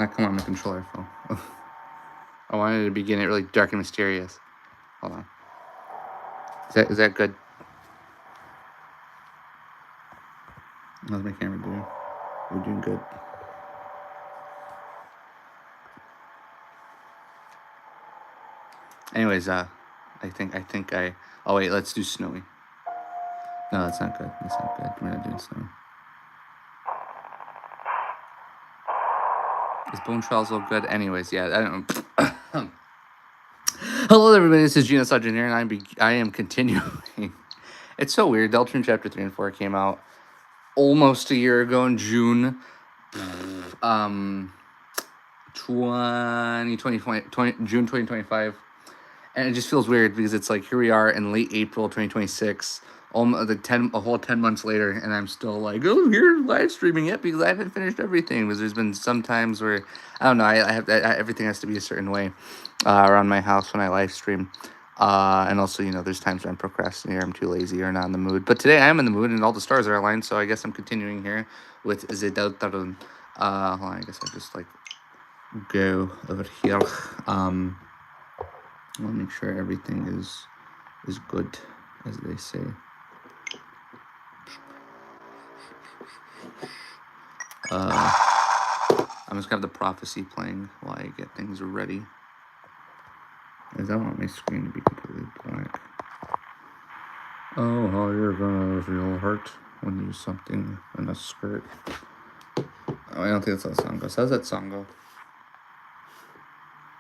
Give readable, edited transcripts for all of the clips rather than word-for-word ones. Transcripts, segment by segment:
come on, the controller fell. I wanted to begin it really dark and mysterious. Hold on. Is that good? How's my camera doing? We're doing good. Anyways, I think I. Oh wait, let's do snowy. No, that's not good. That's not good. We're not doing snowy. Is Bone Trials all good? Anyways, yeah, I don't know. Hello, everybody. This is Gina Sargent here, and I am continuing. It's so weird. Deltarune Chapter 3 and 4 came out almost a year ago in June. 2025. And it just feels weird because it's like here we are in late April 2026, almost a whole 10 months later, and I'm still like, oh, here live streaming it because I haven't finished everything. Because there's been some times where I don't know, everything has to be a certain way around my house when I live stream. And also, there's times when I'm procrastinating, I'm too lazy or not in the mood. But today I am in the mood and all the stars are aligned, so I guess I'm continuing here with Deltarune. Hold on, I guess I'll just like go over here. I want to make sure everything is good, as they say. I'm just gonna have the prophecy playing while I get things ready. Because I want my screen to be completely black. Oh, how you're gonna feel hurt when you use something in a skirt. Oh, I don't think that's how the song goes. How's that song go?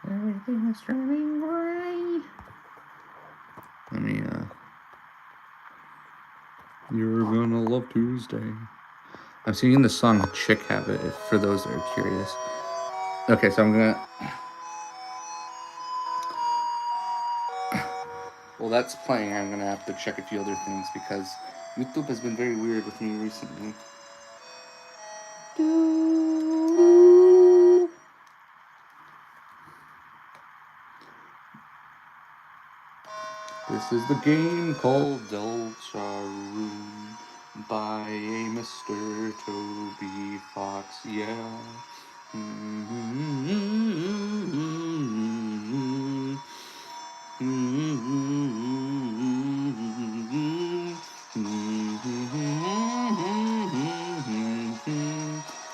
Everything is turning gray. Let me, You're gonna love Tuesday. I'm singing the song Chick Habit, for those that are curious. Okay, so I'm gonna... While that's playing, I'm gonna have to check a few other things because YouTube has been very weird with me recently. This is the game called Deltarune by a Mr. Toby Fox, yeah.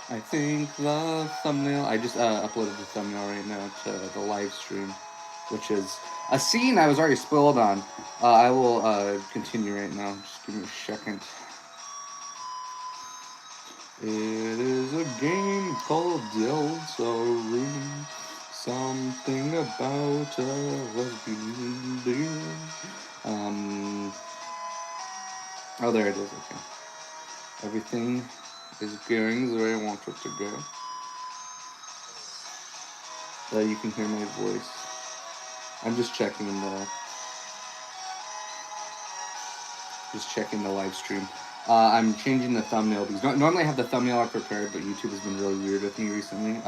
I think the thumbnail, I just uploaded the thumbnail right now to the live stream, which is a scene I was already spoiled on. I will continue right now. Just give me a second. It is a game called Deltarune. Something about a lesbian beer. Oh, there it is. Okay. Everything is going the way I want it to go. You can hear my voice. I'm just checking the live stream. I'm changing the thumbnail because normally I have the thumbnail prepared, but YouTube has been really weird with me recently.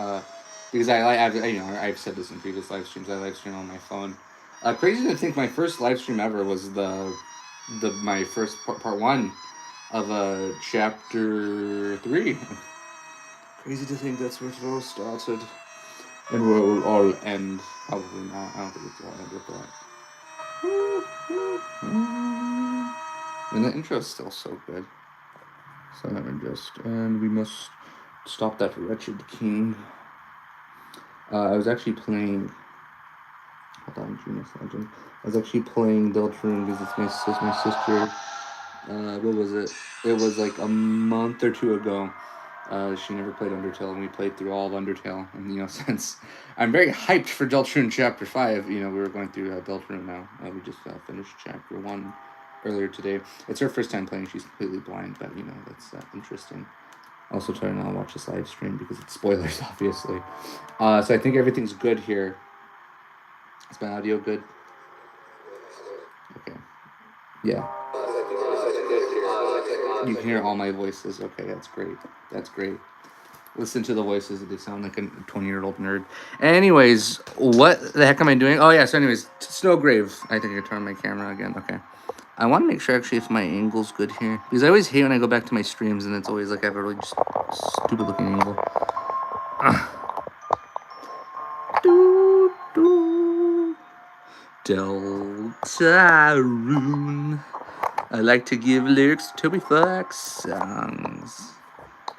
Because I've said this in previous live streams. I live stream on my phone. Crazy to think my first live stream ever was my first part one of chapter 3. Crazy to think that's where it all started, and where it will all end. Probably not. I don't think it's all end with that. And the intro is still so good. So and we must stop that wretched king. I was actually playing. Hold on, Genius Legend. I was actually playing Deltarune because it's my sister. What was it? It was like a month or two ago. She never played Undertale, and we played through all of Undertale. And since I'm very hyped for Deltarune Chapter 5, we were going through Deltarune now. We just finished Chapter 1 earlier today. It's her first time playing. She's completely blind, but that's interesting. Also try to not watch this live stream because it's spoilers, obviously. So I think everything's good here. Is my audio good? Okay. Yeah. You can hear all my voices. Okay, that's great. Listen to the voices. They sound like a 20-year-old nerd. Anyways, what the heck am I doing? Oh, yeah. So anyways, snowgrave. I think I turned my camera again. Okay. I want to make sure, actually, if my angle's good here. Because I always hate when I go back to my streams, and it's always like I have a really stupid-looking angle. Deltarune. I like to give lyrics to Toby Fox songs.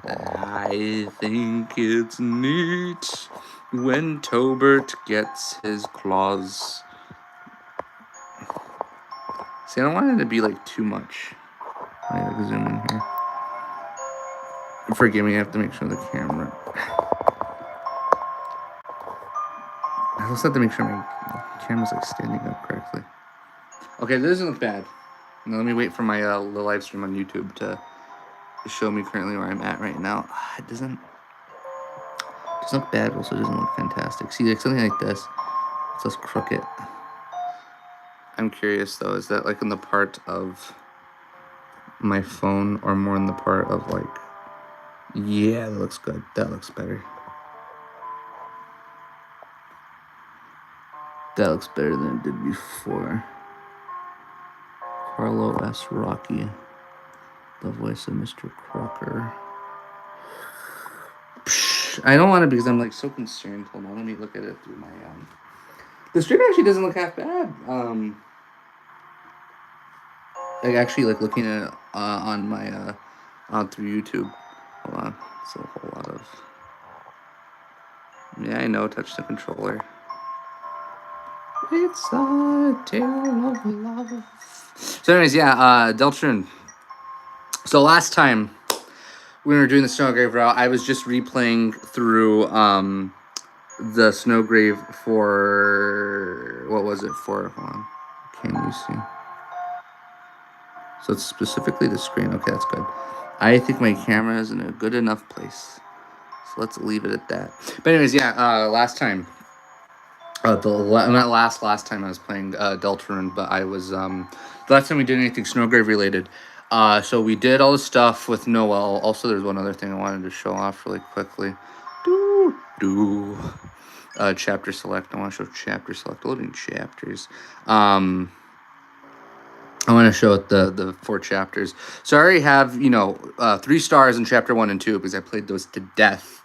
I think it's neat when Tobert gets his claws. See, I don't want it to be like too much. I gotta zoom in here. Forgive me, I have to make sure the camera. I also have to make sure my camera's like standing up correctly. Okay, this doesn't look bad. Now let me wait for my the live stream on YouTube to show me currently where I'm at right now. It doesn't look bad, also doesn't look fantastic. See, like something like this, it's less crooked. I'm curious though, is that like in the part of my phone or more in the part of like, yeah, that looks good. That looks better. That looks better than it did before. Carlo S. Rocky, the voice of Mr. Crocker. I don't want to because I'm like so concerned. Hold on, let me look at it through my The stream actually doesn't look half bad. Like actually like looking at it on my on through YouTube. Hold on, it's a whole lot of. Yeah, I know. Touch the controller. It's a tale of love. So, anyways, yeah, Deltarune. So last time when we were doing the snowgrave route, I was just replaying through the snowgrave for what was it for? Hold on, can you see? So it's specifically the screen. Okay, that's good. I think my camera is in a good enough place. So let's leave it at that. But anyways, yeah, last time. Not last time I was playing Deltarune, but I was the last time we did anything snowgrave related. So we did all the stuff with Noel. Also, there's one other thing I wanted to show off really quickly. Chapter select. I want to show chapter select. Loading chapters. I want to show it the 4 chapters. So I already have 3 stars in chapter 1 and 2 because I played those to death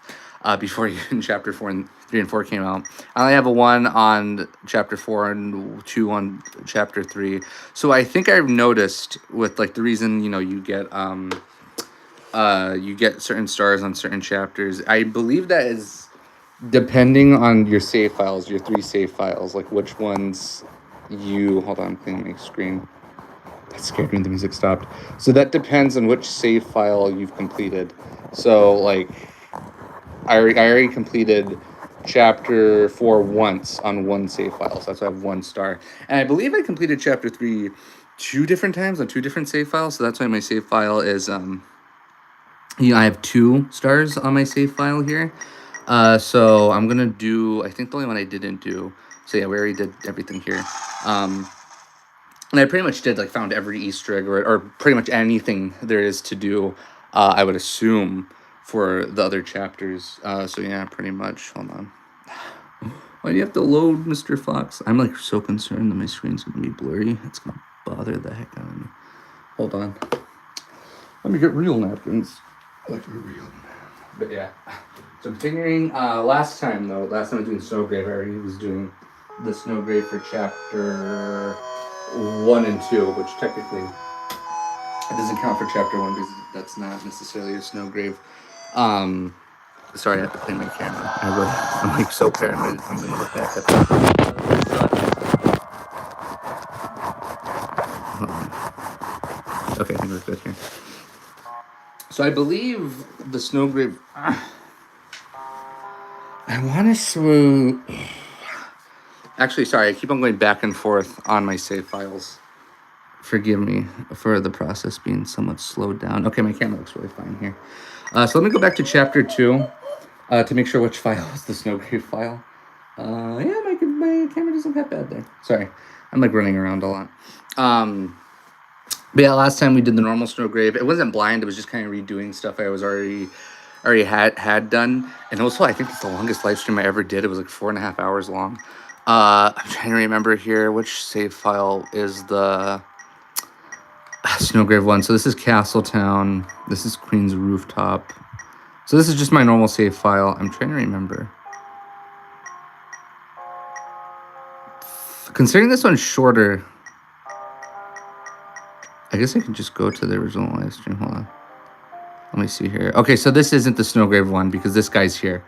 before even chapter 4 and 3 and 4 came out. I only have a 1 on chapter 4 and 2 on chapter 3. So I think I've noticed with like the reason you get certain stars on certain chapters. I believe that is depending on your save files, your 3 save files, like which ones you hold on, cleaning my screen. That scared me. The music stopped. So that depends on which save file you've completed. So like, I already completed chapter 4 once on 1 save file, so that's why I have 1 star. And I believe I completed chapter 3 2 different times on 2 different save files. So that's why my save file is I have 2 stars on my save file here. So I'm gonna do. I think the only one I didn't do. So yeah, we already did everything here. And I pretty much did found every Easter egg or pretty much anything there is to do. I would assume for the other chapters. So yeah, pretty much. Hold on. Why do you have to load, Mr. Fox? I'm so concerned that my screen's gonna be blurry. It's gonna bother the heck out of me. Hold on. Let me get real napkins. Like a real man. But yeah. So continuing. Last time I was doing snowgrave. I already was doing the snowgrave for chapter 1 and 2, which technically it doesn't count for chapter 1 because that's not necessarily a snowgrave. Sorry, I have to clean my camera. I'm so paranoid. I'm gonna look back at that. Okay, I think we're good here. So I believe the snowgrave. I want to. Actually, sorry, I keep on going back and forth on my save files. Forgive me for the process being somewhat slowed down. Okay, my camera looks really fine here. So let me go back to chapter 2 to make sure which file is the snowgrave file. Yeah, my camera doesn't look that bad there. Sorry, I'm running around a lot. But yeah, last time we did the normal snowgrave. It wasn't blind. It was just kind of redoing stuff I was already had done. And also, I think it's the longest live stream I ever did. It was 4.5 hours long. I'm trying to remember here which save file is the snowgrave one. So this is Castletown. This is Queen's Rooftop. So this is just my normal save file. I'm trying to remember. Considering this one's shorter, I guess I can just go to the original live stream. Hold on. Let me see here. Okay, so this isn't the snowgrave one because this guy's here.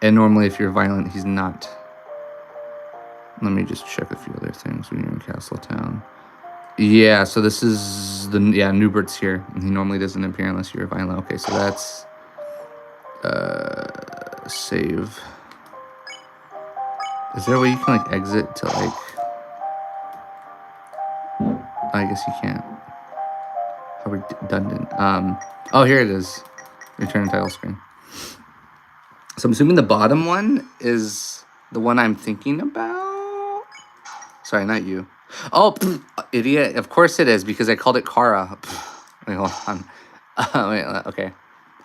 And normally if you're violent, he's not. Let me just check a few other things when you're in Castletown. Yeah, so this is the Newbert's here. And he normally doesn't appear unless you're violent. Okay, so that's save. Is there a way you can like exit to like? I guess you can't. How redundant. Oh, here it is. Return title screen. So I'm assuming the bottom one is the one I'm thinking about. Sorry, not you. Oh, idiot. Of course it is because I called it Kara. Wait, hold on. Okay.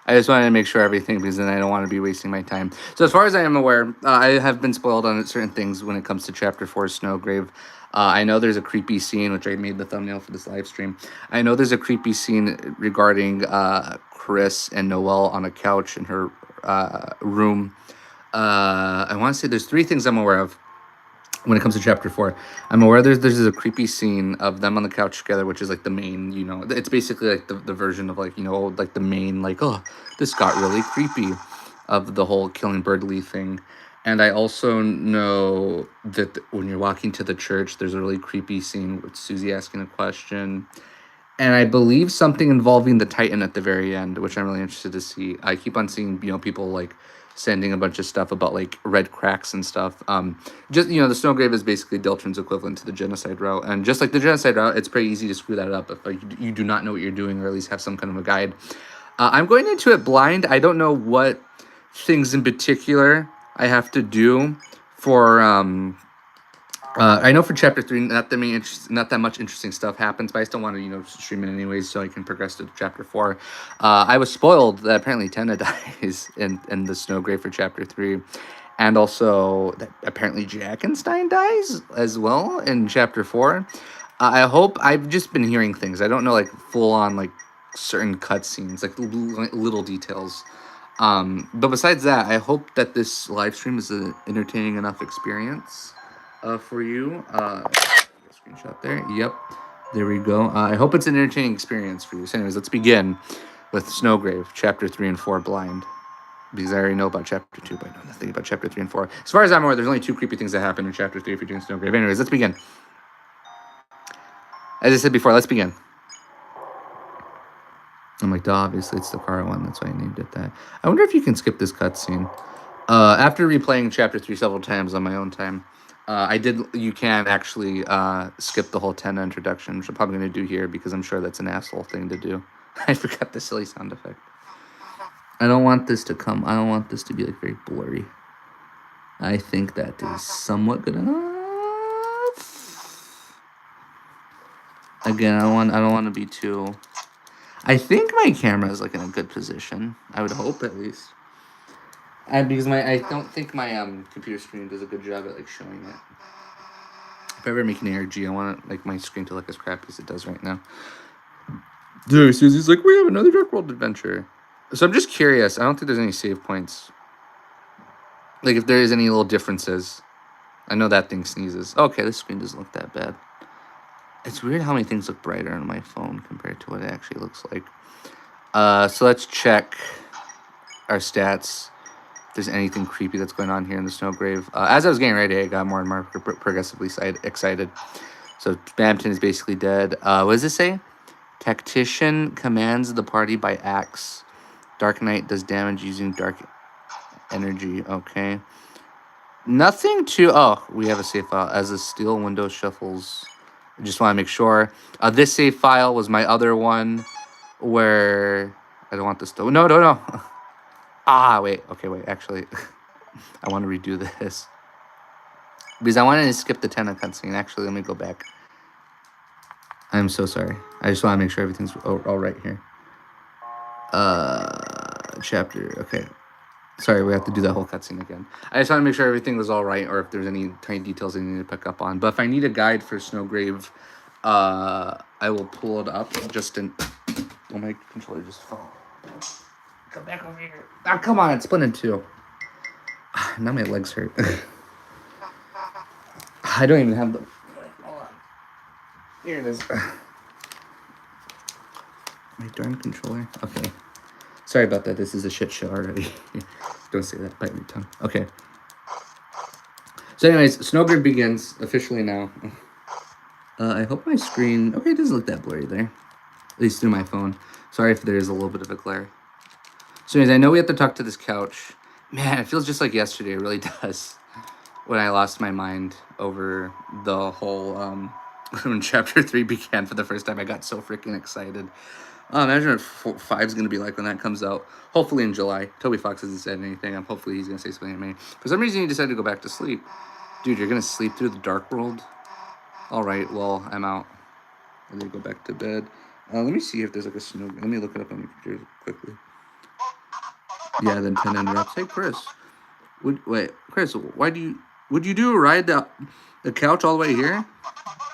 I just wanted to make sure everything because then I don't want to be wasting my time. So as far as I am aware, I have been spoiled on certain things when it comes to Chapter 4 Snowgrave. I know there's a creepy scene, which I made the thumbnail for this live stream. I know there's a creepy scene regarding Chris and Noelle on a couch in her room. I want to say there's 3 things I'm aware of when it comes to Chapter 4. I'm aware there's a creepy scene of them on the couch together, which is like the main, you know, it's basically like the version of like, you know, like the main, like, oh, this got really creepy of the whole killing Birdley thing. And I also know that when you're walking to the church, there's a really creepy scene with Susie asking a question. And I believe something involving the Titan at the very end, which I'm really interested to see. I keep on seeing, you know, people like sending a bunch of stuff about like red cracks and stuff. Just, you know, the Snowgrave is basically Deltarune's equivalent to the Genocide route. And just like the Genocide route, it's pretty easy to screw that up if like, you do not know what you're doing or at least have some kind of a guide. I'm going into it blind. I don't know what things in particular I have to do for I know for Chapter 3, not that much interesting stuff happens, but I still want to, you know, stream it anyways so I can progress to Chapter 4. I was spoiled that apparently Tenna dies in the Snowgrave for Chapter 3, and also that apparently Jackenstein dies as well in Chapter 4. I hope, I've just been hearing things. I don't know, like, full-on, like, certain cutscenes, like, little details. But besides that, I hope that this live stream is an entertaining enough experience for you. Screenshot there. Yep. There we go. I hope it's an entertaining experience for you. So anyways, let's begin with Snowgrave, Chapter 3 and 4 blind. Because I already know about Chapter 2, but I know nothing about Chapter 3 and 4. As far as I'm aware, there's only 2 creepy things that happen in Chapter 3 if you're doing Snowgrave. Anyways, let's begin. As I said before, let's begin. I'm like, duh, obviously it's the car one. That's why I named it that. I wonder if you can skip this cutscene. After replaying Chapter 3 several times on my own time, you can actually skip the whole Tenna introduction, which I'm probably going to do here because I'm sure that's an asshole thing to do. I forgot the silly sound effect. I don't want this to be like very blurry. I think that is somewhat good enough. Again, I don't want to be too... I think my camera is like in a good position. I would hope at least. Because I don't think my computer screen does a good job at like showing it. If I ever make an ARG, I want like my screen to look as crappy as it does right now. Dude, Susie's like, we have another Dark World adventure. So I'm just curious. I don't think there's any save points. Like if there is any little differences. I know that thing sneezes. Okay, this screen doesn't look that bad. It's weird how many things look brighter on my phone compared to what it actually looks like. So let's check our stats. If there's anything creepy that's going on here in the Snowgrave. As I was getting ready, I got more and more progressively excited. So Bampton is basically dead. What does this say? Tactician commands the party by axe. Dark Knight does damage using dark energy. Okay. Nothing to... Oh, we have a save file. As the steel window shuffles... I just want to make sure. This save file was my other one where... I don't want this to... No. Wait. Okay, wait. Actually, I want to redo this. Because I wanted to skip the Tenna cutscene. Actually, let me go back. I'm so sorry. I just want to make sure everything's all right here. Chapter... Okay. Sorry, we have to do that whole cutscene again. I just want to make sure everything was all right, or if there's any tiny details I need to pick up on. But if I need a guide for Snowgrave, I will pull it up just in... Oh, my controller just fell. Come back over here. Ah, come on, it's split in 2. Now my legs hurt. I don't even have the Here it is. My darn controller. Okay. Sorry about that. This is a shit show already. Don't say that. Bite my tongue. Okay. So anyways, snowgrave begins officially now. I hope my screen... Okay, it doesn't look that blurry there. At least through my phone. Sorry if there's a little bit of a glare. So anyways, I know we have to talk to this couch. Man, it feels just like yesterday. It really does. When I lost my mind over the whole... when Chapter 3 began for the first time, I got so freaking excited. Imagine what 5's going to be like when that comes out. Hopefully in July. Toby Fox hasn't said anything. Hopefully he's going to say something to me. For some reason, he decided to go back to sleep. Dude, you're going to sleep through the Dark World? All right, well, I'm out. I'm going to go back to bed. Let me see if there's like a snow... Let me look it up on my computer quickly. Yeah, then 10 interrupts. Hey, Chris. Wait, Chris, why do you... Would you do a ride the couch all the way here?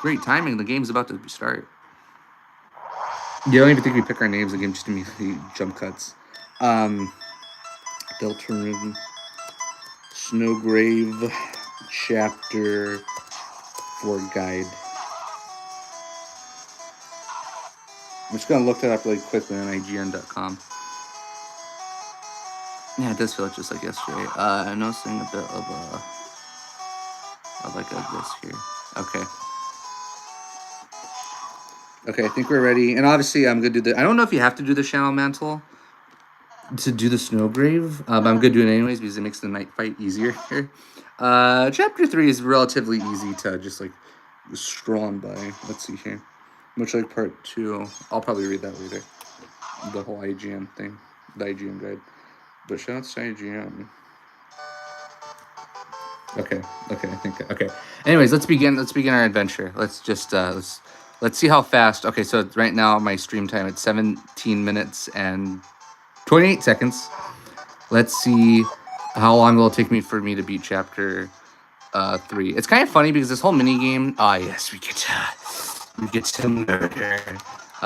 Great timing. The game's about to start. Yeah, I don't even think we pick our names. The game just immediately jump cuts. Deltarune, Snowgrave, Chapter 4 Guide. I'm just going to look that up really quickly on IGN.com. Yeah, it does feel just like yesterday. I'm noticing a bit of like this here. Okay. Okay, I think we're ready. And obviously, I'm going to do the... I don't know if you have to do the Shadow Mantle to do the Snowgrave. I'm going to do it anyways because it makes the night fight easier here. Chapter 3 is relatively easy to just, like, scroll on by. Let's see here. Much like Part 2. I'll probably read that later. The whole IGN thing. The IGN guide. But shout out to IGN. Okay, I think... Okay. Anyways, let's begin our adventure. Let's just... Let's see how fast... Okay, so right now, my stream time at 17 minutes and 28 seconds. Let's see how long will it take me to beat Chapter 3. It's kind of funny because this whole mini game... Ah, yes, we get to murder.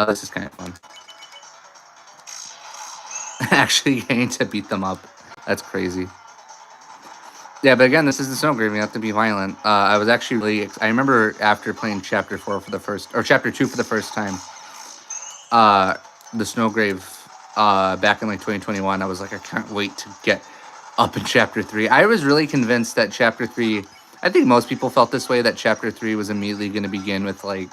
This is kind of fun. Actually getting to beat them up. That's crazy. Yeah, but again, this is the Snowgrave. You have to be violent. I was actually really... I remember after playing Chapter 4 for the first... Or Chapter 2 for the first time. The Snowgrave back in like 2021. I was like, I can't wait to get up in Chapter 3. I was really convinced that Chapter 3... I think most people felt this way, that Chapter 3 was immediately going to begin with like...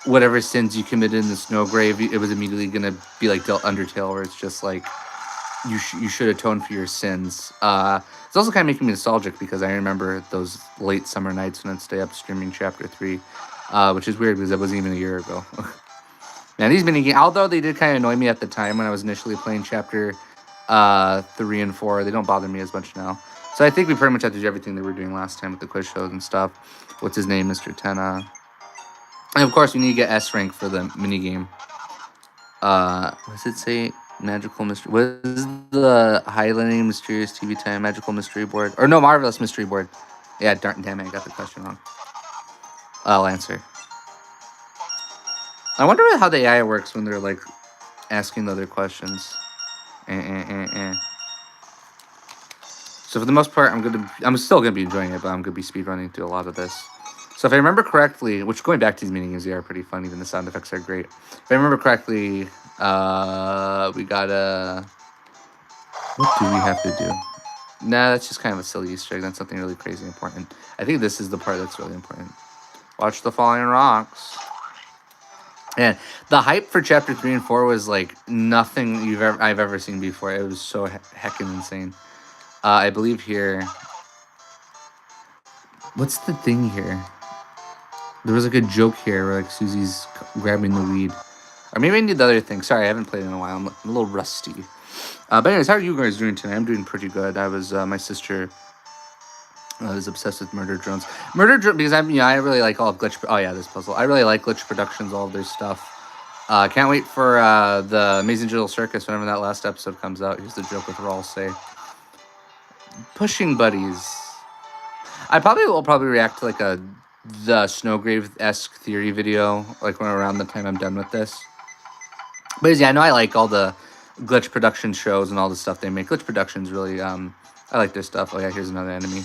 Whatever sins you committed in the Snowgrave, it was immediately going to be like Undertale, where it's just like... You should atone for your sins. It's also kind of making me nostalgic because I remember those late summer nights when I'd stay up streaming Chapter 3, which is weird because that wasn't even a year ago. Man, these minigames, although they did kind of annoy me at the time when I was initially playing Chapter 3 and 4, they don't bother me as much now. So I think we pretty much have to do everything that we were doing last time with the quiz shows and stuff. What's his name, Mr. Tenna? And of course, we need to get S rank for the minigame. What does it say? Magical Mystery... What is the Highlighting Mysterious TV Time Magical Mystery Board? Or no, Marvelous Mystery Board. Yeah, damn it, I got the question wrong. I'll answer. I wonder how the AI works when they're, like, asking the other questions. So for the most part, I'm still gonna be enjoying it, but I'm gonna be speedrunning through a lot of this. So if I remember correctly, which going back to these minigames, they are pretty fun, even the sound effects are great. If I remember correctly... we gotta... What do we have to do? Nah, that's just kind of a silly Easter egg. That's something really crazy important. I think this is the part that's really important. Watch the falling rocks. And the hype for Chapter 3 and 4 was like nothing I've ever seen before. It was so heckin' insane. I believe here... What's the thing here? There was like a joke here where like Susie's grabbing the weed. Or maybe I need the other thing. Sorry, I haven't played in a while. I'm a little rusty. But anyways, how are you guys doing tonight? I'm doing pretty good. I was, my sister was obsessed with Murder Drones. Because I really like all of Glitch... Oh yeah, this puzzle. I really like Glitch Productions, all of their stuff. Can't wait for the Amazing Digital Circus whenever that last episode comes out. Here's the joke with Rawl say. Pushing Buddies. I will probably react to like the Snowgrave-esque theory video, like when around the time I'm done with this. But yeah, I know I like all the Glitch Production shows and all the stuff they make. Glitch Productions really, I like their stuff. Oh yeah, here's another enemy.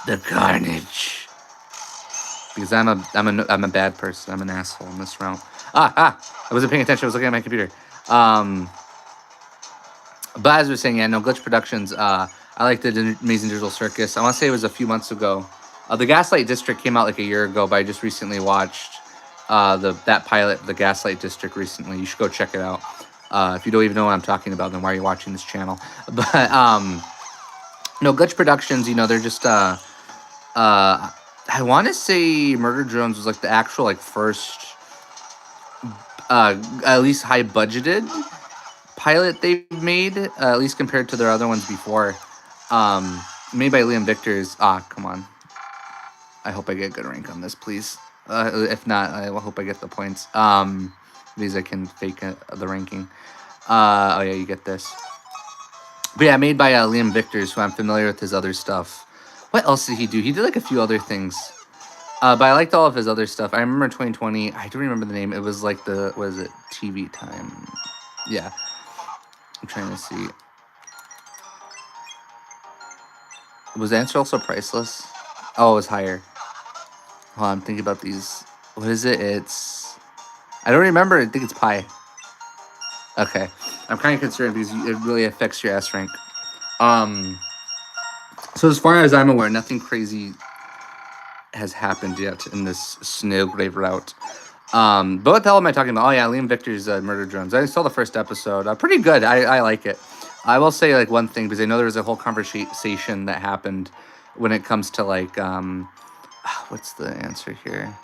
The Carnage. because I'm a bad person. I'm an asshole in this round. I wasn't paying attention. I was looking at my computer. Um, but as we were saying, yeah, no, Glitch Productions. I like the Amazing Digital Circus. I want to say it was a few months ago. The Gaslight District came out like a year ago, but I just recently watched that pilot, the Gaslight District, recently. You should go check it out. If you don't even know what I'm talking about, then why are you watching this channel? But no, Glitch Productions. You know, they're just I want to say Murder Drones was like the actual like first at least high budgeted pilot they've made, at least compared to their other ones before. Made by Liam Victors. Come on. I hope I get a good rank on this, please. If not, I hope I get the points. These I can fake the ranking. Oh yeah, you get this. But yeah, made by Liam Victors, who I'm familiar with his other stuff. What else did he do? He did like a few other things. But I liked all of his other stuff. I remember 2020. I don't remember the name. It was like what is it? TV Time. Yeah. I'm trying to see. Was the answer also priceless? Oh, it was higher. Hold on, I'm thinking about these. What is it? I don't remember. I think it's Pi. Okay. I'm kind of concerned because it really affects your S rank. So as far as I'm aware, nothing crazy has happened yet in this snowgrave route. But what the hell am I talking about? Oh yeah, Liam Victor's Murder Drones. I saw the first episode. Pretty good. I like it. I will say like one thing, because I know there was a whole conversation that happened when it comes to like what's the answer here?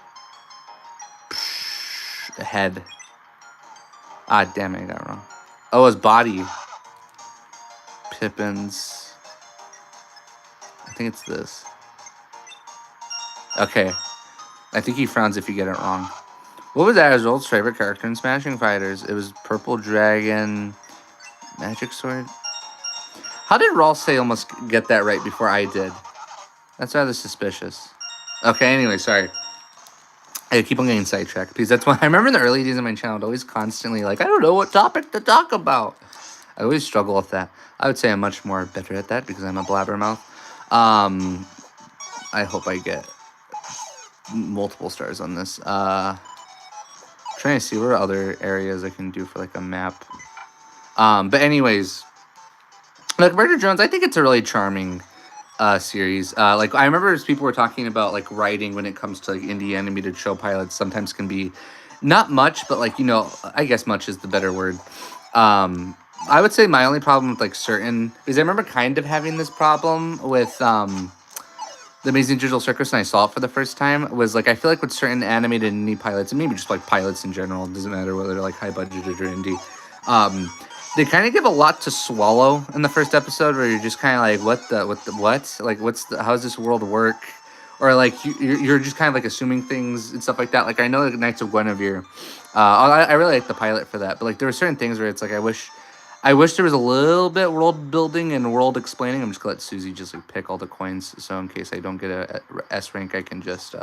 Head. Damn it, I got it wrong. Oh, his body. Pippins. I think it's this. Okay. I think he frowns if you get it wrong. What was Azrael's favorite character in Smashing Fighters? It was Purple Dragon, Magic Sword. How did Ralsei almost get that right before I did? That's rather suspicious. Okay, anyway, sorry. I keep on getting sidetracked because that's why I remember in the early days of my channel, I'd always constantly like, I don't know what topic to talk about. I always struggle with that. I would say I'm much more better at that because I'm a blabbermouth. I hope I get multiple stars on this. Trying to see what other areas I can do for like a map. But anyways, like Murder Drones, I think it's a really charming series. Like I remember as people were talking about like writing when it comes to like indie animated show pilots sometimes can be not much, but like, you know, I guess much is the better word. I would say my only problem with like certain is I remember kind of having this problem with the Amazing Digital Circus, and I saw it for the first time, was like I feel like with certain animated indie pilots, and maybe just like pilots in general, it doesn't matter whether they're like high budgeted or indie, they kind of give a lot to swallow in the first episode, where you're just kind of like, what? Like, how does this world work? Or like you're just kind of like assuming things and stuff like that. Like I know like Knights of Guinevere, I really like the pilot for that, but like there were certain things where it's like I wish there was a little bit world building and world explaining. I'm just gonna let Susie just like pick all the coins, so in case I don't get a S rank, I can just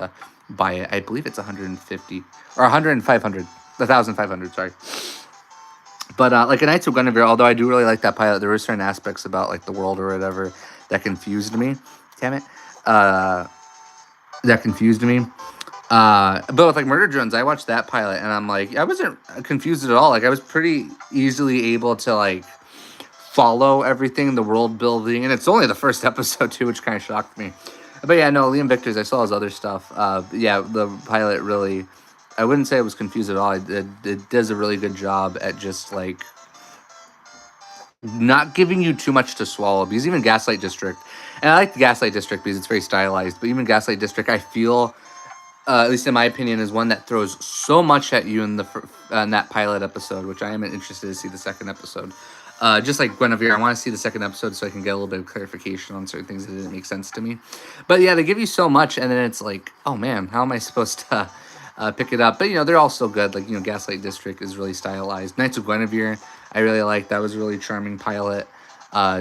buy it. I believe it's 150 or 1,500. Sorry. But like a Knights of Guinevere, although I do really like that pilot, there were certain aspects about like the world or whatever that confused me. Damn it. That confused me. But with like Murder Drones, I watched that pilot and I'm like, I wasn't confused at all. Like I was pretty easily able to like follow everything, the world building, and it's only the first episode too, which kind of shocked me. But yeah, no, Liam Victors, I saw his other stuff. Yeah, the pilot really, I wouldn't say I was confused at all. It does a really good job at just like not giving you too much to swallow, because even Gaslight District, and I like the Gaslight District because it's very stylized, but even Gaslight District, I feel, at least in my opinion, is one that throws so much at you in that pilot episode, which I am interested to see the second episode. Just like Guinevere, I want to see the second episode so I can get a little bit of clarification on certain things that didn't make sense to me. But yeah, they give you so much, and then it's like, oh man, how am I supposed to pick it up? But you know, they're all still good. Like, you know, Gaslight District is really stylized. Knights of Guinevere, I really like. That was a really charming pilot.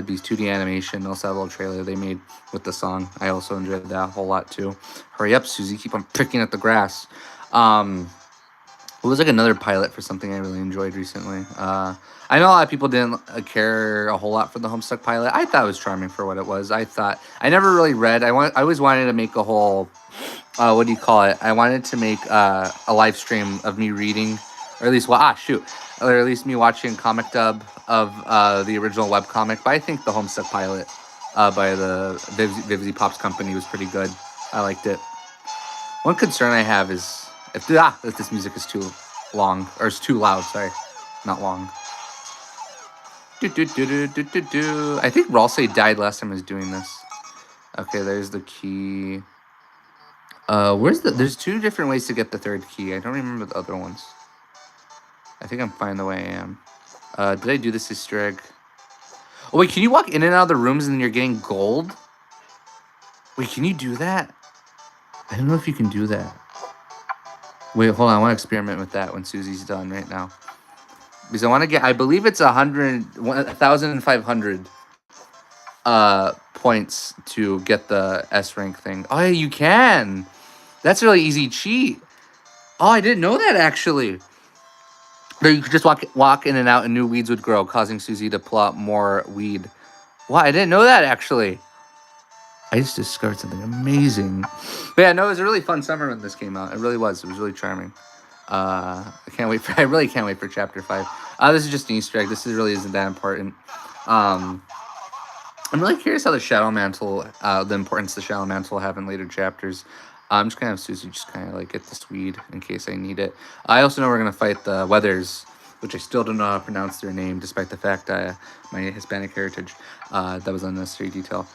These 2D animation, also that little trailer they made with the song. I also enjoyed that a whole lot too. Hurry up, Susie, keep on picking at the grass. It was like another pilot for something I really enjoyed recently. I know a lot of people didn't care a whole lot for the Homestuck pilot. I thought it was charming for what it was. I never really read. I always wanted to make a whole what do you call it? I wanted to make a live stream of me reading, or at least or at least me watching comic dub of the original webcomic. But I think the Homestuck pilot by the Vivzy Pops company was pretty good. I liked it. One concern I have is if this music is too long or it's too loud. Sorry, not long. I think Ralsei died last time I was doing this. Okay, there's the key. There's two different ways to get the third key. I don't remember the other ones. I think I'm fine the way I am. Did I do this Easter egg? Oh wait, can you walk in and out of the rooms and then you're getting gold? Wait, can you do that? I don't know if you can do that. Wait, hold on. I want to experiment with that when Susie's done right now. Because I want to get, I believe it's 1,500 points to get the S rank thing. Oh yeah, you can. That's a really easy cheat. Oh, I didn't know that actually. Or you could just walk in and out and new weeds would grow, causing Susie to pull out more weed. Wow, I didn't know that actually. I just discovered something amazing. But yeah, no, it was a really fun summer when this came out. It really was. It was really charming. I really can't wait for chapter 5. This is just an Easter egg. This really isn't that important. I'm really curious how the Shadow Mantle, the importance the Shadow Mantle will have in later chapters. I'm just gonna have Susie just kind of like get this weed in case I need it. I also know we're gonna fight the Weathers, which I still don't know how to pronounce their name, despite the fact my Hispanic heritage. That was unnecessary detail.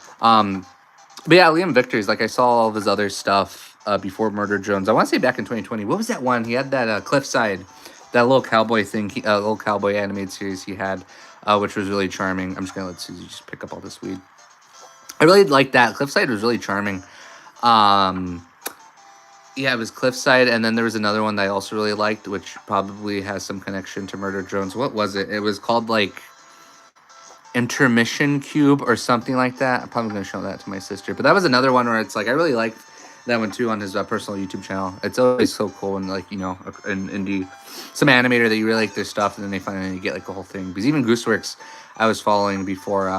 But yeah, Liam Victor's, like I saw all of his other stuff before Murder Jones. I want to say back in 2020. What was that one? He had that Cliffside, that little cowboy thing, little cowboy animated series he had, which was really charming. I'm just going to let Susie just pick up all this weed. I really liked that. Cliffside was really charming. Yeah, it was Cliffside, and then there was another one that I also really liked, which probably has some connection to Murder Jones. What was it? It was called, like, Intermission Cube or something like that. I'm probably going to show that to my sister. But that was another one where it's like, I really liked that one too on his personal YouTube channel. It's always so cool when, like, you know, an indie, some animator that you really like their stuff, and then they finally get like the whole thing. Because even Gooseworks, I was following before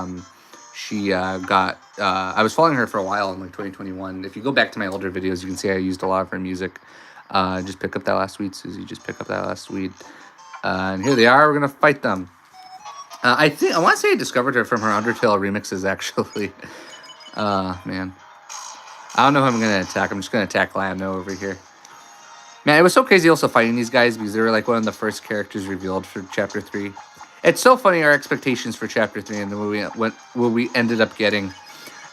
she got, I was following her for a while in like 2021. If you go back to my older videos, you can see I used a lot of her music. Just pick up that last weed, Susie. Just pick up that last weed. And here they are. We're going to fight them. I want to say I discovered her from her Undertale remixes, actually. Man. I don't know who I'm going to attack. I'm just going to attack Lando over here. Man, it was so crazy also fighting these guys because they were like one of the first characters revealed for Chapter 3. It's so funny, our expectations for Chapter 3 and what we ended up getting.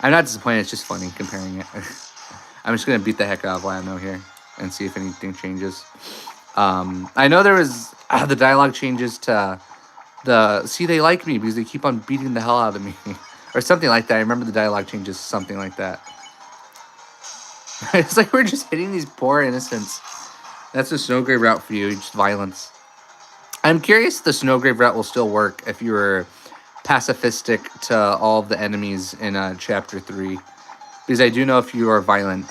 I'm not disappointed. It's just funny comparing it. I'm just going to beat the heck out of Lando here and see if anything changes. I know there was... the dialogue changes to... they like me because they keep on beating the hell out of me. Or something like that. I remember the dialogue changes, something like that. It's like we're just hitting these poor innocents. That's the snowgrave route for you, just violence. I'm curious if the snowgrave route will still work if you were pacifistic to all of the enemies in Chapter 3. Because I do know if you are violent,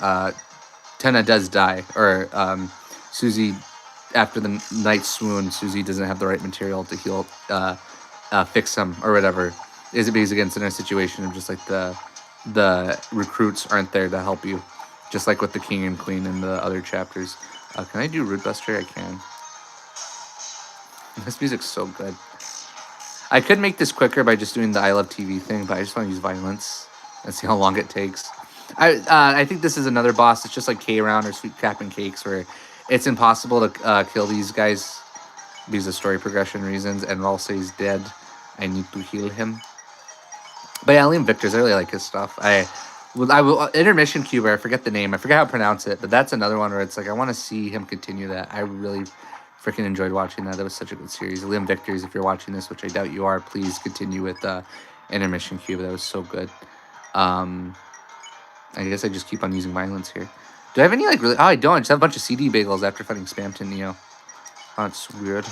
Tenna does die. Or Susie... After the night swoon, Susie doesn't have the right material to heal, fix him or whatever. Is it because against in a situation of just like the recruits aren't there to help you, just like with the king and queen in the other chapters. Can I do Root Buster? I can. This music's so good. I could make this quicker by just doing the I Love TV thing, but I just want to use violence and see how long it takes. I think this is another boss. It's just like K-Round or Sweet Cap and Cakes where it's impossible to kill these guys because of story progression reasons, and Ralsei's dead. I need to heal him. But yeah, Liam Victor's, I really like his stuff. I will Intermission Cuba, I forget the name. I forget how to pronounce it, but that's another one where it's like I want to see him continue that. I really freaking enjoyed watching that. That was such a good series. Liam Victor's, if you're watching this, which I doubt you are, please continue with Intermission Cuba. That was so good. I guess I just keep on using violence here. Do I have any, like, really... Oh, I don't. I just have a bunch of CD bagels after fighting Spamton Neo. Oh, that's weird.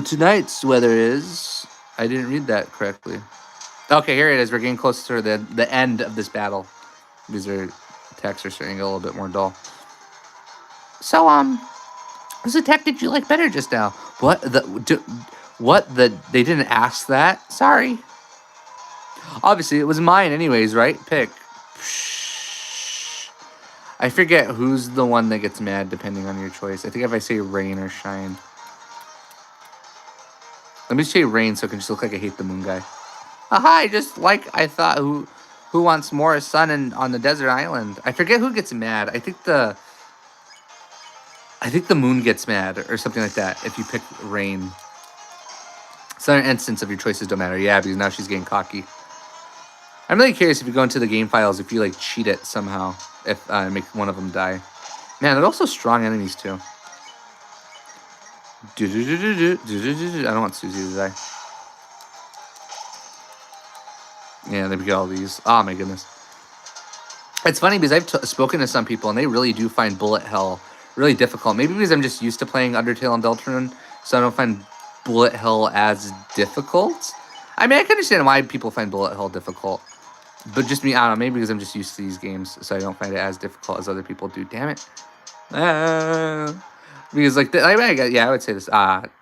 Tonight's weather is... I didn't read that correctly. Okay, here it is. We're getting closer to the end of this battle. These attacks are starting to get a little bit more dull. So, whose attack did you like better just now? What? They didn't ask that? Sorry. Obviously, it was mine anyways, right? Pick. I forget who's the one that gets mad depending on your choice. I think if I say rain or shine. Let me say rain so it can just look like I hate the moon guy. Aha, just like I thought. Who wants more sun on the desert island? I forget who gets mad. I think the moon gets mad or something like that if you pick rain. It's not an instance of your choices don't matter. Yeah, because now she's getting cocky. I'm really curious if you go into the game files if you like cheat it somehow. If make one of them die. Man, they're also strong enemies too. I don't want Susie to die. Yeah, they get all these. Oh my goodness. It's funny because I've spoken to some people and they really do find bullet hell really difficult. Maybe because I'm just used to playing Undertale and Deltarune, so I don't find bullet hell as difficult. I mean, I can understand why people find bullet hell difficult. But just me, I don't know, maybe because I'm just used to these games, so I don't find it as difficult as other people do. Damn it. Because, like, yeah, I would say this. What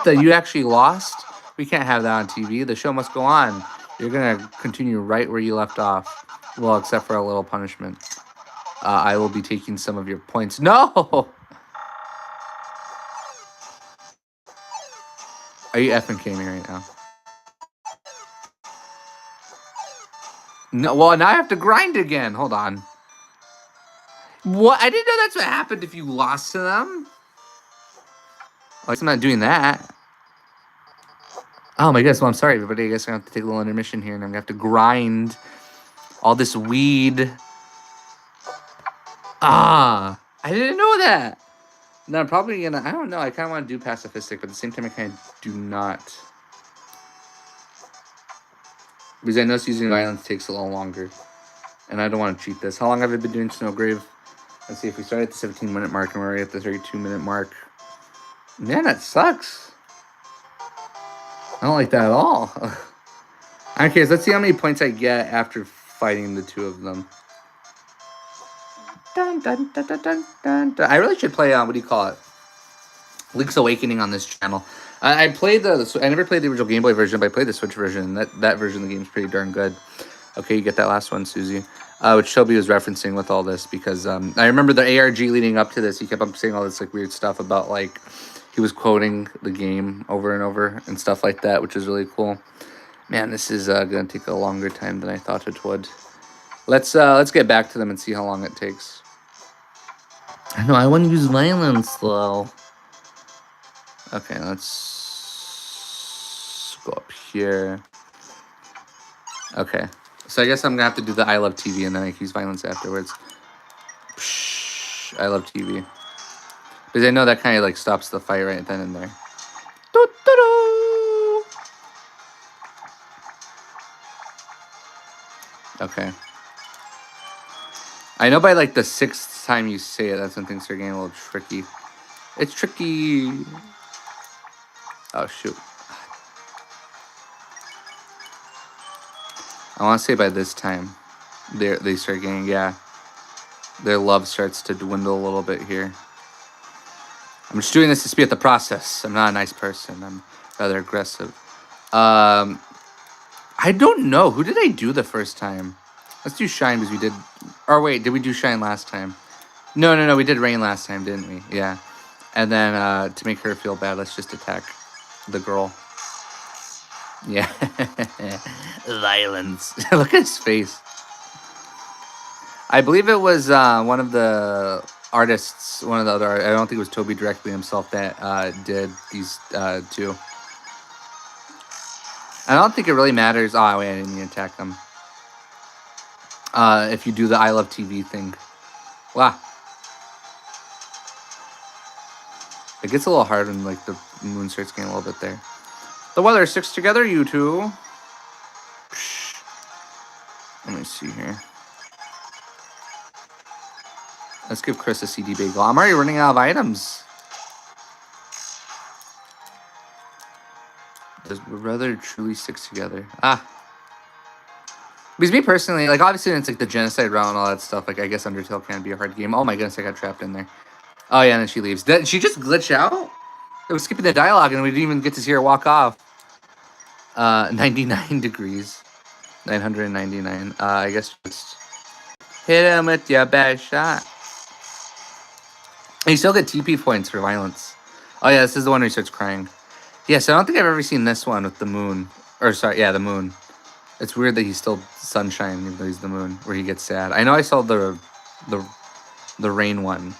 the? You actually lost? We can't have that on TV. The show must go on. You're going to continue right where you left off. Well, except for a little punishment. I will be taking some of your points. No! Are you effing kidding me right now? No, well, now I have to grind again. Hold on. What? I didn't know that's what happened if you lost to them. At least I'm not doing that. Oh my goodness. Well, I'm sorry, everybody. I guess I'm going to have to take a little intermission here, and I'm going to have to grind all this weed. I didn't know that. No, I'm probably going to... I don't know. I kind of want to do pacifistic, but at the same time, I kind of do not. Because I know using violence takes a little longer. And I don't want to cheat this. How long have I been doing Snowgrave? Let's see. If we start at the 17-minute mark and we're already at the 32-minute mark. Man, that sucks. I don't like that at all. Okay, let's see how many points I get after fighting the two of them. Dun, dun, dun, dun, dun, dun, dun. I really should play, what do you call it? Link's Awakening on this channel. I never played the original Game Boy version, but I played the Switch version. That version of the game is pretty darn good. Okay, you get that last one, Susie. Which Shelby was referencing with all this because I remember the ARG leading up to this. He kept on saying all this like weird stuff about like he was quoting the game over and over and stuff like that, which is really cool. Man, this is gonna take a longer time than I thought it would. Let's get back to them and see how long it takes. I know I want to use violence though. Okay, let's go up here. Okay, so I guess I'm gonna have to do the I love TV and then I can use violence afterwards. Psh, I love TV. Because I know that kind of like stops the fight right then and there. Okay. I know by like the 6th time you say it, that's when things are getting a little tricky. It's tricky. Oh, shoot. I want to say by this time, they start getting, yeah. Their love starts to dwindle a little bit here. I'm just doing this to speed up the process. I'm not a nice person. I'm rather aggressive. I don't know. Who did I do the first time? Let's do Shine because we did... Or wait, did we do Shine last time? No. We did Rain last time, didn't we? Yeah. And then to make her feel bad, let's just attack the girl. Yeah. Violence. Look at his face. I believe it was one of the artists, one of the other... I don't think it was Toby directly himself that did these two. I don't think it really matters. Oh, wait, I didn't even attack them. If you do the I love TV thing. Wow. It gets a little hard when like the moon starts getting a little bit there. The weather sticks together, you two. Let me see here. Let's give Chris a CD bagel. I'm already running out of items. Does weather truly sticks together? Because me personally, like obviously it's like the genocide route and all that stuff. Like I guess Undertale can be a hard game. Oh my goodness, I got trapped in there. Oh yeah, and then she leaves. Did she just glitch out? It was skipping the dialogue and we didn't even get to see her walk off. 99 degrees. 999. I guess just hit him with your best shot. And you still get TP points for violence. Oh yeah, this is the one where he starts crying. Yes, I don't think I've ever seen this one with the moon. Or sorry, yeah, the moon. It's weird that he's still sunshine even though he's the moon, where he gets sad. I know I saw the the rain one.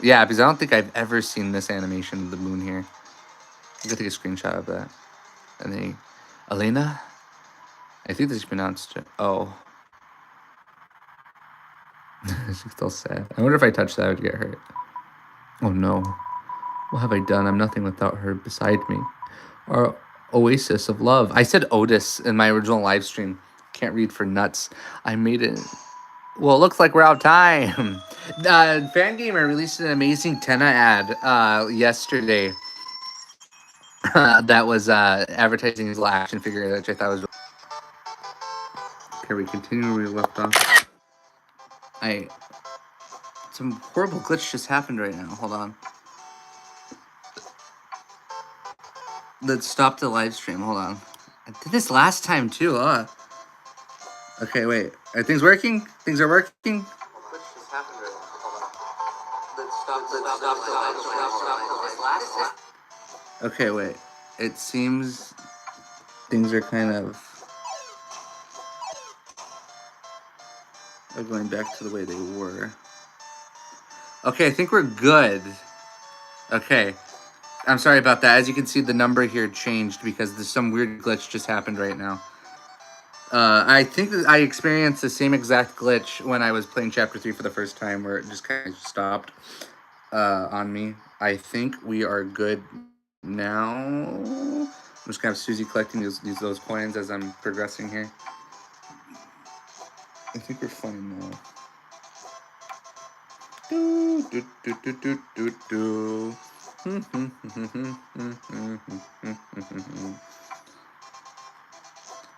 Yeah, because I don't think I've ever seen this animation of the moon here. I'm gonna take a screenshot of that. And then Elena? I think this is pronounced oh. She's still sad. I wonder if I touch that I would get hurt. Oh no. What have I done? I'm nothing without her beside me. Our oasis of love. I said Otis in my original live stream. Can't read for nuts. I made it. Well, it looks like we're out of time. Fangamer released an amazing Tenna ad yesterday that was advertising his little action figure, which I thought was. Okay, we continue where we left off. Some horrible glitch just happened right now. Hold on. Let's stop the live stream. Hold on. I did this last time too. Okay, wait. Are things working? Things are working? Okay, wait. It seems things are kind of going back to the way they were. Okay, I think we're good. Okay. I'm sorry about that. As you can see, the number here changed because there's some weird glitch just happened right now. I think that I experienced the same exact glitch when I was playing Chapter 3 for the first time, where it just kind of stopped on me. I think we are good now. I'm just going to have Susie collecting those coins as I'm progressing here. I think we're fine now.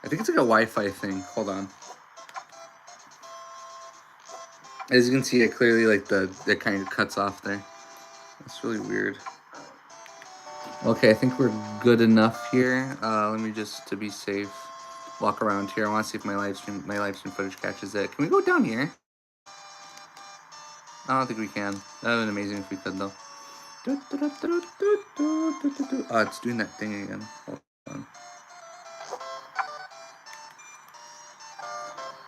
I think it's like a Wi-Fi thing. Hold on. As you can see, it clearly like it kind of cuts off there. That's really weird. Okay, I think we're good enough here. Let me just, to be safe, walk around here. I want to see if my live stream footage catches it. Can we go down here? I don't think we can. That would have been amazing if we could though. Oh, it's doing that thing again. Hold on.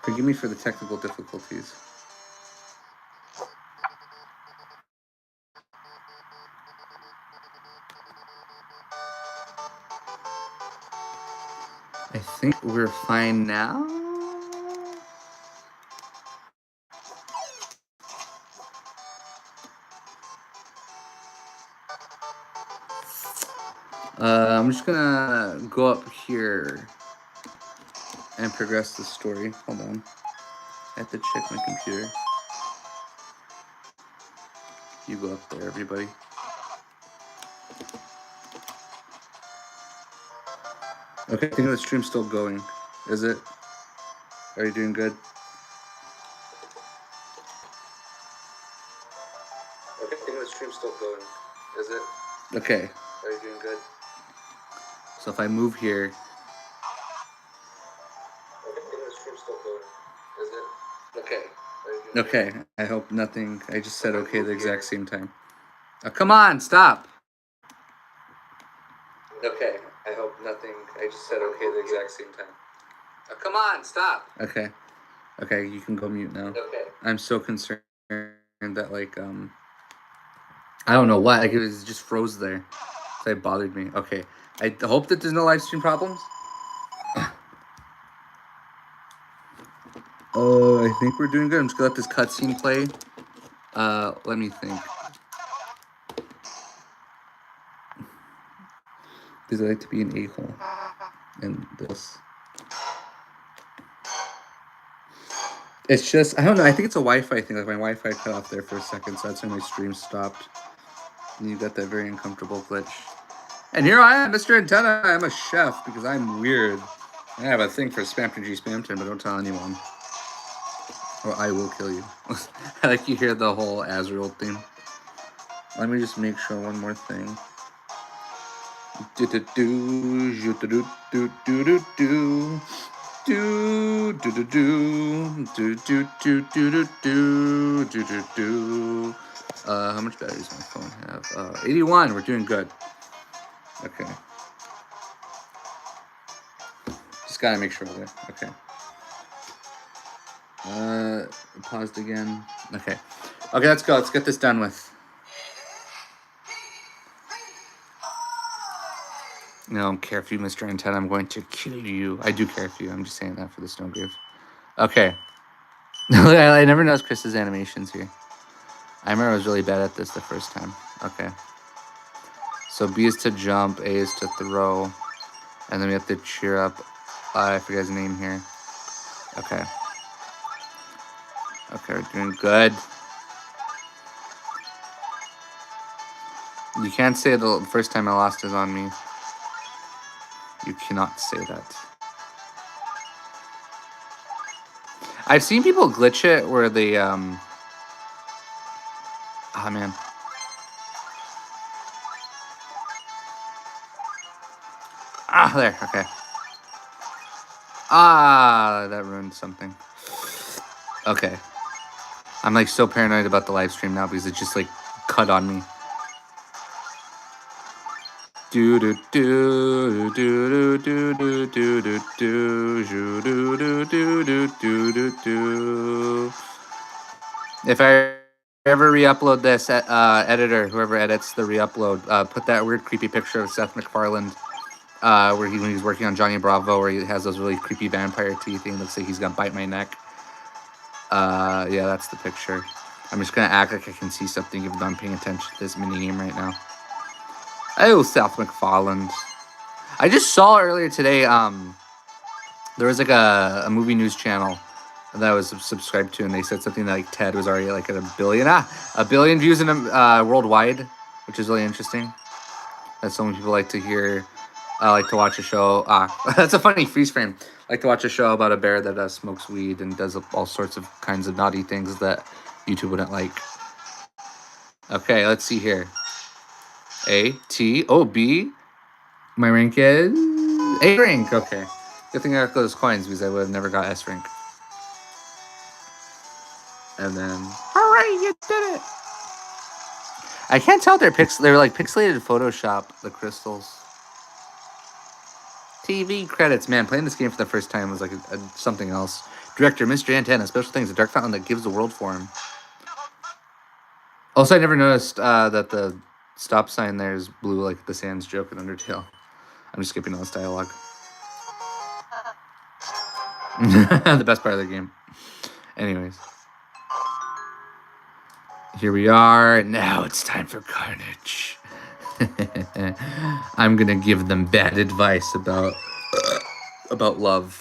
Forgive me for the technical difficulties. I think we're fine now. I'm just gonna go up here and progress the story. Hold on. I have to check my computer. You go up there, everybody. Okay, I think the stream's still going. Is it? Are you doing good? Okay, I think the stream's still going. Is it? Okay. Are you doing good? So if I move here. Okay, I think the stream's still going. Is it? Okay. Okay, I hope nothing. I just said okay at the exact same time. Oh, come on, stop. Okay, I hope nothing. I just said okay at the exact same time. Oh, come on, stop. Okay. Okay, you can go mute now. Okay. I'm so concerned that like I don't know what, like it was just froze there. So it bothered me. Okay. I hope that there's no live stream problems. I think we're doing good. I'm just gonna let this cutscene play. Let me think. Because I like to be an a-hole in this. It's just, I don't know, I think it's a Wi-Fi thing. Like my Wi-Fi cut off there for a second, so that's when my stream stopped. And you got that very uncomfortable glitch. And here I am, Mr. Antenna. I'm a chef because I'm weird. I have a thing for Spamton G Spamton, but don't tell anyone. Or I will kill you. I like you hear the whole Azrael theme. Let me just make sure one more thing. Do do do do do do do do do. Do do do do do do do do do do do do. How much battery does my phone have? 81. We're doing good. Okay. Just gotta make sure of it. Okay. Paused again. Okay. Okay, let's go. Let's get this done with. No, I don't care if you, Mr. Antenna. I'm going to kill you. I do care for you. I'm just saying that for the snowgrave. Okay. I never noticed Chris's animations here. I remember I was really bad at this the first time. Okay. So B is to jump, A is to throw, and then we have to cheer up. I forget his name here. Okay. Okay, we're doing good. You can't say the first time I lost is on me. You cannot say that. I've seen people glitch it where they, Ah, man. Ah, there, okay. Ah, that ruined something. Okay. I'm like so paranoid about the live stream now because it just like cut on me. Do do do do do do do do do do do do do do do do. If I ever re-upload this, editor, whoever edits the re-upload, put that weird creepy picture of Seth MacFarlane, where when he's working on Johnny Bravo, where he has those really creepy vampire teeth. He looks like he's gonna bite my neck. Yeah, that's the picture. I'm just gonna act like I can see something even though I'm paying attention to this mini game right now. Oh, Seth MacFarlane. I just saw earlier today, there was like a movie news channel that I was subscribed to, and they said something like Ted was already like at a billion views in worldwide, which is really interesting. That's so many people like to hear. I like to watch a show. That's a funny freeze frame. I like to watch a show about a bear that smokes weed and does all sorts of kinds of naughty things that YouTube wouldn't like. Okay, let's see here. A, T, O, B. My rank is A rank. Okay. Good thing I got those coins because I would have never got S rank. And then, all right, you did it. I can't tell if they're like pixelated Photoshop, the crystals. TV credits. Man, playing this game for the first time was like something else. Director, Mr. Antenna. Special things. A dark fountain that gives the world form. Also, I never noticed that the stop sign there is blue like the Sans joke in Undertale. I'm just skipping all this dialogue. The best part of the game. Anyways. Here we are. Now it's time for carnage. I'm gonna give them bad advice about love.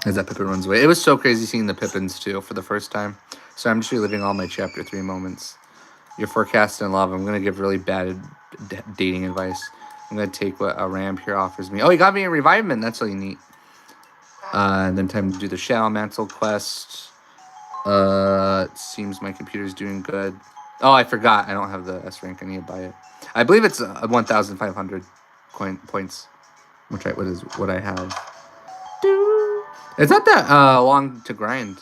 As that Pippin runs away. It was so crazy seeing the Pippins too for the first time. So I'm just reliving all my chapter 3 moments. Your forecast in love. I'm gonna give really bad dating advice. I'm gonna take what a ramp here offers me. Oh, he got me a revivement. That's really neat. And then time to do the Shadow Mantle quest. It seems my computer's doing good. Oh, I forgot. I don't have the S rank. I need to buy it. I believe it's 1,500 points, which is what I have. It's not that long to grind.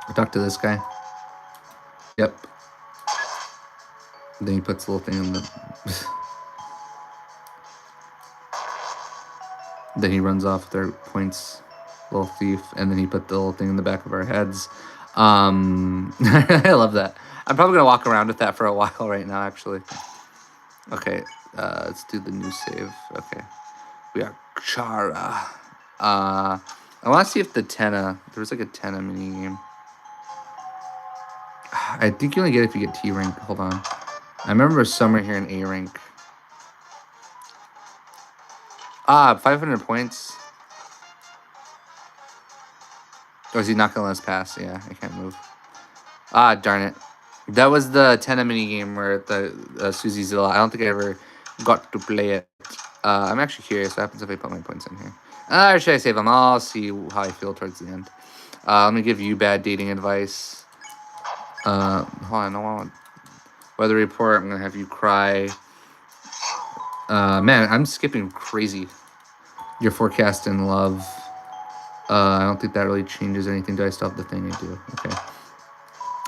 I talked to this guy. Yep. Then he puts a little thing in the. Then he runs off their points, little thief, and then he put the little thing in the back of our heads. I love that. I'm probably gonna walk around with that for a while right now, actually. Okay, let's do the new save. Okay, we are Chara. I want to see if the Tenna. There was like a Tenna mini game. I think you only get it if you get T rank. Hold on. I remember somewhere here in A rank. 500 points. Or is he not gonna let us pass? Yeah, I can't move. Darn it. That was the Tenna mini game where the Susie Zilla. I don't think I ever got to play it. I'm actually curious what happens if I put my points in here. Or should I save them? I'll see how I feel towards the end. Let me give you bad dating advice. Hold on, I want weather report. I'm gonna have you cry. Man, I'm skipping crazy. Your forecast in love. I don't think that really changes anything. Do I still have the thing? I do. Okay.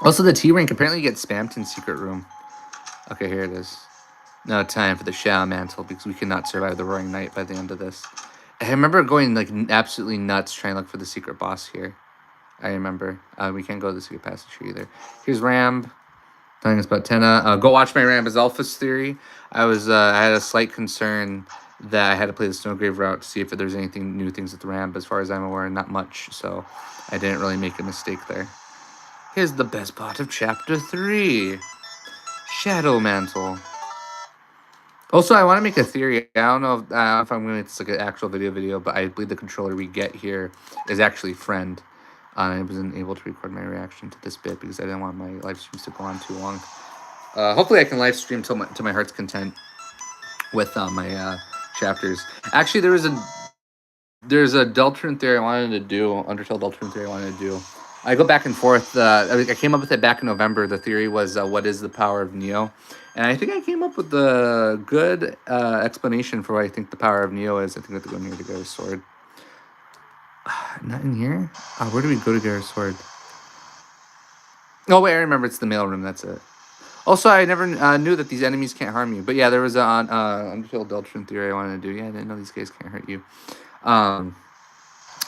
Also, the T rank apparently gets spammed in secret room. Okay, here it is. No time for the Shadow Mantle because we cannot survive the Roaring Night by the end of this. I remember going like absolutely nuts trying to look for the secret boss here. I remember. We can't go to the secret passage here either. Here's Ramb. Telling us about Tenna. Go watch my Rambus Alphas theory. I had a slight concern that I had to play the Snowgrave route to see if there's anything new things with Ramb. As far as I'm aware, not much. So I didn't really make a mistake there. Here's the best part of Chapter 3. Shadow Mantle. Also, I want to make a theory. I don't know if I'm going to make this like an actual video, but I believe the controller we get here is actually Friend. I wasn't able to record my reaction to this bit because I didn't want my live streams to go on too long. Hopefully, I can live stream to my heart's content with my chapters. Actually, there's a Deltarune theory I wanted to do. Undertale Deltarune theory I wanted to do. I go back and forth. I came up with it back in November. The theory was, what is the power of Neo? And I think I came up with a good explanation for what I think the power of Neo is. I think we have to go in here to get our sword. Not in here? Where do we go to get our sword? Oh, wait, I remember. It's the mailroom. That's it. Also, I never knew that these enemies can't harm you. But yeah, there was an Undertale Deltarune theory I wanted to do. Yeah, I didn't know these guys can't hurt you. Well,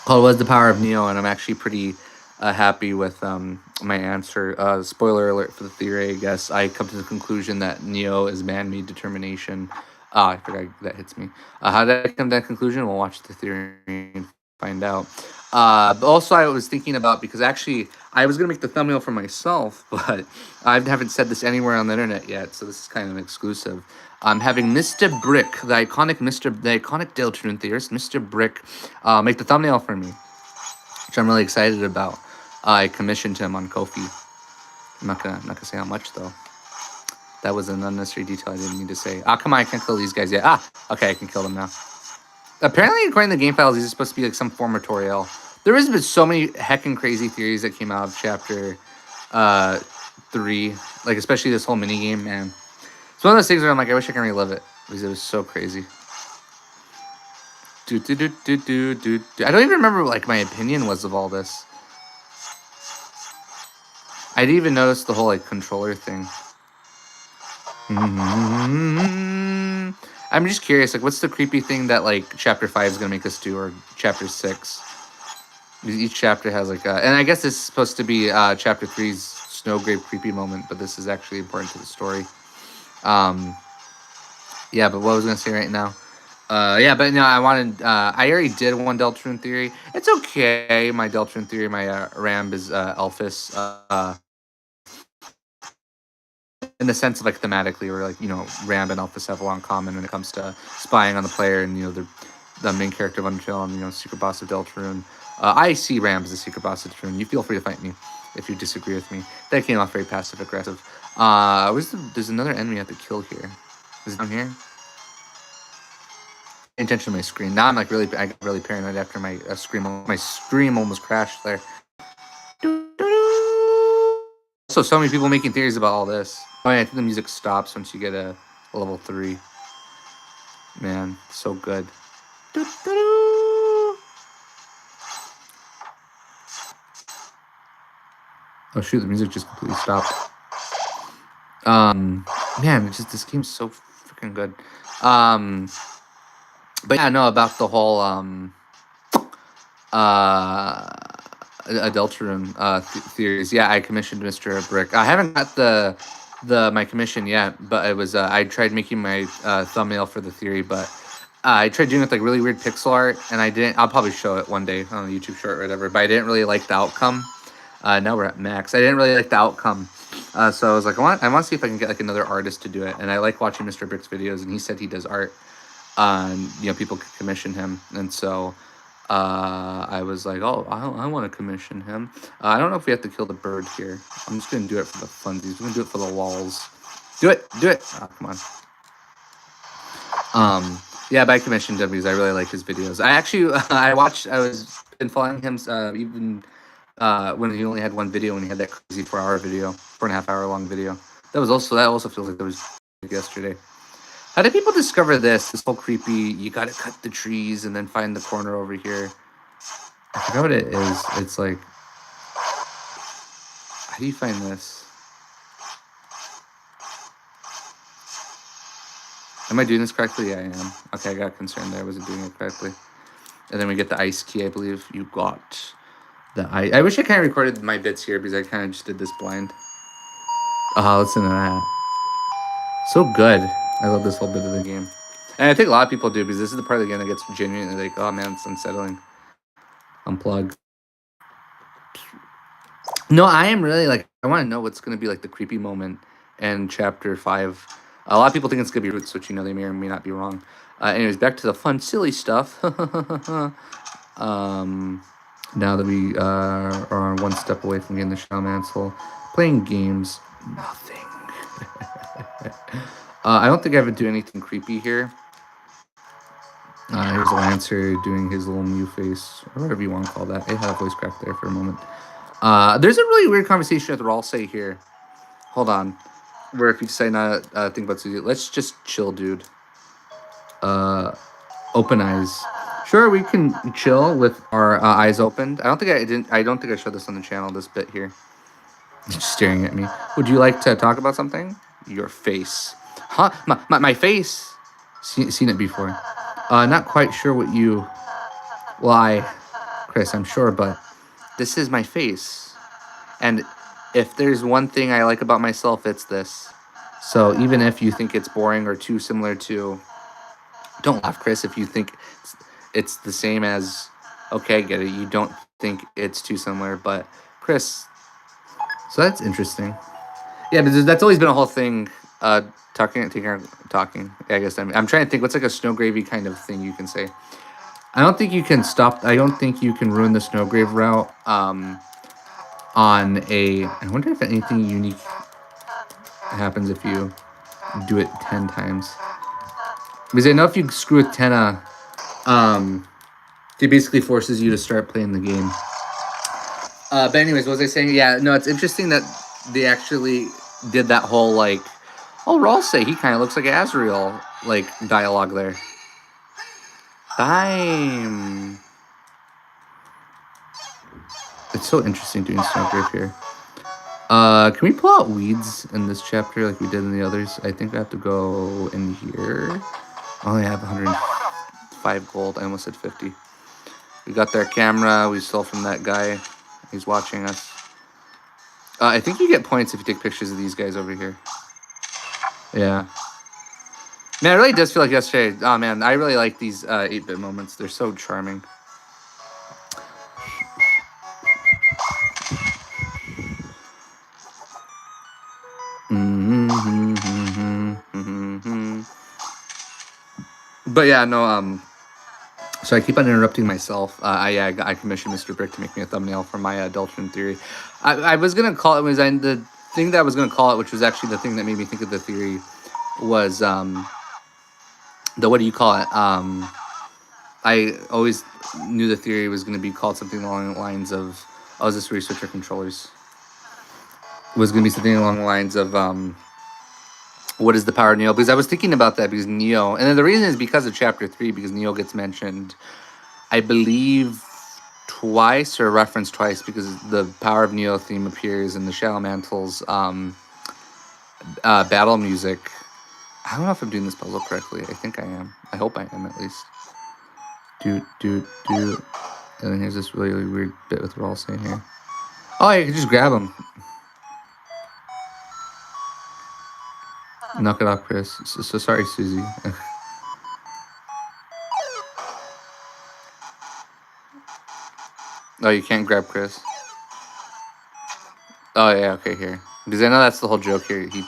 it was the power of Neo, and I'm actually pretty happy with my answer. Spoiler alert for the theory, I guess. I come to the conclusion that Neo is man-made determination. I forgot that hits me. How did I come to that conclusion? We'll watch the theory and find out. But also, I was thinking about, because actually, I was going to make the thumbnail for myself, but I haven't said this anywhere on the internet yet, so this is kind of an exclusive. I'm having Mr. Brick, the iconic Deltarune theorist, Mr. Brick, make the thumbnail for me, which I'm really excited about. I commissioned him on Ko-fi. I'm not gonna say how much though. That was an unnecessary detail I didn't need to say. Come on, I can't kill these guys yet. Okay, I can kill them now. Apparently, according to the game files, these are supposed to be like some form of Toriel. There has been so many heckin' crazy theories that came out of Chapter 3, like especially this whole mini game, man. It's one of those things where I'm like, I wish I can relive it because it was so crazy. I don't even remember what like my opinion was of all this. I didn't even notice the whole like controller thing. I'm just curious, like, what's the creepy thing that like Chapter 5 is gonna make us do, or Chapter 6? Each chapter has like and I guess this is supposed to be Chapter 3's Snowgrave creepy moment, but this is actually important to the story. Yeah, but what I was gonna say right now. Yeah, but no, I already did one Deltarune theory. It's okay. My Deltarune theory, my Ramb is Elphys. In the sense of like thematically, where like, you know, Ramb and Elphys have a lot in common when it comes to spying on the player, and you know, the main character of Undertale and, you know, secret boss of Deltarune. I see Ramb as the secret boss of Deltarune. You feel free to fight me if you disagree with me. That came off very passive aggressive. There's another enemy I have to kill here. Is it down here? Intention of my screen. Now I got really paranoid after my scream almost crashed there. Also, so many people making theories about all this. Oh yeah, I think the music stops once you get a level 3. Man, so good. Oh shoot, the music just completely stopped. Man, this game's so freaking good. But yeah, no, about the whole Deltarune theories. Yeah, I commissioned Mr. Brick. I haven't got my commission yet, but it was I tried making my thumbnail for the theory, but I tried doing it with like really weird pixel art, and I didn't. I'll probably show it one day on a YouTube short or whatever. But I didn't really like the outcome. Now we're at max. I didn't really like the outcome. So I was like, I want to see if I can get like another artist to do it. And I like watching Mr. Brick's videos, and he said he does art. You know, people could commission him, and so I was like, oh, I want to commission him. I don't know if we have to kill the bird here. I'm just gonna do it for the funsies. We're gonna do it for the walls. Do it. Oh, come on. Yeah, but I commissioned him because I really like his videos. I was been following him even when he only had one video, when he had that crazy 4.5 hour long video. That also feels like that was yesterday. How did people discover this? This whole creepy, you gotta cut the trees and then find the corner over here. I forgot what it is. It's like, how do you find this? Am I doing this correctly? Yeah, I am. Okay, I got concerned there. I wasn't doing it correctly. And then we get the ice key, I believe. You got the ice. I wish I kind of recorded my bits here because I kind of just did this blind. Listen to that. So good. I love this whole bit of the game. And I think a lot of people do because this is the part of the game that gets genuinely like, oh man, it's unsettling. Unplug. No, I am really like, I want to know what's going to be like the creepy moment in chapter 5. A lot of people think it's going to be Roots, which, you know, they may or may not be wrong. Anyways, back to the fun, silly stuff. Now that we are one step away from getting the Shadow Mantle, playing games, nothing. I don't think I ever do anything creepy here. Here's Lancer doing his little Mew face, or whatever you want to call that. I had a voice crack there for a moment. There's a really weird conversation with Ralsei here. Hold on. Where if you decide not to think about Susie, let's just chill, dude. Open eyes. Sure, we can chill with our eyes opened. I don't think I showed this on the channel. This bit here, just staring at me. Would you like to talk about something? Your face, huh? My face. Seen it before. Not quite sure what you. Why, Chris? I'm sure, but this is my face, and if there's one thing I like about myself, it's this. So even if you think it's boring or too similar to, don't laugh, Chris. If you think it's the same as, okay, I get it. You don't think it's too similar, but Chris. So that's interesting. Yeah, but that's always been a whole thing. Talking. I guess I'm trying to think. What's like a snowgravey kind of thing you can say? I don't think you can stop. I don't think you can ruin the snowgrave route. On a. I wonder if anything unique happens if you do it 10 times. Because I know if you screw with Tenna, it basically forces you to start playing the game. But anyways, what was I saying? Yeah, no, it's interesting that they actually did that whole like, oh, Ralsei, he kind of looks like Azrael, like dialogue there. Time. It's so interesting doing Snowgrave here. Can we pull out weeds in this chapter like we did in the others? I think I have to go in here. I only have 105 gold. I almost said 50. We got their camera. We stole from that guy. He's watching us. I think you get points if you take pictures of these guys over here. Yeah. Man, it really does feel like yesterday. Oh, man, I really like these 8-bit moments. They're so charming. But yeah, no, so I keep on interrupting myself. I commissioned Mr. Brick to make me a thumbnail for my Deltarune theory. I was going to call it, the thing that I was going to call it, which was actually the thing that made me think of the theory, was, what do you call it? I always knew the theory was going to be called something along the lines of, oh, is this where you switch your controllers? Was going to be something along the lines of, what is the power of Neo? Because I was thinking about that because Neo, and then the reason is because of chapter 3, because Neo gets mentioned, I believe, twice or referenced twice, because the power of Neo theme appears in the Shadow Mantle's battle music. I don't know if I'm doing this puzzle correctly. I think I am. I hope I am, at least. And then here's this really, really weird bit with Ralsei here. Oh, I can just grab him. Knock it off, Chris. So sorry, Susie. Oh, you can't grab Chris. Oh, yeah, okay, here. Because I know that's the whole joke here. He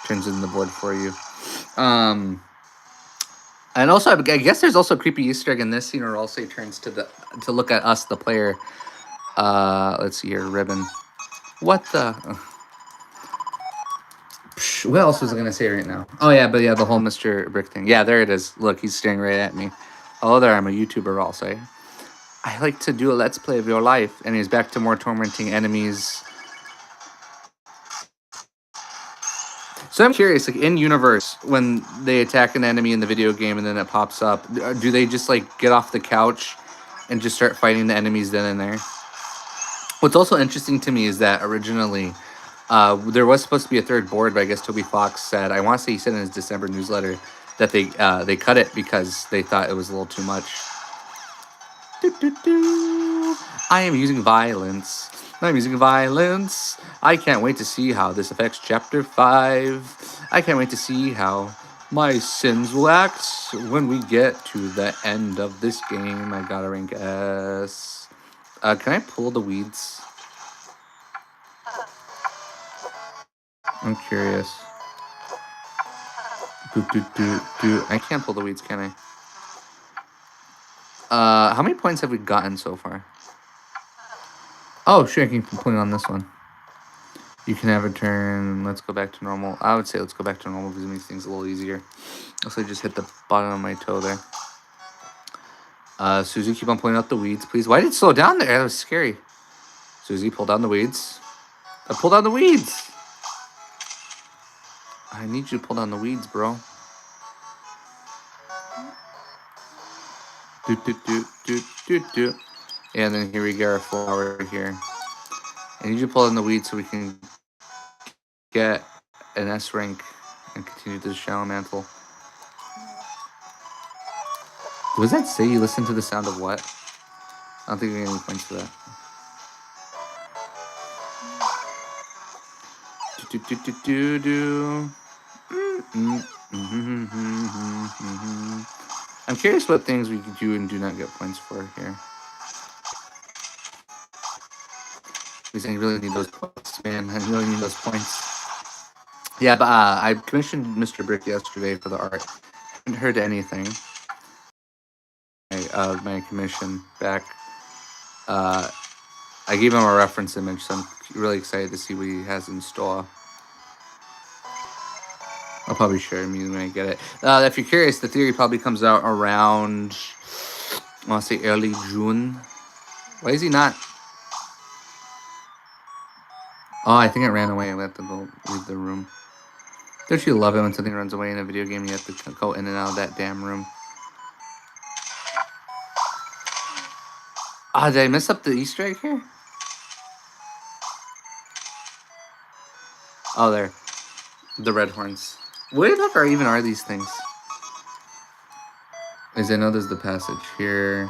turns in the board for you. And also, I guess there's also a creepy Easter egg in this scene where Ralsei turns to look at us, the player. Let's see here, ribbon. What the... What else was I going to say right now? Oh, yeah, but yeah, the whole Mr. Brick thing. Yeah, there it is. Look, he's staring right at me. Hello there, I'm a YouTuber, Ralsei. I like to do a Let's Play of your life. And he's back to more tormenting enemies. So I'm curious, like in universe, when they attack an enemy in the video game and then it pops up, do they just like get off the couch and just start fighting the enemies then and there? What's also interesting to me is that originally there was supposed to be a third board, but I guess Toby Fox said, I want to say he said in his December newsletter that they cut it because they thought it was a little too much. I am using violence. I'm using violence. I can't wait to see how this affects Chapter 5. I can't wait to see how my sins will act when we get to the end of this game. I got a rank S. Can I pull the weeds? I'm curious. I can't pull the weeds, can I? How many points have we gotten so far? Oh, sure, I can keep pulling on this one. You can have a turn. Let's go back to normal. I would say let's go back to normal because it makes things a little easier. Also, I just hit the bottom of my toe there. Susie, keep on pulling out the weeds, please. Why did it slow down there? That was scary. Susie, pull down the weeds. I pulled down the weeds. I need you to pull down the weeds, bro. And then here we go, our flower here. I need you to pull down the weeds so we can get an S rank and continue this shallow mantle. What does that say? You listen to the sound of what? I don't think we get any points for that. I'm curious what things we do and do not get points for here. Because I really need those points, man. I really need those points. Yeah, but I commissioned Mr. Brick yesterday for the art. I haven't heard anything. My commission back. I gave him a reference image, so I'm really excited to see what he has in store. I'll probably share it when I get it. If you're curious, the theory probably comes out around, I want to say early June. Why is he not? Oh, I think it ran away. I have to go leave the room. Don't you love it when something runs away in a video game? You have to go in and out of that damn room. Ah, did I mess up the Easter egg here? Oh, there. The red horns. What the fuck even are these things? As I know there's the passage here.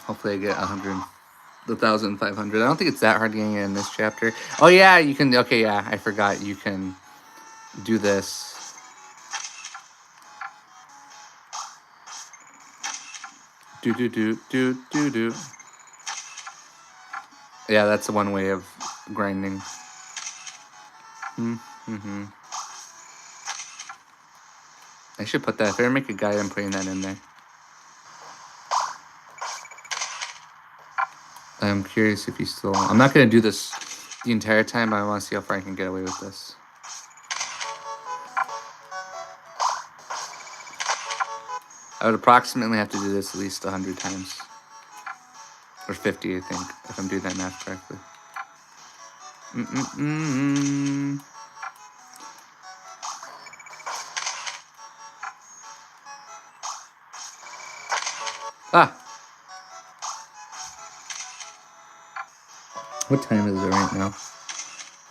Hopefully I get 1,500. I don't think it's that hard getting it in this chapter. Oh yeah, you can. Okay, yeah, I forgot. You can do this. Do. Yeah, that's the one way of grinding. I should put that. If I ever make a guide, I'm putting that in there. I'm curious if he's still. I'm not gonna do this the entire time, but I want to see how far I can get away with this. I would approximately have to do this at least 100 times. Or 50, I think, if I'm doing that math correctly. Ah! What time is it right now?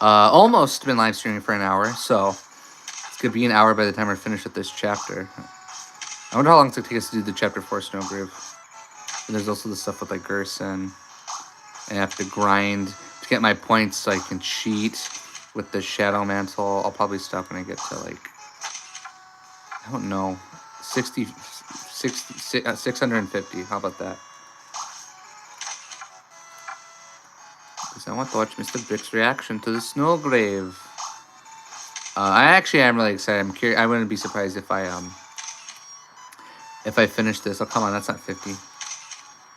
Almost been live streaming for an hour, so it's gonna be an hour by the time we're finished with this chapter. I wonder how long it's gonna take us to do the chapter 4 snowgrave. And there's also the stuff with like Gerson. I have to grind to get my points so I can cheat with the shadow mantle. I'll probably stop when I get to like, I don't know, 650. How about that? Because I want to watch Mr. Brick's reaction to the snowgrave. I actually am really excited. I'm curious. I wouldn't be surprised if I finish this. Oh, come on, that's not 50.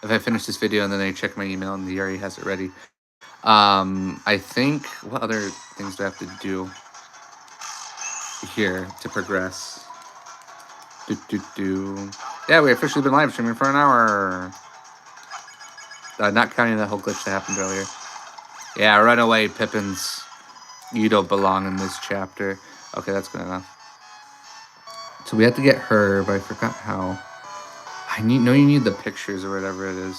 If I finish this video and then I check my email and he already has it ready. I think, what other things do I have to do here to progress? Yeah, we officially been live streaming for an hour. Not counting that whole glitch that happened earlier. Yeah, run away, Pippins. You don't belong in this chapter. Okay, that's good enough. So we have to get her, but I forgot how. You need the pictures or whatever it is.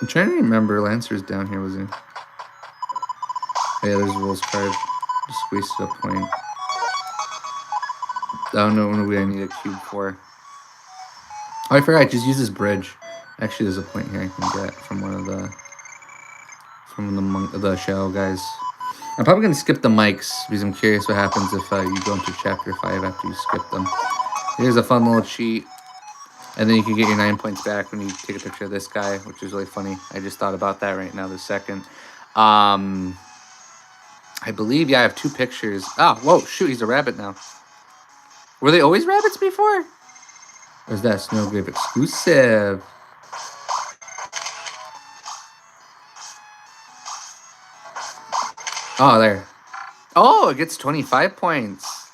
I'm trying to remember. Lancer's down here, was he? Yeah, there's Will's card. Just wasted a point. I don't know what I need a cube for. Oh, I forgot. Just use this bridge. Actually, there's a point here I can get from one of the shadow guys. I'm probably gonna skip the mics because I'm curious what happens if you go into chapter 5 after you skip them. Here's a fun little cheat, and then you can get your 9 points back when you take a picture of this guy, which is really funny. I just thought about that right now. The second, I believe, yeah, I have 2 pictures. Oh, whoa, shoot, he's a rabbit now. Were they always rabbits before? Or is that snowgrave exclusive? Oh, there. Oh, it gets 25 points.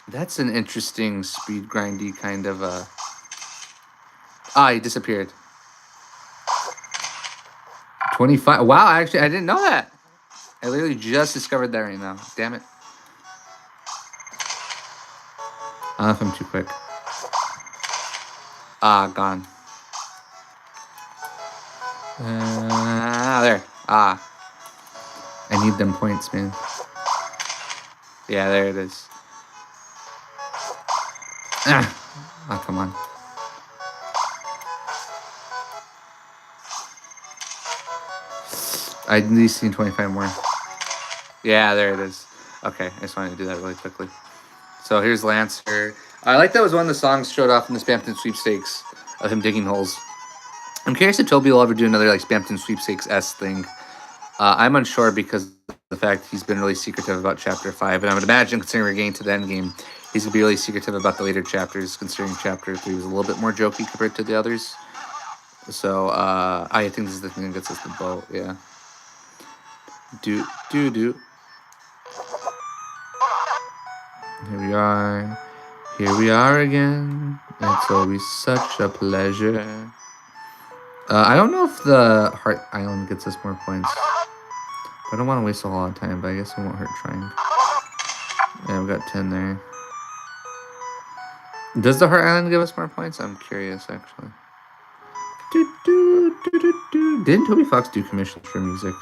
That's an interesting speed grindy kind of Ah, he disappeared. 25. Wow, actually, I didn't know that. I literally just discovered that right now. Damn it. I don't know if I'm too quick. Ah, gone. There. Ah. I need them points, man. Yeah, there it is. Ah, come on. I at least need 25 more. Yeah, there it is. Okay, I just wanted to do that really quickly. So here's Lancer. I like that was one of the songs showed off in the Spampton Sweepstakes of him digging holes. I'm curious if Toby will ever do another like Spampton Sweepstakes-S thing. I'm unsure because of the fact he's been really secretive about Chapter 5. And I would imagine, considering we're getting to the end game, he's going to be really secretive about the later chapters, considering Chapter 3 was a little bit more jokey compared to the others. So I think this is the thing that gets us the boat, yeah. Do. Here we are. Here we are again. It's always such a pleasure. I don't know if the Heart Island gets us more points. I don't want to waste a lot of time, but I guess it won't hurt trying. Yeah, we got 10 there. Does the Heart Island give us more points? I'm curious, actually. Didn't Toby Fox do commissions for music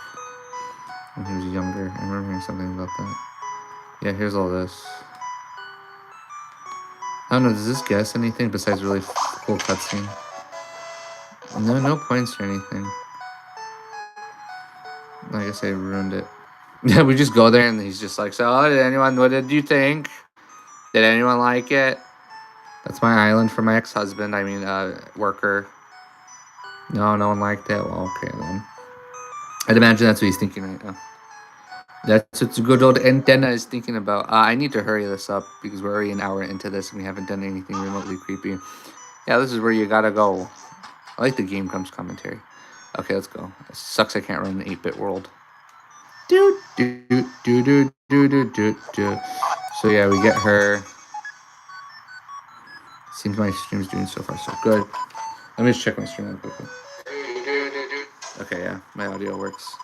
when he was younger? I remember hearing something about that. Yeah, here's all this. I don't know, does this guess anything besides really cool cutscene? No points or anything. I guess I ruined it. Yeah, we just go there and he's just like, so what did you think? Did anyone like it? That's my island for my ex-husband, worker. No one liked it? Well, okay then. I'd imagine that's what he's thinking right now. That's what the good old antenna is thinking about. I need to hurry this up because we're already an hour into this and we haven't done anything remotely creepy. Yeah, this is where you gotta go. I like the Game Grumps commentary. Okay, let's go. It sucks I can't run an 8-bit world. So yeah, we get her. Seems my stream's doing so far so good. Let me just check my stream real quickly. Okay, yeah, my audio works.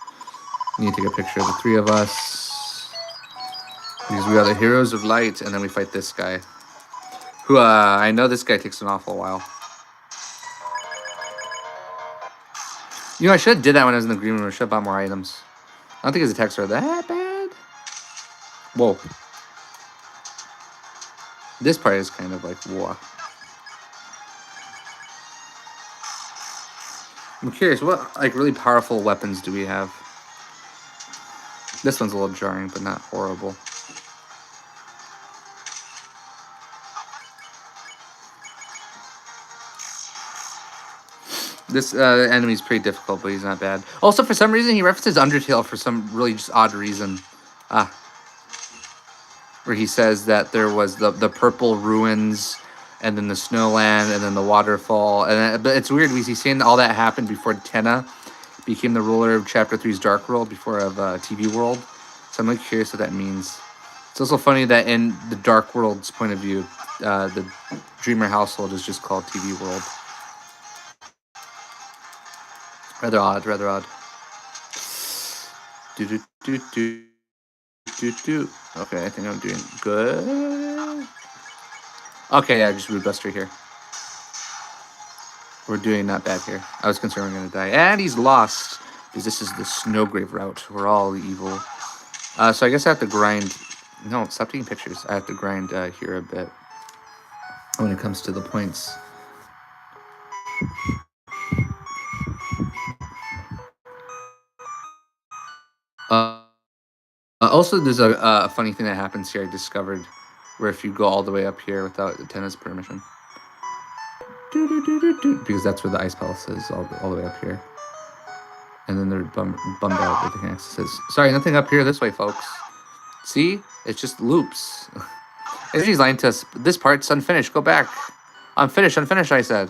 Need to take a picture of the 3 of us. Because we are the heroes of light, and then we fight this guy. Who, I know this guy takes an awful while. You know, I should have did that when I was in the green room. I should have bought more items. I don't think his attacks are that bad. Whoa. This part is kind of like, whoa. I'm curious, what, like, really powerful weapons do we have? This one's a little jarring, but not horrible. This enemy's pretty difficult, but he's not bad. Also, for some reason, he references Undertale for some really just odd reason. Where he says that there was the purple ruins, and then the snowland, and then the waterfall. But it's weird because he's saying all that happened before Tenna became the ruler of Chapter 3's Dark World, before of TV World. So I'm really curious what that means. It's also funny that in the Dark World's point of view, the Dreamer household is just called TV World. Rather odd, rather odd. Do do do do do do. Okay, I think I'm doing good. Okay, yeah, just root buster here. We're doing not bad here. I was concerned we're gonna die. And he's lost. Because this is the snowgrave route. We're all evil. So I guess I have to grind. No, stop taking pictures. I have to grind here a bit when it comes to the points. Also, there's a funny thing that happens here I discovered, where if you go all the way up here without the tenant's permission, because that's where the ice palace is, all the way up here. And then they're bummed out with the accesses. Sorry, nothing up here this way, folks. See? It just loops. He's lying to us. This part's unfinished. Go back. Unfinished, I said.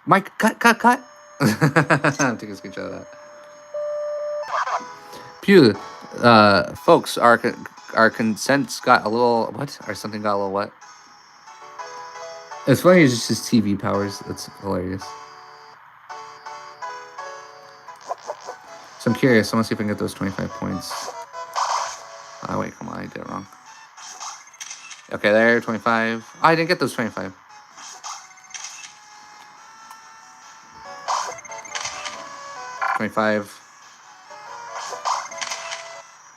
Mike, cut. I'm taking a screenshot of that. Pew, folks, our consents got a little what? Or something got a little what? It's funny. It's just his TV powers. It's hilarious. So I'm curious. I want to see if I can get those 25 points. Oh wait, come on, I did it wrong. Okay, there, 25. Oh, I didn't get those 25. $25.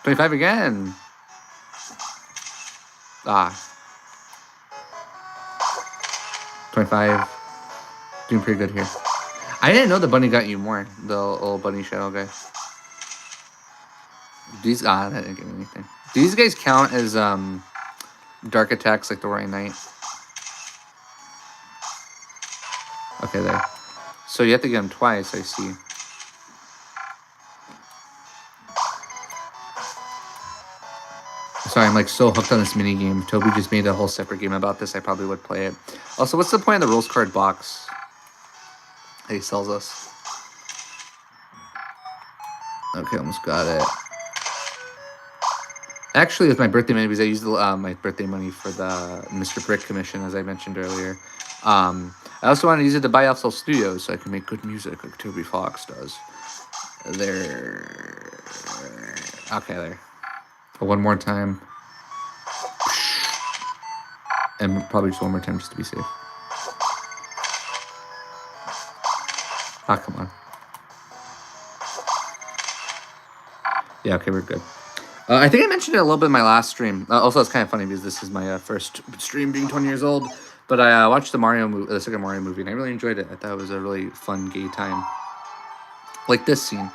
$25 again. Ah. 25. Doing pretty good here. I didn't know the bunny got you more. The old bunny shadow guy. These that didn't get anything. These guys count as dark attacks like the Roaring Knight. Okay, there. So you have to get them twice, I see. Sorry, I'm like so hooked on this mini game. Toby just made a whole separate game about this. I probably would play it. Also, what's the point of the rules card box that he sells us? Okay, almost got it. Actually, with my birthday money, because I used my birthday money for the Mr. Brick commission, as I mentioned earlier. I also want to use it to buy Upsell Studios so I can make good music like Toby Fox does. There. Okay, there. One more time. And probably just one more time just to be safe. Ah, come on. Yeah, okay, we're good. I think I mentioned it a little bit in my last stream. Also, it's kind of funny because this is my first stream being 20 years old. But I watched the second Mario movie, and I really enjoyed it. I thought it was a really fun, gay time. Like this scene.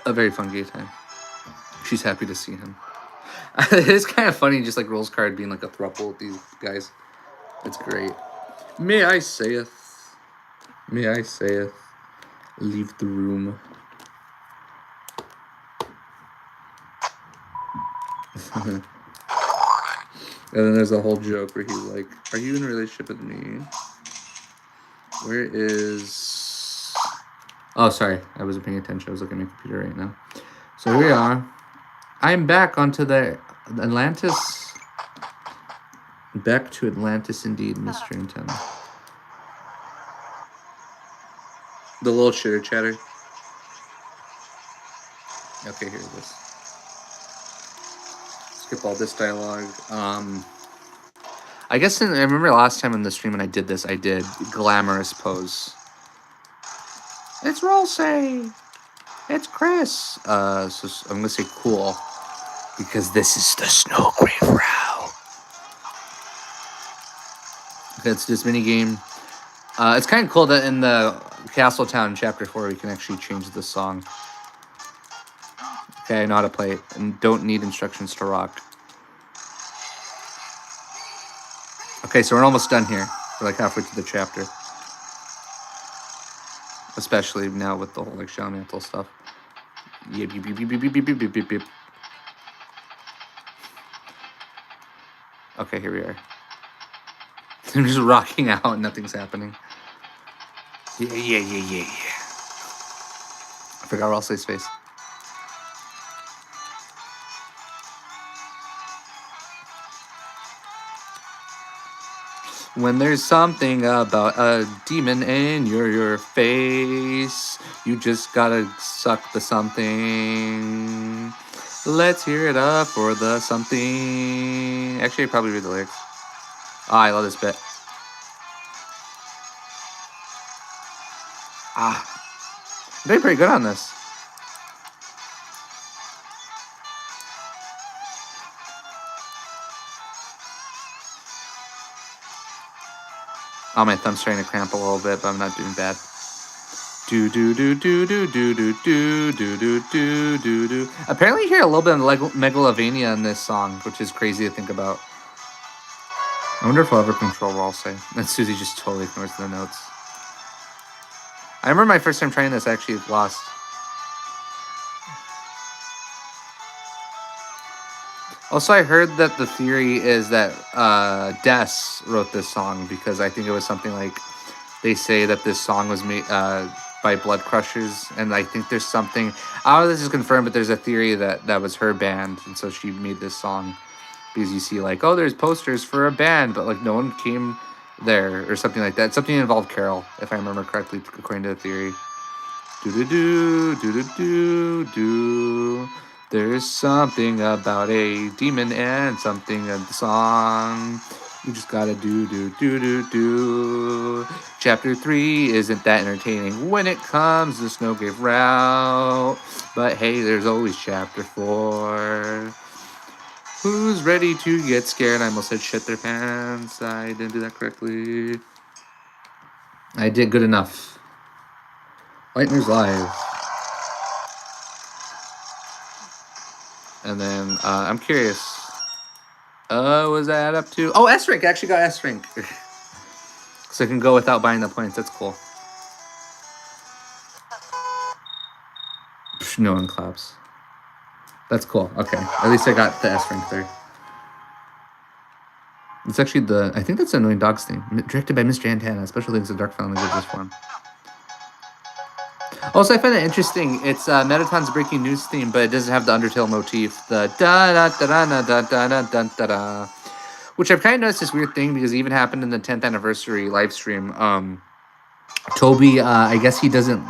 A very fun gay time. She's happy to see him. It's kind of funny, just like Rolls Card being like a throuple with these guys. It's great. May I saith, leave the room. And then there's a whole joke where he's like, are you in a relationship with me? Where is... Oh, sorry. I wasn't paying attention. I was looking at my computer right now. So here we are. I'm back onto the Atlantis. Back to Atlantis indeed, Mr. Antenna. The little chitter chatter. Okay, here it is. Skip all this dialogue. I guess I remember last time in the stream when I did this, I did glamorous pose. It's Rollsay. It's Chris. So I'm gonna say cool because this is the snowgrave route. It's this mini game. It's kind of cool that in the Castletown Chapter 4 we can actually change the song. Okay, I know how to play it and don't need instructions to rock. Okay, so we're almost done here. We're like halfway through the chapter. Especially now with the whole like Shadow Mantle stuff. Yep, yep, yep, yep, yep, yep, yep, yep, yep. Okay, here we are. I'm just rocking out and nothing's happening. Yeah. I forgot Rosslay's face. When there's something about a demon in your face, you just gotta suck the something. Let's hear it up for the something. Actually, I probably read the lyrics. Oh, I love this bit. I'm doing pretty good on this. Oh, my thumb's starting to cramp a little bit, but I'm not doing bad. Do do do do do do do do do do do do do. Apparently, you hear a little bit of megalovania in this song, which is crazy to think about. I wonder if I'll ever control what I'll say. And Susie just totally ignores the notes. I remember my first time trying this, I actually lost. Also, I heard that the theory is that Des wrote this song because I think it was something like they say that this song was made by Blood Crushers, and I think there's something. I don't know if this is confirmed, but there's a theory that that was her band, and so she made this song because you see like, oh, there's posters for a band, but like no one came there or something like that. Something involved Carol, if I remember correctly, according to the theory. Do do do do do do do. There's something about a demon and something in the song. You just gotta do do do do do. Chapter 3 isn't that entertaining when it comes to Snowgrave route, but hey, there's always chapter 4. Who's ready to get scared? I almost said shit their pants. I didn't do that correctly. I did good enough. Lightner's live. And then I'm curious. Was that up to? Oh, S rank. I actually got S rank. So I can go without buying the points. That's cool. Psh, no one claps. That's cool. Okay. At least I got the S rank there. It's actually the. I think that's the Annoying Dogs theme. Directed by Mr. Antana. Special things the Dark Fountain gives this form. Also, I find it interesting. It's Metaton's breaking news theme, but it doesn't have the Undertale motif. The da da da da da da da da da da. Which I've kind of noticed this weird thing because it even happened in the 10th anniversary live stream. Toby, I guess he doesn't.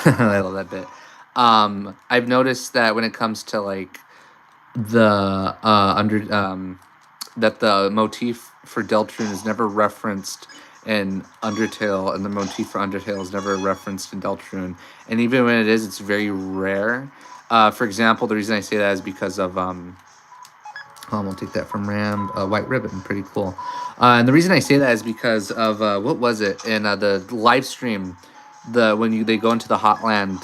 I love that bit. I've noticed that when it comes to like the that the motif for Deltarune is never referenced in Undertale, and the motif for Undertale is never referenced in Deltarune. And even when it is, it's very rare. For example, the reason I say that is because of we'll take that from Ram. White Ribbon, pretty cool. And the reason I say that is because of what was it in the live stream? When they go into the Hotland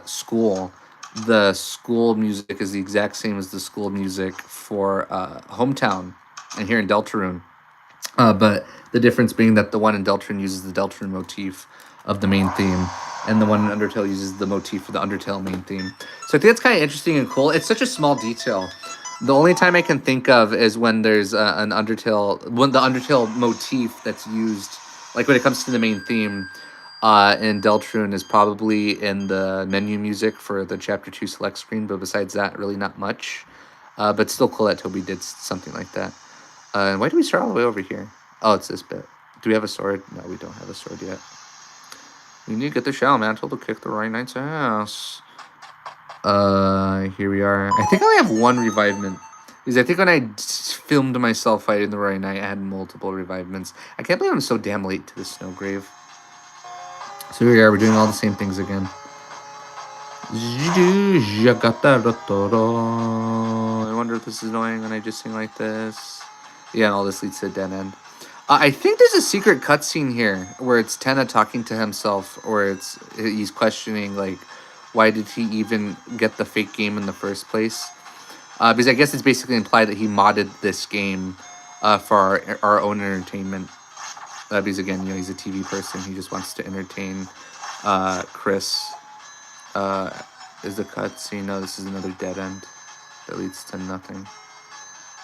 school, the school music is the exact same as the school music for Hometown, and here in Deltarune. But the difference being that the one in Deltarune uses the Deltarune motif of the main theme, and the one in Undertale uses the motif for the Undertale main theme. So I think that's kind of interesting and cool. It's such a small detail. The only time I can think of is when there's when the Undertale motif that's used, like when it comes to the main theme in Deltarune, is probably in the menu music for the Chapter 2 select screen, but besides that, really not much. But still cool that Toby did something like that. And why do we start all the way over here? Oh, it's this bit. Do we have a sword? No, we don't have a sword yet. We need to get the Shadow Mantle to kick the Roaring Knight's ass. Here we are. I think I only have one revivement. Because I think when I filmed myself fighting the Roaring Knight, I had multiple revivements. I can't believe I'm so damn late to the Snowgrave. So here we are. We're doing all the same things again. I wonder if this is annoying when I just sing like this. Yeah, and all this leads to a dead end. I think there's a secret cutscene here where it's Tenna talking to himself, or he's questioning like, why did he even get the fake game in the first place? Because I guess it's basically implied that he modded this game for our own entertainment. Because again, he's a TV person. He just wants to entertain Chris. Is the cutscene? No, this is another dead end that leads to nothing,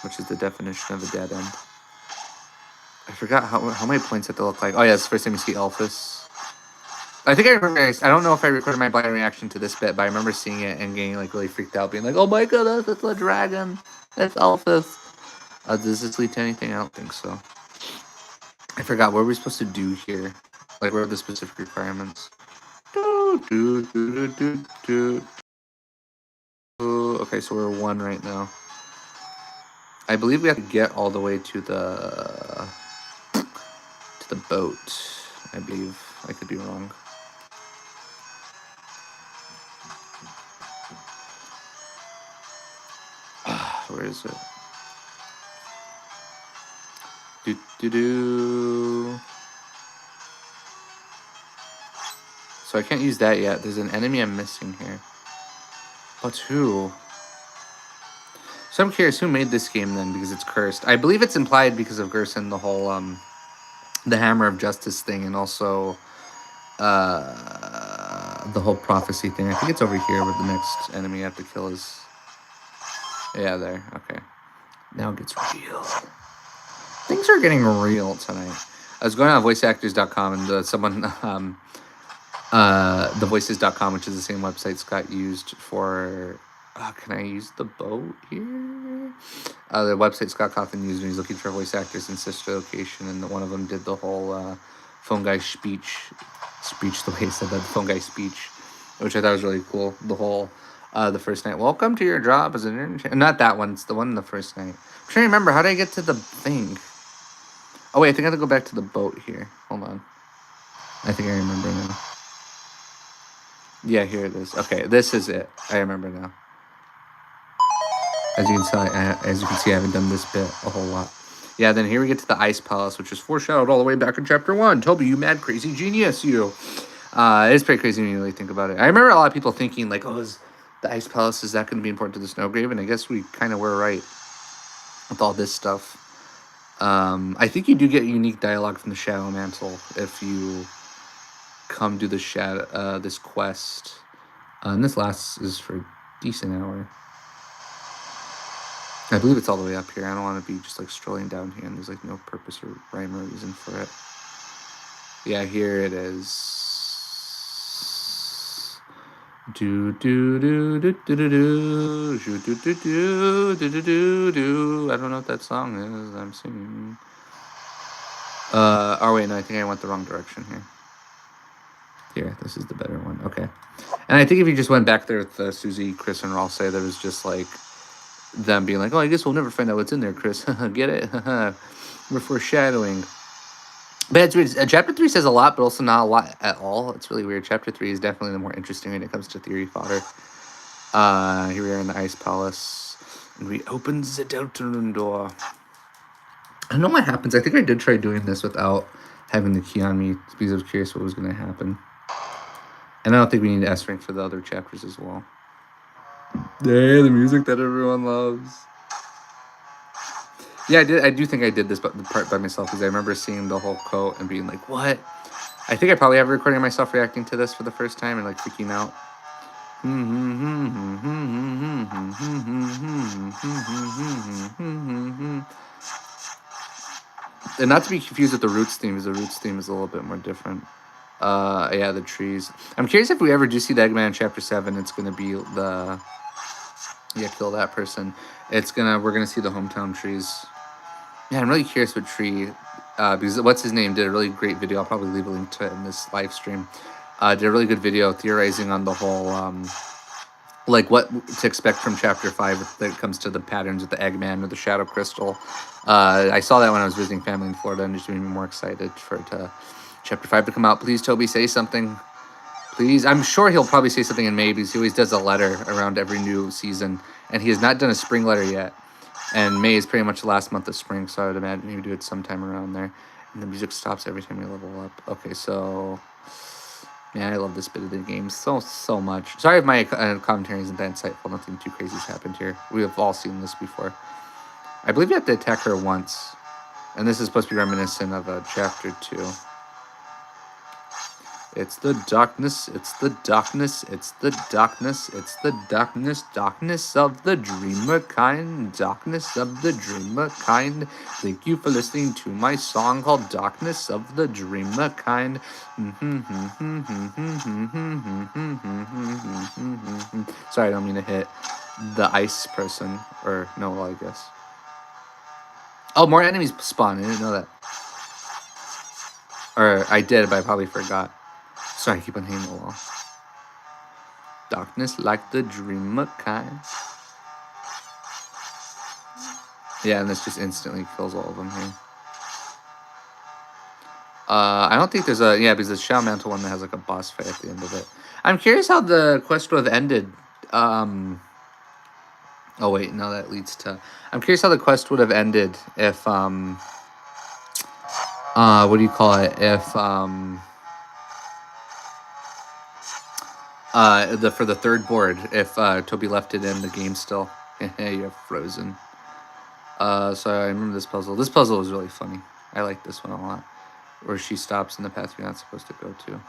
which is the definition of a dead end. I forgot how many points have to look like. Oh yeah, it's the first time you see Elphys. I think I remember. I don't know if I recorded my blind reaction to this bit, but I remember seeing it and getting like really freaked out, being like, "Oh my god, that's a dragon! That's Elphys." Does this lead to anything? I don't think so. I forgot what we're supposed to do here. Like, what are the specific requirements? Okay, so we're 1 right now. I believe we have to get all the way to the boat. I believe. I could be wrong. Where is it? So I can't use that yet. There's an enemy I'm missing here. But who? So I'm curious, who made this game then? Because it's cursed. I believe it's implied because of Gerson, the whole the Hammer of Justice thing, and also the whole prophecy thing. I think it's over here where the next enemy I have to kill is. Yeah, there. Okay. Now it gets real. Things are getting real tonight. I was going on voiceactors.com and someone, thevoices.com, which is the same website Scott used for. Can I use the boat here? The website Scott Coughlin used when he's looking for voice actors in sister location, and one of them did the whole phone guy speech, the way he said that, the phone guy speech, which I thought was really cool. The whole, the first night, welcome to your job as an intern. Not that one, it's the one in the first night. I'm trying to remember, how did I get to the thing? Oh, wait, I think I have to go back to the boat here. Hold on. I think I remember now. Yeah, here it is. Okay, this is it. I remember now. As you can see, I haven't done this bit a whole lot. Yeah, then here we get to the Ice Palace, which is foreshadowed all the way back in Chapter 1. Toby, you mad crazy genius, you. It's pretty crazy when you really think about it. I remember a lot of people thinking, like, oh, the Ice Palace, is that going to be important to the snowgrave? And I guess we kind of were right with all this stuff. I think you do get unique dialogue from the Shadow Mantle if you come do the this quest. And this lasts is for a decent hour. I believe it's all the way up here. I don't want to be just like strolling down here and there's like no purpose or rhyme or reason for it. Yeah, here it is. Do do do do do do do do do do do do do do. I don't know what that song is. I'm singing. Oh wait, no, I think I went the wrong direction here. Here, this is the better one. Okay. And I think if you just went back there with Susie, Chris, and Rolf, say there was just like them being like, oh, I guess we'll never find out what's in there, Chris. Get it? We're foreshadowing. But it's weird. Chapter 3 says a lot, but also not a lot at all. It's really weird. Chapter 3 is definitely the more interesting when it comes to theory fodder. Here we are in the Ice Palace. And we open the Deltarune door. I don't know what happens. I think I did try doing this without having the key on me because I was curious what was going to happen. And I don't think we need S rank for the other chapters as well. Yeah, the music that everyone loves. Yeah, I do think I did this part by myself because I remember seeing the whole quote and being like, what? I think I probably have a recording of myself reacting to this for the first time and like freaking out. And not to be confused with the Roots theme, because the Roots theme is a little bit more different. Yeah, the trees. I'm curious if we ever do see the Eggman in Chapter 7, it's going to be the... Yeah, kill that person. We're gonna see the hometown trees. Yeah, I'm really curious what tree, because what's his name did a really great video. I'll probably leave a link to it in this live stream. Did a really good video theorizing on the whole, like what to expect from Chapter 5 when it comes to the patterns with the Eggman or the Shadow Crystal. I saw that when I was visiting family in Florida, and just made me more excited for Chapter 5 to come out. Please, Toby, say something. Please. I'm sure he'll probably say something in May because he always does a letter around every new season. And he has not done a spring letter yet. And May is pretty much the last month of spring, so I would imagine he would do it sometime around there. And the music stops every time we level up. Okay, so... Yeah, I love this bit of the game so much. Sorry if my commentary isn't that insightful. Nothing too crazy has happened here. We have all seen this before. I believe you have to attack her once. And this is supposed to be reminiscent of Chapter 2. It's the darkness, it's the darkness, it's the darkness, it's the darkness, darkness of the dreamer kind, darkness of the dreamer kind. Thank you for listening to my song called Darkness of the Dreamer Kind. Sorry, I don't mean to hit the ice person, or no, well, I guess. Oh, more enemies spawn, I didn't know that. Or I did, but I probably forgot. Sorry, I keep on hitting the wall. Darkness like the dreamer kind. Yeah, and this just instantly kills all of them here. I don't think there's a... Yeah, because the Shao Mantle one that has like a boss fight at the end of it. I'm curious how the quest would have ended. Oh, wait, no, that leads to... I'm curious how the quest would have ended if... what do you call it? If... for the third board, if Toby left it in the game still. You're frozen. So I remember this puzzle. This puzzle was really funny. I like this one a lot. Where she stops in the path you're not supposed to go to.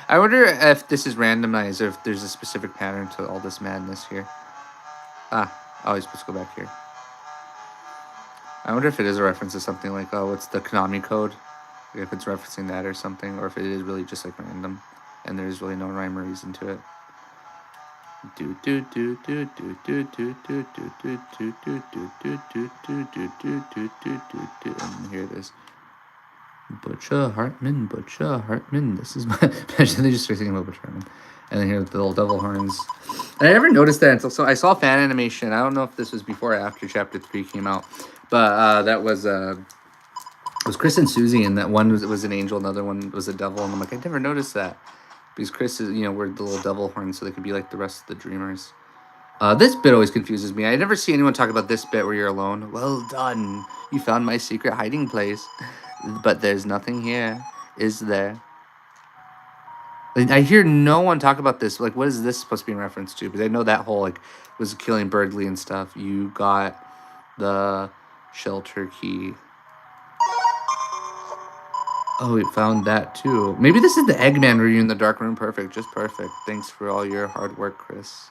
I wonder if this is randomized or if there's a specific pattern to all this madness here. Ah, oh, you're supposed to go back here. I wonder if it is a reference to something like, oh, what's the Konami code? If it's referencing that or something, or if it is really just like random and there's really no rhyme or reason to it. And here it is. Butcher Hartman. This is my... Imagine they just start thinking about Butcher Hartman. And then here the little devil horns. And I never noticed that until... So I saw fan animation. I don't know if this was before or after Chapter 3 came out. But that was... It was Chris and Susie, and that one was an angel, another one was a devil. And I'm like, I never noticed that. Because Chris is, were the little devil horns, so they could be like the rest of the dreamers. This bit always confuses me. I never see anyone talk about this bit where you're alone. Well done. You found my secret hiding place. But there's nothing here, is there? I hear no one talk about this. Like, what is this supposed to be in reference to? Because I know that whole, like, was killing Birdley and stuff. You got the shelter key. Oh, we found that too. Maybe this is the Eggman where you're in the dark room. Perfect. Just perfect. Thanks for all your hard work, Chris.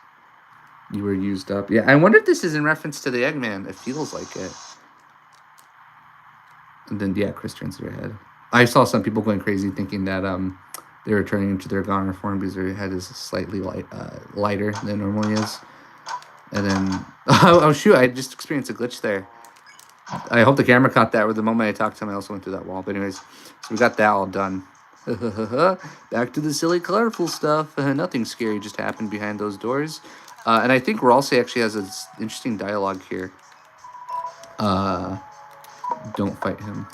You were used up. Yeah, I wonder if this is in reference to the Eggman. It feels like it. And then, yeah, Chris turns their head. I saw some people going crazy thinking that they were turning into their Goner form because their head is slightly lighter than it normally is. And then, oh shoot, I just experienced a glitch there. I hope the camera caught that. Or the moment I talked to him, I also went through that wall. But anyways, so we got that all done. Back to the silly, colorful stuff. Nothing scary just happened behind those doors. And I think Ralsei actually has an interesting dialogue here. Don't fight him.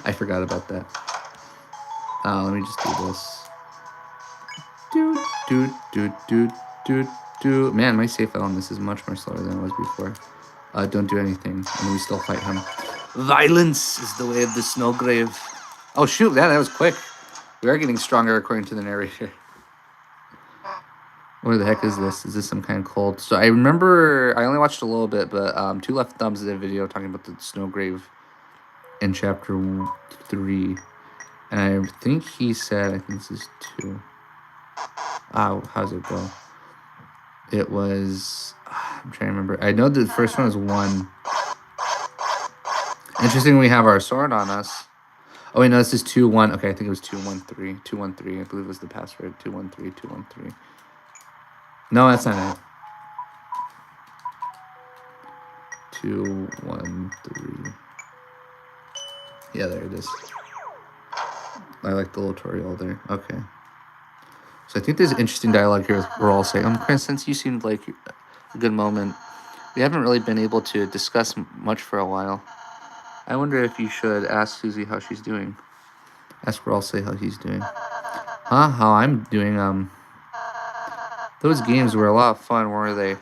I forgot about that. Let me just do this. Man, my save file on this is much more slower than it was before. Don't do anything, and then we still fight him. Violence is the way of the snowgrave. Oh shoot, that was quick. We are getting stronger according to the narrator. What the heck is this? Is this some kind of cult? So I remember, I only watched a little bit, but Two Left Thumbs did a video talking about the snowgrave in Chapter 3. And I think he said, I think this is 2. How's it go? It was, I'm trying to remember. I know the first one was 1. Interesting, we have our sword on us. Oh wait, no, this is 2-1. Okay, I think it was 213. 213, I believe was the password. 213, 213. No, that's not it. 213. Yeah, there it is. I like the little tutorial there. Okay. So I think there's interesting dialogue here we're all saying, Chris, since you seemed like a good moment, we haven't really been able to discuss much for a while. I wonder if you should ask Susie how she's doing. Ask Ralsei how he's doing. Huh? How I'm doing? Those games were a lot of fun, weren't they?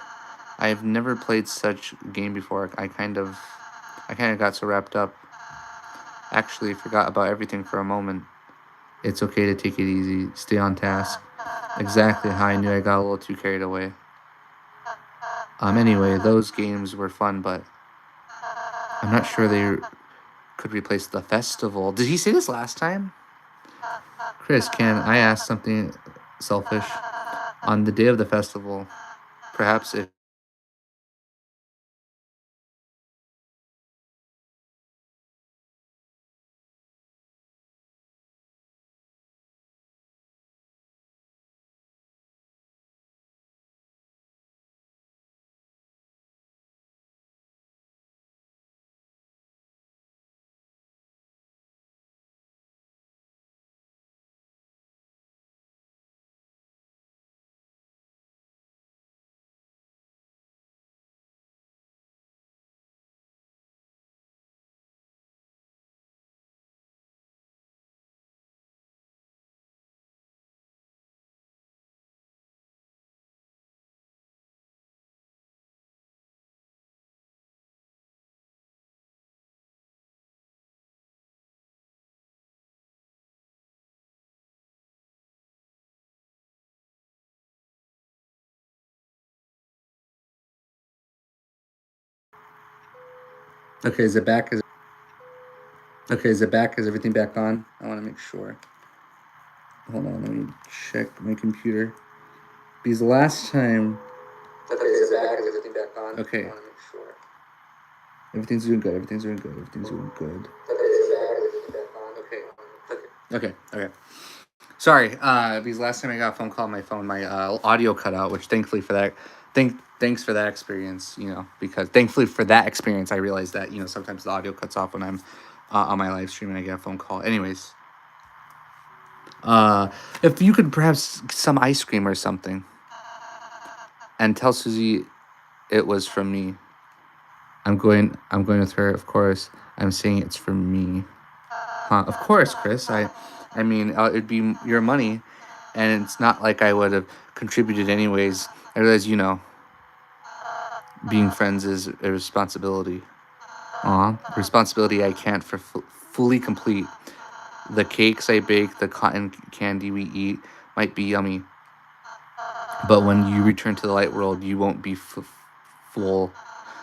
I've never played such a game before. I kind of got so wrapped up. Actually, forgot about everything for a moment. It's okay to take it easy. Stay on task. Exactly how I knew I got a little too carried away. Anyway, those games were fun, but I'm not sure they could replace the festival. Did he say this last time? Chris, can I ask something selfish? On the day of the festival, perhaps if Okay, is it back? Okay, is it back? Is everything back on? I want to make sure. Hold on, let me check my computer. Because the last time. Okay, is it back? Is everything back on? Okay. I want to make sure. Everything's doing good. Everything's doing good. Everything's doing good. Okay, is it back? Is everything back on? Okay. Okay. Sorry, because last time I got a phone call on my phone, my audio cut out, which thankfully for that, thanks for that experience, because thankfully for that experience, I realized that, sometimes the audio cuts off when I'm on my live stream and I get a phone call. Anyways, if you could perhaps get some ice cream or something and tell Susie it was from me. I'm going with her, of course. I'm saying it's from me. Huh, of course, Chris. I mean, it'd be your money, and it's not like I would have contributed anyways. I realize, being friends is a responsibility. A responsibility I can't fully complete. The cakes I bake, the cotton candy we eat might be yummy, but when you return to the light world, you won't be full.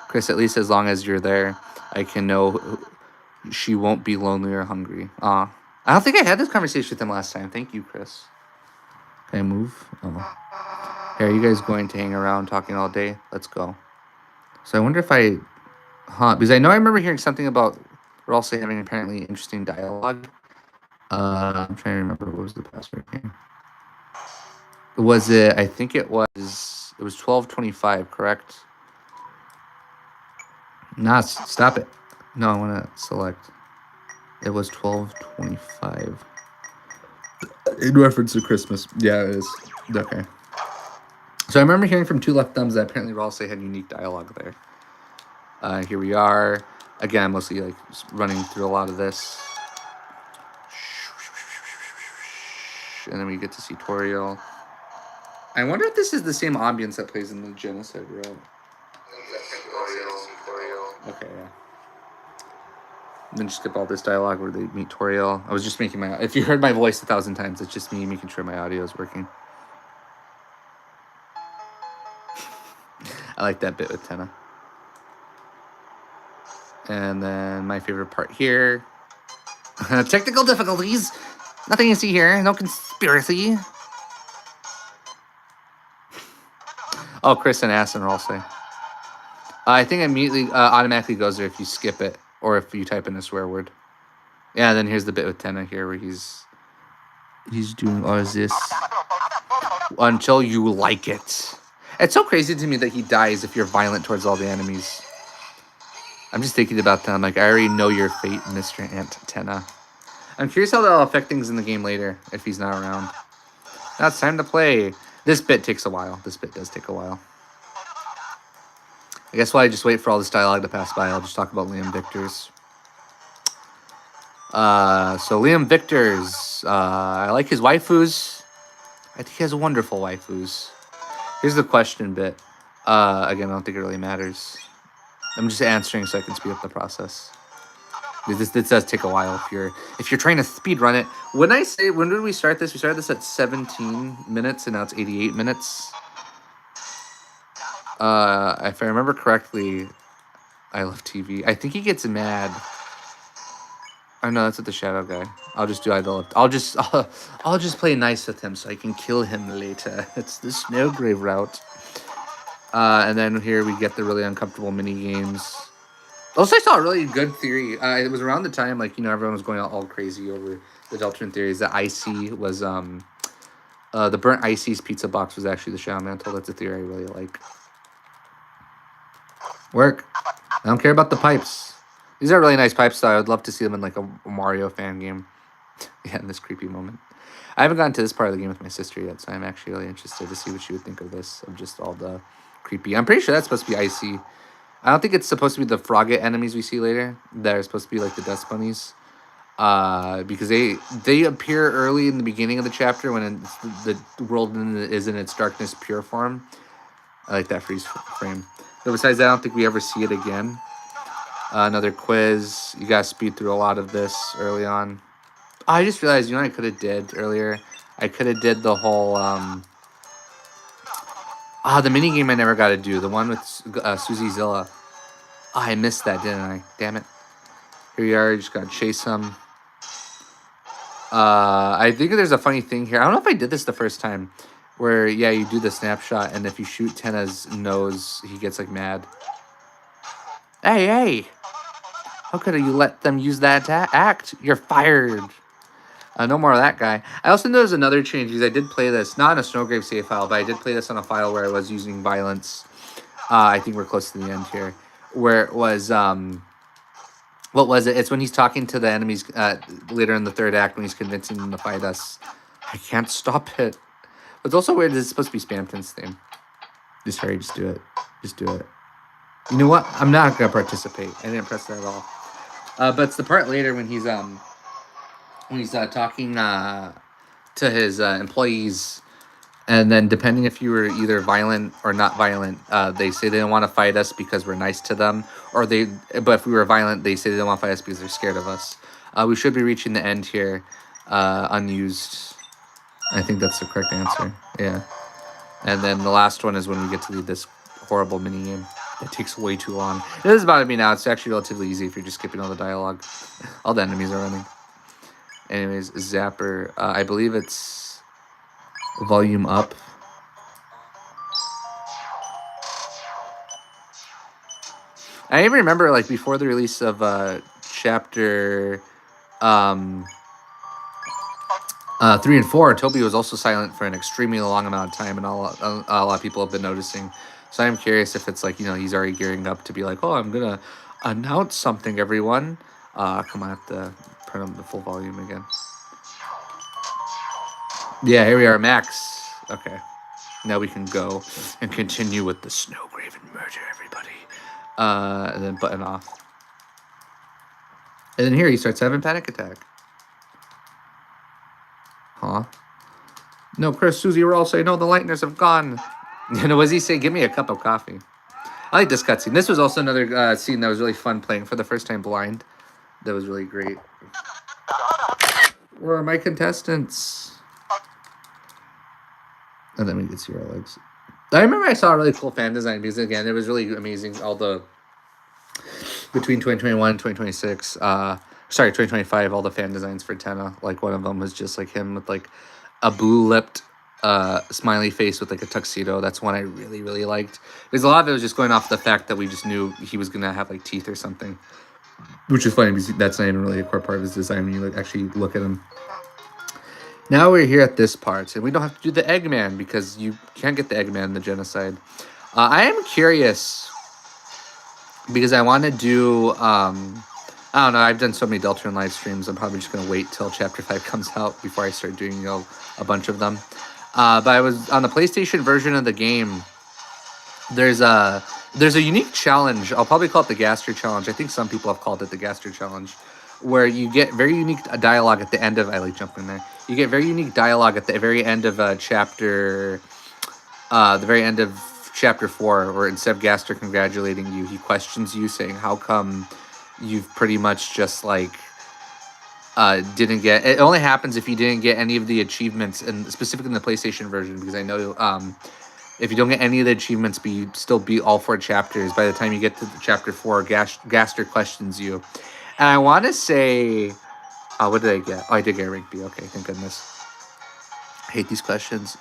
Chris, at least as long as you're there, I can know she won't be lonely or hungry. I don't think I had this conversation with him last time. Thank you, Chris. Can I move? Oh. Hey, are you guys going to hang around talking all day? Let's go. So I wonder if because I know I remember hearing something about we're also having apparently interesting dialogue. I'm trying to remember what was the password here. Was it? I think it was 12:25, correct? Nah, stop it. No, I want to select. It was 12:25. In reference to Christmas. Yeah, it is. Okay. So I remember hearing from Two Left Thumbs that apparently Ralsei had unique dialogue there. Here we are. Again, I'm mostly like running through a lot of this. And then we get to see Toriel. I wonder if this is the same ambience that plays in the Genocide Row. Okay, yeah. And then just skip all this dialogue where they meet Toriel. I was just making if you heard my voice 1,000 times, it's just me making sure my audio is working. I like that bit with Tenna. And then my favorite part here. Technical difficulties. Nothing to see here. No conspiracy. Oh, Chris and Assen are also. I think immediately automatically goes there if you skip it or if you type in a swear word. Yeah, then here's the bit with Tenna here where he's doing all of this until you like it. It's so crazy to me that he dies if you're violent towards all the enemies. I'm just thinking about them. Like, I already know your fate, Mr. Aunt Tenna. I'm curious how that'll affect things in the game later if he's not around. Now it's time to play. This bit takes a while. This bit does take a while. I guess while I just wait for all this dialogue to pass by, I'll just talk about Liam Victor's. So Liam Victor's, I like his waifus. I think he has wonderful waifus. Here's the question bit. Again, I don't think it really matters. I'm just answering so I can speed up the process. This does take a while if you're trying to speed run it. When did we start this? We started this at 17 minutes and now it's 88 minutes. If I remember correctly, I love TV. I think he gets mad. Oh no, that's with the shadow guy. I'll just do I'll just play nice with him so I can kill him later. It's the snowgrave route. And then here we get the really uncomfortable mini games. Also, I saw a really good theory. It was around the time, like, everyone was going all crazy over the Deltarune theories that Icy was, the burnt Icy's pizza box was actually the Shadow Mantle. That's a theory I really like. Work. I don't care about the pipes. These are really nice pipes, though. I would love to see them in, like, a Mario fan game. Yeah, in this creepy moment. I haven't gotten to this part of the game with my sister yet, so I'm actually really interested to see what she would think of this, of just all the creepy. I'm pretty sure that's supposed to be Icy. I don't think it's supposed to be the Frogget enemies we see later. That are supposed to be like the Dust Bunnies. Because they appear early in the beginning of the chapter when the world is in its darkness pure form. I like that freeze frame. But besides that, I don't think we ever see it again. Another quiz. You gotta speed through a lot of this early on. Oh, I just realized, what I could have did earlier? I could have did the whole... the minigame I never got to do. The one with Susie Zilla. Oh, I missed that, didn't I? Damn it. Here we are. Just gotta chase him. I think there's a funny thing here. I don't know if I did this the first time. Where, yeah, you do the snapshot, and if you shoot Tenna's nose, he gets, like, mad. Hey, hey! How could you let them use that act? You're fired. No more of that guy. I also know there's another change, because I did play this, not in a snowgrave save file, but I did play this on a file where I was using violence. I think we're close to the end here. Where it was, what was it? It's when he's talking to the enemies later in the third act when he's convincing them to fight us. I can't stop it. It's also weird. This is supposed to be Spamton's theme. Just hurry, just do it. Just do it. You know what? I'm not gonna participate. I didn't press that at all. But it's the part later when he's talking to his employees, and then depending if you were either violent or not violent, they say they don't want to fight us because we're nice to them, but if we were violent, they say they don't want to fight us because they're scared of us. We should be reaching the end here, unused. I think that's the correct answer. Yeah. And then the last one is when we get to this horrible mini game. It takes way too long. It is about me now. It's actually relatively easy if you're just skipping all the dialogue. All the enemies are running. Anyways, Zapper. I believe it's volume up. I even remember, like, before the release of chapter 3 and 4, Toby was also silent for an extremely long amount of time, and a lot of people have been noticing. So I'm curious if it's like, you know, he's already gearing up to be like, oh, I'm gonna announce something, everyone. Come on, I have to turn on the full volume again. Yeah, here we are, Max. Okay, now we can go and continue with the snowgrave and murder everybody. And then button off. And then here he starts having panic attack. Huh? No, Chris, Susie, we're all saying, no, the Lightners have gone. You know, what does he say? Give me a cup of coffee. I like this cutscene. This was also another scene that was really fun playing for the first time blind. That was really great. Where are my contestants? And then we can see our legs. I remember I saw a really cool fan design because, again, it was really amazing. All the... Between 2021 and 2026... sorry, 2025, all the fan designs for Tenna. Like, one of them was just, like, him with, like, a blue-lipped smiley face with, like, a tuxedo. That's one I really, really liked. Because a lot of it was just going off the fact that we just knew he was going to have, like, teeth or something. Which is funny because that's not even really a core part of his design when you actually look at him. Now we're here at this part, and we don't have to do the Eggman because you can't get the Eggman in the Genocide. I am curious because I want to do... I don't know, I've done so many Deltarune live streams, I'm probably just going to wait till Chapter 5 comes out before I start doing, you know, a bunch of them. But I was on the PlayStation version of the game. There's a unique challenge. I'll probably call it the Gaster Challenge. I think some people have called it the Gaster Challenge, where you get very unique dialogue at the end of... I like jumping there. You get very unique dialogue at the very end of chapter... the very end of Chapter 4, where instead of Gaster congratulating you, he questions you, saying, how come you've pretty much just, like... didn't get... It only happens if you didn't get any of the achievements, and specifically in the PlayStation version, because I know... if you don't get any of the achievements, but you still beat all 4 chapters, by the time you get to Chapter 4, Gaster questions you. And I want to say... what did I get? Oh, I did get a rank B. Okay, thank goodness. I hate these questions.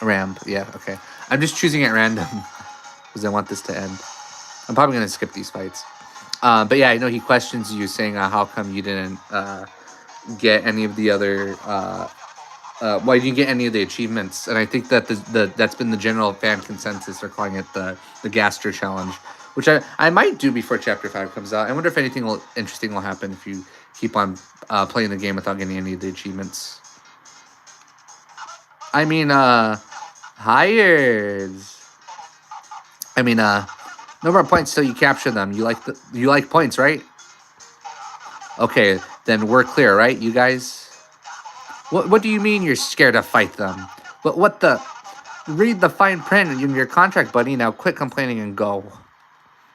Ramp. Yeah, okay. I'm just choosing at random because I want this to end. I'm probably going to skip these fights. But yeah, I know he questions you, saying, how come you didn't get any of the other... why didn't you get any of the achievements? And I think that that's been the general fan consensus. They're calling it the Gaster Challenge, which I might do before Chapter 5 comes out. I wonder if anything interesting will happen if you keep on playing the game without getting any of the achievements. I mean, hired. I mean, no more points till you capture them. You like points, right? Okay, then we're clear, right, you guys? What do you mean you're scared to fight them? What the... Read the fine print in your contract, buddy. Now quit complaining and go.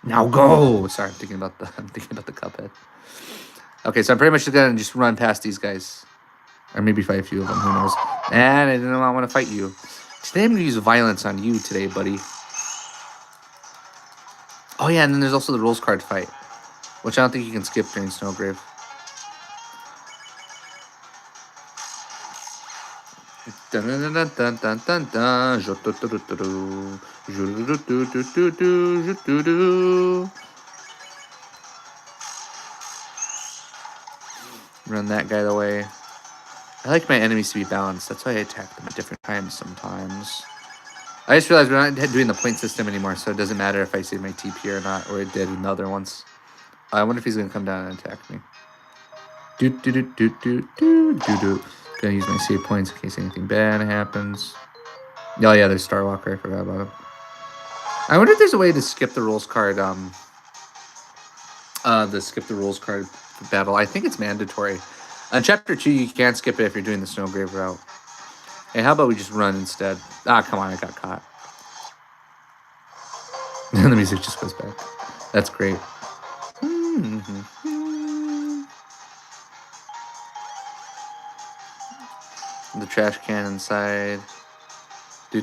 Now go! Sorry, I'm thinking about the Cuphead. Okay, so I'm pretty much just gonna run past these guys. Or maybe fight a few of them, who knows. And I didn't want to fight you. Today I'm gonna use violence on you today, buddy. Oh yeah, and then there's also the rules card fight, which I don't think you can skip during Snowgrave. Dun dun dun dun dun dun dun. Run that guy away. I like my enemies to be balanced. That's why I attack them at different times sometimes. I just realized we're not doing the point system anymore, so it doesn't matter if I save my TP or not, or it did in the other ones. I wonder if he's gonna come down and attack me. Gonna use my save points in case anything bad happens. Oh yeah, there's Starwalker. I forgot about him. I wonder if there's a way to skip the rules card. Skip the rules card battle. I think it's mandatory. On chapter 2, you can't skip it if you're doing the Snowgrave route. Hey, how about we just run instead? Ah, come on, I got caught. And the music just goes back. That's great. The trash can inside. Oh,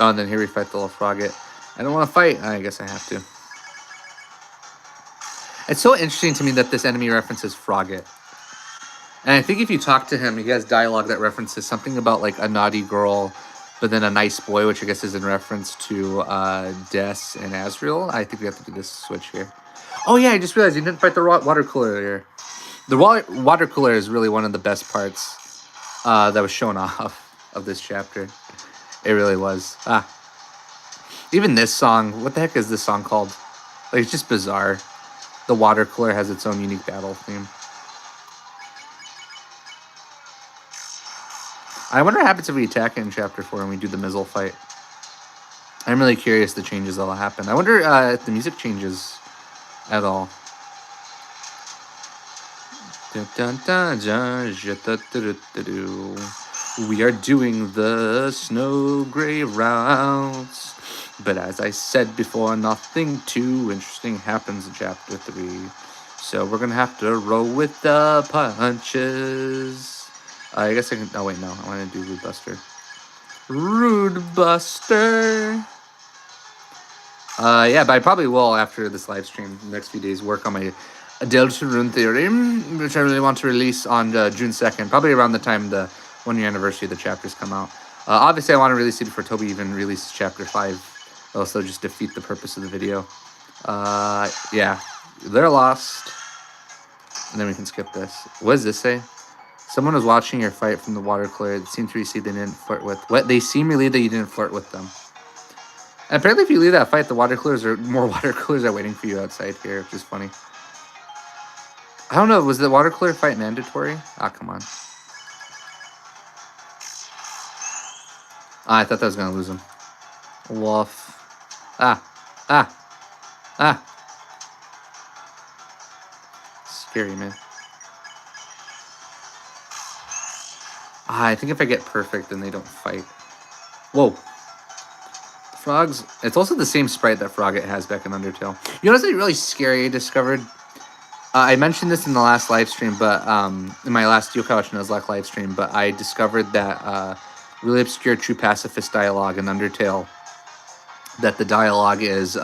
and then here we fight the little frogget. I don't want to fight. I guess I have to. It's so interesting to me that this enemy references Frogget. And I think if you talk to him, he has dialogue that references something about like a naughty girl, but then a nice boy, which I guess is in reference to Des and Azrael. I think we have to do this switch here. Oh yeah, I just realized you didn't fight the water cooler here. The water cooler is really one of the best parts that was shown off of this chapter. It really was. Even this song, what the heck is this song called? Like, it's just bizarre. The water cooler has its own unique battle theme. I wonder what happens if we attack it in chapter 4 and we do the Mizzle fight. I'm really curious the changes that'll happen. I wonder if the music changes at all. We are doing the Snowgrave routes. But as I said before, nothing too interesting happens in chapter 3. So we're going to have to roll with the punches. I guess I can... Oh, wait, no. I want to do Rude Buster. Rude Buster. Yeah, but I probably will, after this live stream, the next few days, work on my Deltarune theorem, which I really want to release on June 2nd, probably around the time the 1-year anniversary of the chapters come out. Obviously, I want to release it before Toby even releases chapter 5. Also, just defeat the purpose of the video. Yeah, they're lost. And then we can skip this. What does this say? Someone was watching your fight from the water cooler. It seemed to receive they didn't flirt with. What? They seem relieved that you didn't flirt with them. And apparently, if you leave that fight, the water coolers are more water coolers are waiting for you outside here, which is funny. I don't know. Was the water cooler fight mandatory? Ah, come on. I thought that was gonna lose him. Woof. Scary, man. I think if I get perfect, then they don't fight. Whoa. Frogs. It's also the same sprite that Frogget has back in Undertale. You know what's really scary I discovered? I mentioned this in the last live stream, but in my last Yokai Nuzlocke live stream, but I discovered that really obscure true pacifist dialogue in Undertale. That the dialogue is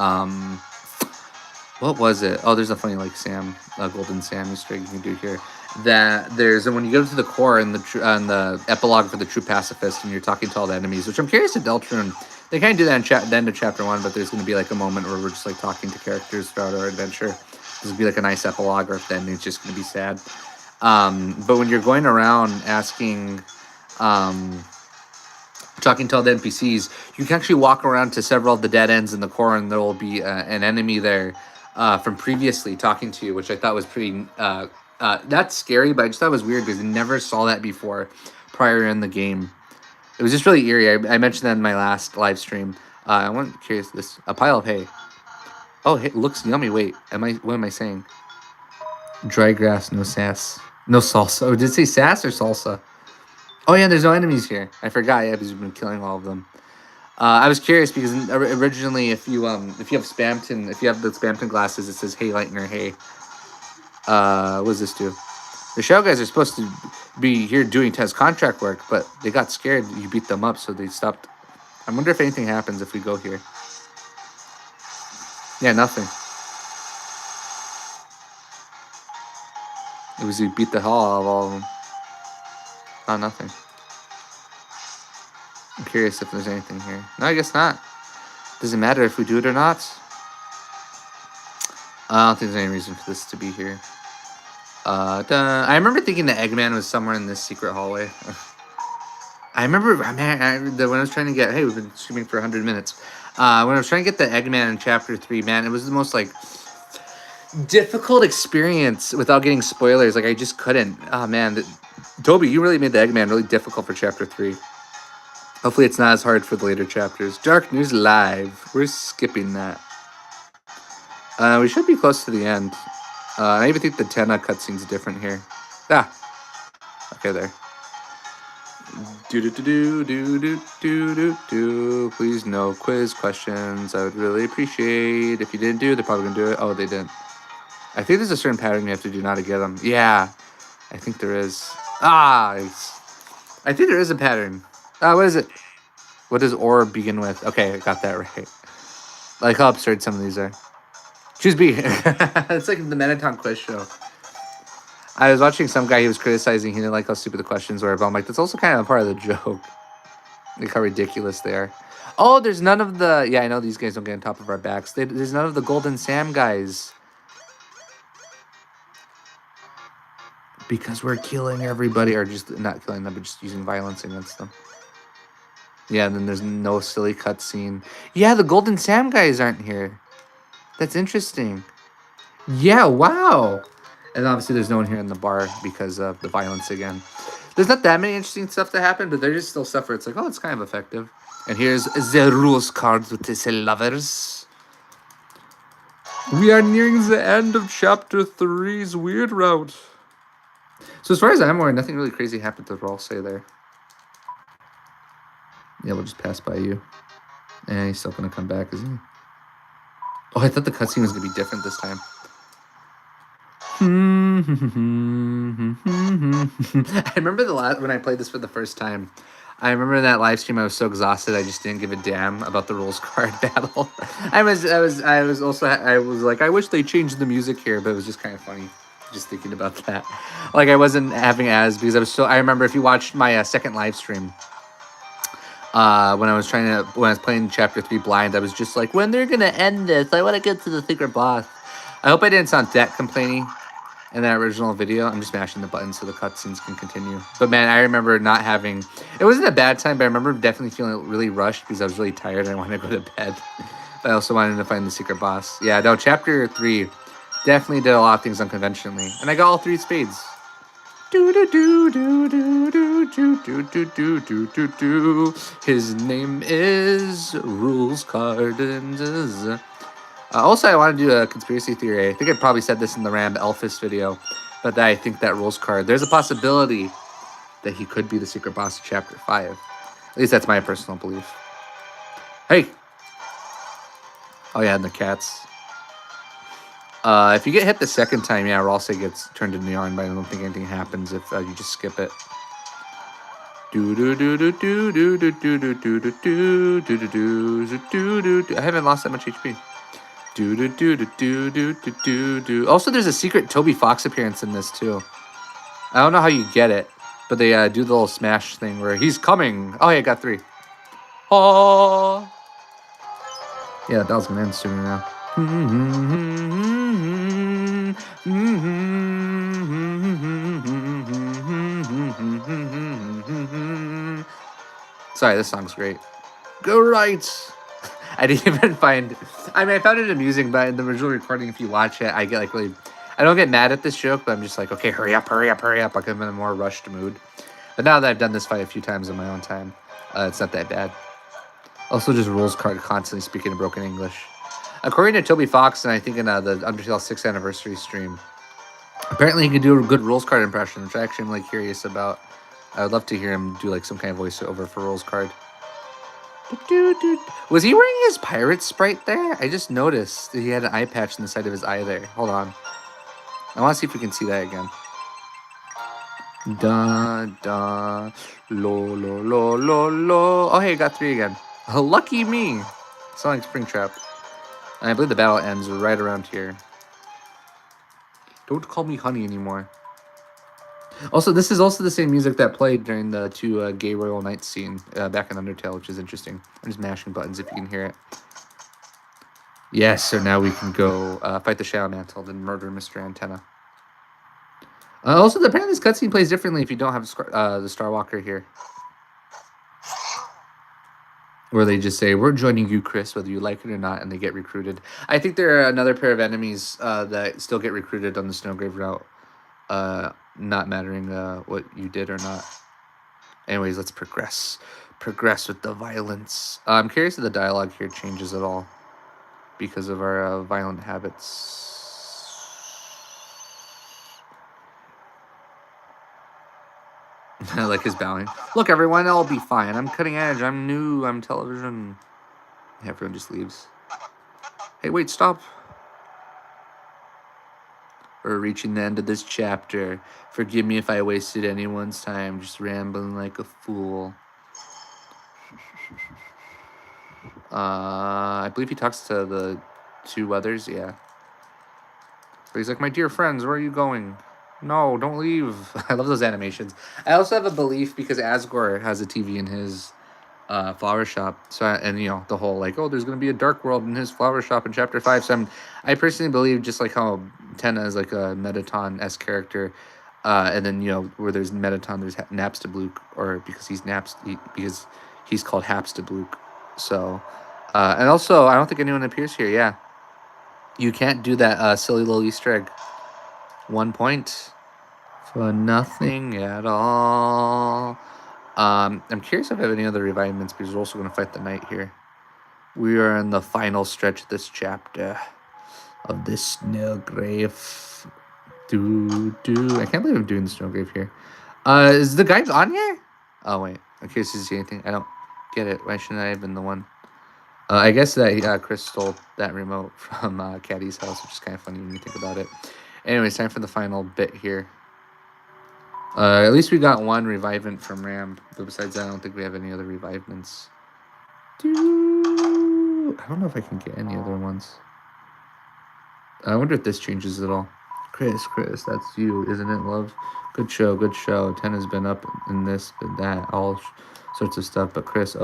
what was it? Oh, there's a funny like Sam, Golden Sam Easter egg you can do here. That there's when you go to the core and the epilogue for the true pacifist, and you're talking to all the enemies, which I'm curious to Deltarune. They kind of do that in the end of chapter 1, but there's going to be like a moment where we're just like talking to characters throughout our adventure. This would be like a nice epilogue, or if the ending's just going to be sad. But when you're going around asking, talking to all the NPCs, you can actually walk around to several of the dead ends in the core, and there will be an enemy there from previously talking to you, which I thought was pretty not scary, but I just thought it was weird because I never saw that before prior in the game. It was just really eerie. I mentioned that in my last live stream. I want curious this a pile of hay. Oh, it looks yummy. Wait, what am I saying? Dry grass, no sass, no salsa. Oh, did it say sass or salsa? Oh yeah, there's no enemies here. I forgot. Yeah, because we've been killing all of them. I was curious because originally, if you have Spamton, if you have the Spamton glasses, it says "Hey Lightner, hey." What does this do? The Shadow guys are supposed to be here doing test contract work, but they got scared. You beat them up, so they stopped. I wonder if anything happens if we go here. Yeah, nothing. It was you beat the hell out of all of them. Oh, nothing. I'm curious if there's anything here. No, I guess not. Does it matter if we do it or not? I don't think there's any reason for this to be here. I remember thinking the Eggman was somewhere in this secret hallway. I remember, man, when I was trying to get... Hey, we've been streaming for 100 minutes. When I was trying to get the Eggman in Chapter 3, man, it was the most, like, difficult experience without getting spoilers. Like, I just couldn't. Oh, man. Toby, you really made the Eggman really difficult for Chapter 3. Hopefully it's not as hard for the later chapters. Dark News Live. We're skipping that. We should be close to the end. I even think the Tenna cutscene's different here. Ah. Okay, there. Do. Please no quiz questions. I would really appreciate if you didn't do. They're probably gonna do it. Oh, they didn't. I think there's a certain pattern you have to do now to get them. Yeah, I think there is. I think there is a pattern. What is it? What does or begin with? Okay, I got that right. I like how absurd some of these are. Choose B. It's like the Mettaton quiz show. I was watching some guy, he was criticizing, he didn't like how stupid the questions were, but I'm like, that's also kind of a part of the joke. Like how ridiculous they are. Oh, there's none of the... Yeah, I know these guys don't get on top of our backs. There's none of the Golden Sam guys. Because we're killing everybody, or just not killing them, but just using violence against them. Yeah, and then there's no silly cutscene. Yeah, the Golden Sam guys aren't here. That's interesting. Yeah, wow. And obviously there's no one here in the bar because of the violence again. There's not that many interesting stuff to happen, but there is still stuff where it's like, oh, it's kind of effective. And here's the rules card with these lovers. We are nearing the end of Chapter 3's Weird Route. So as far as I'm aware, nothing really crazy happened to I'll say there. Yeah, we'll just pass by you. And he's still going to come back, isn't he? Oh, I thought the cutscene was going to be different this time. I remember when I played this for the first time. I remember in that live stream I was so exhausted I just didn't give a damn about the rules card battle. I was like, I wish they changed the music here, but it was just kind of funny just thinking about that. Like I wasn't having because I remember if you watched my second live stream, when I was playing Chapter 3 blind, I was just like, when they're gonna end this, I want to get to the secret boss. I hope I didn't sound that complaining in that original video. I'm just mashing the buttons so the cutscenes can continue. But man, I remember not having... It wasn't a bad time, but I remember definitely feeling really rushed because I was really tired and I wanted to go to bed. But I also wanted to find the secret boss. Yeah, no, Chapter 3 definitely did a lot of things unconventionally. And I got all 3 spades. His name is Rules Card. Also, I want to do a conspiracy theory. I think I probably said this in the Ram Elphys video, but I think that rules card, there's a possibility that he could be the secret boss of Chapter 5. At least that's my personal belief. Hey! Oh yeah, and the cats. If you get hit the second time, yeah, Ralsei gets turned into yarn, but I don't think anything happens if you just skip it. I haven't lost that much HP. Also, there's a secret Toby Fox appearance in this too. I don't know how you get it, but they do the little smash thing where he's coming. Oh, yeah, I got 3. Oh, yeah, that was gonna end soon now. Sorry, this song's great. Go right. I didn't even find... I mean, I found it amusing, but in the original recording, if you watch it, I get like really... I don't get mad at this joke, but I'm just like, okay, hurry up. Like I'm in a more rushed mood. But now that I've done this fight a few times in my own time, it's not that bad. Also, just rules card constantly speaking in broken English. According to Toby Fox, and I think in the Undertale 6th anniversary stream, apparently he can do a good rules card impression, which I actually am like curious about. I would love to hear him do like some kind of voiceover for rules card. Was he wearing his pirate sprite there? I just noticed that he had an eye patch on the side of his eye there. Hold on. I want to see if we can see that again. Da, da, lo. Oh, hey, I got 3 again. Lucky me. Sound like Springtrap. And I believe the battle ends right around here. Don't call me honey anymore. Also, this is also the same music that played during the two gay royal knights scene back in Undertale, which is interesting. I'm just mashing buttons if you can hear it. Yes, so now we can go fight the Shadow Mantle and murder Mr. Antenna. Also, apparently this cutscene plays differently if you don't have the Starwalker here. Where they just say, we're joining you, Chris, whether you like it or not, and they get recruited. I think there are another pair of enemies that still get recruited on the Snowgrave route, not mattering what you did or not. Anyways, let's progress. Progress with the violence. I'm curious if the dialogue here changes at all because of our violent habits. I like his bowing. Look, everyone, I'll be fine. I'm cutting edge. I'm new. I'm television. Everyone just leaves. Hey, wait, stop. We're reaching the end of this chapter. Forgive me if I wasted anyone's time just rambling like a fool. I believe he talks to the two others, yeah. But he's like, my dear friends, where are you going? No, don't leave. I love those animations. I also have a belief because Asgore has a TV in his flower shop. So, and you know, the whole like, oh, there's going to be a dark world in his flower shop in chapter 5. So I personally believe just like how Tenna is like a Metaton-esque character. And then, you know, where there's Metaton, there's Napstablook, or because because he's called Hapstablook. So, and also, I don't think anyone appears here. Yeah. You can't do that silly little Easter egg. 1 point for nothing at all. I'm curious if I have any other revivements because we're also going to fight the knight here. We are in the final stretch of this chapter of this snowgrave. I can't believe I'm doing the snowgrave here. Is the guy on here? Oh, wait. I'm curious to see anything. I don't get it. Why shouldn't I have been the one? I guess that Chris stole that remote from Caddy's house, which is kind of funny when you think about it. Anyways, time for the final bit here. At least we got one revivement from Ram, but besides that, I don't think we have any other revivements. I don't know if I can get any other ones. I wonder if this changes at all. Chris, that's you, isn't it, love? Good show. Ten has been up in this, but that, all sorts of stuff. But Chris,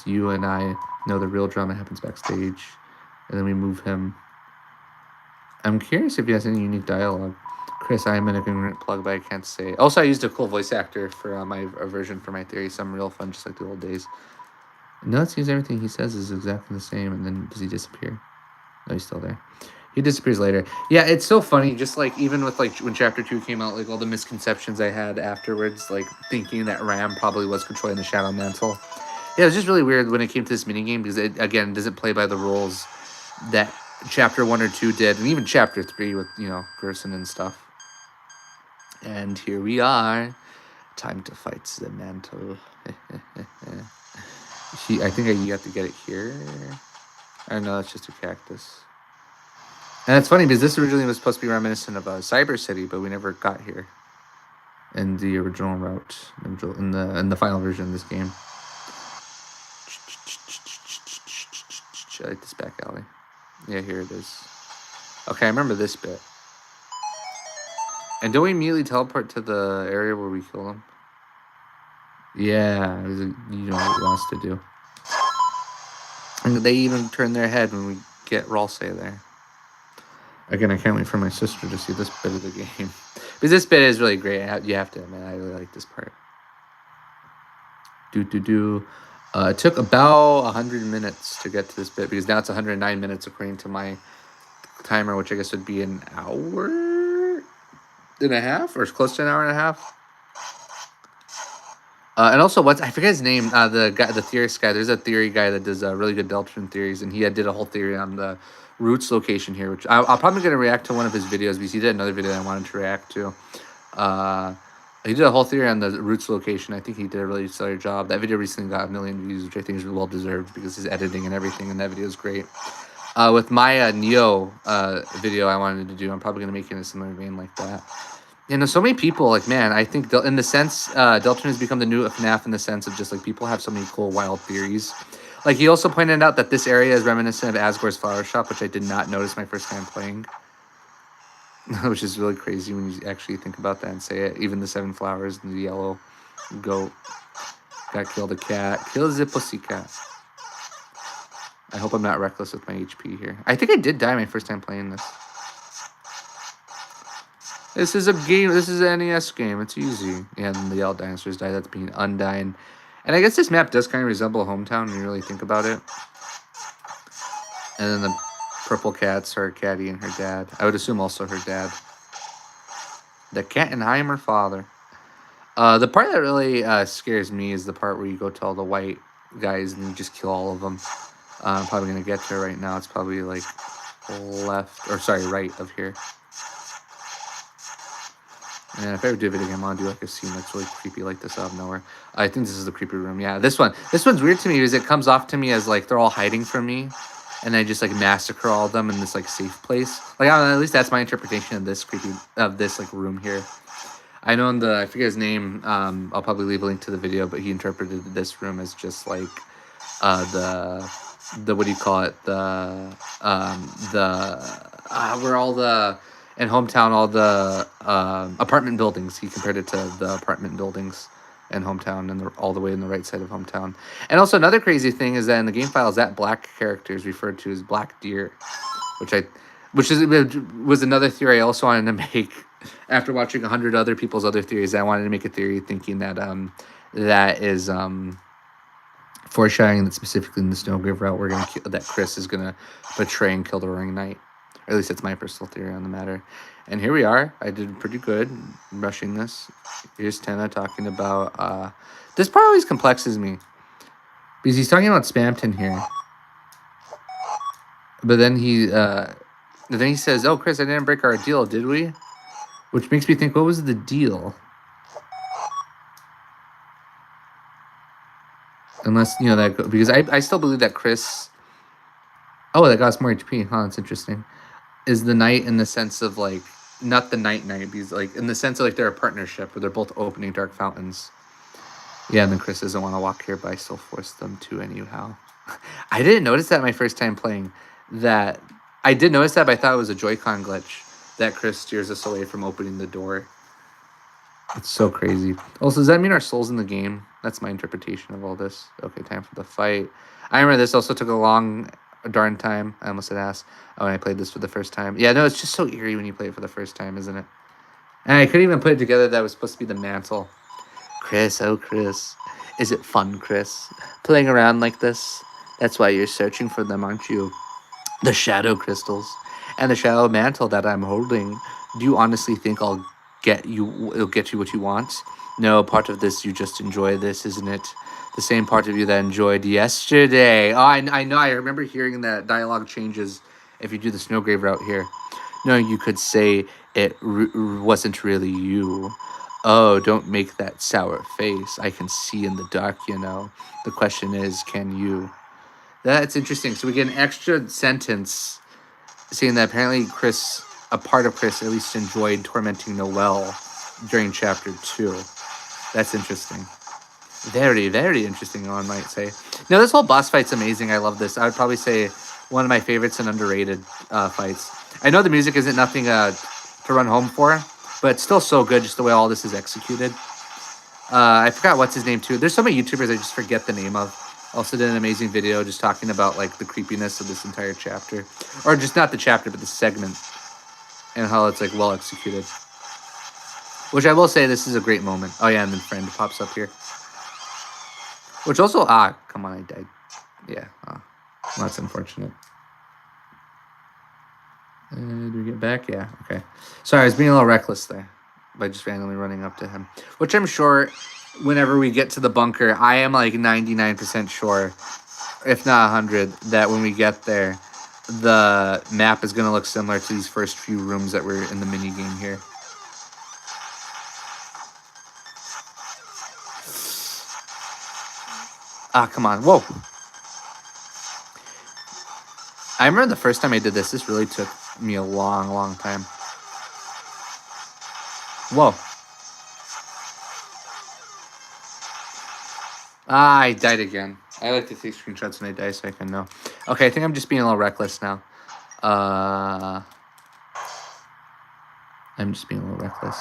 you and I know the real drama happens backstage. And then we move him. I'm curious if he has any unique dialogue. Chris, I am an ignorant plug, but I can't say. Also, I used a cool voice actor for my version for my theory. Some real fun, just like the old days. No, it seems everything he says is exactly the same. And then does he disappear? No, he's still there. He disappears later. Yeah, it's so funny. Just like even with like when chapter 2 came out, like all the misconceptions I had afterwards, like thinking that Ram probably was controlling the Shadow Mantle. Yeah, it was just really weird when it came to this minigame because it again doesn't play by the rules that chapter 1 or 2 did, and even chapter 3 with, you know, Gerson and stuff. And here we are. Time to fight the mantle. I think you have to get it here. I don't know, it's just a cactus. And it's funny because this originally was supposed to be reminiscent of Cyber City, but we never got here in the original route, in the final version of this game. I like this back alley. Yeah, here it is. Okay, I remember this bit. And don't we immediately teleport to the area where we kill him? Yeah, you know what he wants to do. And they even turn their head when we get Ralse there. Again, I can't wait for my sister to see this bit of the game. Because this bit is really great. You have to admit, I really like this part. It took about 100 minutes to get to this bit. Because now it's 109 minutes according to my timer, which I guess would be an hour and a half? Or close to an hour and a half. And also, I forget his name, the theorist guy. There's a theory guy that does really good Deltarune theories. And he did a whole theory on the Roots location here, which I'm probably going to react to one of his videos because he did another video that I wanted to react to. He did a whole theory on the Roots location. I think he did a really stellar job. That video recently got 1 million views, which I think is well deserved because his editing and everything in that video is great. With my Neo video I wanted to do, I'm probably going to make it in a similar vein like that. You know, so many people, like, man, I think in the sense, Deltarune has become the new FNAF in the sense of just, like, people have so many cool, wild theories. Like, he also pointed out that this area is reminiscent of Asgore's flower shop, which I did not notice my first time playing. Which is really crazy when you actually think about that and say it. Even the 7 flowers and the yellow goat. Got killed a cat. Kill the pussycat. I hope I'm not reckless with my HP here. I think I did die my first time playing this. This is a game. This is an NES game. It's easy. Yeah, and the yellow dinosaurs die. That's being Undyne. And I guess this map does kind of resemble Hometown when you really think about it. And then the purple cats are Caddy and her dad. I would assume also her dad. The cat and I am her father. The part that really scares me is the part where you go to all the white guys and you just kill all of them. I'm probably going to get to it right now. It's probably like left, or sorry, right of here. And if I ever do a video game, I want to do like a scene that's really creepy like this out of nowhere. I think this is the creepy room. Yeah, this one. This one's weird to me because it comes off to me as like they're all hiding from me. And I just like massacre all of them in this like safe place. Like, I don't know, at least that's my interpretation of this like room here. I know I forget his name. I'll probably leave a link to the video, but he interpreted this room as just like the what do you call it? Where all the in Hometown, all the apartment buildings. He compared it to the apartment buildings in Hometown, and all the way in the right side of Hometown. And also another crazy thing is that in the game files, that black character is referred to as Black Deer, which was another theory I also wanted to make after watching 100 other people's other theories. I wanted to make a theory thinking that that is foreshadowing that specifically in the Snowgrave route, that Chris is gonna betray and kill the Roaring Knight. Or at least that's my personal theory on the matter. And here we are. I did pretty good rushing this. Here's Tenna talking about... this part always complexes me. Because he's talking about Spamton here. But then he says, oh, Chris, I didn't break our deal, did we? Which makes me think, what was the deal? Unless, because I still believe that Chris... Oh, that got us more HP. Huh, that's interesting. Is the knight in the sense of, like, not the knight, because, like, in the sense of, like, they're a partnership where they're both opening dark fountains. Yeah, and then Chris doesn't want to walk here, but I still force them to anyhow. I didn't notice that my first time playing. I did notice that, but I thought it was a Joy-Con glitch that Chris steers us away from opening the door. It's so crazy. Also, does that mean our soul's in the game? That's my interpretation of all this. Okay, time for the fight. I remember this also took a darn time. I almost said ass. Oh, when I played this for the first time. Yeah, no, it's just so eerie when you play it for the first time, isn't it? And I couldn't even put it together that it was supposed to be the mantle. Chris, oh Chris. Is it fun, Chris? Playing around like this? That's why you're searching for them, aren't you? The shadow crystals. And the shadow mantle that I'm holding. Do you honestly think it'll get you what you want? No, part of this, you just enjoy this, isn't it? The same part of you that enjoyed yesterday. Oh, I know. I remember hearing that dialogue changes if you do the Snowgrave route here. No, you could say it wasn't really you. Oh, don't make that sour face. I can see in the dark, The question is, can you? That's interesting. So we get an extra sentence saying that apparently a part of Chris at least enjoyed tormenting Noelle during chapter 2. That's interesting. Very, very interesting, one might say. No, this whole boss fight's amazing. I love this. I would probably say one of my favorites and underrated fights. I know the music isn't nothing to run home for, but it's still so good just the way all this is executed. I forgot what's his name, too. There's so many YouTubers I just forget the name of. Also did an amazing video just talking about, like, the creepiness of this entire chapter. Or just not the chapter, but the segment. And how it's, like, well executed. Which I will say, this is a great moment. Oh, yeah, and then Friend pops up here. Which also... come on, I died. Yeah, well, that's unfortunate. Do we get back? Yeah, okay. Sorry, I was being a little reckless there. By just randomly running up to him. Which I'm sure, whenever we get to the bunker, I am like 99% sure, if not 100, that when we get there, the map is going to look similar to these first few rooms that were in the mini game here. Come on. Whoa. I remember the first time I did this really took me a long, long time. Whoa. I died again. I like to take screenshots when I die so I can know. Okay, I think I'm just being a little reckless now. I'm just being a little reckless.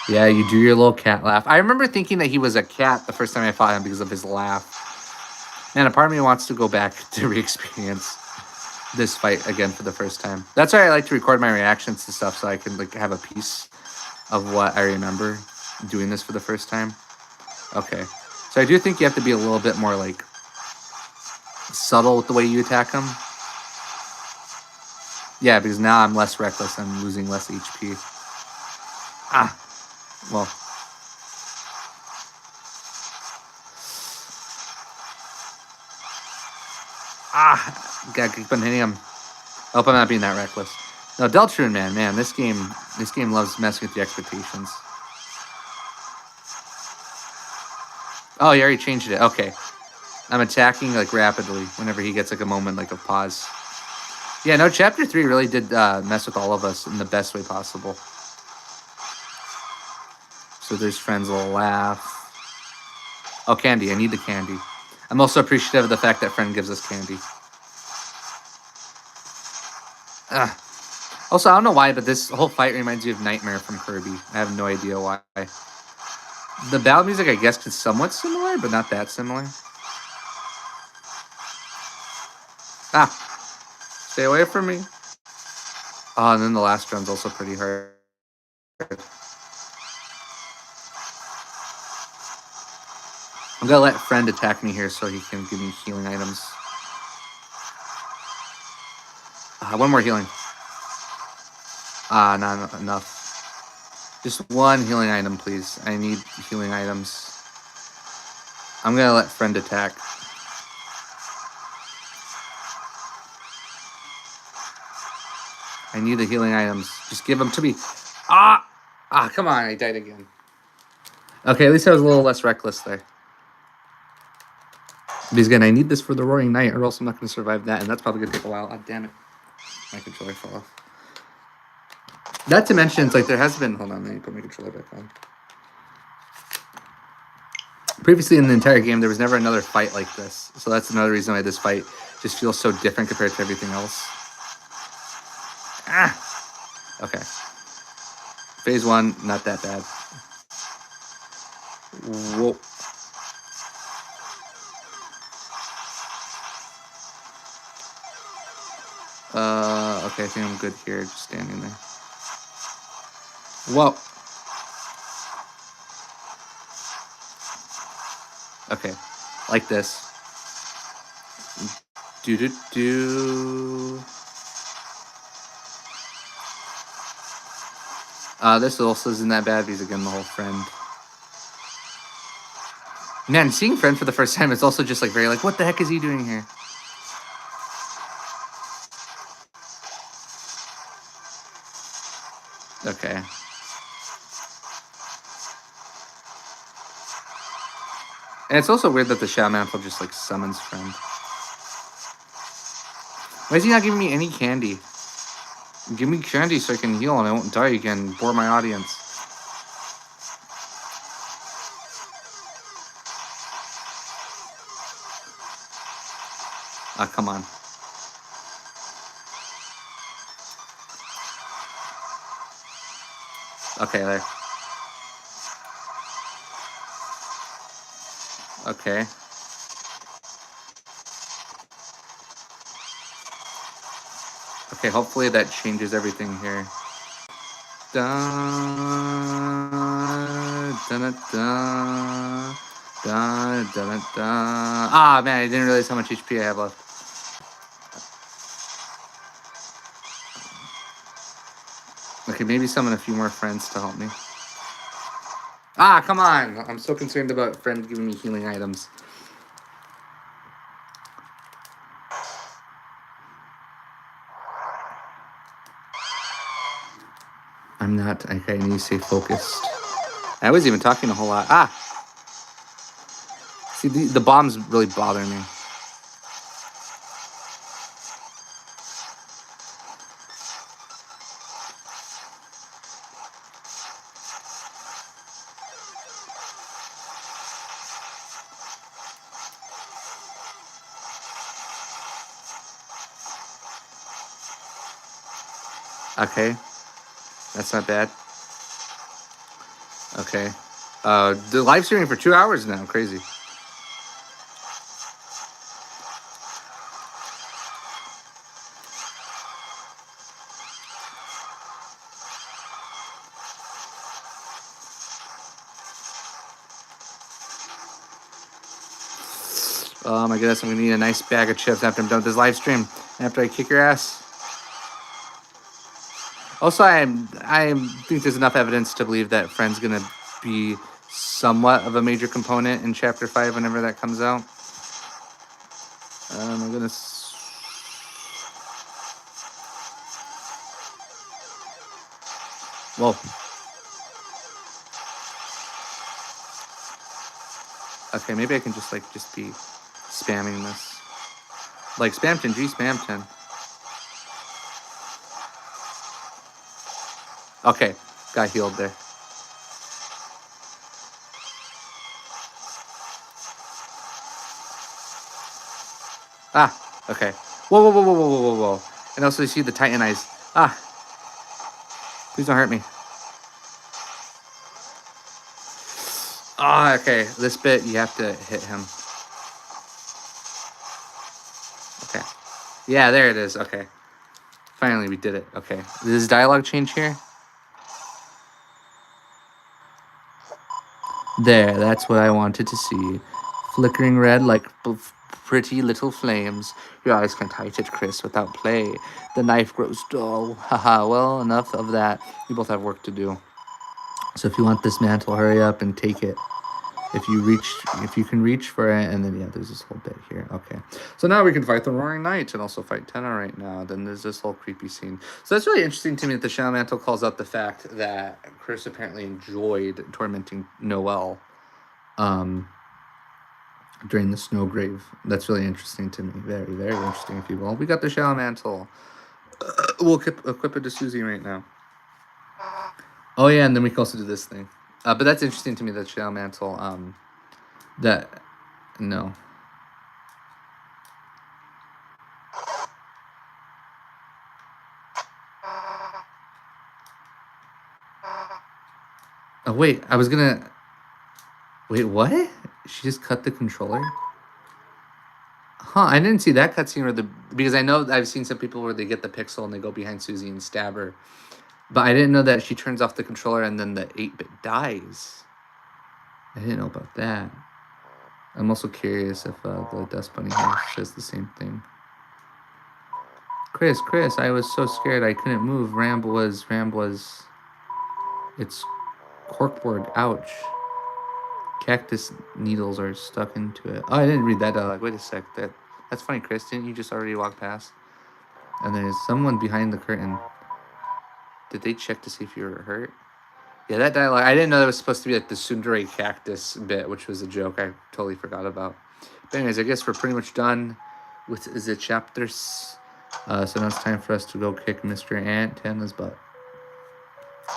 Yeah, you do your little cat laugh. I remember thinking that he was a cat the first time I fought him because of his laugh. Man, a part of me wants to go back to re-experience this fight again for the first time. That's why I like to record my reactions to stuff so I can like have a piece of what I remember doing this for the first time. Okay. So I do think you have to be a little bit more like subtle with the way you attack him. Yeah, because now I'm less reckless. I'm losing less HP. Ah. Well. Ah. Gotta keep on hitting him. I hope I'm not being that reckless. No, Deltarune, man, this game loves messing with the expectations. Oh, he already changed it. Okay. I'm attacking like rapidly whenever he gets like a moment like of pause. Yeah, no, chapter 3 really did mess with all of us in the best way possible. So there's friends will laugh. Oh, candy. I need the candy. I'm also appreciative of the fact that friend gives us candy. Also, I don't know why, but this whole fight reminds me of Nightmare from Kirby. I have no idea why. The battle music, I guess, is somewhat similar, but not that similar. Ah. Stay away from me. Oh, and then the last run's also pretty hard. I'm gonna let friend attack me here so he can give me healing items. One more healing. Not enough. Just one healing item, please. I need healing items. I'm gonna let friend attack. I need the healing items. Just give them to me. Come on. I died again. Okay, at least I was a little less reckless there. But he's gonna, I need this for the Roaring Night or else I'm not gonna survive that. And that's probably gonna take a while. Oh, damn it. My controller fell off. Not to mention, it's like there has been... Hold on, let me put my controller back on. Previously in the entire game, there was never another fight like this. So that's another reason why this fight just feels so different compared to everything else. Okay. Phase 1, not that bad. Whoa. Okay, I think I'm good here, just standing there. Whoa. Okay, like this. Do. This also isn't that bad because again, the whole friend. Man, seeing friend for the first time, it's also just like very like, what the heck is he doing here? Okay. And it's also weird that the Shadow Mantle just like summons friend. Why is he not giving me any candy? Give me candy so I can heal and I won't die again. Bore my audience. Come on. Okay, there. Okay. Okay, hopefully that changes everything here. Da, da, da, da, da, da, da. Man, I didn't realize how much HP I have left. Okay, maybe summon a few more friends to help me. Come on! I'm so concerned about friends giving me healing items. I'm not. Okay, I need to stay focused. I was even talking a whole lot. See, the bombs really bother me. Okay, that's not bad. Okay. The live streaming for 2 hours now. Crazy. Oh my goodness, I'm gonna need a nice bag of chips after I'm done with this live stream. After I kick your ass. Also, I think there's enough evidence to believe that Friend's gonna be somewhat of a major component in Chapter 5 whenever that comes out. Oh my goodness. Whoa. Okay, maybe I can just be spamming this. Like Spamton, G Spamton. Okay, got healed there. Ah, okay. Whoa, whoa, whoa, whoa, whoa, whoa, whoa. And also you see the Titan eyes. Ah, please don't hurt me. Ah, okay. This bit, you have to hit him. Okay. Yeah, there it is. Okay. Finally, we did it. Okay. Does dialogue change here? There, that's what I wanted to see. Flickering red like pretty little flames. Your eyes can't hide it, Chris, without play. The knife grows dull. Haha, well, enough of that. You both have work to do. So if you want this mantle, hurry up and take it. If you can reach for it, and then yeah, there's this whole bit here. Okay, so now we can fight the Roaring Knight and also fight Tenna right now. Then there's this whole creepy scene. So that's really interesting to me that the Shadow Mantle calls out the fact that Chris apparently enjoyed tormenting Noelle, during the snowgrave. That's really interesting to me. Very, very interesting, if you will. We got the Shadow Mantle. We'll equip it to Susie right now. Oh yeah, and then we can also do this thing. But that's interesting to me, that Shadow Mantle. That no. Oh wait, I was gonna. Wait, what? She just cut the controller? Huh? I didn't see that cutscene because I know I've seen some people where they get the pixel and they go behind Susie and stab her, but I didn't know that she turns off the controller and then the 8-bit dies. I didn't know about that. I'm also curious if the Dust Bunny here says the same thing. Chris, I was so scared I couldn't move. Ram was. It's corkboard. Ouch. Cactus needles are stuck into it. Oh, I didn't read that dialogue. Wait a sec. That's funny, Chris. Didn't you just already walk past? And there's someone behind the curtain. Did they check to see if you were hurt? Yeah, that dialogue. I didn't know that was supposed to be like the tsundere cactus bit, which was a joke I totally forgot about. But anyways, I guess we're pretty much done with the chapters. So now it's time for us to go kick Mr. Antenna's butt.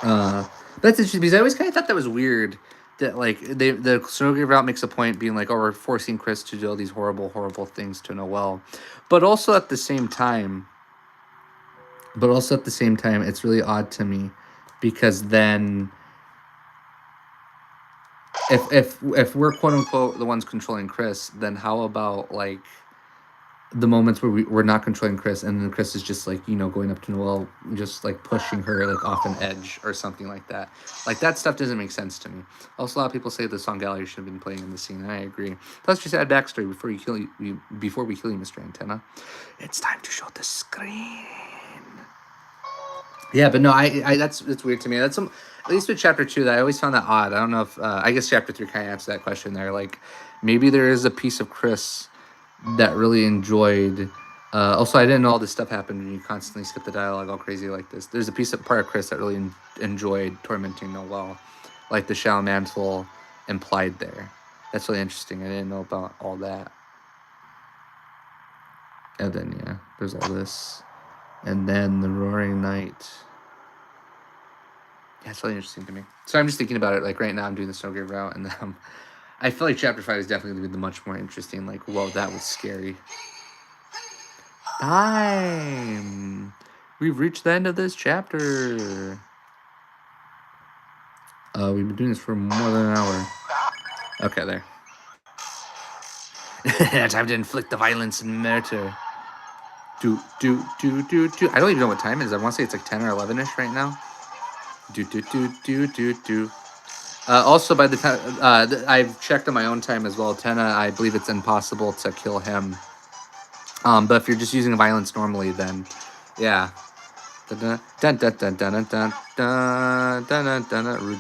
That's interesting because I always kind of thought that was weird that like the Snowgrave route makes a point being like, oh, we're forcing Chris to do all these horrible, horrible things to Noelle, but also at the same time, it's really odd to me because then if we're quote unquote the ones controlling Chris, then how about like the moments where we're not controlling Chris, and then Chris is just like, going up to Noelle, just like pushing her like off an edge or something like that. Like that stuff doesn't make sense to me. Also, a lot of people say the song gallery should have been playing in the scene, and I agree. Plus, just add backstory before we kill you, Mr. Antenna. It's time to show the screen. Yeah, but no, I that's weird to me. That's at least with chapter 2 that I always found that odd. I don't know if I guess chapter 3 kind of answers that question there. Like maybe there is a piece of Chris that really enjoyed. Also, I didn't know all this stuff happened when you constantly skip the dialogue all crazy like this. There's a part of Chris that really enjoyed tormenting Noelle, like the Shadow Mantle implied there. That's really interesting. I didn't know about all that. And then yeah, there's all this, and then the Roaring Knight. Yeah, it's really interesting to me. So I'm just thinking about it. Like right now, I'm doing the Snowgrave route, and I feel like chapter 5 is definitely going to be the much more interesting. Like, whoa, that was scary. Time. We've reached the end of this chapter. We've been doing this for more than an hour. Okay, there. Time to inflict the violence and murder. Do. I don't even know what time it is. I want to say it's like 10 or 11-ish right now. Do. Also, by the time I've checked on my own time as well, Tenna, I believe it's impossible to kill him. But if you're just using violence normally, then yeah. Rude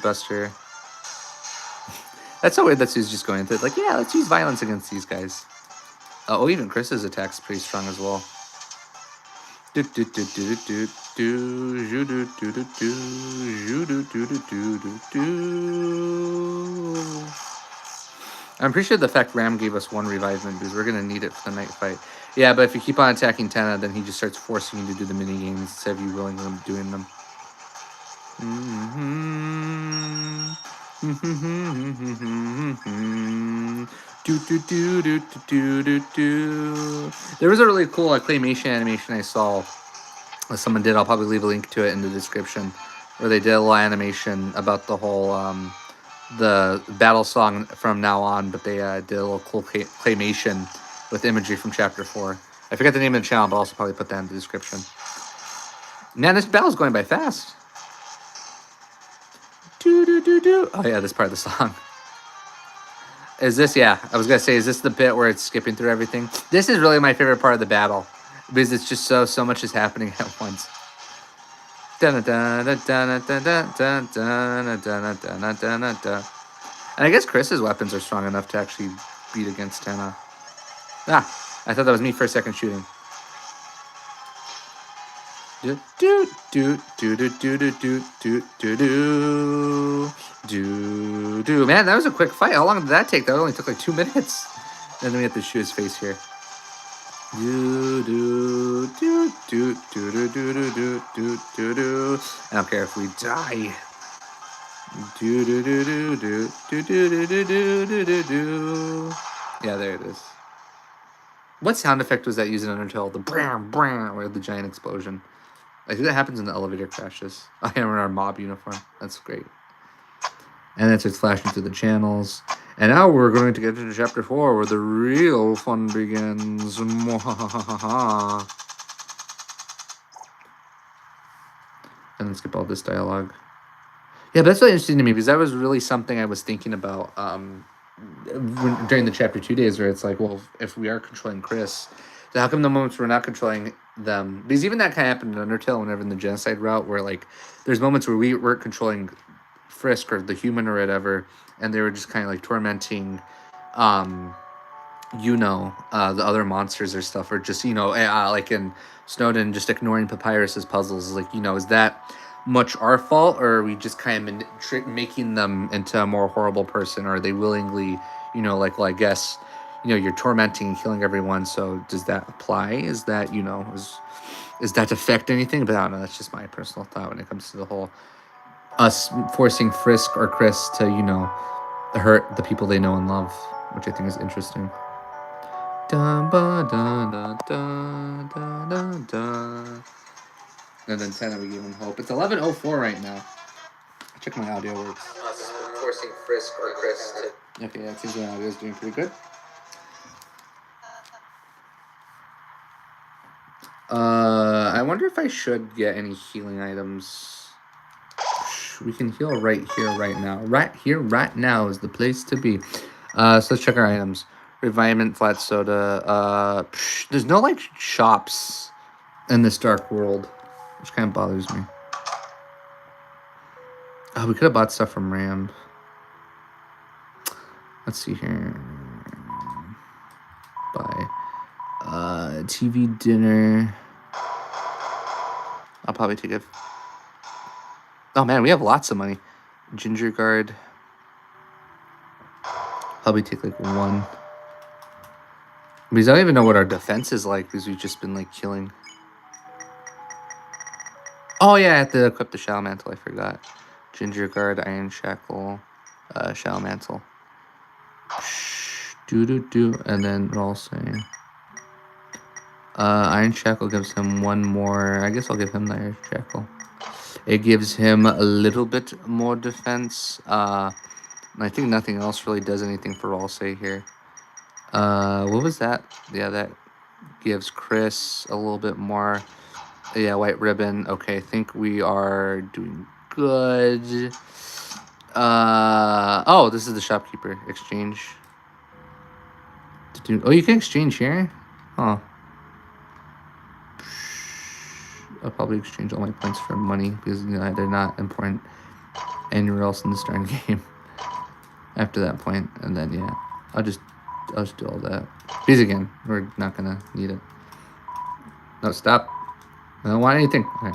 Buster. That's so weird that Sue's just going into it. Like, yeah, let's use violence against these guys. Oh, even Chris's attack's pretty strong as well. I'm pretty sure the fact Ram gave us 1 revivement because we're gonna need it for the night fight. Yeah, but if you keep on attacking Tenna, then he just starts forcing you to do the mini games instead of you willingly doing them. There was a really cool claymation animation I saw that someone did. I'll probably leave a link to it in the description, where they did a little animation about the whole the battle song from now on, but they did a little cool claymation with imagery from chapter 4. I forget the name of the channel, but I'll also probably put that in the description. Man, this battle's going by fast. Oh yeah, this part of the song. Is this, yeah, I was gonna say, is this the bit where it's skipping through everything? This is really my favorite part of the battle, because it's just so much is happening at once. And I guess Chris's weapons are strong enough to actually beat against Tenna. Ah, I thought that was me for a second shooting. Man, that was a quick fight. How long did that take? That only took like 2 minutes. And then we have to shoot his face here. I don't care if we die. Yeah, there it is. What sound effect was that using Undertale? The bram bram, or the giant explosion? I think that happens in the elevator crashes. I am in our mob uniform. That's great. And then it's flashing through the channels. And now we're going to get into chapter 4, where the real fun begins. And then skip all this dialogue. Yeah, but that's really interesting to me, because that was really something I was thinking about during the chapter 2 days, where it's like, well, if we are controlling Chris, so how come the moments we're not controlling them? Because even that kind of happened in Undertale whenever in the genocide route, where like there's moments where we weren't controlling Frisk or the human or whatever, and they were just kind of like tormenting the other monsters or stuff, or just like in Snowden, just ignoring Papyrus's puzzles. Like, is that much our fault, or are we just kind of making them into a more horrible person? Or are they willingly, like, well, I guess, you're tormenting and killing everyone, so does that apply? Is that, is that affect anything? But I don't know, that's just my personal thought when it comes to the whole us forcing Frisk or Chris to, hurt the people they know and love, which I think is interesting. And then Tenna, we give him hope. It's 11:04 right now. Check my audio works. Forcing Frisk or Chris to... Okay, that seems my audio is doing pretty good. I wonder if I should get any healing items. We can heal right here, right now. Right here, right now is the place to be. So let's check our items. Revivement, flat soda. There's no, like, shops in this dark world, which kind of bothers me. Oh, we could have bought stuff from Ram. Let's see here. Buy TV dinner. I'll probably take it. Oh man, we have lots of money. Ginger guard. Probably take like 1. Because I don't even know what our defense is like, because we've just been like killing. Oh yeah, I have to equip the Shadow Mantle, I forgot. Ginger guard, Iron Shackle, Shadow Mantle. And then we'll all say Iron Shackle gives him one more. I guess I'll give him the Iron Shackle. It gives him a little bit more defense. I think nothing else really does anything for Ralsei here. What was that? Yeah, that gives Chris a little bit more. Yeah, white ribbon. Okay, I think we are doing good. Oh, this is the shopkeeper exchange. Oh, you can exchange here? Huh. I'll probably exchange all my points for money because they're not important anywhere else in the starting game after that point. And then yeah, I'll just do all that. Because again, we're not gonna need it. No, stop. I don't want anything. Okay.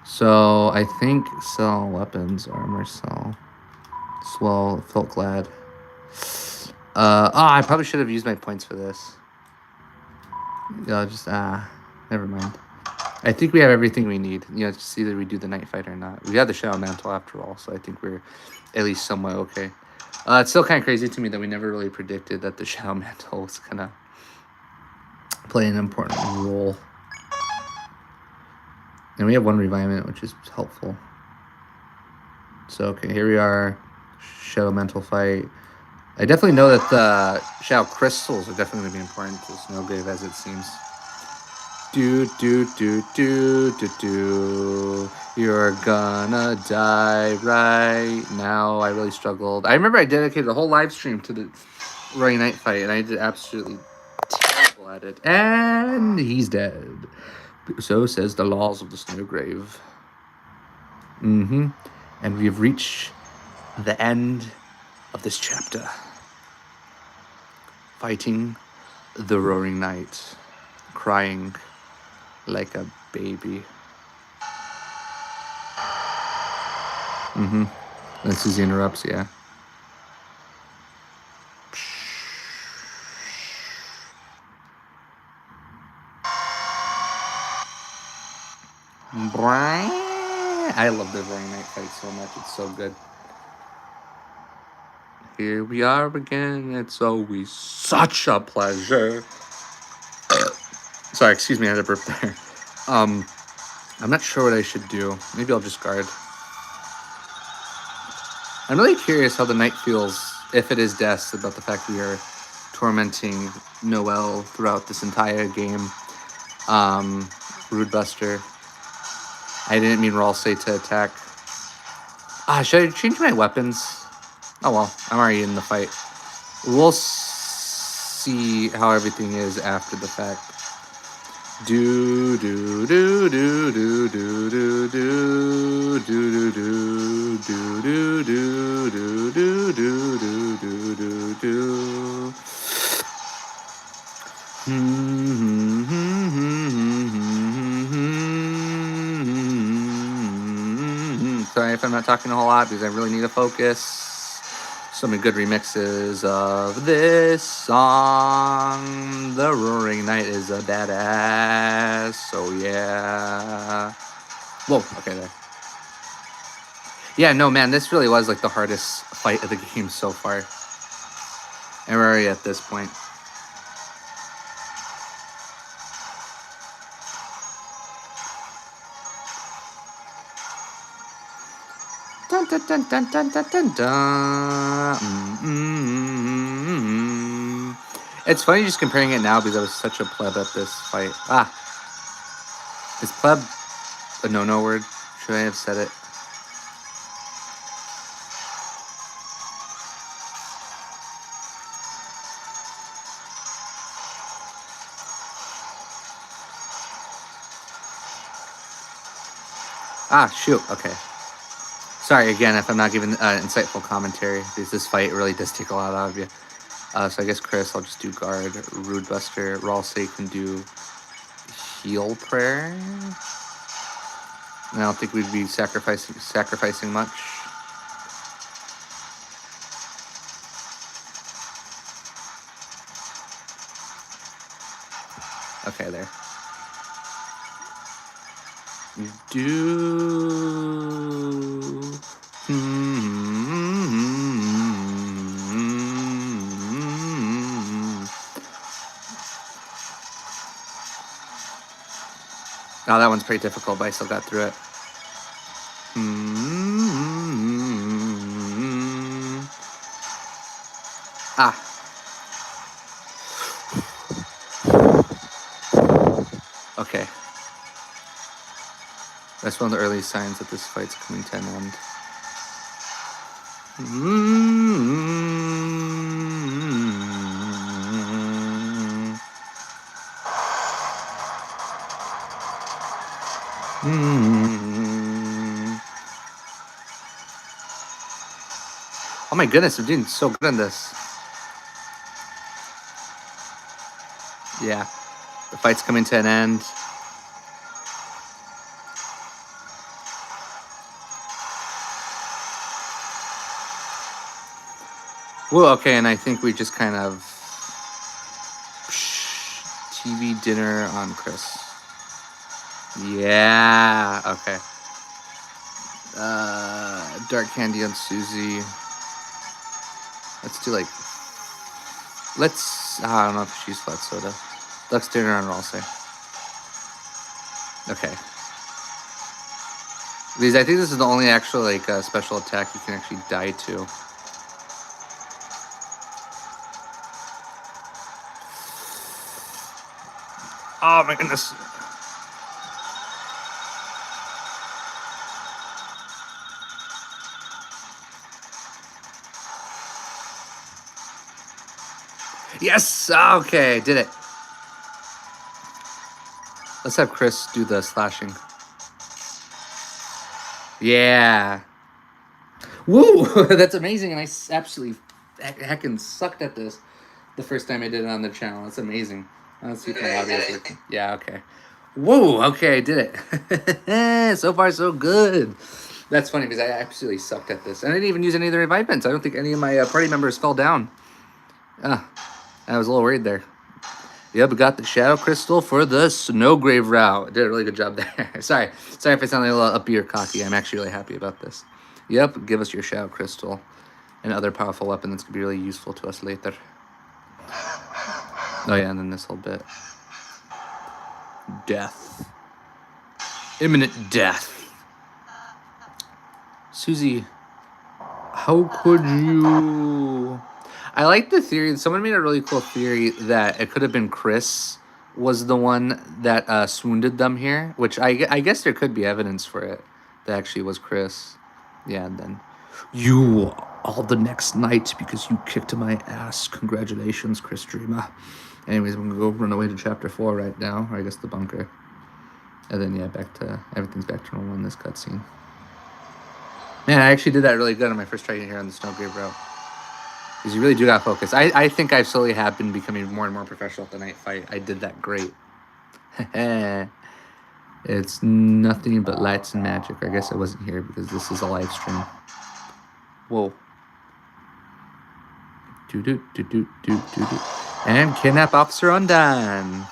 So I think sell weapons, armor, sell. Swell, felt glad. I probably should have used my points for this. Just never mind. I think we have everything we need. Just either we do the night fight or not. We have the Shadow Mantle after all, so I think we're at least somewhat okay. It's still kind of crazy to me that we never really predicted that the Shadow Mantle was gonna play an important role. And we have one revivement, which is helpful. So okay, here we are. Shadow Mantle fight. I definitely know that the Shadow Crystals are definitely going to be important to the snowgrave, as it seems. You're gonna die right now. I really struggled. I remember I dedicated a whole live stream to the Roaring Night fight, and I did absolutely terrible at it. And he's dead. So says the laws of the snowgrave. And we've reached the end of this chapter. Fighting the Roaring Night, crying like a baby. And Susie interrupts, yeah. I love the Roaring Night fight so much. It's so good. Here we are again. It's always such a pleasure. Sorry, excuse me, I had a burp there. I'm not sure what I should do. Maybe I'll just guard. I'm really curious how the knight feels, if it is Death, about the fact we are tormenting Noelle throughout this entire game. Rude Buster. I didn't mean Ralsei to attack. Should I change my weapons? Oh well, I'm already in the fight. We'll see how everything is after the fact. Do do do do do do do do do do do do do do do do do do do. Sorry if I'm not talking a whole lot because I really need to focus. So many good remixes of this song. The Roaring Night is a badass. So yeah. Whoa, okay there. Yeah, no man, this really was like the hardest fight of the game so far. And we're already at this point. Dun, dun, dun, dun, dun, dun, dun, dun. It's funny just comparing it now because I was such a pleb at this fight. Is pleb a no-no word? Should I have said it? Shoot. Okay. Sorry again if I'm not giving insightful commentary because this fight really does take a lot out of you. So I guess Chris, I'll just do guard. Rude Buster. Ralsei can do heal prayer. And I don't think we'd be sacrificing much. Okay, there. Oh, that one's pretty difficult, but I still got through it. Ah. Okay. That's one of the early signs that this fight's coming to an end. Oh my goodness, I'm doing so good on this. Yeah. The fight's coming to an end. Well, okay, and I think we just kind of TV dinner on Chris. Yeah, okay. Dark candy on Susie. Let's do like, I don't know if she's flat soda. Lux dinner on Ralsei. Okay. Because I think this is the only actual like special attack you can actually die to. Oh my goodness. Yes! Okay, did it. Let's have Chris do the slashing. Yeah. Woo! That's amazing, and I absolutely heckin' sucked at this the first time I did it on the channel. That's amazing. Let's see if my audio is working. Yeah, okay. Whoa, okay, I did it. So far, so good. That's funny because I absolutely sucked at this. And I didn't even use any of the revivements. I don't think any of my party members fell down. I was a little worried there. Yep, we got the Shadow Crystal for the Snowgrave route. Did a really good job there. Sorry if I sound like a little upbeat or cocky. I'm actually really happy about this. Yep, give us your Shadow Crystal and other powerful weapon that's going to be really useful to us later. Oh yeah, and then this whole bit. Death. Imminent death. Susie, how could you... I like the theory. Someone made a really cool theory that it could have been Chris was the one that swoonded them here, which I guess there could be evidence for it. That actually was Chris. Yeah, and then you all the next night because you kicked my ass. Congratulations, Chris Dreamer. Anyways, I'm gonna go run away to chapter 4 right now, or I guess the bunker. And then yeah, everything's back to normal in this cutscene. Man, I actually did that really good on my first try here on the Snowgrave route. Because you really do gotta focus. I think I slowly have been becoming more and more professional at the night fight. I did that great. It's nothing but lights and magic. I guess I wasn't here because this is a live stream. Whoa. And kidnap Officer Undone.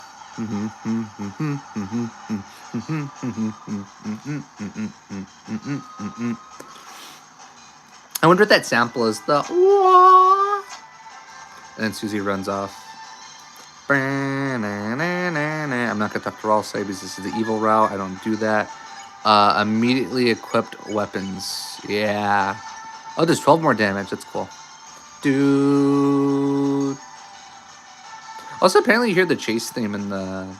I wonder if that sample is the... And then Susie runs off. I'm not going to talk to Ralsei because this is the evil route. I don't do that. Immediately equipped weapons. Yeah. Oh, there's 12 more damage. That's cool. Dude. Also, apparently you hear the chase theme in the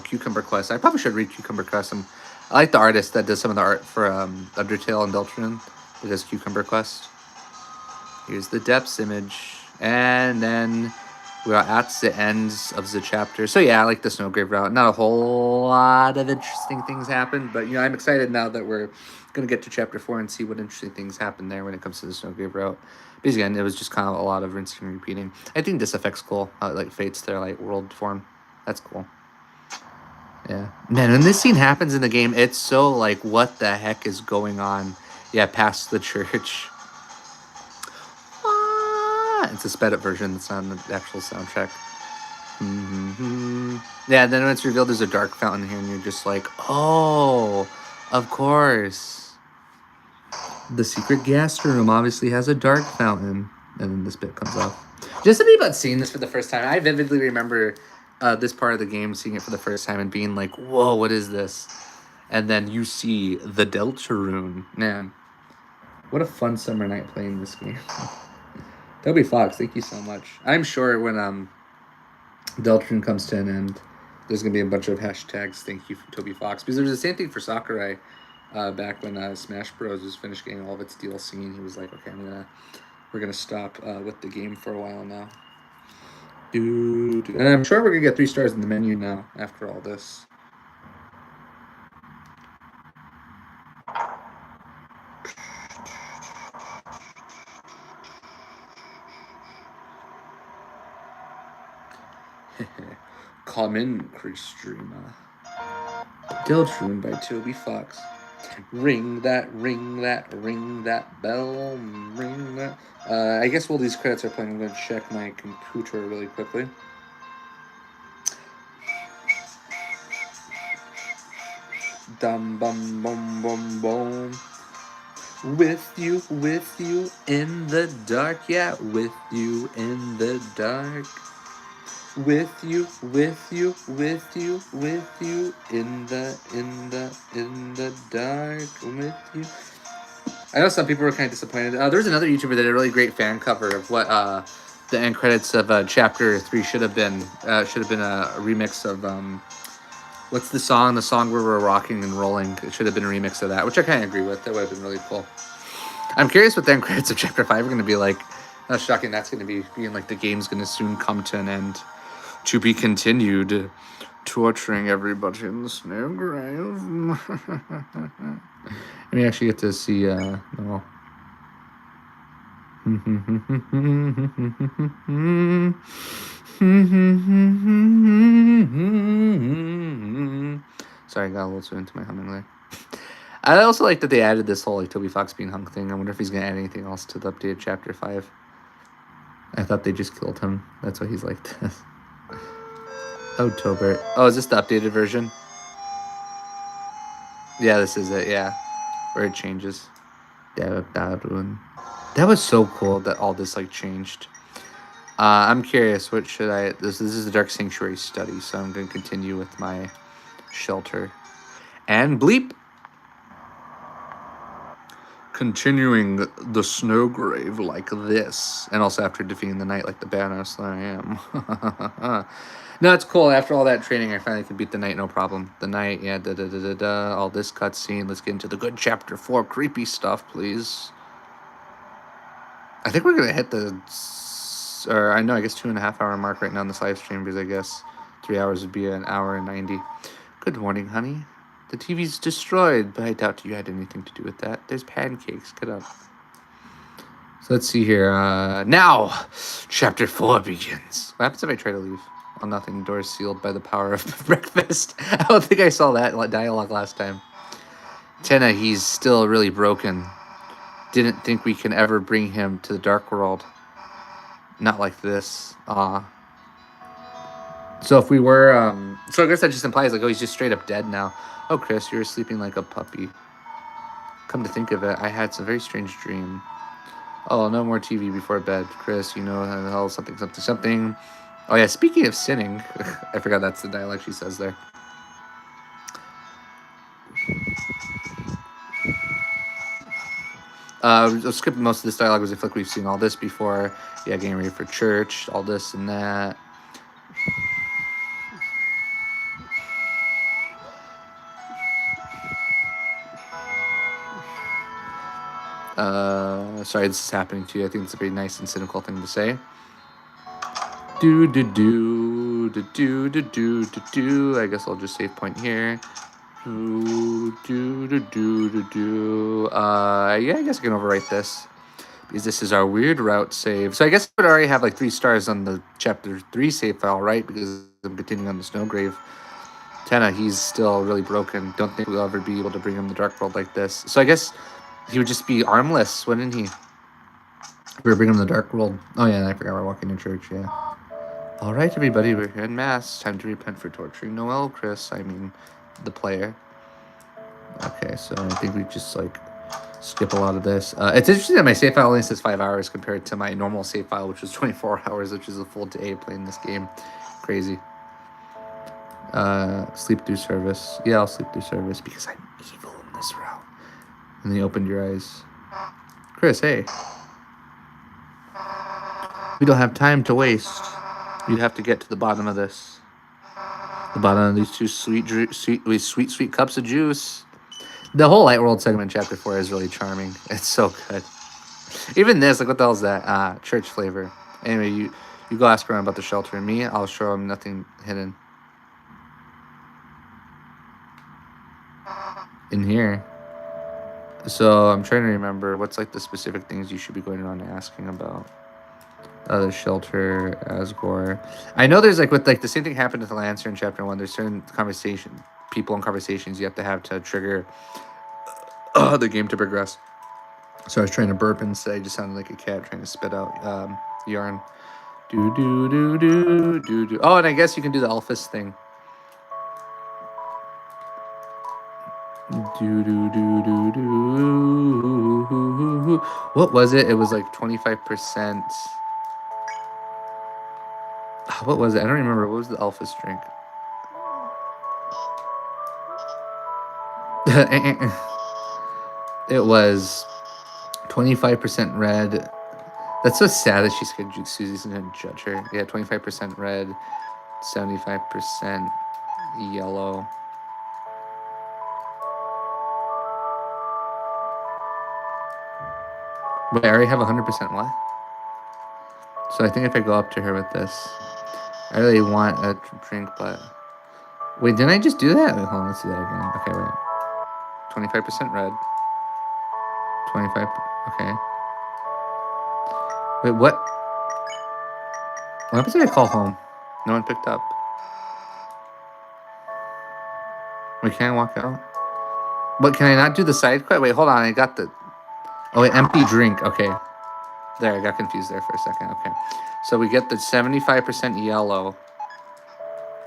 Cucumber quest. I probably should read Cucumber quest. I like the artist that does some of the art for Undertale and Deltarune. It does Cucumber quest. Here's the depths image. And then we are at the ends of the chapter. So yeah, I like the Snowgrave route. Not a whole lot of interesting things happen, but I'm excited now that we're going to get to chapter 4 and see what interesting things happen there when it comes to the Snowgrave route. Because again, it was just kind of a lot of rinsing and repeating. I think this effect's cool. Like Fate's their like world form. That's cool. Yeah. Man, when this scene happens in the game, it's so like, what the heck is going on? Yeah, past the church. It's a sped up version. It's not the actual soundtrack. Yeah, then when it's revealed there's a dark fountain here, and you're just like, oh, of course. The secret gas room obviously has a dark fountain. And then this bit comes off. Just to be about seeing this for the first time, I vividly remember this part of the game, seeing it for the first time and being like, whoa, what is this? And then you see the Deltarune. Man, what a fun summer night playing this game. Toby Fox, thank you so much. I'm sure when Deltarune comes to an end, there's going to be a bunch of hashtags, thank you for Toby Fox. Because there's the same thing for Sakurai back when Smash Bros. Was finished getting all of its DLC, and he was like, okay, we're going to stop with the game for a while now. And I'm sure we're going to get 3 stars in the menu now after all this. Commentary streamer. Deltarune by Toby Fox. Ring that, ring that, ring that bell, ring that. I guess while these credits are playing, I'm going to check my computer really quickly. Dum bum bum bum bum. With you in the dark, yeah, with you in the dark. With you in the dark with you. I know some people were kind of disappointed. There's another YouTuber that did a really great fan cover of what the end credits of Chapter 3 should have been. Should have been a remix of what's the song? The song where we're rocking and rolling. It should have been a remix of that, which I kind of agree with. That would have been really cool. I'm curious what the end credits of Chapter 5 are going to be like. Not shocking. That's going to be being like the game's going to soon come to an end. To be continued, torturing everybody in the snowgrave. We actually get to see, no. Sorry, I got a little too into my humming there. I also like that they added this whole like Toby Fox being hung thing. I wonder if he's going to add anything else to the updated Chapter 5. I thought they just killed him. That's why he's like this. Oh, Tobert. Oh, is this the updated version? Yeah, this is it, yeah. Where it changes. Yeah, bad one. That was so cool that all this, like, changed. I'm curious, what should I... This is the Dark Sanctuary study, so I'm going to continue with my shelter. And bleep! Continuing the snowgrave like this. And also after defeating the knight like the badass that I am. No, it's cool. After all that training, I finally could beat the knight, no problem. The knight, yeah, all this cutscene. Let's get into the good Chapter 4 creepy stuff, please. I think we're going to hit the... Or, I know, I guess 2.5 hour mark right now on this live stream, because I guess 3 hours would be an hour and 90. Good morning, honey. The TV's destroyed, but I doubt you had anything to do with that. There's pancakes. Get up. So let's see here. Now, Chapter 4 begins. What happens if I try to leave? Oh, nothing. Doors sealed by the power of breakfast. I don't think I saw that dialogue last time. Tenna, he's still really broken. Didn't think we can ever bring him to the dark world. Not like this. So if we were... So I guess that just implies, like, oh, he's just straight up dead now. Oh, Chris, you were sleeping like a puppy. Come to think of it, I had some very strange dream. Oh, no more TV before bed. Chris, you know how the hell something. Oh, yeah, speaking of sinning, I forgot that's the dialect she says there. I'll skip most of this dialogue because I feel like we've seen all this before. Yeah, getting ready for church, all this and that. Sorry this is happening to you. I think it's a very nice and cynical thing to say. I guess I'll just save point here. Yeah, I guess I can overwrite this because this is our weird route save. So I guess I would already have like 3 stars on the Chapter 3 save file, right? Because I'm continuing on the Snowgrave. Tenna, he's still really broken. Don't think we'll ever be able to bring him to the Dark World like this. So I guess he would just be armless, wouldn't he? We were bringing him to the Dark World. Oh yeah, I forgot we're walking to church, yeah. Alright, everybody, we're here in Mass. Time to repent for torturing Noel, Chris. I mean, the player. Okay, so I think we just, like, skip a lot of this. It's interesting that my save file only says 5 hours compared to my normal save file, which was 24 hours, which is a full day playing this game. Crazy. Sleep through service. Yeah, I'll sleep through service because I'm evil in this route. And then you opened your eyes. Chris, hey. We don't have time to waste. You'd have to get to the bottom of this. The bottom of these two sweet cups of juice. The whole Light World segment in Chapter 4 is really charming. It's so good. Even this, like, what the hell is that? Church flavor. Anyway, you go ask around about the shelter, and me, I'll show them nothing hidden. In here. So I'm trying to remember what's like the specific things you should be going around asking about. The shelter, Asgore. I know there's like with like the same thing happened with the Lancer in Chapter 1. There's certain people and conversations you have to trigger the game to progress. So I was trying to burp and say I just sounded like a cat trying to spit out yarn. Do do do do do do. Oh, and I guess you can do the Alphys thing. Do do do do do. What was it? It was like 25%. What was it? I don't remember. What was the Alphys drink? It was 25% red. That's so sad that she's gonna Susie's gonna judge her. Yeah, 25% red, 75% yellow. Wait, I already have 100% what? So I think if I go up to her with this, I really want a drink, but wait, didn't I just do that? Wait, hold on, let's do that again. Okay, wait. 25% red. 25. Okay. Wait, what? What happens if I call home? No one picked up. We can't walk out. But can I not do the side quest? Wait, hold on. I got the. Oh, wait, empty drink. Okay. There, I got confused there for a second. Okay. So we get the 75% yellow.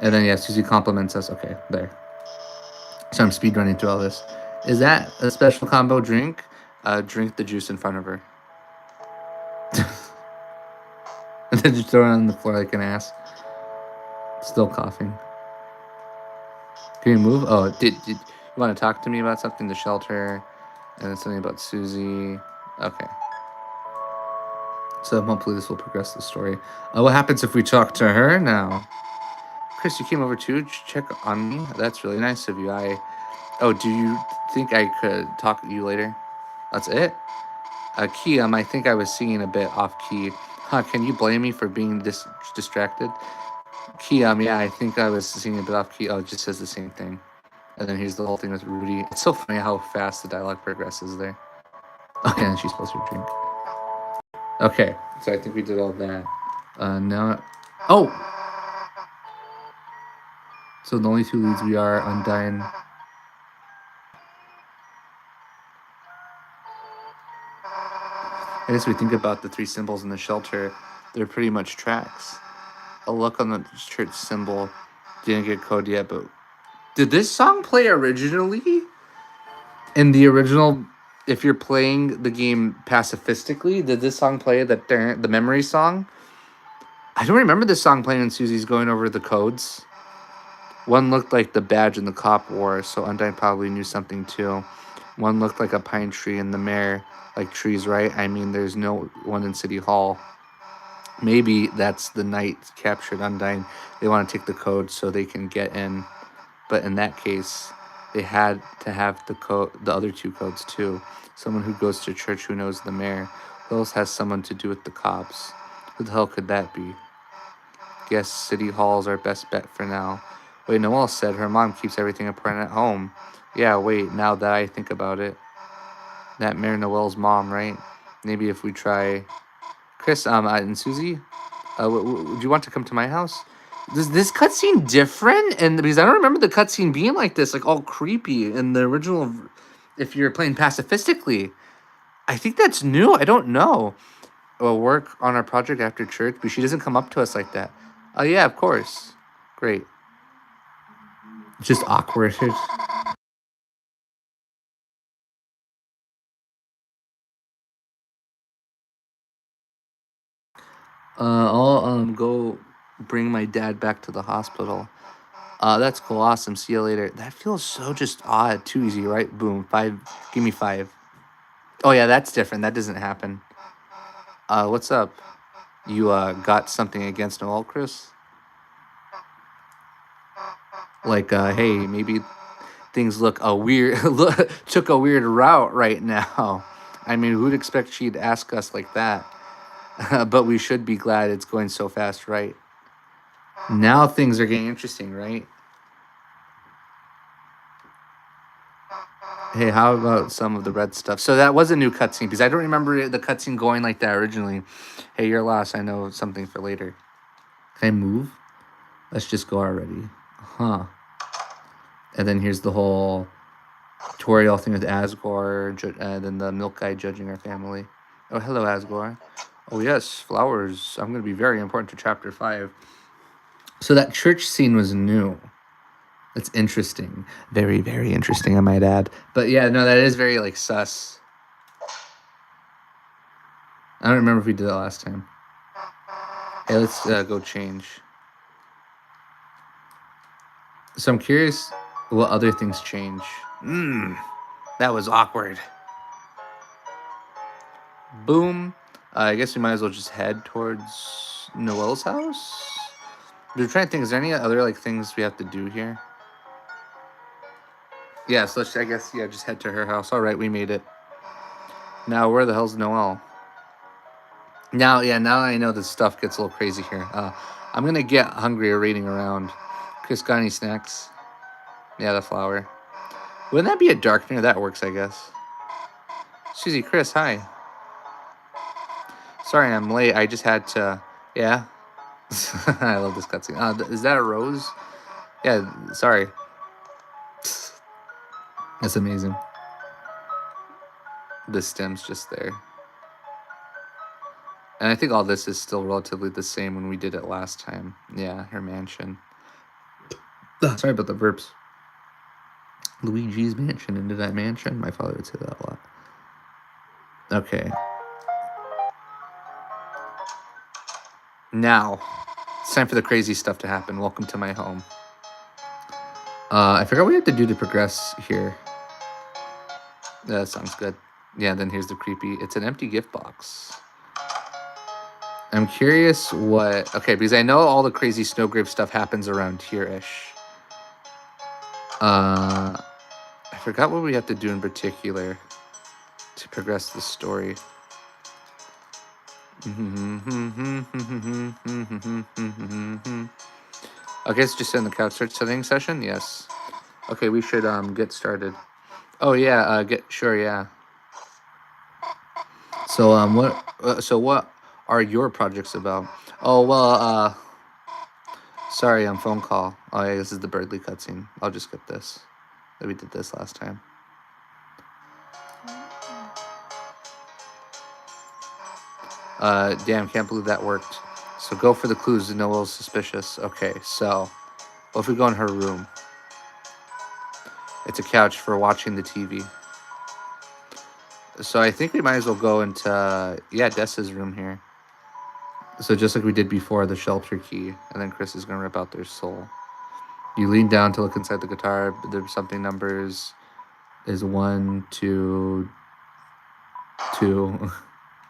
And then, yeah, Susie compliments us. Okay, there. So I'm speedrunning through all this. Is that a special combo drink? Drink the juice in front of her. And then just throw it on the floor like an ass. Still coughing. Can you move? Oh, did you want to talk to me about something? The shelter. And then something about Susie. Okay. So hopefully this will progress the story. What happens if we talk to her now? Chris, you came over too to check on me? That's really nice of you. Oh, do you think I could talk to you later? That's it? Key, I think I was singing a bit off key. Huh, can you blame me for being distracted? Key, yeah, I think I was singing a bit off key. Oh, it just says the same thing. And then here's the whole thing with Rudy. It's so funny how fast the dialogue progresses there. Okay, and she's supposed to drink. Okay, so I think we did all that. Now... Oh! So the only two leads we are Undyne. I guess we think about the three symbols in the shelter, they're pretty much tracks. A look on the church symbol. Didn't get code yet, but... Did this song play originally? In the original, if you're playing the game pacifistically, did this song play the memory song? I don't remember this song playing when Susie's going over the codes. One looked like the badge in the cop wore, so Undyne probably knew something too. One looked like a pine tree in the mayor, like trees, right? I mean, there's no one in City Hall. Maybe that's the night captured Undyne. They want to take the code so they can get in. But in that case, they had to have the other two codes too. Someone who goes to church who knows the mayor. Who else has someone to do with the cops? Who the hell could that be? Guess City Hall's our best bet for now. Wait, Noelle said her mom keeps everything apart at home. Yeah, wait, now that I think about it. That Mayor Noelle's mom, right? Maybe if we try... Chris, and Susie, would you want to come to my house? Is this cutscene different? And because I don't remember the cutscene being like this, like all creepy in the original. If you're playing pacifistically, I think that's new. I don't know. We'll work on our project after church, but she doesn't come up to us like that. Oh yeah, of course. Great. It's just awkward. I'll go bring my dad back to the hospital. That's cool. Awesome. See you later. That feels so just odd. Too easy, right? Boom. 5. Give me 5. Oh, yeah, that's different. That doesn't happen. What's up? You, got something against Noel, Chris? Like, hey, maybe things look a weird, took a weird route right now. I mean, who'd expect she'd ask us like that? But we should be glad it's going so fast, right? Now things are getting interesting, right? Hey, how about some of the red stuff? So that was a new cutscene because I don't remember the cutscene going like that originally. Hey, you're lost. I know something for later. Can I move? Let's just go already. Huh. And then here's the whole tutorial thing with Asgore, and then the milk guy judging our family. Oh, hello, Asgore. Oh, yes, flowers. I'm going to be very important to chapter 5. So that church scene was new. That's interesting. Very, very interesting, I might add. But yeah, no, that is very, like, sus. I don't remember if we did that last time. Hey, let's go change. So I'm curious what other things change. That was awkward. Boom. I guess we might as well just head towards Noel's house. We're trying to think, is there any other, like, things we have to do here? Yeah, so let's, I guess, yeah, just head to her house. All right, we made it. Now, where the hell's Noel? Now, yeah, now I know this stuff gets a little crazy here. I'm going to get hungry raiding around. Chris, got any snacks? Yeah, the flower. Wouldn't that be a darkener? That works, I guess. Susie, Chris, hi. Sorry I'm late. I just had to... Yeah? I love this cutscene. Is that a rose? Yeah, sorry. That's amazing. The stem's just there. And I think all this is still relatively the same when we did it last time. Yeah, her mansion. Sorry about the burps. Luigi's mansion. Into that mansion? My father would say that a lot. Okay. Now, it's time for the crazy stuff to happen. Welcome to my home. I forgot what we have to do to progress here. That sounds good. Yeah, then here's the creepy... It's an empty gift box. I'm curious what... Okay, because I know all the crazy snowgrave stuff happens around here-ish. I forgot what we have to do in particular to progress the story. Okay, it's just in the couch search setting session. Yes. Okay, we should get started. Oh yeah, sure, yeah. So what are your projects about? Oh well, sorry, phone call. Oh yeah, this is the Birdly cutscene. I'll just skip this. We did this last time. Damn, can't believe that worked. So go for the clues. Noel's suspicious. Okay, so what if we go in her room? It's a couch for watching the TV. So I think we might as well go into, yeah, Dessa's room here. So just like we did before, the shelter key, and then Chris is going to rip out their soul. You lean down to look inside the guitar. There's something numbers is 1, 2, 2.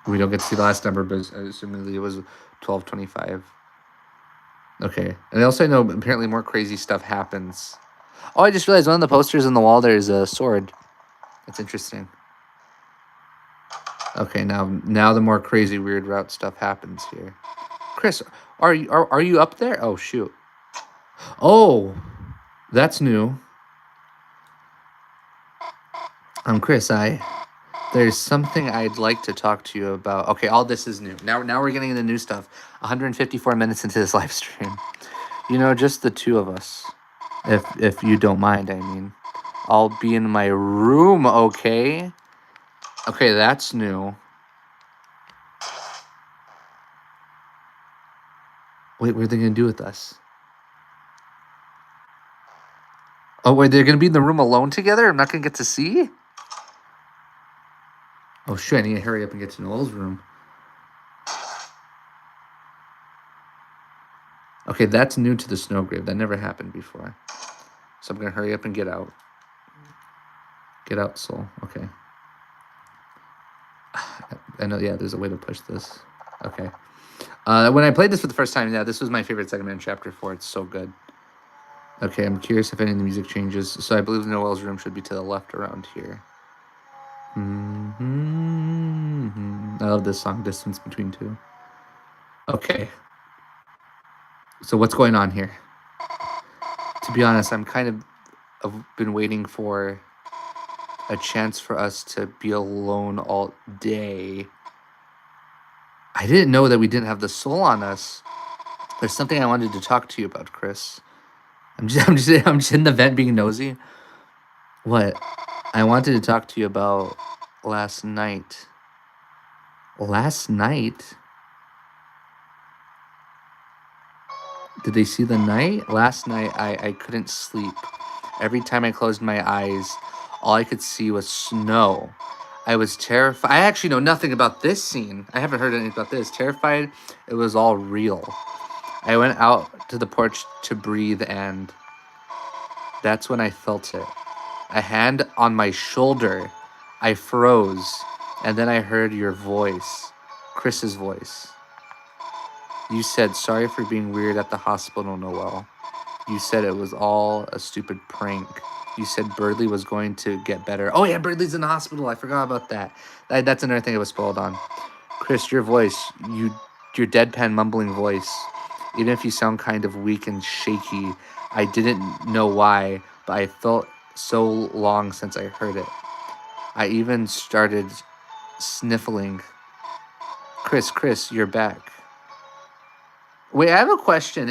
We don't get to see the last number, but assumingly it was 1225. Okay. And also I know apparently more crazy stuff happens. Oh, I just realized one of the posters on the wall there is a sword. That's interesting. Okay, now the more crazy, weird route stuff happens here. Chris, are you up there? Oh shoot. Oh, that's new. Chris, there's something I'd like to talk to you about. Okay, all this is new. Now we're getting into new stuff. 154 minutes into this live stream. You know, just the two of us. If you don't mind, I mean. I'll be in my room, okay? Okay, that's new. Wait, what are they going to do with us? Oh, wait, they're going to be in the room alone together? I'm not going to get to see? Oh, shit, I need to hurry up and get to Noel's room. Okay, that's new to the snowgrave. That never happened before. So I'm gonna hurry up and get out. Get out, soul. Okay. I know, yeah, there's a way to push this. Okay. When I played this for the first time, yeah, this was my favorite segment in Chapter 4. It's so good. Okay, I'm curious if any of the music changes. So I believe Noel's room should be to the left around here. I love this song, Distance Between Two. Okay. So what's going on here? To be honest, I'm kind of I've been waiting for a chance for us to be alone all day. I didn't know that we didn't have the soul on us. There's something I wanted to talk to you about, Chris. I'm just in the vent being nosy. What? I wanted to talk to you about last night. Last night? Did they see the night? Last night, I couldn't sleep. Every time I closed my eyes, all I could see was snow. I was terrified. I actually know nothing about this scene. I haven't heard anything about this. Terrified, it was all real. I went out to the porch to breathe, and that's when I felt it. A hand on my shoulder. I froze, and then I heard your voice, Chris's voice. You said, sorry for being weird at the hospital, Noel. You said it was all a stupid prank. You said Birdley was going to get better. Oh, yeah, Birdley's in the hospital. I forgot about that. That's another thing I was spoiled on. Chris, your voice, your deadpan mumbling voice, even if you sound kind of weak and shaky, I didn't know why, but I felt so long since I heard it. I even started sniffling. Chris, you're back. Wait, I have a question.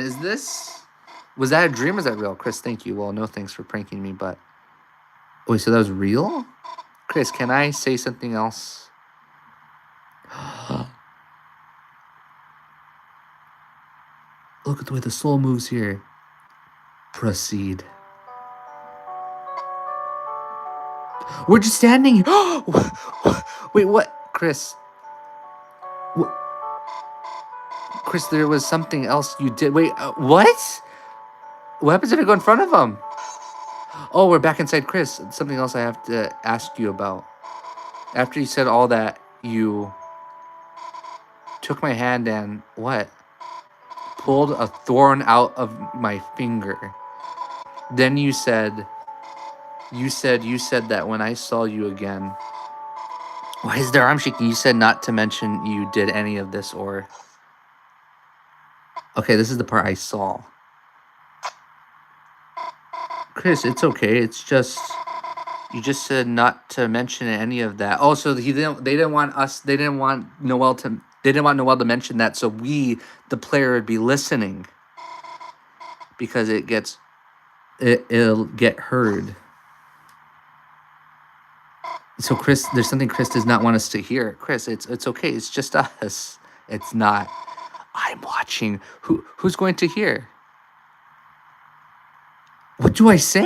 Was that a dream or is that real? Chris, thank you. Well, no thanks for pranking me, but... Wait, so that was real? Chris, can I say something else? Look at the way the soul moves here. Proceed. We're just standing. Wait, what? Chris. Chris, there was something else you did. Wait, what? What happens if I go in front of him? Oh, we're back inside Chris. Something else I have to ask you about. After you said all that, you took my hand and what? Pulled a thorn out of my finger. Then you said that when I saw you again. Why is their arm shaking? You said not to mention you did any of this or... Okay, this is the part I saw. Chris, it's okay. It's just... You just said not to mention any of that. Oh, so they didn't want Noel to mention that, so we, the player, would be listening. Because it'll get heard. So Chris, there's something Chris does not want us to hear. Chris, it's okay. It's just us. It's not. I'm watching. Who's going to hear? What do I say?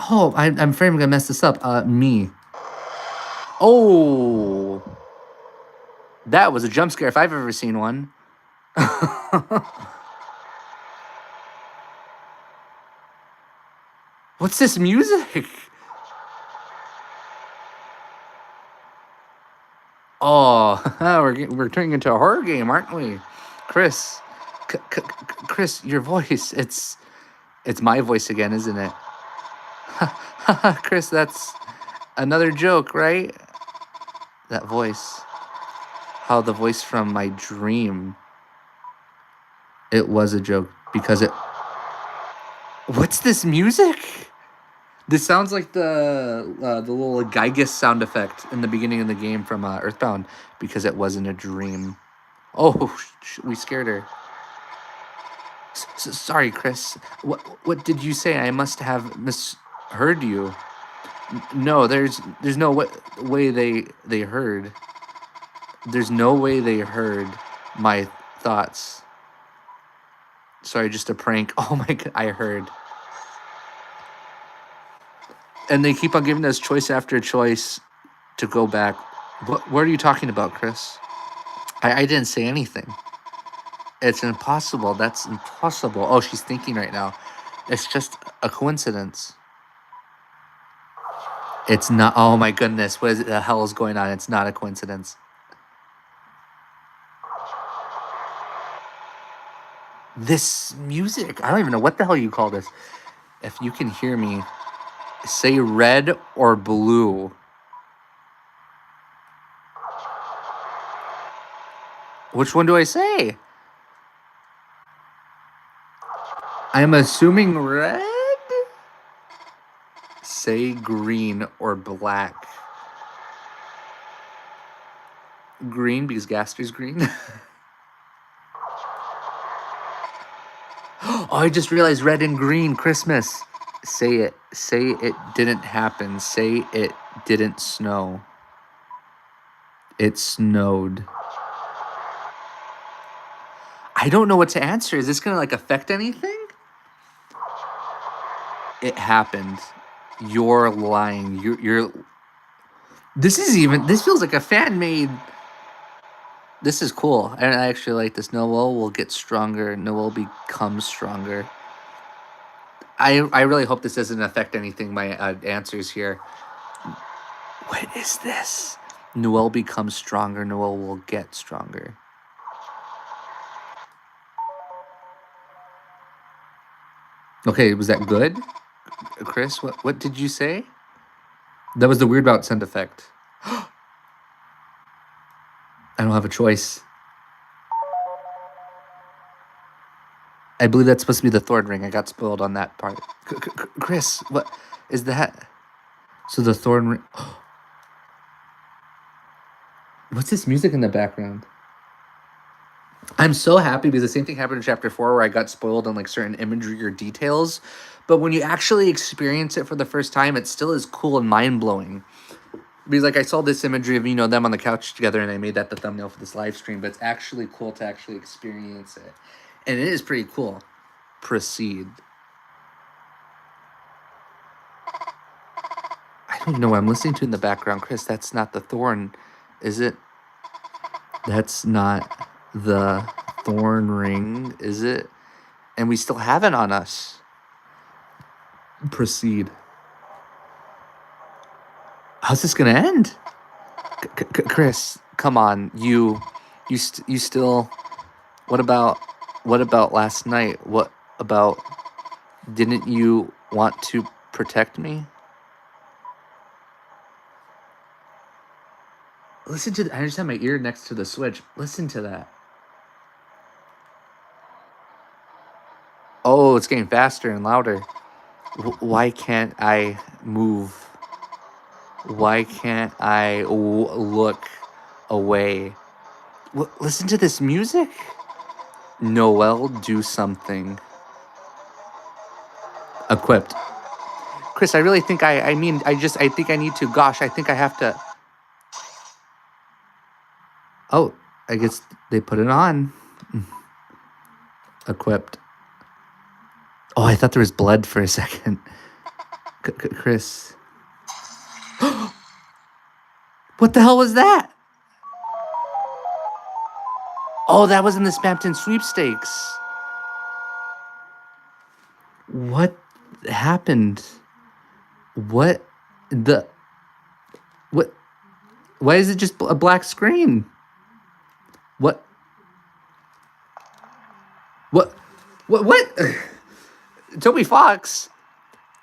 Oh, I'm afraid I'm gonna mess this up. Me. Oh, that was a jump scare if I've ever seen one. What's this music? Oh, we're turning into a horror game, aren't we, Chris? Chris, your voice. It's my voice again, isn't it? Chris, that's another joke, right? That voice. How the voice from my dream. It was a joke because it... What's this music? This sounds like the little Gygus sound effect in the beginning of the game from Earthbound because it wasn't a dream. Oh, we scared her. Sorry, Chris. What did you say? I must have misheard you. No, there's no way they heard. There's no way they heard my thoughts. Sorry, just a prank. Oh my god, I heard. And they keep on giving us choice after choice to go back. What are you talking about, Chris? I didn't say anything. It's impossible. That's impossible. Oh, she's thinking right now. It's just a coincidence. It's not. Oh my goodness. What the hell is going on? It's not a coincidence. This music. I don't even know what the hell you call this. If you can hear me, say red or blue. Which one do I say? I'm assuming red. Say green or black. Green because Gaster's green. Oh, I just realized red and green Christmas. Say it. Say it didn't happen. Say it didn't snow. It snowed. I don't know what to answer. Is this gonna like affect anything? It happened. You're lying. You're. This is even. This feels like a fan made. This is cool. And I actually like this. Noel will get stronger. Noel becomes stronger. I really hope this doesn't affect anything. My answers here. What is this? Noel becomes stronger. Noel will get stronger. Okay, was that good, Chris? What did you say? That was the weird about sound effect. I don't have a choice. I believe that's supposed to be the thorn ring. I got spoiled on that part. Chris, what is that? So the thorn ring. What's this music in the background? I'm so happy because the same thing happened in chapter 4 where I got spoiled on like certain imagery or details. But when you actually experience it for the first time, it still is cool and mind blowing. Because like I saw this imagery of them on the couch together, and I made that the thumbnail for this live stream. But it's actually cool to actually experience it, and it is pretty cool. Proceed. I don't know what I'm listening to in the background, Chris. That's not the thorn, is it? That's not the thorn ring, is it? And we still have it on us. Proceed. How's this gonna end? Chris, come on. You still. What about last night? What about? Didn't you want to protect me? Listen to. I just have my ear next to the switch. Listen to that. Oh, it's getting faster and louder. Why can't I move? Why can't I look away? Listen to this music. Noel, do something. Equipped. Chris, I really think I think I need to. Gosh, I think I have to. Oh, I guess they put it on. Equipped. Oh, I thought there was blood for a second. Chris. What the hell was that? Oh, that was in the Spampton sweepstakes. What happened? What the... What? Why is it just a black screen? What? What? Toby Fox.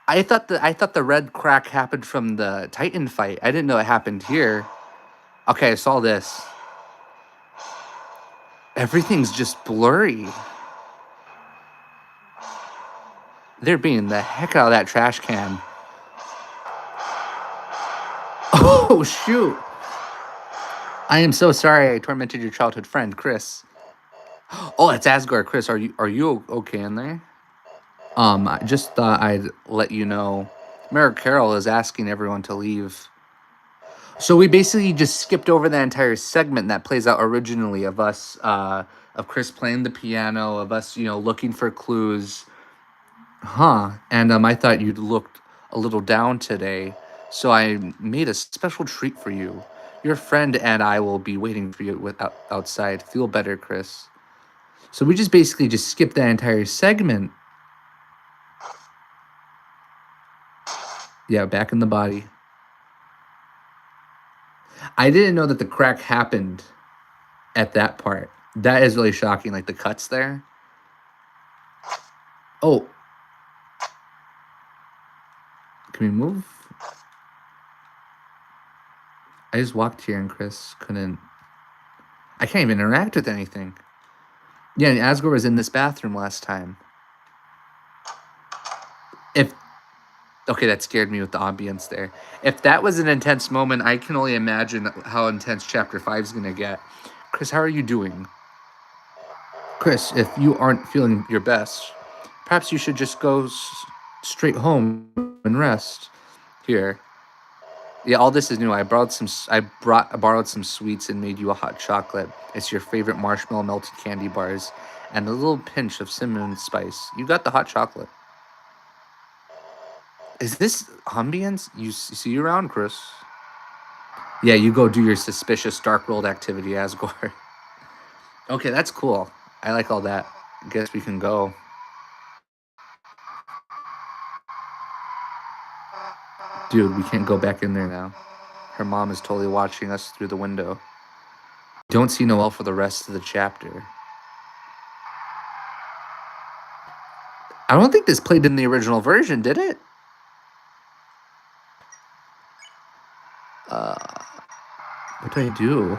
I thought the red crack happened from the Titan fight. I didn't know it happened here. Okay, I saw this. Everything's just blurry. They're beating the heck out of that trash can. Oh, shoot. I am so sorry I tormented your childhood friend, Chris. Oh, it's Asgard. Chris, are you okay in there? I just thought I'd let you know. Mayor Carroll is asking everyone to leave. So we basically just skipped over that entire segment that plays out originally of us, of Chris playing the piano, of us, looking for clues. And I thought you'd looked a little down today, so I made a special treat for you. Your friend and I will be waiting for you outside. Feel better, Chris. So we just basically just skipped that entire segment. Yeah, back in the body. I didn't know that the crack happened at that part. That is really shocking, like the cuts there. Oh. Can we move? I just walked here and Chris couldn't... I can't even interact with anything. Yeah, and Asgore was in this bathroom last time. Okay, that scared me with the ambience there. If that was an intense moment, I can only imagine how intense Chapter 5 is going to get. Chris, how are you doing? Chris, if you aren't feeling your best, perhaps you should just go straight home and rest. Here. Yeah, all this is new. I borrowed some sweets and made you a hot chocolate. It's your favorite marshmallow melted candy bars and a little pinch of cinnamon spice. You got the hot chocolate. Is this ambience? You see you around, Chris? Yeah, you go do your suspicious dark world activity, Asgore. Okay, that's cool. I like all that. Guess we can go. Dude, we can't go back in there now. Her mom is totally watching us through the window. Don't see Noelle for the rest of the chapter. I don't think this played in the original version, did it? What do I do?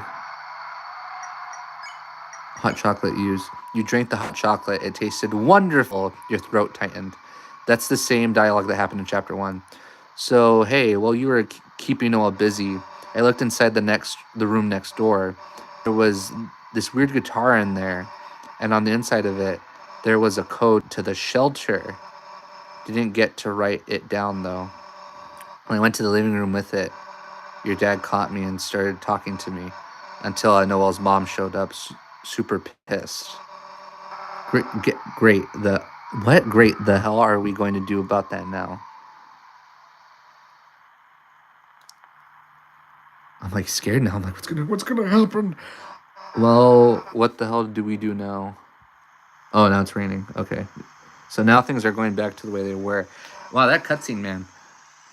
Hot chocolate used. You drank the hot chocolate. It tasted wonderful. Your throat tightened. That's the same dialogue that happened in chapter 1. So, hey, while you were keeping Noah busy, I looked inside the room next door. There was this weird guitar in there, and on the inside of it, there was a code to the shelter. Didn't get to write it down, though. When I went to the living room with it, your dad caught me and started talking to me until Noel's mom showed up, super pissed. Great. Great. The hell are we going to do about that now? I'm like scared now. I'm like, what's gonna happen? Well, what the hell do we do now? Oh, now it's raining. Okay. So now things are going back to the way they were. Wow, that cutscene, man.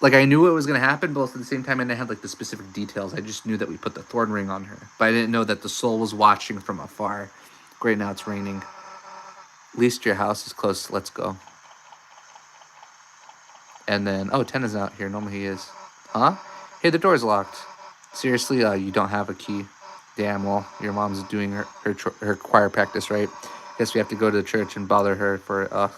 Like, I knew it was going to happen, but at the same time, I didn't have, like, the specific details. I just knew that we put the thorn ring on her. But I didn't know that the soul was watching from afar. Great, now it's raining. At least your house is close. Let's go. And then, oh, Ten is not here. Normally he is. Huh? Hey, the door's locked. Seriously, you don't have a key. Damn, well, your mom's doing her choir practice, right? Guess we have to go to the church and bother her for,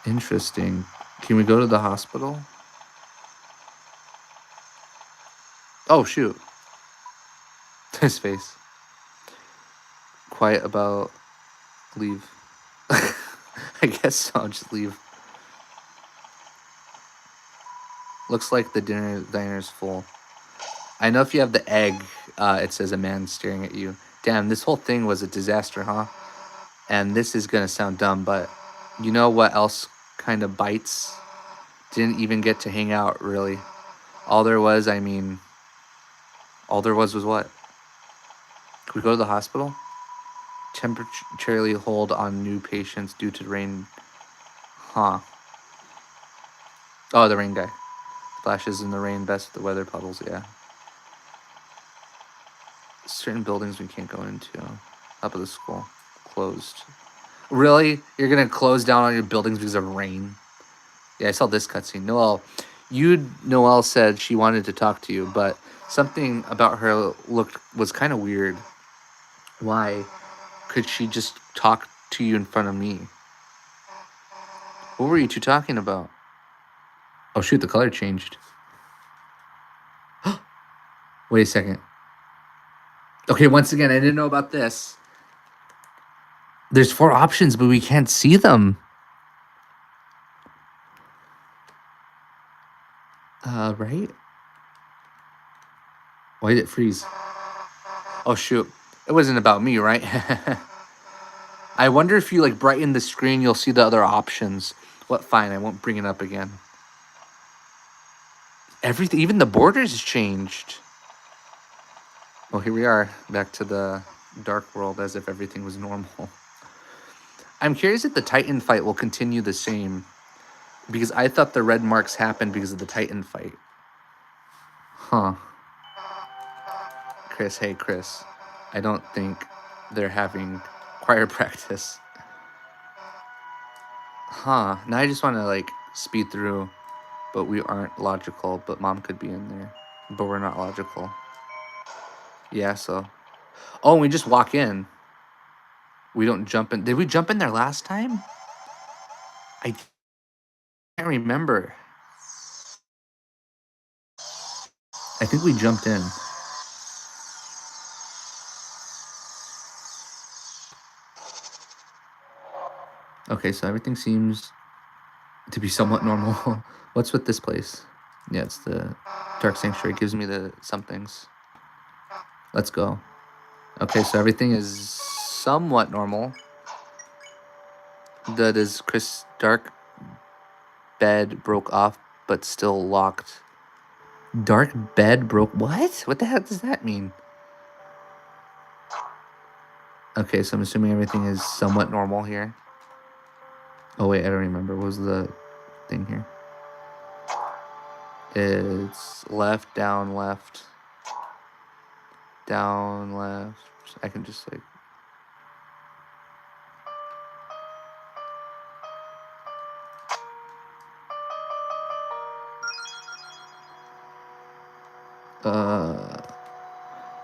Interesting. Can we go to the hospital? Oh, shoot. His face. Quiet about leave. I guess I'll just leave. Looks like the diner's full. I know if you have the egg, it says a man staring at you. Damn, this whole thing was a disaster, huh? And this is gonna sound dumb, but you know what else kind of bites? Didn't even get to hang out, really. All there was what? Could we go to the hospital? Temporarily hold on new patients due to rain. Huh. Oh, the rain guy. Splashes in the rain, best with the weather puddles, yeah. Certain buildings we can't go into. Up at the school. Closed. Really? You're gonna close down all your buildings because of rain? Yeah, I saw this cutscene. Noelle said she wanted to talk to you, but something about her was kind of weird. Why could she just talk to you in front of me? What were you two talking about? Oh shoot, the color changed. Wait a second. Okay, once again, I didn't know about this. There's 4 options, but we can't see them. Right? Why did it freeze? Oh shoot. It wasn't about me, right? I wonder if you, like, brighten the screen, you'll see the other options. What? Fine, I won't bring it up again. Everything, even the borders changed. Well, here we are, back to the dark world as if everything was normal. I'm curious if the Titan fight will continue the same, because I thought the red marks happened because of the Titan fight. Huh. Chris, hey Chris, I don't think they're having choir practice. Huh. Now I just want to like speed through, but we aren't logical, but mom could be in there. But we're not logical. Yeah, so. Oh, we just walk in. We don't jump in. Did we jump in there last time? I can't remember. I think we jumped in. Okay, so everything seems to be somewhat normal. What's with this place? Yeah, it's the Dark Sanctuary. It gives me the somethings. Let's go. Okay, so everything is somewhat normal. That is Chris Dark bed broke off, but still locked. Dark bed broke. What? What the heck does that mean? Okay, so I'm assuming everything is somewhat normal here. Oh wait, I don't remember. What was the thing here? It's left, down, left, down, left. I can just like.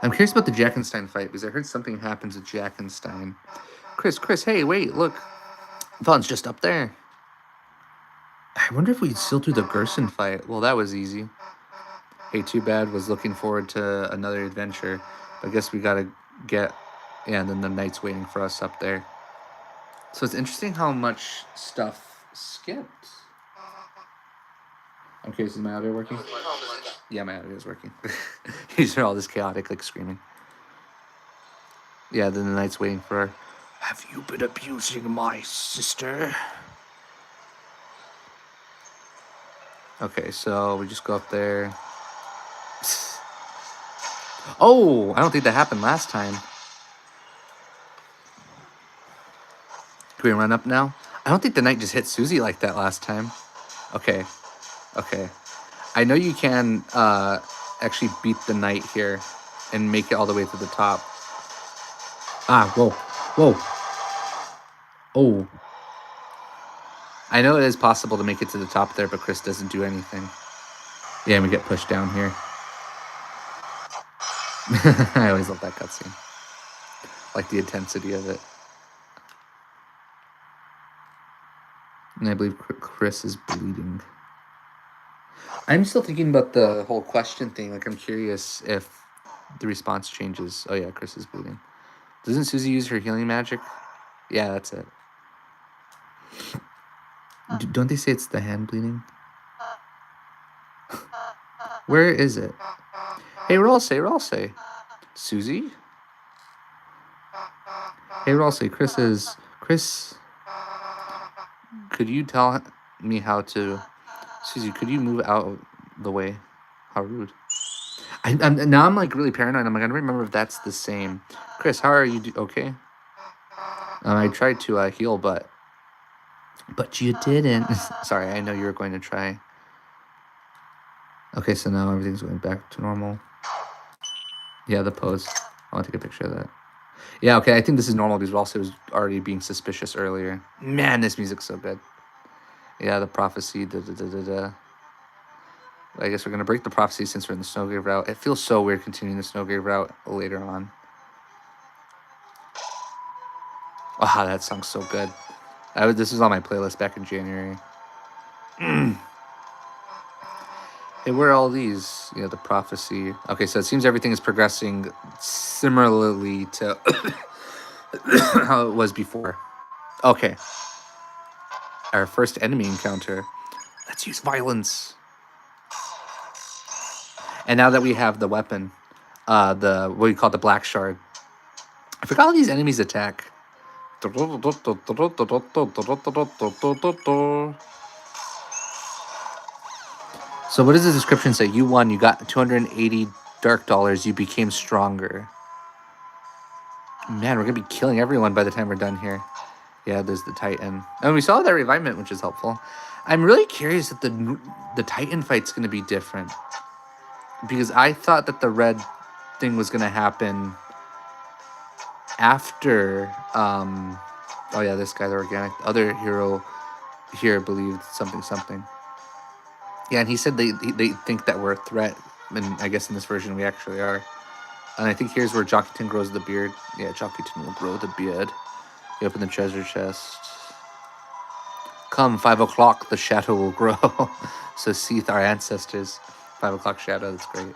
I'm curious about the Jackenstein fight because I heard something happens at Jackenstein. Chris, hey, wait, look. Vaughn's just up there. I wonder if we'd still do the Gerson fight. Well, that was easy. Hey, too bad. Was looking forward to another adventure. I guess we gotta get. Yeah, and then the knight's waiting for us up there. So it's interesting how much stuff skipped. I'm curious, is my audio working? Yeah, my audio is working. You hear all this chaotic, like, screaming. Yeah, then the knight's waiting for her. Have you been abusing my sister? Okay, so we just go up there. Oh, I don't think that happened last time. Can we run up now? I don't think the knight just hit Susie like that last time. Okay. I know you can actually beat the knight here and make it all the way to the top. Ah, whoa. Oh. I know it is possible to make it to the top there, but Chris doesn't do anything. Yeah, and we get pushed down here. I always love that cutscene. Like the intensity of it. And I believe Chris is bleeding. I'm still thinking about the whole question thing. Like, I'm curious if the response changes. Oh, yeah, Chris is bleeding. Doesn't Susie use her healing magic? Yeah, that's it. Don't they say it's the hand bleeding? Where is it? Hey, Rollsay. Susie? Hey, Rollsay, Chris, could you tell me how to... Susie, could you move out of the way? How rude. Now I'm like really paranoid. I'm like, I don't remember if that's the same. Chris, how are you? Okay. I tried to heal, but you didn't. Sorry, I know you were going to try. Okay, so now everything's going back to normal. Yeah, the pose. I want to take a picture of that. Yeah, okay, I think this is normal because Rollsay was already being suspicious earlier. Man, this music's so good. Yeah, the prophecy. I guess we're going to break the prophecy since we're in the snowgrave route. It feels so weird continuing the snowgrave route later on. Ah, that song's so good. This was on my playlist back in January. Hey, where are all these? You know, the prophecy. Okay, so it seems everything is progressing similarly to how it was before. Okay. Our first enemy encounter. Let's use violence. And now that we have the weapon, what we call the black shard. I forgot how these enemies attack. So what does the description say? You won. You got 280 dark dollars. You became stronger. Man, we're going to be killing everyone by the time we're done here. Yeah, there's the Titan. And we saw that revivement, which is helpful. I'm really curious if the Titan fight's going to be different. Because I thought that the red thing was going to happen after... oh yeah, this guy, the organic. The other hero here believed something. Yeah, and he said they think that we're a threat. And I guess in this version we actually are. And I think here's where Jockeyton grows the beard. Yeah, Jockeyton will grow the beard. You open the treasure chest. Come, 5 o'clock, the shadow will grow. So Seath, our ancestors. 5 o'clock shadow, that's great.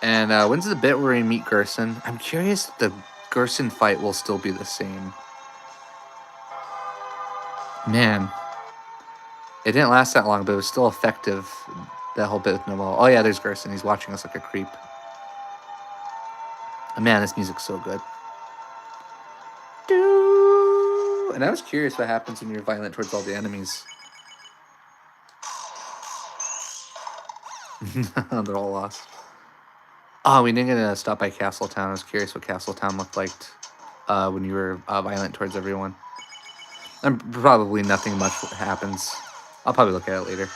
And when's the bit where we meet Gerson? I'm curious if the Gerson fight will still be the same. Man. It didn't last that long, but it was still effective. That whole bit with Noel. Oh yeah, there's Gerson. He's watching us like a creep. Man, this music's so good. And I was curious what happens when you're violent towards all the enemies. They're all lost. Oh, we didn't get to stop by Castletown. I was curious what Castletown looked like when you were violent towards everyone. And probably nothing much happens. I'll probably look at it later.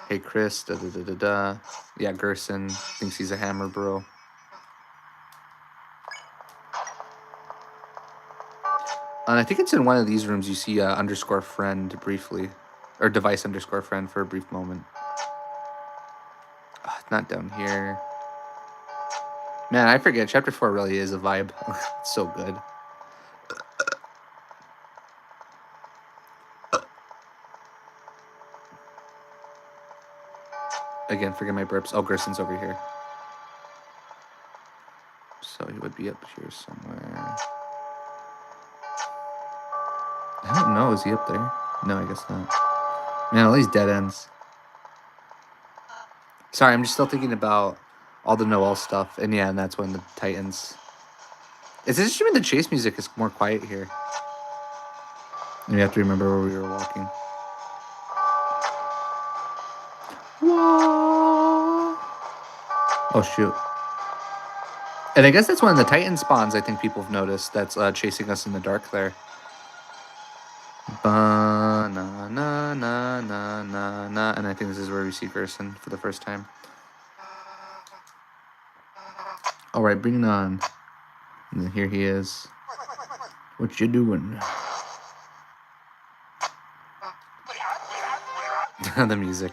Hey, Chris. Yeah, Gerson thinks he's a hammer bro. And I think it's in one of these rooms you see underscore friend briefly. Or device underscore friend for a brief moment. Not down here. Man, I forget. Chapter 4 really is a vibe. It's so good. Again, forget my burps. Oh, Gerson's over here. So he would be up here somewhere. I don't know. Is he up there? No, I guess not. Man, all these dead ends. Sorry, I'm just still thinking about all the Noel stuff. And yeah, and that's when the Titans... It's interesting the chase music is more quiet here. And you have to remember where we were walking. Whoa! Oh, shoot. And I guess that's one of the Titan spawns I think people have noticed that's chasing us in the dark there. Ba-na-na-na-na-na. And I think this is where we see Gerson for the first time. Alright, bring it on. And then here he is. What you doing? The music.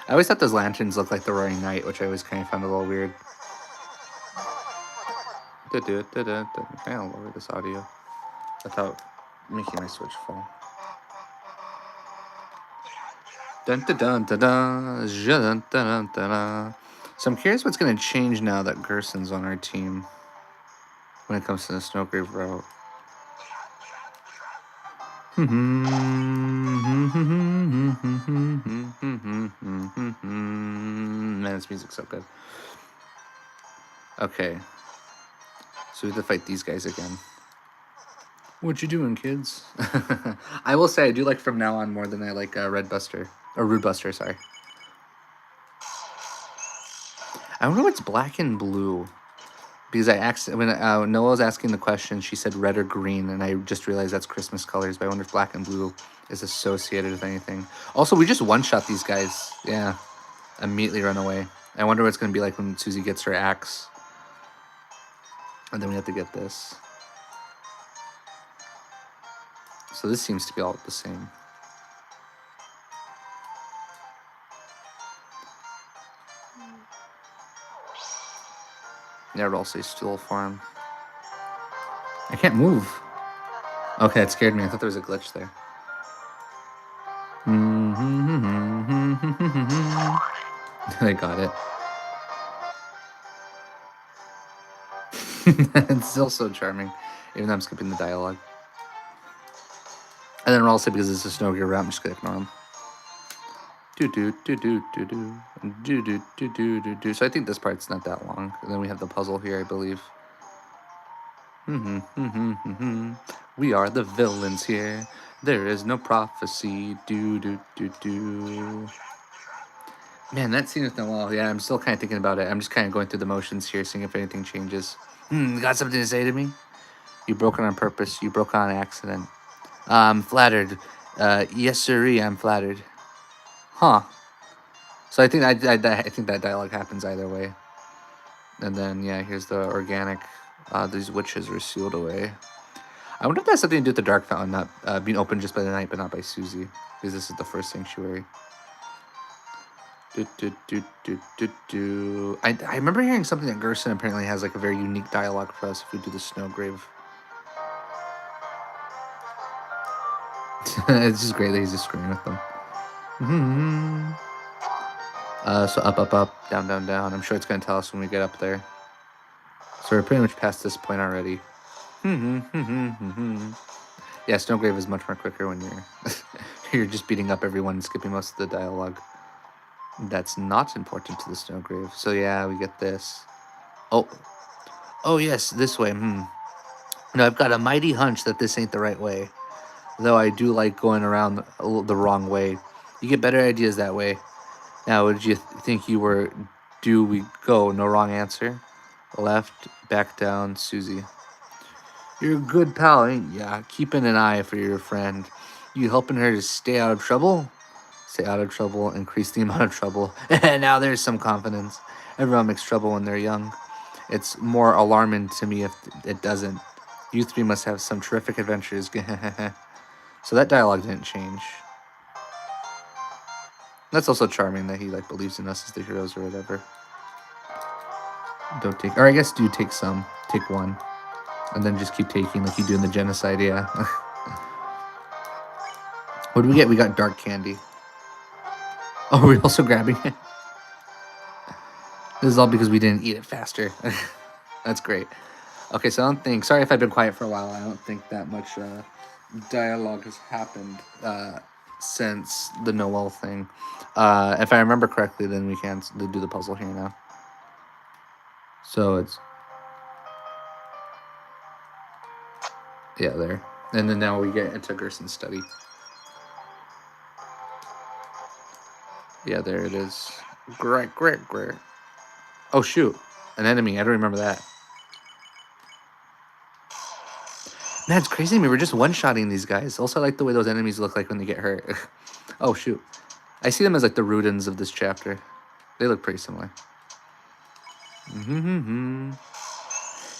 I always thought those lanterns looked like the Roaring Night, which I always kind of found a little weird. Can I lower this audio without making my switch fall? Dun dun dun dun dun dun dun dun. So I'm curious what's going to change now that Gerson's on our team when it comes to the snowgrave route. Man, this music's so good. Okay. So we have to fight these guys again. What you doing, kids? I will say I do like From Now On more than I like Red Buster. Or Rude Buster, sorry. I wonder what's black and blue. Because I asked, when Noah was asking the question, she said red or green, and I just realized that's Christmas colors, but I wonder if black and blue is associated with anything. Also, we just one-shot these guys. Yeah. Immediately run away. I wonder what it's going to be like when Susie gets her axe. And then we have to get this. So this seems to be all the same. Yeah, I'll say stool for him. I can't move. Okay, it scared me. I thought there was a glitch there. I got it. It's still so charming, even though I'm skipping the dialogue. And then also because it's a snow gear route, I'm just gonna ignore him. So I think this part's not that long. And then we have the puzzle here, I believe. We are the villains here. There is no prophecy. Do do do do. Man, that scene with Noel. Yeah, I'm still kind of thinking about it. I'm just kind of going through the motions here, seeing if anything changes. You got something to say to me? You broke it on purpose. You broke on accident. I'm flattered. Yes, sirree, I'm flattered. Huh. So I think I think that dialogue happens either way. And then yeah, here's the organic. These witches are sealed away. I wonder if that has something to do with the Dark Fountain not being opened just by the night, but not by Susie, because this is the first sanctuary. I remember hearing something that Gerson apparently has like a very unique dialogue for us if we do the snowgrave. It's just great that he's just screaming with them. So up, down, down, down. I'm sure it's going to tell us when we get up there. So we're pretty much past this point already. Yeah, snowgrave is much more quicker when you're just beating up everyone and skipping most of the dialogue. That's not important to the snowgrave. So yeah, we get this. Oh yes, this way. No, I've got a mighty hunch that this ain't the right way. Though I do like going around the wrong way. You get better ideas that way. Now, what did you think you were? Do we go? No wrong answer. Left, back down, Susie. You're a good pal, ain't ya? Keeping an eye for your friend. You helping her to stay out of trouble? Stay out of trouble, increase the amount of trouble. And now there's some confidence. Everyone makes trouble when they're young. It's more alarming to me if it doesn't. You three must have some terrific adventures. So that dialogue didn't change. That's also charming that he like believes in us as the heroes or whatever. Don't take, or I guess do take some. Take one. And then just keep taking like you do in the genocide, yeah. What did we get? We got dark candy. Oh, we're also grabbing it. This is all because we didn't eat it faster. That's great. Okay, so I don't think, sorry if I've been quiet for a while. I don't think that much dialogue has happened since the Noel thing. If I remember correctly, then we can do the puzzle here now. So it's, yeah, there. And then now we get into Gerson's study. Yeah, there it is. Great. Oh, shoot. An enemy. I don't remember that. Man, it's crazy to me. We're just one-shotting these guys. Also, I like the way those enemies look like when they get hurt. Oh, shoot. I see them as like the Rudens of this chapter. They look pretty similar. Man,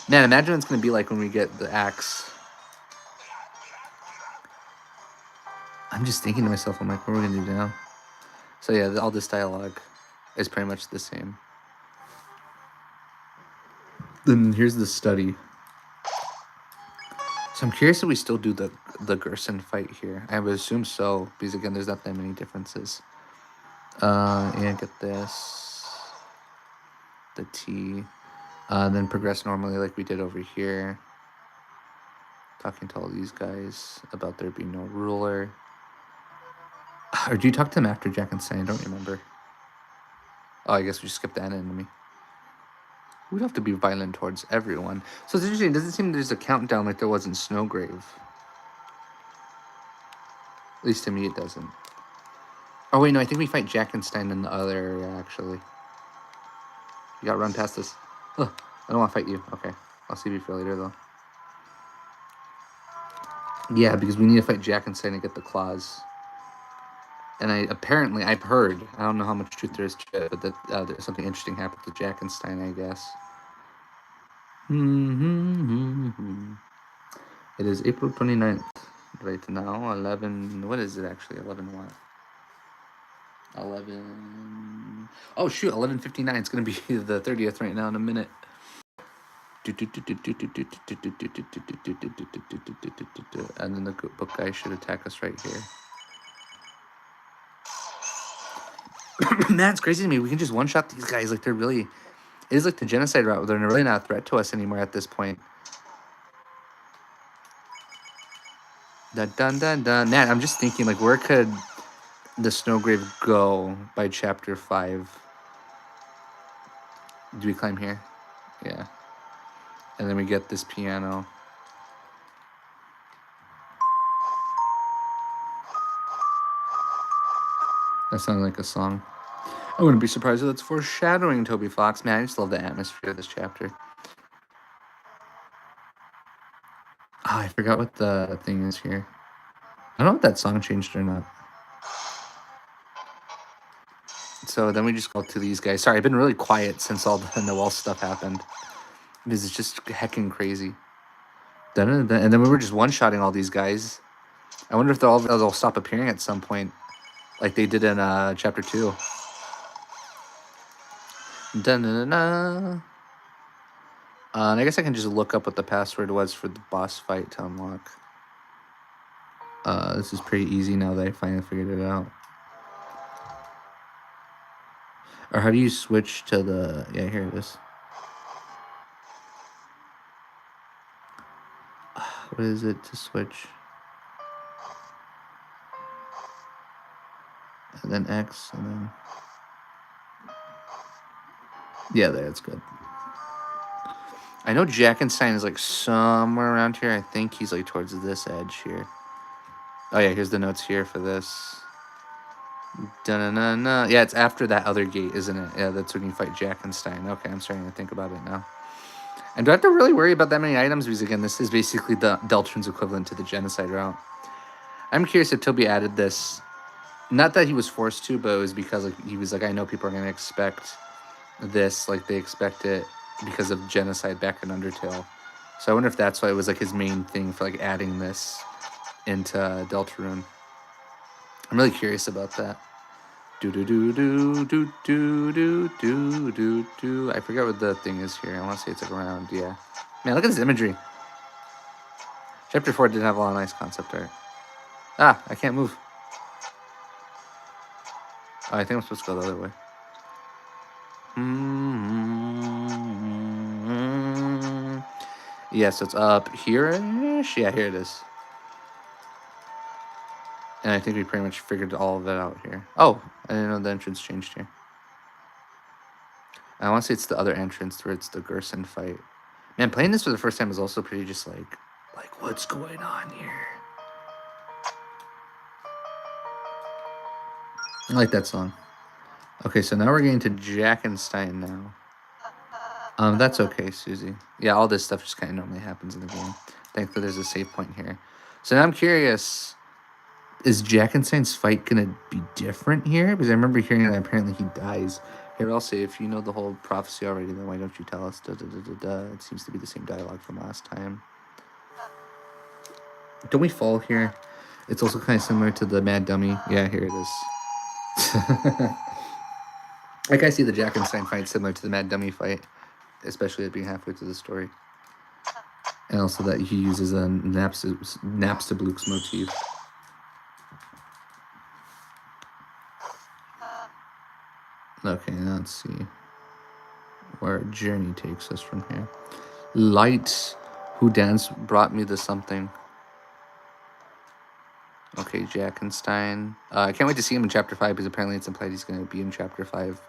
imagine what it's going to be like when we get the axe. I'm just thinking to myself, I'm like, what are we going to do now? So yeah, all this dialogue is pretty much the same. Then here's the study. So I'm curious if we still do the Gerson fight here. I would assume so, because again, there's not that many differences. And get this. The T. Then progress normally like we did over here. Talking to all these guys about there being no ruler. Or do you talk to them after Jack and Stan? I don't remember. Oh, I guess we just skipped that enemy. We don't have to be violent towards everyone. So it's interesting. It doesn't seem there's a countdown like there was in Snowgrave. At least to me, it doesn't. Oh, wait, no. I think we fight Jack and Stan in the other area, actually. You gotta run past this. Ugh, I don't want to fight you. Okay. I'll save you for later, though. Yeah, because we need to fight Jack and Stan to get the claws. And I've heard, I don't know how much truth there is to it, but that there's something interesting happened to Jack and Stan, I guess. It is April 29th right now. 11, what is it actually? 11 what? 11, oh shoot, 11:59. It's going to be the 30th right now in a minute. And then the book guy should attack us right here. Man, it's crazy to me. We can just one-shot these guys like they're really... It is like the genocide route. They're really not a threat to us anymore at this point. Dun dun dun dun. Man, I'm just thinking, like, where could the Snowgrave go by chapter 5? Do we climb here? Yeah. And then we get this piano. That sounded like a song. I wouldn't be surprised if that's foreshadowing, Toby Fox. Man, I just love the atmosphere of this chapter. I forgot what the thing is here. I don't know if that song changed or not. So then we just go to these guys. Sorry, I've been really quiet since all the Noel stuff happened. This is just heckin' crazy. And then we were just one-shotting all these guys. I wonder if they'll stop appearing at some point, like they did in chapter 2. And I guess I can just look up what the password was for the boss fight to unlock. This is pretty easy now that I finally figured it out. Or how do you switch to the... Yeah, here it is. What is it to switch? And then X, and then... Yeah, that's good. I know Jackenstein is like somewhere around here. I think he's like towards this edge here. Oh yeah, here's the notes here for this. Da-na-na-na. Yeah, it's after that other gate, isn't it? Yeah, that's when you fight Jackenstein. Okay, I'm starting to think about it now. And do I have to really worry about that many items? Because again, this is basically the Deltarune's equivalent to the genocide route. I'm curious if Toby added this. Not that he was forced to, but it was because like he was like, I know people are going to expect this, like they expect it because of genocide back in Undertale. So I wonder if that's why it was like his main thing for like adding this into Deltarune. I'm really curious about that. Do do do do do do do do do do. I forget what the thing is here. I want to say it's like around. Yeah, man, look at this imagery. Chapter 4 didn't have a lot of nice concept art. Ah, I can't move. Oh, I think I'm supposed to go the other way. Yeah, so it's up here-ish. Yeah, here it is. And I think we pretty much figured all of that out here. Oh, I didn't know the entrance changed here. I want to say it's the other entrance where it's the Gerson fight. Man, playing this for the first time is also pretty just like what's going on here? I like that song. Okay, so now we're getting to Jackenstein now. That's okay, Susie. Yeah, all this stuff just kind of normally happens in the game. Thankfully, there's a save point here. So now I'm curious, is Jackenstein's fight going to be different here? Because I remember hearing that apparently he dies. Here, I'll say, if you know the whole prophecy already, then why don't you tell us? Da, da, da, da, da. It seems to be the same dialogue from last time. Don't we fall here? It's also kind of similar to the Mad Dummy. Yeah, here it is. Like I see the Jackenstein fight similar to the Mad Dummy fight, especially at being halfway through the story. And also that he uses a Napstabluch's motif. Okay, let's see where our journey takes us from here. Light, who danced, brought me to something. Okay, Jackenstein. I can't wait to see him in Chapter 5, because apparently it's implied he's going to be in Chapter 5.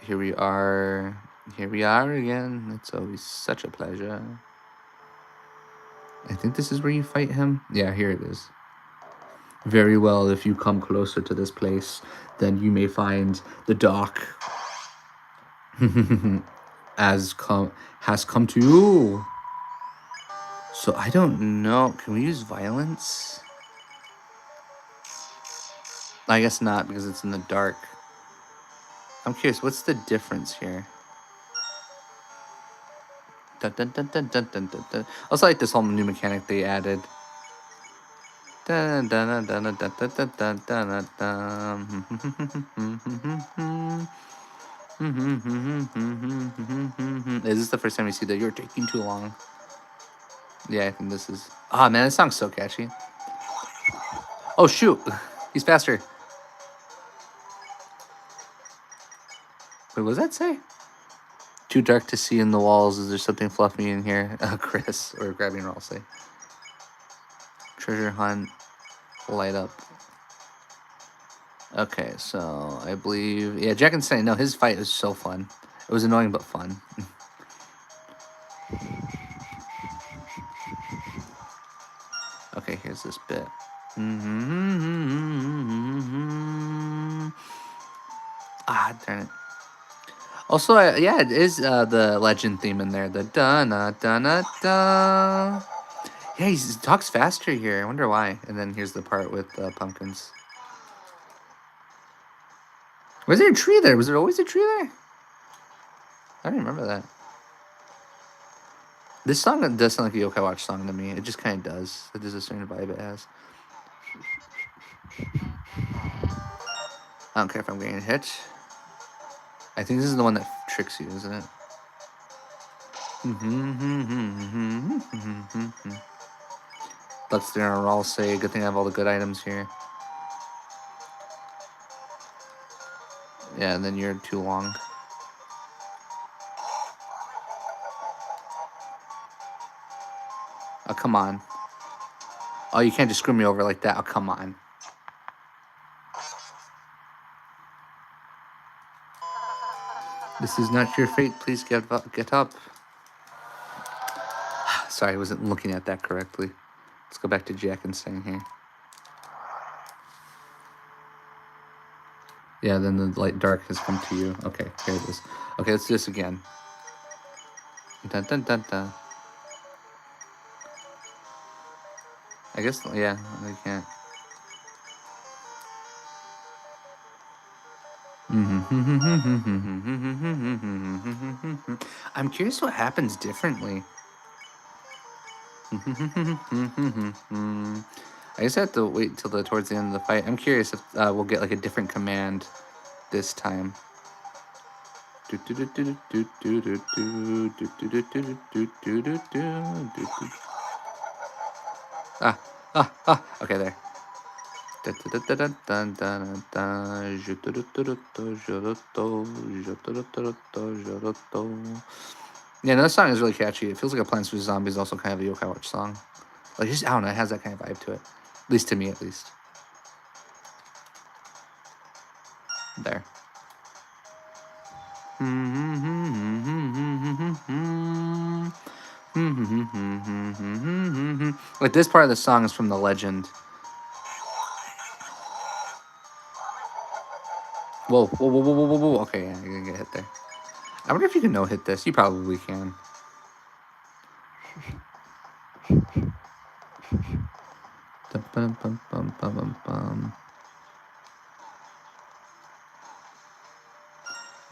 Here we are. Here we are again. It's always such a pleasure. I think this is where you fight him. Yeah, here it is. Very well, if you come closer to this place, then you may find the dock has come to you. So I don't know. Can we use violence? I guess not, because it's in the dark. I'm curious, what's the difference here? Dun, dun, dun, dun, dun, dun, dun, dun. I also like this whole new mechanic they added. Dun, dun, dun, dun, dun, dun, dun, dun, dun, dun. Is this the first time you see that? You're taking too long. Yeah, I think this is... Ah, man, this song's so catchy. Oh, shoot. He's faster. Wait, what does that say? Too dark to see in the walls. Is there something fluffy in here? Chris, or grabbing roll, say. Treasure hunt. Light up. Okay, so I believe... Yeah, Jackenstein, no, his fight was so fun. It was annoying, but fun. Okay, here's this bit. Ah, darn it. Also, yeah, it is the legend theme in there. The da-na-da-na-da. Yeah, he talks faster here. I wonder why. And then here's the part with pumpkins. Was there a tree there? Was there always a tree there? I don't remember that. This song does sound like a Yokai Watch song to me. It just kind of does. There's a certain vibe it has. I don't care if I'm getting hit. I think this is the one that tricks you, isn't it? Let's all say, good thing I have all the good items here. Yeah, and then you're too long. Oh, come on. Oh, you can't just screw me over like that. Oh, come on. This is not your fate. Please get up. Sorry, I wasn't looking at that correctly. Let's go back to Jack and Sang here. Yeah, then the light dark has come to you. Okay, here it is. Okay, let's do this again. Dun dun dun dun. I guess, yeah, I can't. I'm curious what happens differently. I guess I have to wait till towards the end of the fight. I'm curious if we'll get like a different command this time. Okay, there. Yeah, no, that song is really catchy. It feels like a Plants vs. Zombies, also kind of a Yokai Watch song. Like, just, I don't know, it has that kind of vibe to it. At least to me, at least. There. Like, this part of the song is from the legend. Whoa, whoa, whoa, whoa, whoa, whoa, whoa. Okay, yeah, you're gonna get hit there. I wonder if you can no-hit this. You probably can.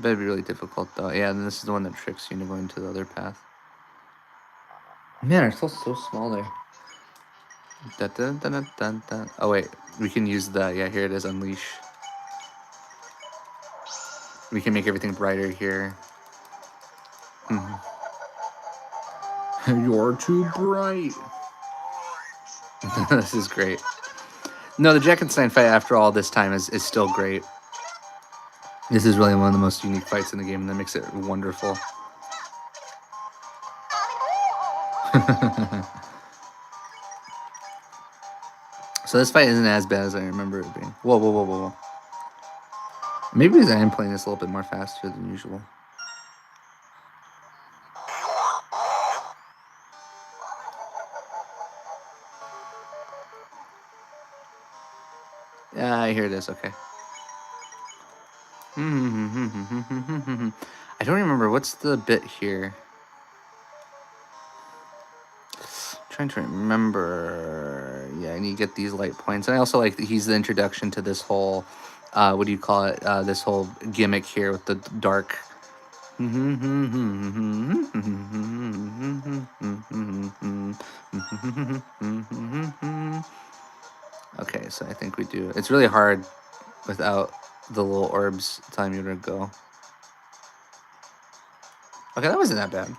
That'd be really difficult, though. Yeah, and this is the one that tricks you into going to the other path. Man, it's still so small there. Oh, wait. We can use the... Yeah, here it is. Unleash. We can make everything brighter here. You're too bright. This is great. No, the Jackenstein fight after all this time is still great. This is really one of the most unique fights in the game, and that makes it wonderful. So this fight isn't as bad as I remember it being. Whoa, whoa, whoa, whoa, whoa. Maybe because I am playing this a little bit more faster than usual. Yeah, here it is. Okay. I don't remember. What's the bit here? Trying to remember. Yeah, and you get these light points. And I also like that he's the introduction to this whole, what do you call it? This whole gimmick here with the dark. Okay, so I think we do. It's really hard without the little orbs telling you where to go. Okay, that wasn't that bad.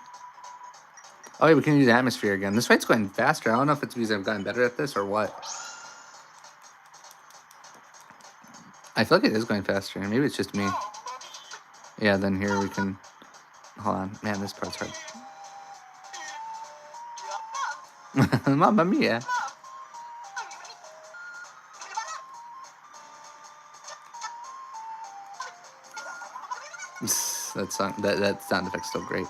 Oh, yeah, we can use atmosphere again. This fight's going faster. I don't know if it's because I've gotten better at this or what. I feel like it is going faster. Maybe it's just me. Yeah, then here we can... Hold on. Man, this part's hard. Mamma mia. That sound effect's still great.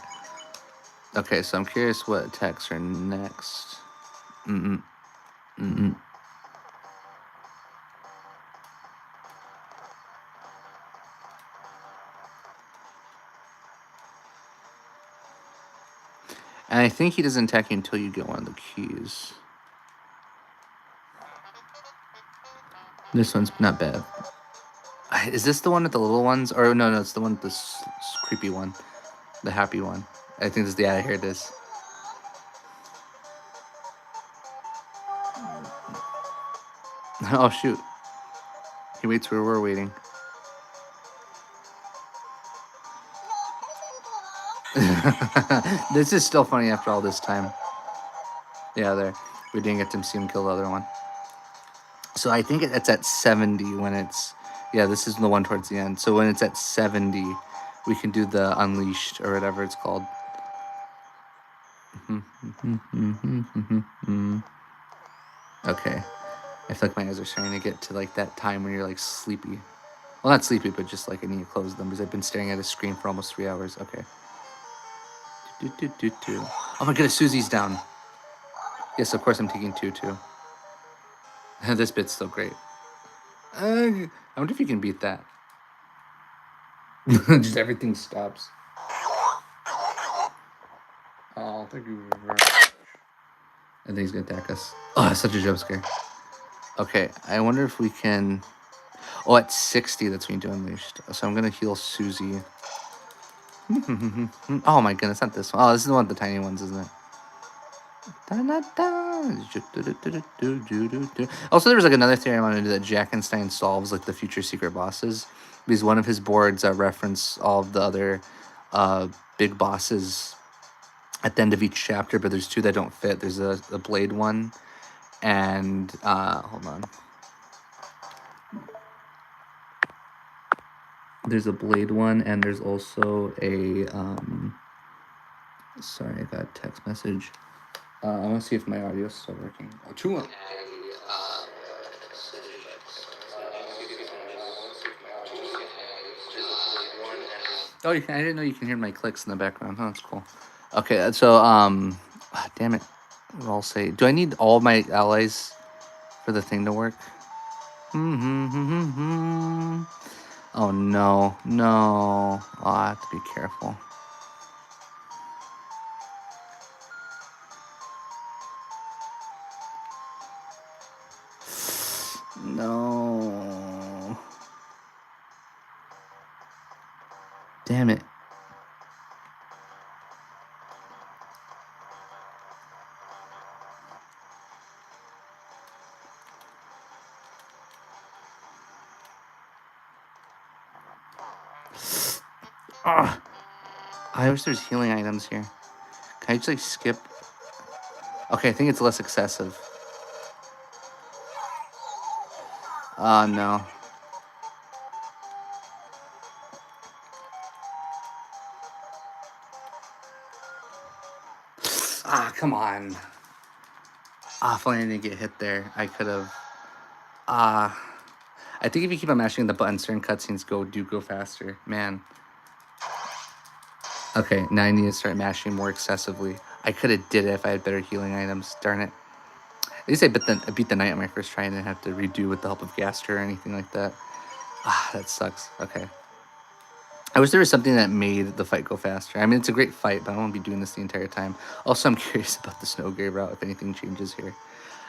Okay, so I'm curious what attacks are next. And I think he doesn't attack you until you get one of the keys. This one's not bad. Is this the one with the little ones? Or no, it's the one with the creepy one. The happy one. I think this is here it is. Oh, shoot. He waits where we're waiting. This is still funny after all this time. Yeah, there. We didn't get to see him kill the other one. So I think it's at 70 when it's... Yeah, this is the one towards the end. So when it's at 70, we can do the Unleashed or whatever it's called. Okay. I feel like my eyes are starting to get to like that time when you're like sleepy. Well, not sleepy, but just like I need to close them because I've been staring at a screen for almost 3 hours. Okay. Oh my goodness, Susie's down. Yes, of course I'm taking 2 too. This bit's still great. I wonder if you can beat that. Just everything stops. Oh, thank you very much. I think he's gonna attack us. Oh, that's such a jump scare. Okay, I wonder if we can... Oh, at 60, that's when you do Unleashed. So I'm gonna heal Susie. Oh my goodness, not this one. Oh, this is the one with the tiny ones, isn't it? Also, there was like another theory I wanted to do that Jackenstein solves like the future secret bosses, because one of his boards reference all of the other big bosses at the end of each chapter, but there's 2 that don't fit. There's a blade one, and hold on. There's a blade one, and there's also a sorry, I got a text message. I want to see if my audio is still working. Oh, 2 1. Oh, I didn't know you can hear my clicks in the background. Oh, that's cool. Okay, so damn it. I'll say, do I need all of my allies for the thing to work? Oh no, no. Oh, I have to be careful. No. Damn it. Oh, I wish there's healing items here. Can I just like skip? Okay, I think it's less excessive. Oh no. Ah, come on. Ah, if only I didn't get hit there. I could have. I think if you keep on mashing the button, certain cutscenes go faster. Man. Okay, now I need to start mashing more excessively. I could have did it if I had better healing items. Darn it. At least I beat the knight on my first try and didn't have to redo with the help of Gaster or anything like that. Ah, that sucks. Okay. I wish there was something that made the fight go faster. I mean, it's a great fight, but I don't want to be doing this the entire time. Also, I'm curious about the snowgrave route, if anything changes here.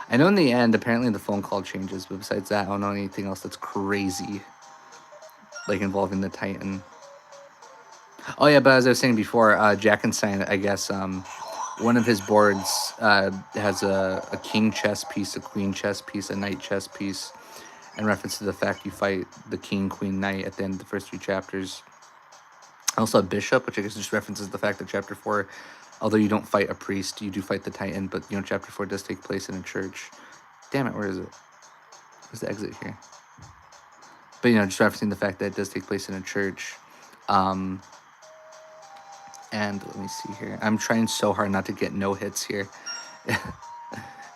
I know in the end, apparently the phone call changes, but besides that, I don't know anything else that's crazy. Like involving the Titan. Oh yeah, but as I was saying before, Jackenstein, I guess, one of his boards has a king chess piece, a queen chess piece, a knight chess piece, in reference to the fact you fight the king, queen, knight at the end of the first 3 chapters. Also a bishop, which I guess just references the fact that chapter 4, although you don't fight a priest, you do fight the Titan, but you know chapter 4 does take place in a church. Damn it, where is it? Where's the exit here? But you know, just referencing the fact that it does take place in a church. And let me see here. I'm trying so hard not to get no hits here.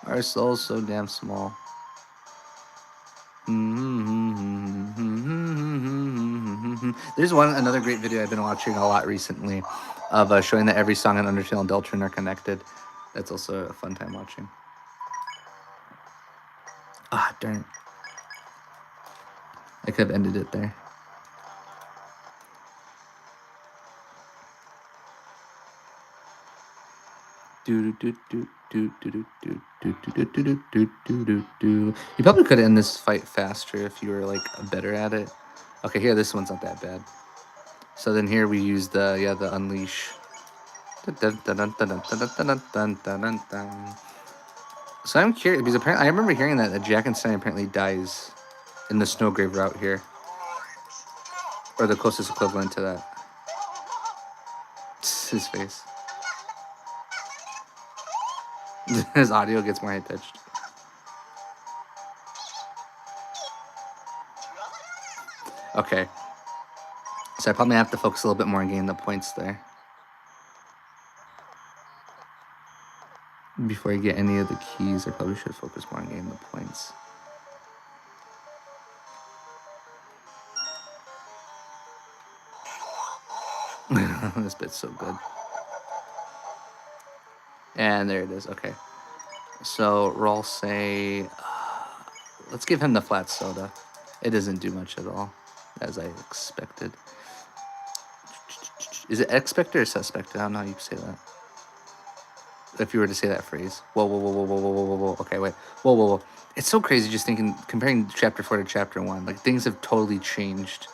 Our soul's so damn small. There's another great video I've been watching a lot recently of showing that every song in Undertale and Deltarune are connected. That's also a fun time watching. Ah, darn. I could have ended it there. Do do do do do do do do do do do do do do. You probably could end this fight faster if you were like better at it. Okay, here this one's not that bad. So then here we use the unleash. So I'm curious because apparently I remember hearing that Jack and Stein apparently dies in the snowgrave route here, or the closest equivalent to that. His face. His audio gets more high pitched. Okay. So I probably have to focus a little bit more on getting the points there before I get any of the keys. I probably should focus more on getting the points. This bit's so good. And there it is. Okay. So Rawl say, let's give him the flat soda. It doesn't do much at all, as I expected. Is it expected or suspected? I don't know how you say that. If you were to say that phrase. Whoa, whoa, whoa, whoa, whoa, whoa, whoa, whoa. Okay, wait. Whoa, whoa, whoa. It's so crazy just thinking, comparing chapter 4 to chapter 1. Like, things have totally changed.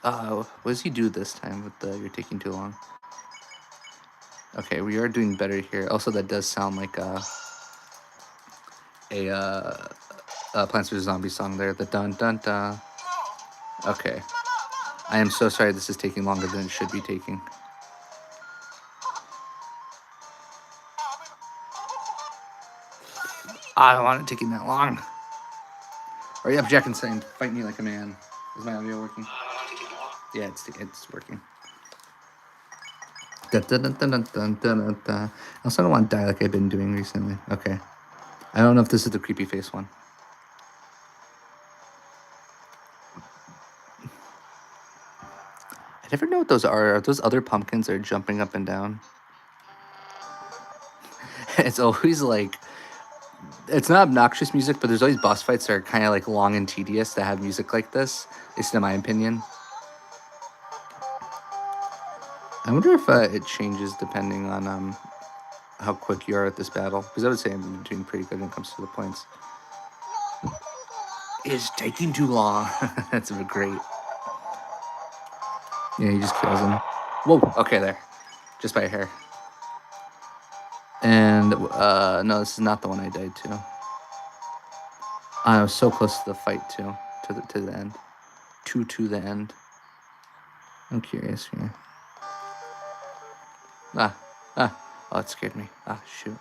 What does he do this time with the "you're taking too long"? Okay, we are doing better here. Also, that does sound like a Plants vs. Zombies song there. The dun dun dun. Okay. I am so sorry this is taking longer than it should be taking. I don't want it taking that long. Hurry up, Jack and Stein. Fight me like a man. Is my audio working? Yeah, it's working. Dun, dun, dun, dun, dun, dun, dun. I also don't want to die like I've been doing recently. Okay. I don't know if this is the creepy face one. I never know what those are. Are those other pumpkins that are jumping up and down? It's always like, it's not obnoxious music, but there's always boss fights that are kind of like long and tedious that have music like this, at least in my opinion. I wonder if it changes depending on how quick you are at this battle. Because I would say I'm doing pretty good when it comes to the points. It's taking too long. That's great. Yeah, he just kills him. Whoa, okay, there. Just by a hair. And, no, this is not the one I died to. I was so close to the fight, too. To the end. To the end. I'm curious here. Oh, it scared me. Shoot.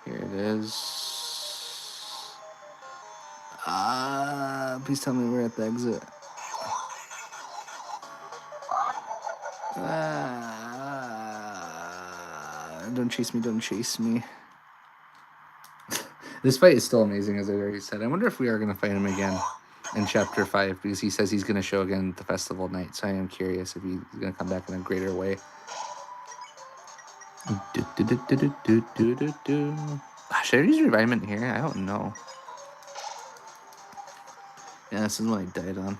Here it is. Please tell me we're at the exit. Don't chase me, don't chase me. This fight is still amazing, as I already said. I wonder if we are going to fight him again in chapter 5, because he says he's going to show again at the festival night. So I am curious if he's going to come back in a greater way. Should I use Revivement here? I don't know. Yeah, this is what I died on.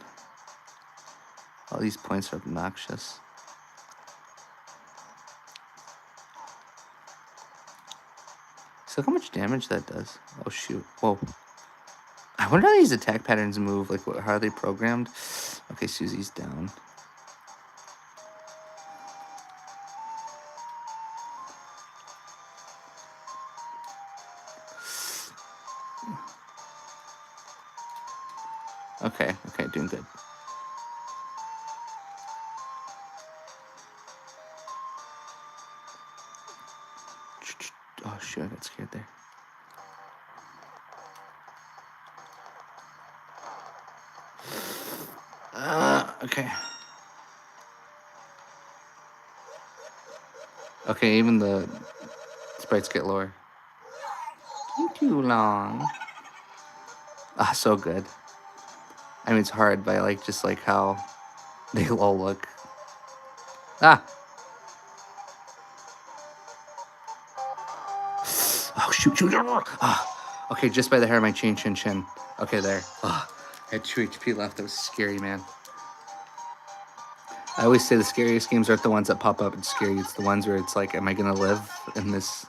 All these points are obnoxious. So look how much damage that does. Oh, shoot. Whoa. I wonder how these attack patterns move. Like, how are they programmed? Okay, Susie's down. Okay, doing good. Oh, shoot, I got scared there. Okay. Okay, even the sprites get lower. Too long. So good. I mean, it's hard, but I like just like how they all look. Shoot, shoot. Ah, okay, just by the hair of my chin. Okay, there. Ah, I had 2 HP left. That was scary, man. I always say the scariest games aren't the ones that pop up and scare you. It's the ones where it's like, am I going to live in this?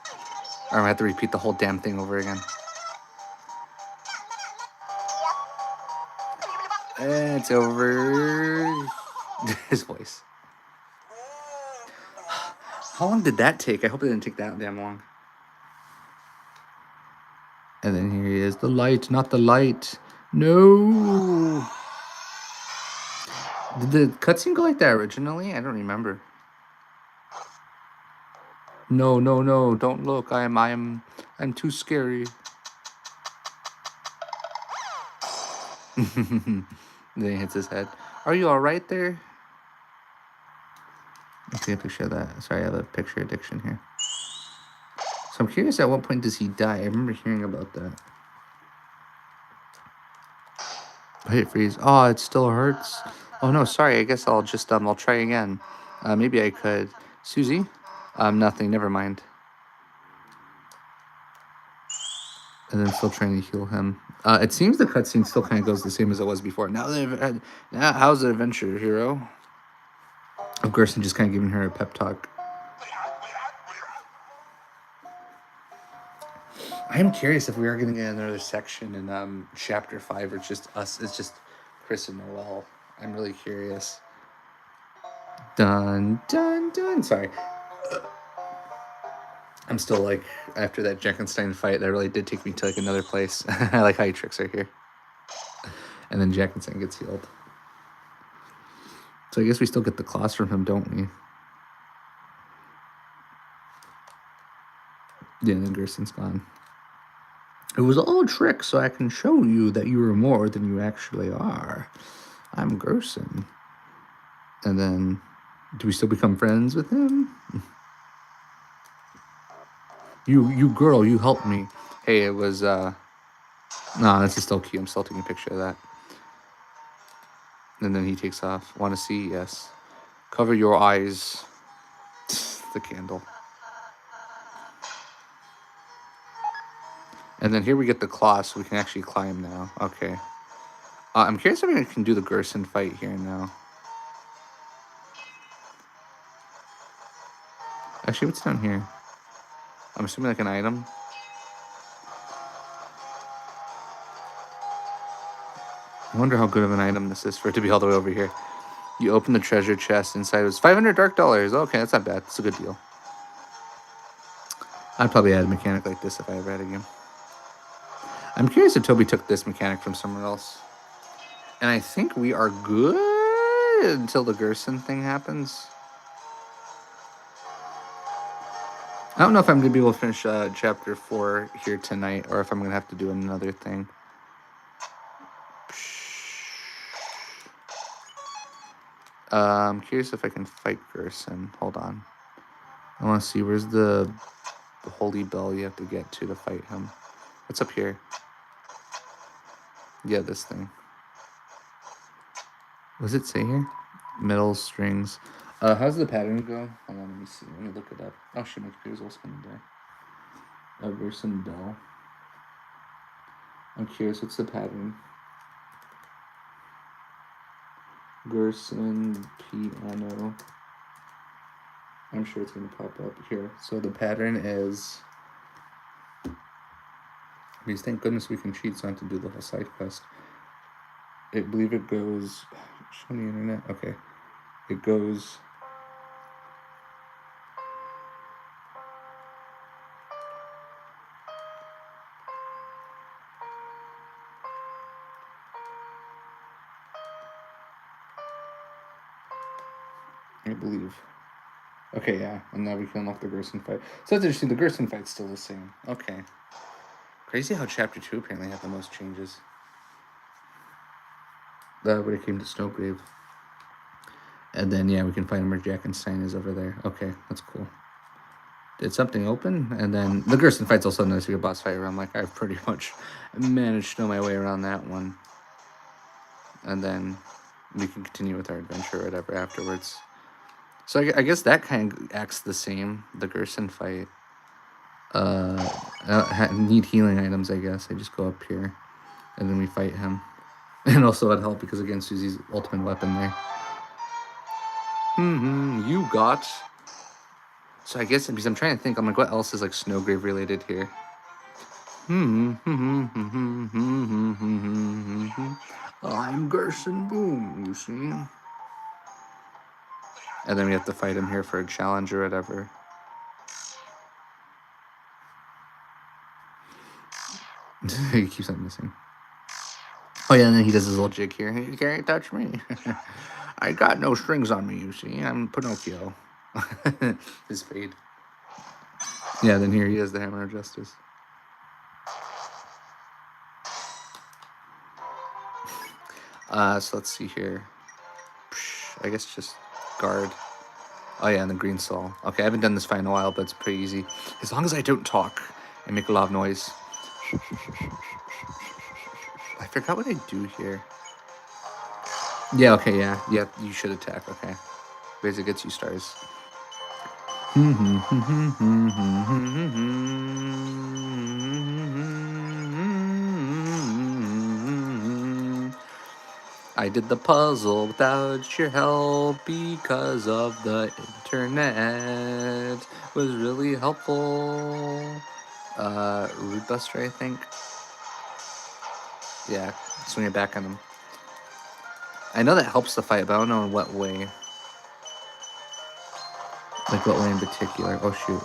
Or am I have to repeat the whole damn thing over again? It's over. His voice. How long did that take? I hope it didn't take that damn long. And then here he is. The light, not the light. No. Did the cutscene go like that originally? I don't remember. No, no, no! Don't look. I'm too scary. Then he hits his head. Are you all right there? Let's take a picture of that. Sorry, I have a picture addiction here. So I'm curious, at what point does he die? I remember hearing about that. I hit freeze. Oh, it still hurts. Oh no, sorry. I guess I'll just I'll try again. Maybe I could. Susie? Nothing. Never mind. And then still trying to heal him. It seems the cutscene still kind of goes the same as it was before. Now how's the adventure, hero? Of Gerson just kind of giving her a pep talk. I am curious if we are going to get another section in chapter 5, or it's just us. It's just Chris and Noelle. I'm really curious. Dun dun dun. Sorry. I'm still like, after that Jackenstein fight, that really did take me to like another place. I like how he tricks her here. And then Jackenstein gets healed. So I guess we still get the claws from him, don't we? Yeah, and then Gerson's gone. It was all a trick so I can show you that you are more than you actually are. I'm Gerson. And then, do we still become friends with him? You girl, you helped me. Hey, it was, no, this is still cute. I'm still taking a picture of that. And then he takes off. Want to see? Yes. Cover your eyes. The candle. And then here we get the claw, so we can actually climb now. Okay. I'm curious if we can do the Gerson fight here now. Actually, what's down here? I'm assuming like an item. I wonder how good of an item this is for it to be all the way over here. You open the treasure chest. Inside was 500 dark dollars. Okay, that's not bad. That's a good deal. I'd probably add a mechanic like this if I ever had a game. I'm curious if Toby took this mechanic from somewhere else. And I think we are good until the Gerson thing happens. I don't know if I'm going to be able to finish chapter 4 here tonight, or if I'm going to have to do another thing. I'm curious if I can fight Gerson. Hold on. I want to see, where's the holy bell you have to get to fight him? What's up here? Yeah, this thing. What does it say here? Metal strings. How's the pattern go? Hold on, let me see. Let me look it up. Oh shit, my computer's also gonna die. Gerson bell. I'm curious, what's the pattern? Gerson piano. I'm sure it's gonna pop up here. So the pattern is. Because thank goodness we can cheat, so I have to do the whole side quest. I believe it goes. Show me the internet. Okay, it goes. I believe. Okay, yeah, and now we can unlock the Gerson fight. So that's interesting. The Gerson fight's still the same. Okay. Crazy how Chapter 2 apparently had the most changes. When it came to Snowgrave. And then, yeah, we can find where Jackenstein is over there. Okay, that's cool. Did something open? And then the Gerson fight's also nice. We get boss fight around. Like, I've pretty much managed to know my way around that one. And then we can continue with our adventure or whatever afterwards. So I guess that kind of acts the same, the Gerson fight. need healing items, I guess. I just go up here, and then we fight him. And also it'd help because again, Susie's ultimate weapon there. You got. So I guess because I'm trying to think, I'm like, what else is like snowgrave related here? I'm Gerson Boom, you see. And then we have to fight him here for a challenge or whatever. He keeps on missing. Oh yeah, and then he does his little jig here. You can't touch me. I got no strings on me, you see. I'm Pinocchio. His fade. Yeah, then here he is, the Hammer of Justice. So let's see here. I guess just guard. Oh yeah, and the green soul. Okay, I haven't done this fight in a while, but it's pretty easy. As long as I don't talk and make a lot of noise. I forgot what I do here. Yeah, okay, yeah. Yeah, you should attack, okay. Because it gets you stars. I did the puzzle without your help because of the internet. It was really helpful. Root Buster, I think. Yeah, swing it back on him. I know that helps the fight, but I don't know in what way. Like what way in particular. Oh shoot.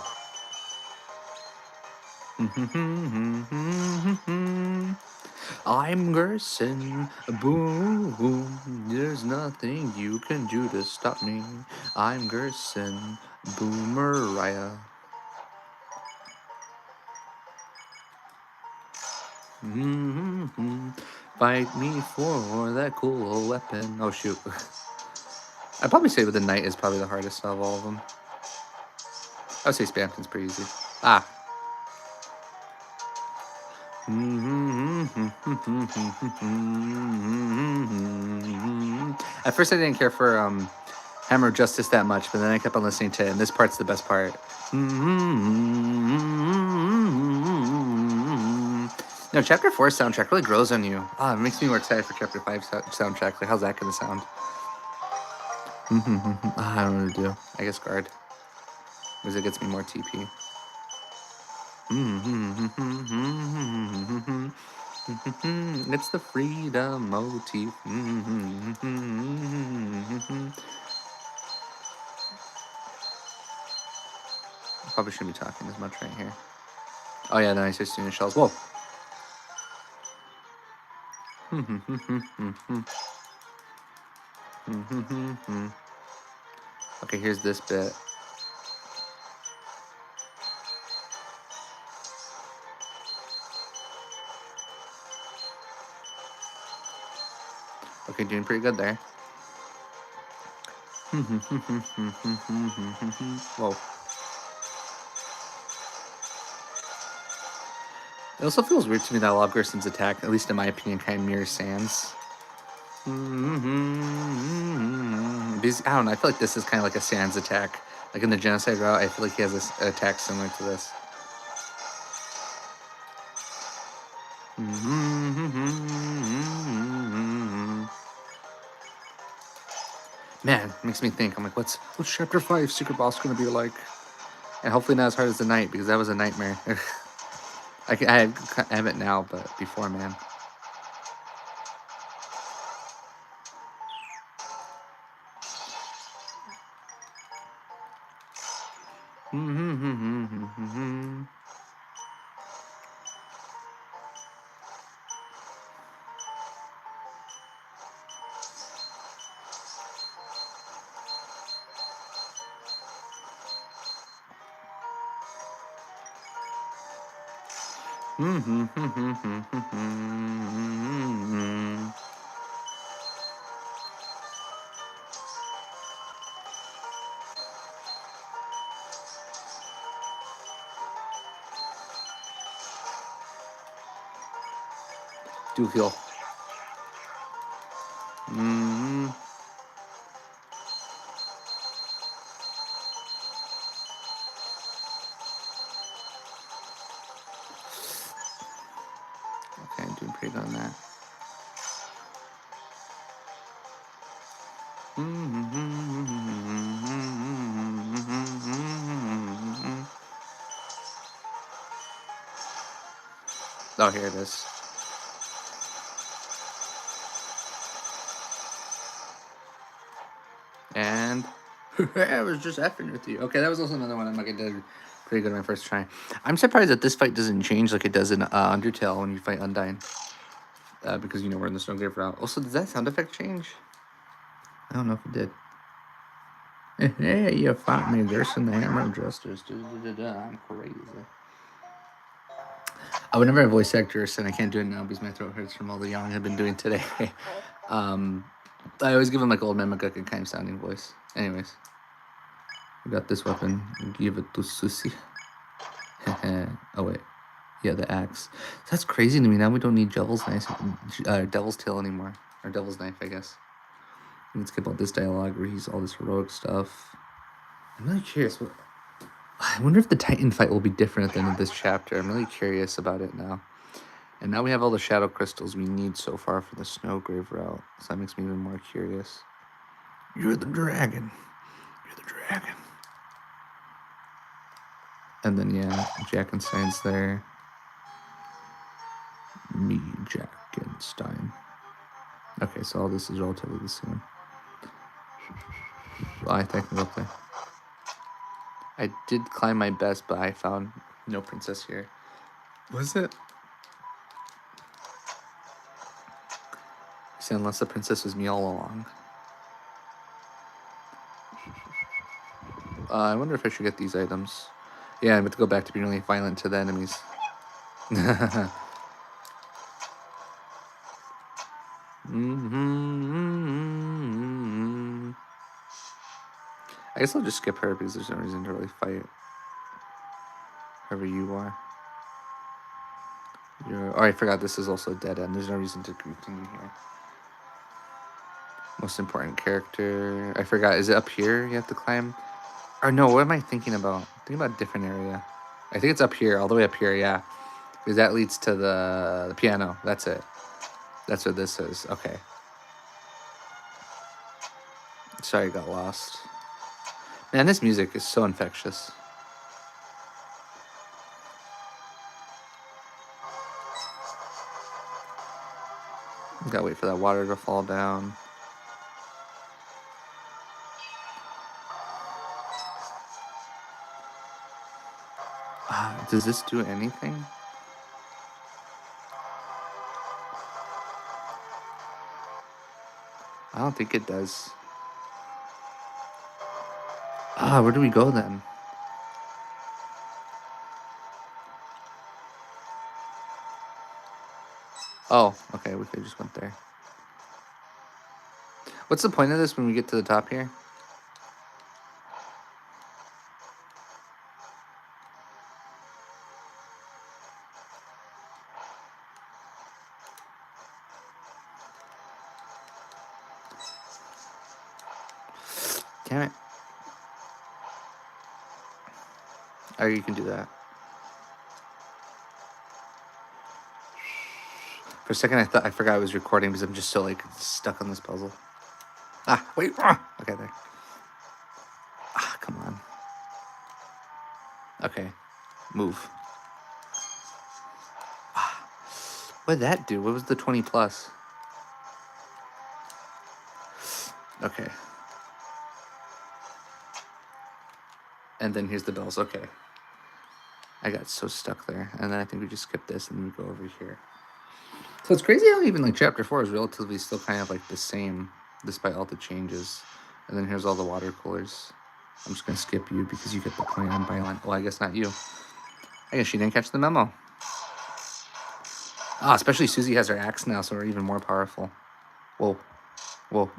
I'm Gerson, boom. There's nothing you can do to stop me. I'm Gerson, Boomeraya. Fight me for that cool weapon. Oh shoot. I'd probably say with the knight is probably the hardest of all of them. I would say Spamton's pretty easy. Ah. At first I didn't care for Hammer of Justice that much, but then I kept on listening to it, and this part's the best part. No, Chapter 4 soundtrack really grows on you. It makes me more excited for Chapter 5 soundtrack. Like, how's that going to sound? I don't know what to do. I guess guard. Because it gets me more TP. It's the freedom motif. Probably shouldn't be talking as much right here. Oh yeah, then I say student shells. Whoa. Okay, here's this bit. Okay, doing pretty good there. Whoa. It also feels weird to me that a lot of Gerson's attack, at least in my opinion, kind of mirrors Sans. Because, I don't know, I feel like this is kind of like a Sans attack. Like in the Genocide route, I feel like he has this attack similar to this. Man, makes me think. I'm like, what's Chapter 5 secret boss gonna be like? And hopefully not as hard as the Knight, because that was a nightmare. I have it now, but before, man. Do heal. Oh, here it is. And I was just effing with you. Okay, that was also another one I did pretty good on my first try. I'm surprised that this fight doesn't change like it does in Undertale when you fight Undyne. Because, we're in the snowgrave route. Also, does that sound effect change? I don't know if it did. Hey, you fought me, Gerson, the Hammer of Justice. I'm crazy. Whenever I voice act Gerson, I can't do it now because my throat hurts from all the yawning I've been doing today. I always give him like old Memaguk kind of sounding voice. Anyways, I got this weapon. Give it to Susie. Oh wait, yeah, the axe. That's crazy to me. Now we don't need Devil's Knife, Devil's Tail anymore, or Devil's Knife, I guess. Let's skip all this dialogue where he's all this heroic stuff. I'm really curious. I wonder if the Titan fight will be different than in this chapter. I'm really curious about it now. And now we have all the shadow crystals we need so far for the snowgrave route. So that makes me even more curious. You're the dragon. You're the dragon. And then, yeah, Jackenstein's there. Me, Jackenstein. Okay, so all this is relatively the same. I think we're up there. I did climb my best, but I found no princess here. Was it? See, unless the princess was me all along. I wonder if I should get these items. Yeah, I'm going to go back to being really violent to the enemies. I guess I'll just skip her because there's no reason to really fight. Whoever you are. Oh, I forgot this is also a dead end. There's no reason to continue here. Most important character. I forgot. Is it up here you have to climb? Or no, what am I thinking about? Think about a different area. I think it's up here, all the way up here, yeah. Because that leads to the piano. That's it. That's what this is. Okay. Sorry, I got lost. Man, this music is so infectious. Gotta wait for that water to fall down. Does this do anything? I don't think it does. Where do we go then? Oh, okay, we could just went there. What's the point of this when we get to the top here? Damn it. Oh, you can do that. For a second, I forgot I was recording because I'm just so like stuck on this puzzle. Wait. Okay, there. Come on. Okay, move. What did that do? What was the 20 plus? Okay. And then here's the bells. Okay. I got so stuck there. And then I think we just skip this and then we go over here. So it's crazy how even like chapter 4 is relatively still kind of like the same despite all the changes. And then here's all the water coolers. I'm just going to skip you because you get the point. I'm violent. Well, I guess not you. I guess she didn't catch the memo. Especially Susie has her axe now, so we're even more powerful. Whoa. Whoa.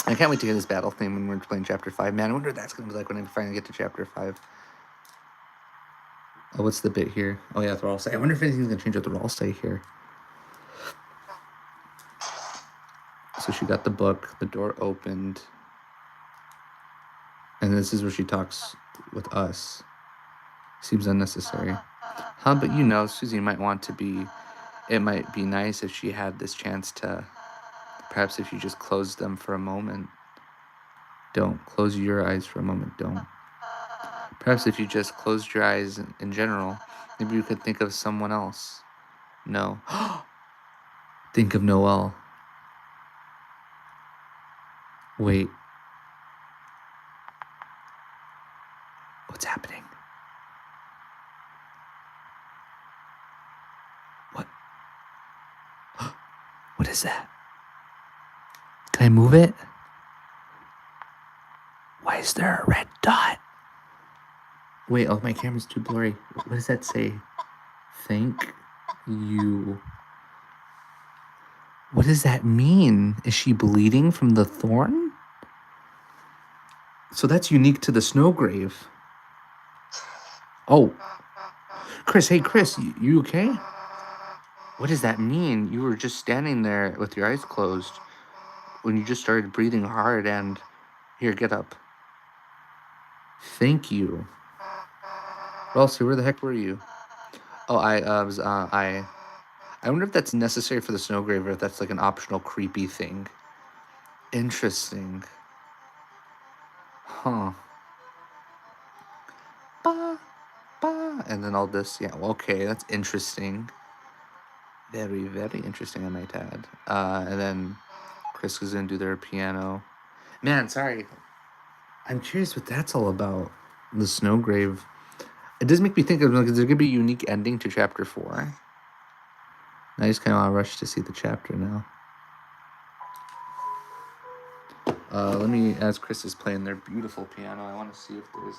I can't wait to hear this battle theme when we're playing chapter 5. Man, I wonder what that's going to be like when I finally get to chapter 5. Oh, what's the bit here? Oh, yeah, the Thrall. I wonder if anything's going to change with the Thrall here. So she got the book. The door opened. And this is where she talks with us. Seems unnecessary. Huh, but you know, Susie might want to be... It might be nice if she had this chance to... Perhaps if you just closed them for a moment. Don't. Close your eyes for a moment. Don't. Perhaps if you just closed your eyes in general, maybe you could think of someone else. No. Think of Noelle. Wait. What's happening? What? What is that? Can I move it? Why is there a red dot? Wait, oh, my camera's too blurry. What does that say? Thank you. What does that mean? Is she bleeding from the thorn? So that's unique to the snowgrave. Oh. Chris, hey Chris, you okay? What does that mean? You were just standing there with your eyes closed when you just started breathing hard and... Here, get up. Thank you. Elsie, where the heck were you? Oh, I wonder if that's necessary for the snowgrave or if that's like an optional creepy thing. Interesting. Huh. Ba, ba. And then all this, yeah, well, okay, that's interesting. Very, very interesting, I might add. And then Chris is gonna do their piano. Man, sorry. I'm curious what that's all about. The snowgrave. It does make me think of, like, is there gonna be a unique ending to chapter 4? I just kind of want to rush to see the chapter now. Let me, as Chris is playing their beautiful piano, I want to see if there's,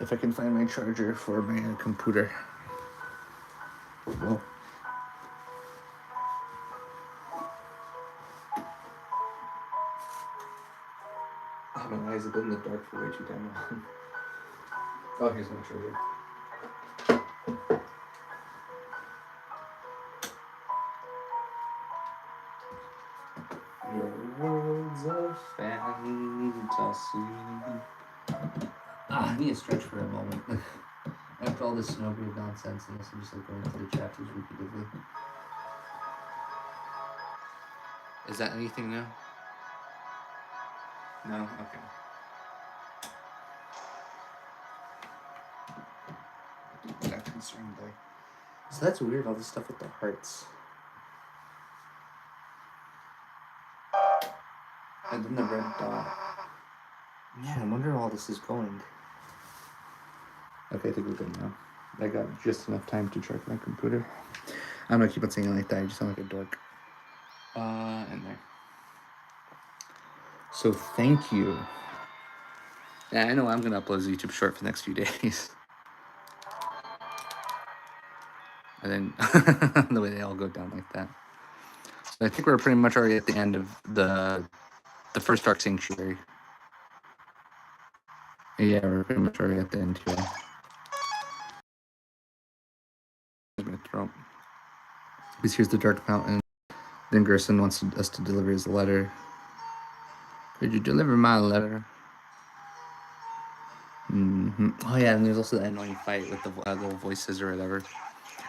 if I can find my charger for my computer. Whoa. Oh, my eyes have been in the dark for way too damn long. Oh, here's my charger. Your world's of fantasy. I need to stretch for a moment. After all this snowgrave nonsense, unless I'm just like going through the chapters repeatedly. Is that anything new? No? Okay. I got concerned there. So that's weird, all this stuff with the hearts. And then the red dot. Man, I wonder where all this is going. Okay, I think we're good now. I got just enough time to charge my computer. I'm gonna keep on saying it like that, I just sound like a dork. And there. So thank you. Yeah, I know I'm gonna upload a YouTube short for the next few days. And then the way they all go down like that. So I think we're pretty much already at the end of the first Dark Sanctuary. Yeah, we're pretty much already at the end here. My throat. Because here's the Dark Mountain. Then Gerson wants us to deliver his letter. Could you deliver my letter? Oh yeah, and there's also that annoying fight with the little voices or whatever.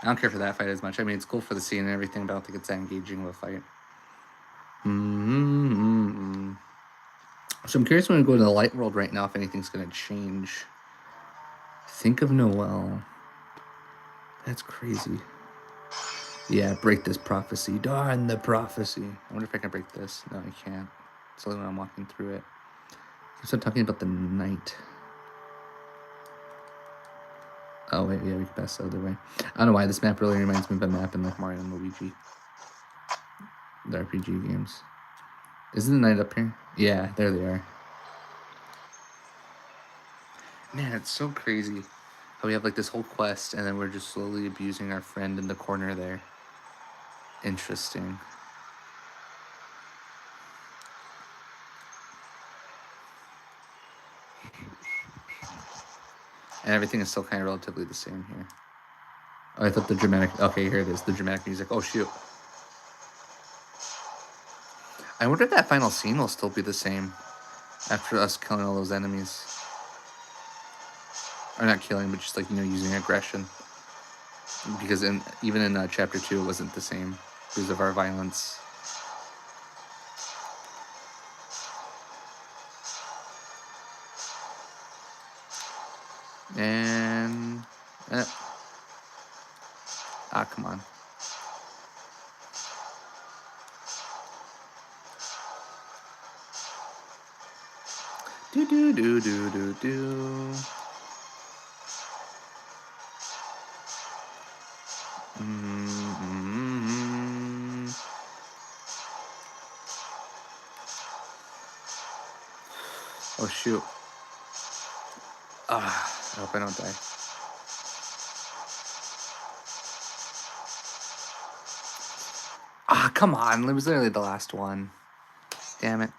I don't care for that fight as much. I mean, it's cool for the scene and everything, but I don't think it's that engaging of a fight. So I'm curious when we go to the light world right now if anything's going to change. Think of Noelle. That's crazy. Yeah, break this prophecy. Darn the prophecy. I wonder if I can break this. No, I can't. It's only when I'm walking through it. I'm talking about the night. Oh, wait, yeah, we can pass the other way. I don't know why this map really reminds me of a map in like Mario and Luigi. The RPG games. Isn't the night up here? Yeah, there they are. Man, it's so crazy how we have like this whole quest and then we're just slowly abusing our friend in the corner there. Interesting. And everything is still kind of relatively the same here. Oh, I thought the dramatic... Okay, here it is. The dramatic music. Oh, shoot. I wonder if that final scene will still be the same after us killing all those enemies. or not killing, but just like, using aggression. Because even in chapter 2, it wasn't the same because of our violence. And come on. Do do do do do do. Mm-hmm. Oh shoot. I hope I don't die. Come on. It was literally the last one. Damn it.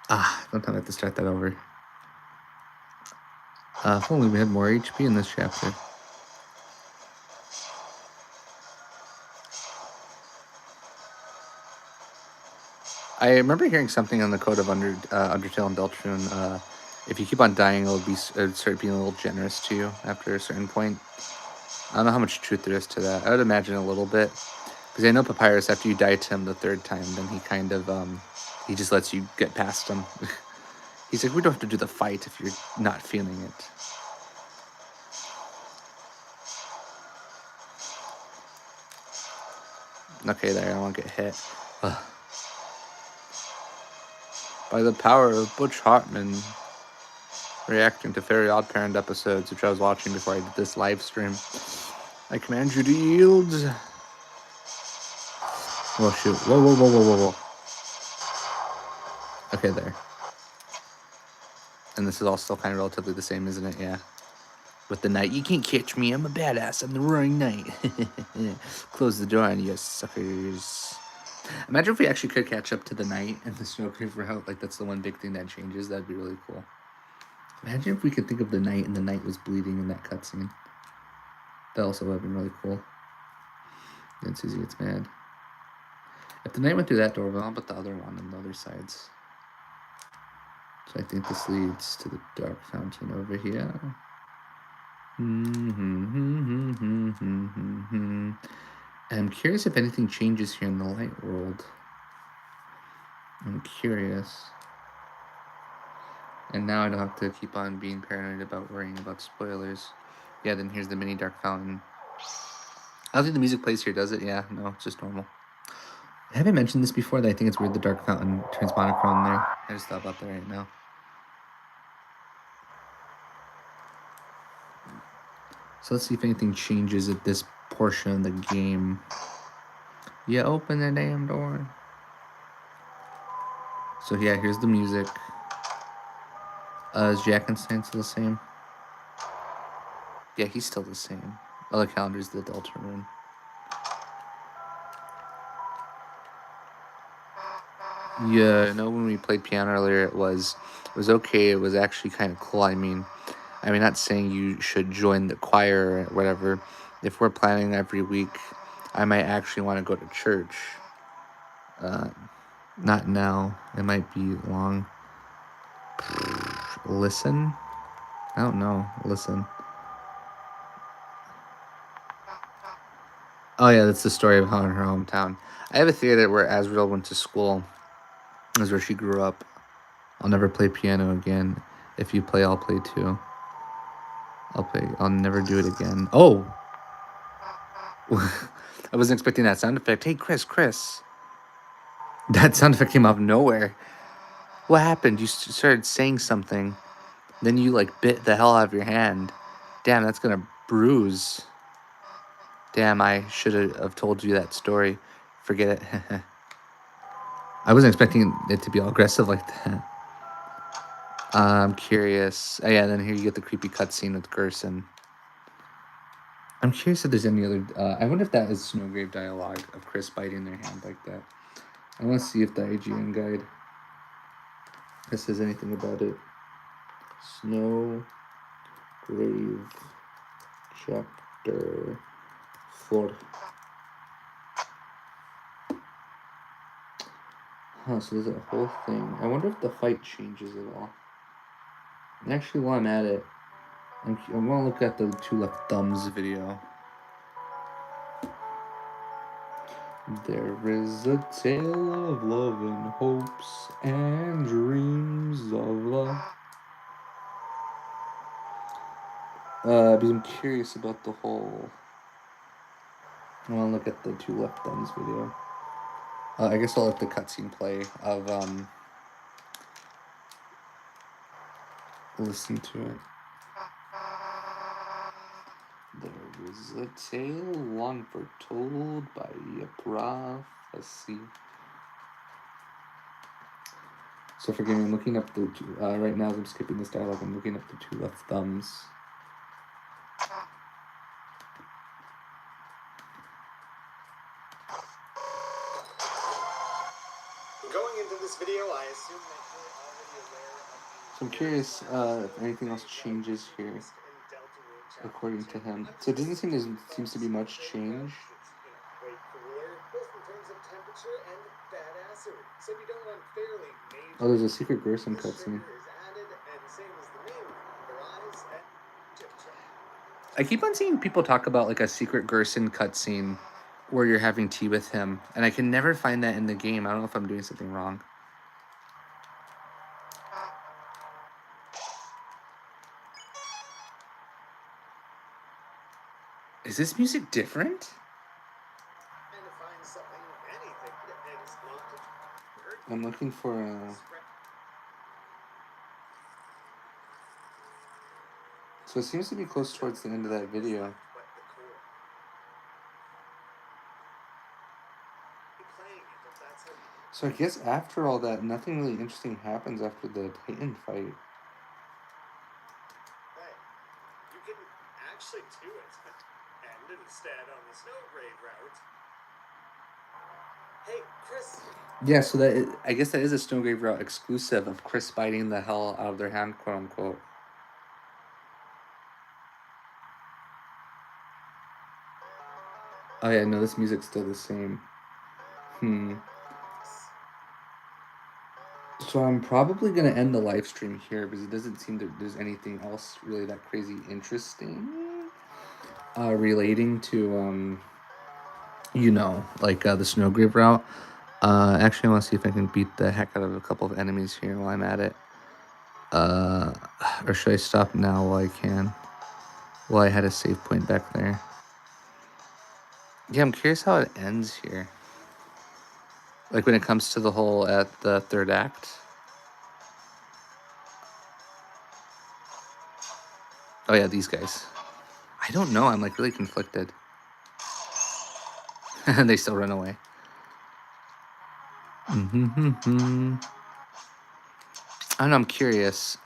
Don't tell me I have to start that over. If only we had more HP in this chapter. I remember hearing something on the code of Undertale and Deltarune. If you keep on dying, it'll start being a little generous to you after a certain point. I don't know how much truth there is to that. I would imagine a little bit. Because I know Papyrus, after you die to him the third time, then he kind of, he just lets you get past him. He's like, we don't have to do the fight if you're not feeling it. Okay, there, I don't want to get hit. Ugh. By the power of Butch Hartman reacting to Fairy Odd Parent episodes, which I was watching before I did this live stream, I command you to yield. Whoa, shoot. Whoa, whoa, whoa, whoa, whoa, whoa. Okay, there. And this is all still kind of relatively the same, isn't it? Yeah. With the knight, you can't catch me. I'm a badass. I'm the roaring knight. Close the door on you suckers. Imagine if we actually could catch up to the knight and the snowgrave route. Like, that's the one big thing that changes. That'd be really cool. Imagine if we could think of the knight and the knight was bleeding in that cutscene. That also would have been really cool. Then Susie gets mad. If the knight went through that door, well, how about the other one on the other sides? So I think this leads to the dark fountain over here. I'm curious if anything changes here in the light world. I'm curious. And now I don't have to keep on being paranoid about worrying about spoilers. Yeah, then here's the mini dark fountain. I don't think the music plays here, does it? Yeah, no, it's just normal. I haven't mentioned this before, that I think it's weird the dark fountain turns monochrome there. I just thought about that right now. So let's see if anything changes at this portion of the game. Yeah, open the damn door. So yeah, here's the music. Is Jackenstein still the same? Yeah, he's still the same. Oh, the calendar's the Deltarune. Yeah, I know when we played piano earlier, it was okay. It was actually kind of cool. I mean, not saying you should join the choir or whatever. If we're planning every week, I might actually want to go to church. Not now. It might be long. Listen? I don't know. Listen. Oh yeah, that's the story of how in her hometown. I have a theater where Azrael went to school. That's where she grew up. I'll never play piano again. If you play, I'll play too. I'll never do it again. Oh! I wasn't expecting that sound effect. Hey, Chris. That sound effect came out of nowhere. What happened? You started saying something. Then you, bit the hell out of your hand. Damn, that's gonna bruise. Damn, I should have told you that story. Forget it. I wasn't expecting it to be all aggressive like that. I'm curious. Oh, yeah, then here you get the creepy cutscene with Gerson. I'm curious if there's any other... I wonder if that is Snowgrave dialogue of Chris biting their hand like that. I want to see if the IGN guide says anything about it. Snowgrave Chapter 4. Huh, so there's a whole thing. I wonder if the fight changes at all. And actually, while I'm at it, I'm going to look at the Two Left Thumbs video. There is a tale of love and hopes and dreams of love. Because I'm curious about the whole... I want to look at the Two Left Thumbs video. I guess I'll let the cutscene play of, listen to it. There is a tale long foretold by a prophecy. So forgive me, I'm looking up the two, right now as I'm skipping this dialogue, I'm looking up the Two Left Thumbs. Going into this video, I assume that you're already aware of the... So I'm curious if anything else changes here, according to him. So it doesn't seem there seems to be much change. Way cooler, both in terms of temperature and badassery. So if you don't want fairly major... Oh, there's a secret Gerson cutscene. I keep on seeing people talk about like a secret Gerson cutscene where you're having tea with him, and I can never find that in the game. I don't know if I'm doing something wrong. Is this music different? I'm looking for a... So it seems to be close towards the end of that video. So I guess after all that, nothing really interesting happens after the Titan fight. Hey, you can actually do it. And instead on the snowgrave route. Hey, Chris. Yeah, so that is, I guess that is a snowgrave route exclusive of Chris biting the hell out of their hand, quote unquote. Oh yeah, no, this music's still the same. So I'm probably going to end the live stream here because it doesn't seem that there's anything else really that crazy interesting relating to, you know, like the snowgrave route. Actually, I want to see if I can beat the heck out of a couple of enemies here while I'm at it. Or should I stop now while I can? Well, I had a save point back there. Yeah, I'm curious how it ends here. Like when it comes to the whole at the third act. Oh yeah, these guys. I don't know, I'm like really conflicted. And they still run away. I don't know, I'm curious.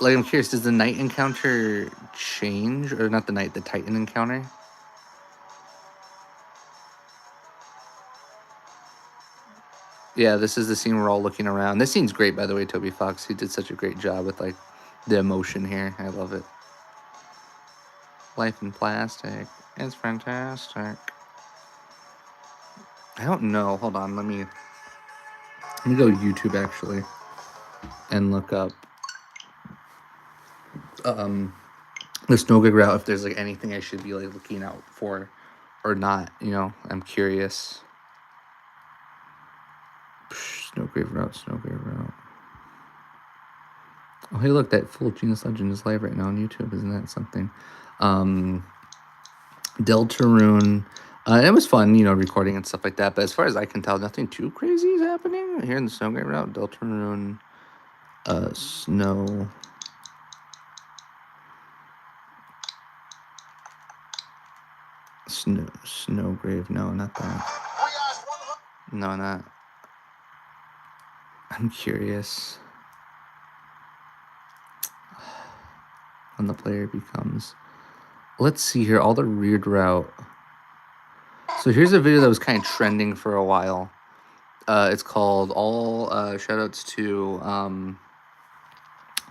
Like, I'm curious, does the night encounter change? Or not the night, the Titan encounter? Yeah, this is the scene we're all looking around. This scene's great, by the way, Toby Fox. He did such a great job with, like, the emotion here. I love it. Life in plastic. It's fantastic. I don't know. Hold on, let me go YouTube, actually, and look up the snowgrave route, if there's like anything I should be like looking out for or not, you know. I'm curious. Snowgrave route. Oh hey, look, that full Genius Legend is live right now on YouTube. Isn't that something? Deltarune. It was fun, you know, recording and stuff like that, but as far as I can tell, nothing too crazy is happening here in the snowgrave route. Deltarune, snowgrave. No, not that. No, not. I'm curious. When the player becomes... Let's see here, all the weird route. So here's a video that was kind of trending for a while. It's called all shoutouts to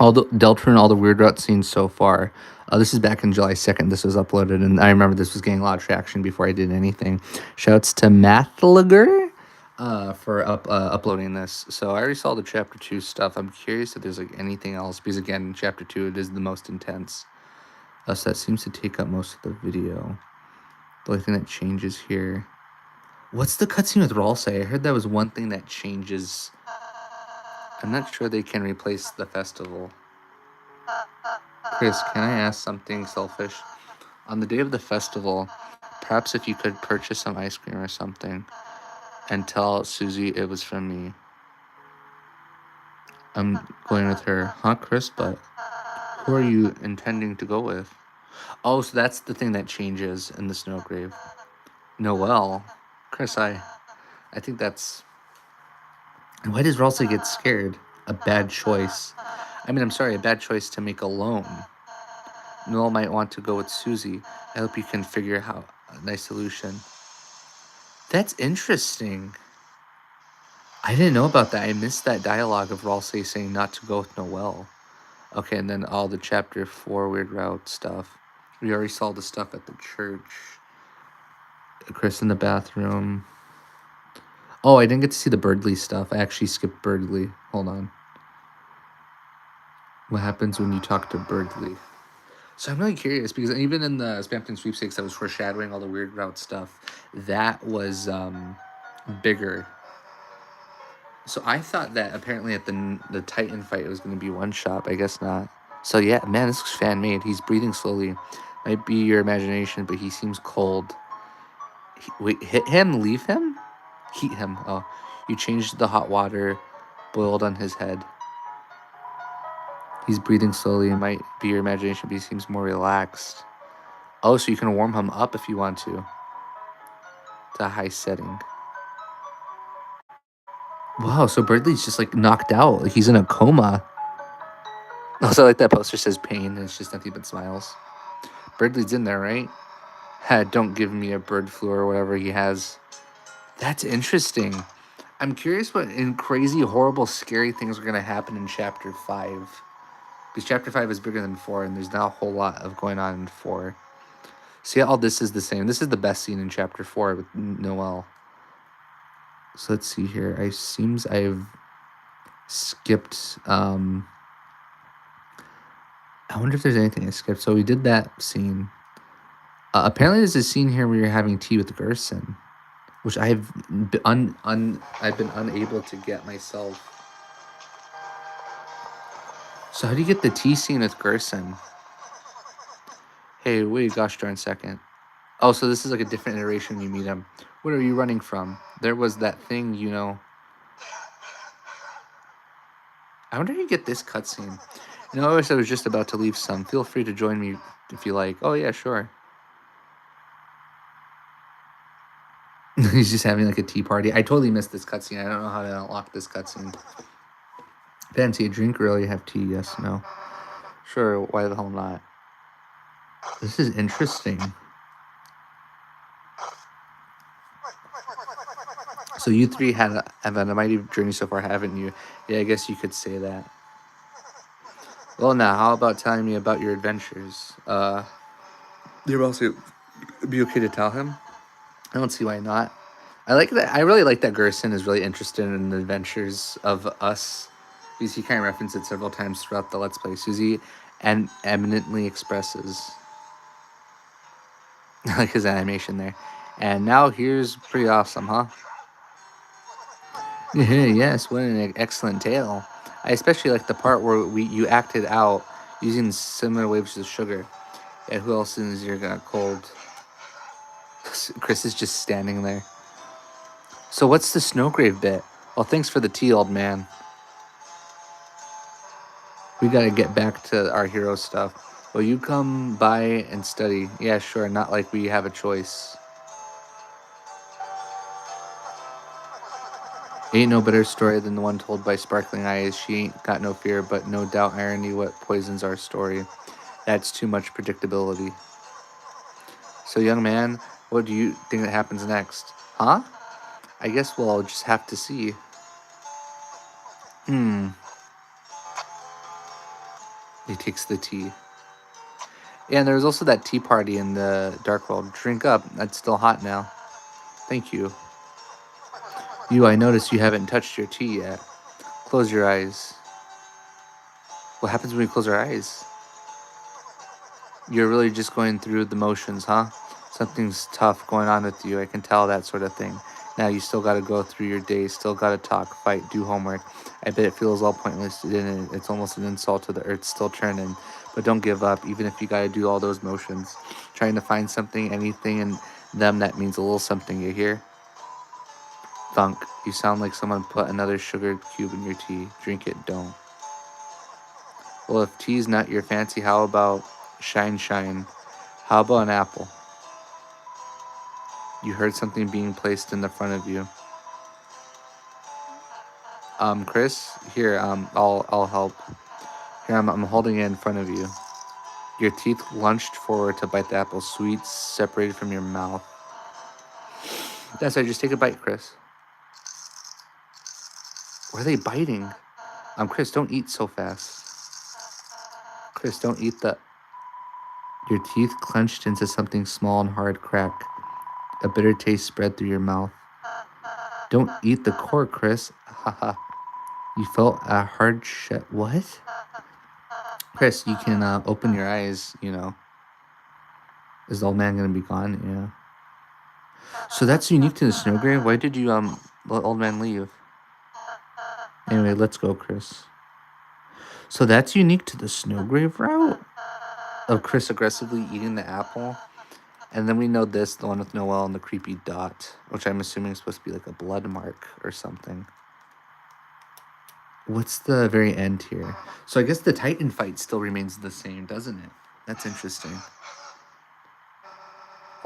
all the Deltarune, all the weird route scenes so far. This is back in July 2nd. This was uploaded, and I remember this was getting a lot of traction before I did anything. Shouts to Mathliger for uploading this. So I already saw the chapter 2 stuff. I'm curious if there's like anything else, because again, chapter 2 it is the most intense. So that seems to take up most of the video. The only thing that changes here. What's the cutscene with Ralsei? I heard that was one thing that changes. I'm not sure they can replace the festival. Chris, can I ask something selfish? On the day of the festival, perhaps if you could purchase some ice cream or something and tell Susie it was from me. I'm going with her. Huh, Chris? But who are you intending to go with? Oh, so that's the thing that changes in the snowgrave. Noelle. Chris, I think that's... Why does Ralsei get scared? A bad choice. I mean, I'm sorry, a bad choice to make alone. Noel might want to go with Susie. I hope you can figure out a nice solution. That's interesting. I didn't know about that. I missed that dialogue of Ralsei saying not to go with Noelle. Okay, and then all the chapter 4 weird route stuff. We already saw the stuff at the church. Chris in the bathroom. Oh, I didn't get to see the Birdley stuff. I actually skipped Birdley. Hold on. What happens when you talk to Birdley? So I'm really curious, because even in the Spampton sweepstakes that was foreshadowing all the weird route stuff, that was bigger. So I thought that apparently at the Titan fight it was going to be one shot. I guess not. So yeah, man, this looks fan made. He's breathing slowly. Might be your imagination, but he seems cold. Wait, hit him? Leave him? Heat him. Oh, you changed the hot water, boiled on his head. He's breathing slowly. It might be your imagination, but he seems more relaxed. Oh, so you can warm him up if you want to a high setting. Wow, so Birdley's just like knocked out. Like he's in a coma. Also, like that poster says pain, and it's just nothing but smiles. Birdley's in there, right? Don't give me a bird flu or whatever he has. That's interesting. I'm curious what in crazy, horrible, scary things are going to happen in Chapter 5. Because Chapter 5 is bigger than 4, and there's not a whole lot of going on in 4. See, all this is the same. This is the best scene in Chapter 4 with Noelle. So let's see here. It seems I've skipped... I wonder if there's anything I skipped. So we did that scene. Apparently there's a scene here where you're having tea with Gerson, which I've been unable to get myself. So how do you get the tea scene with Gerson? Hey, wait, gosh darn second. Oh, so this is like a different iteration when you meet him. What are you running from? There was that thing, you know. I wonder if you get this cutscene. You know, I was just about to leave some. Feel free to join me if you like. Oh, yeah, sure. He's just having like a tea party. I totally missed this cutscene. I don't know how to unlock this cutscene. Fancy a drink or you have tea? Yes, no. Sure, why the hell not? This is interesting. So you three have had a mighty journey so far, haven't you? Yeah, I guess you could say that. Well, now, how about telling me about your adventures? You're also be okay to tell him? I don't see why not. I like that. I really like that Gerson is really interested in the adventures of us, because he kind of referenced it several times throughout the Let's Play. Susie and eminently expresses. I like his animation there. And now here's pretty awesome, huh? Yes, what an excellent tale. I especially like the part where you acted out using similar waves of sugar. Yeah, who else in his ear got cold? Chris is just standing there. So what's the snowgrave bit? Well, thanks for the tea, old man. We gotta get back to our hero stuff. Will you come by and study? Yeah, sure, not like we have a choice. Ain't no better story than the one told by Sparkling Eyes. She ain't got no fear, but no doubt irony what poisons our story. That's too much predictability. So, young man, what do you think that happens next? Huh? I guess we'll just have to see. takes the tea. And there was also that tea party in the Dark World. Drink up. It's still hot now. Thank you. You, I notice you haven't touched your tea yet. Close your eyes. What happens when we close our eyes? You're really just going through the motions, huh? Something's tough going on with you. I can tell that sort of thing. Now you still got to go through your day, still got to talk, fight, do homework. I bet it feels all pointless. It's almost an insult to the earth still turning. But don't give up, even if you got to do all those motions. Trying to find something, anything in them that means a little something, you hear? Thunk. You sound like someone put another sugar cube in your tea. Drink it, don't. Well, if tea's not your fancy, how about shine shine? How about an apple? You heard something being placed in the front of you. Chris, here, I'll help. Here, I'm holding it in front of you. Your teeth lunged forward to bite the apple, sweets separated from your mouth. That's right, just take a bite, Chris. Where are they biting? Chris, don't eat so fast. Chris, don't eat the... Your teeth clenched into something small and hard crack. A bitter taste spread through your mouth. Don't eat the core, Chris. Haha. You felt a hard shut. What? Chris, you can open your eyes, you know. Is the old man gonna be gone? Yeah. So that's unique to the snowgrave? Why did you let old man leave? Anyway, let's go, Chris. So that's unique to the snowgrave route? Of Chris aggressively eating the apple? And then we know this, the one with Noel and the creepy dot, which I'm assuming is supposed to be like a blood mark or something. What's the very end here? So I guess the Titan fight still remains the same, doesn't it? That's interesting.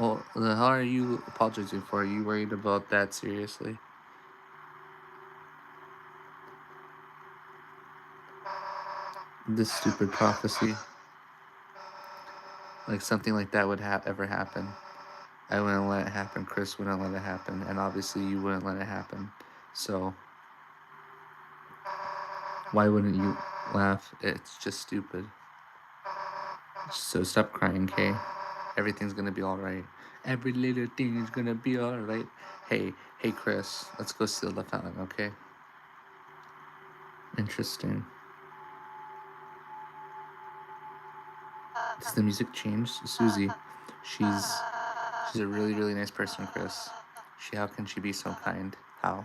Well, the hell are you apologizing for? Are you worried about that seriously? This stupid prophecy. Like something like that would ever happen. I wouldn't let it happen. Chris wouldn't let it happen. And obviously you wouldn't let it happen. So why wouldn't you laugh? It's just stupid. So stop crying, Kay. Everything's gonna be alright. Every little thing is gonna be alright. Hey, Chris, let's go steal the fountain, okay? Interesting. Does the music change? Susie, she's a really, really nice person, Chris. How can she be so kind? How?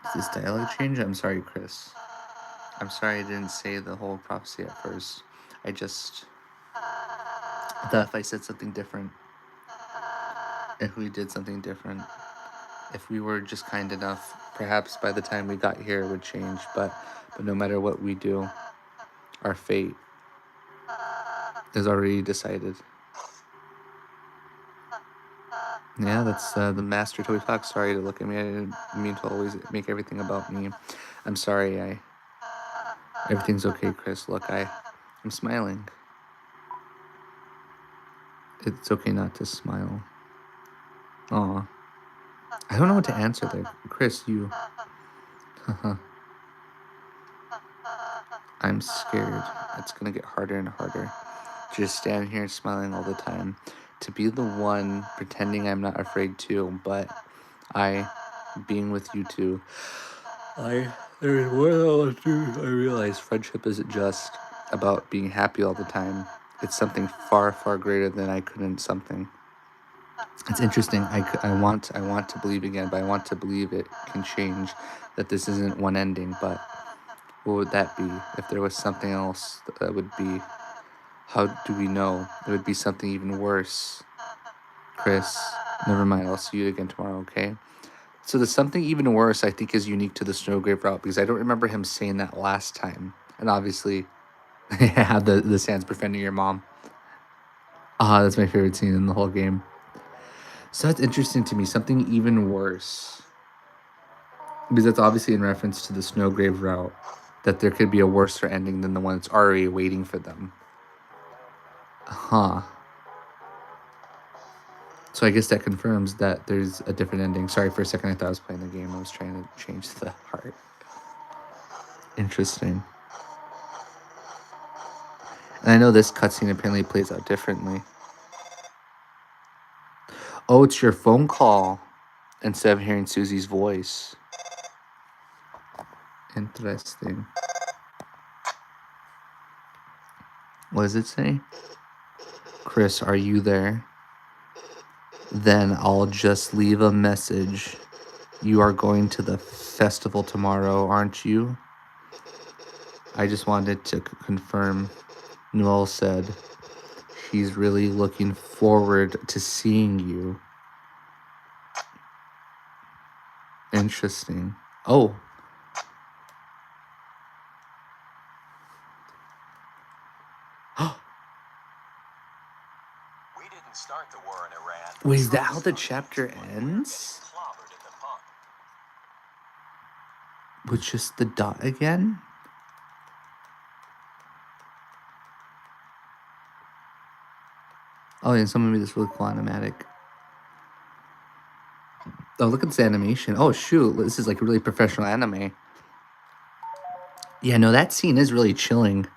Does this dialogue change? I'm sorry, Chris. I'm sorry I didn't say the whole prophecy at first. I thought if I said something different, if we did something different, if we were just kind enough, perhaps by the time we got here it would change. But no matter what we do, our fate is already decided. Yeah, that's the Master Toby Fox. Sorry to look at me. I didn't mean to always make everything about me. I'm sorry. Everything's okay, Chris. Look, I'm smiling. It's okay not to smile. Aw. I don't know what to answer there. Chris, you... I'm scared. It's gonna get harder and harder. Just stand here smiling all the time. To be the one pretending I'm not afraid too, but being with you two, there's more than I want to do. I realize friendship isn't just about being happy all the time. It's something far, far greater than I couldn't something. It's interesting. I want to believe again, but I want to believe it can change, that this isn't one ending. But what would that be? If there was something else, that would be, how do we know? It would be something even worse. Chris, never mind. I'll see you again tomorrow, okay? So the something even worse, I think, is unique to the Snowgrave route, because I don't remember him saying that last time. And obviously, yeah, the Sans befriending your mom. That's my favorite scene in the whole game. So that's interesting to me. Something even worse. Because that's obviously in reference to the Snowgrave route. That there could be a worser ending than the one that's already waiting for them. Huh. So I guess that confirms that there's a different ending. Sorry, for a second I thought I was playing the game. I was trying to change the heart. Interesting. And I know this cutscene apparently plays out differently. Oh, it's your phone call instead of hearing Susie's voice. Interesting. What does it say? Chris, are you there? Then I'll just leave a message. You are going to the festival tomorrow, aren't you? I just wanted to confirm. Noel said she's really looking forward to seeing you. Interesting. Oh. We didn't start the war in Iran. Wait, is that how the chapter ends? With just the dot again? Oh, yeah, someone made this really cool animatic. Oh, look at this animation. Oh, shoot. This is like a really professional anime. Yeah, no, that scene is really chilling.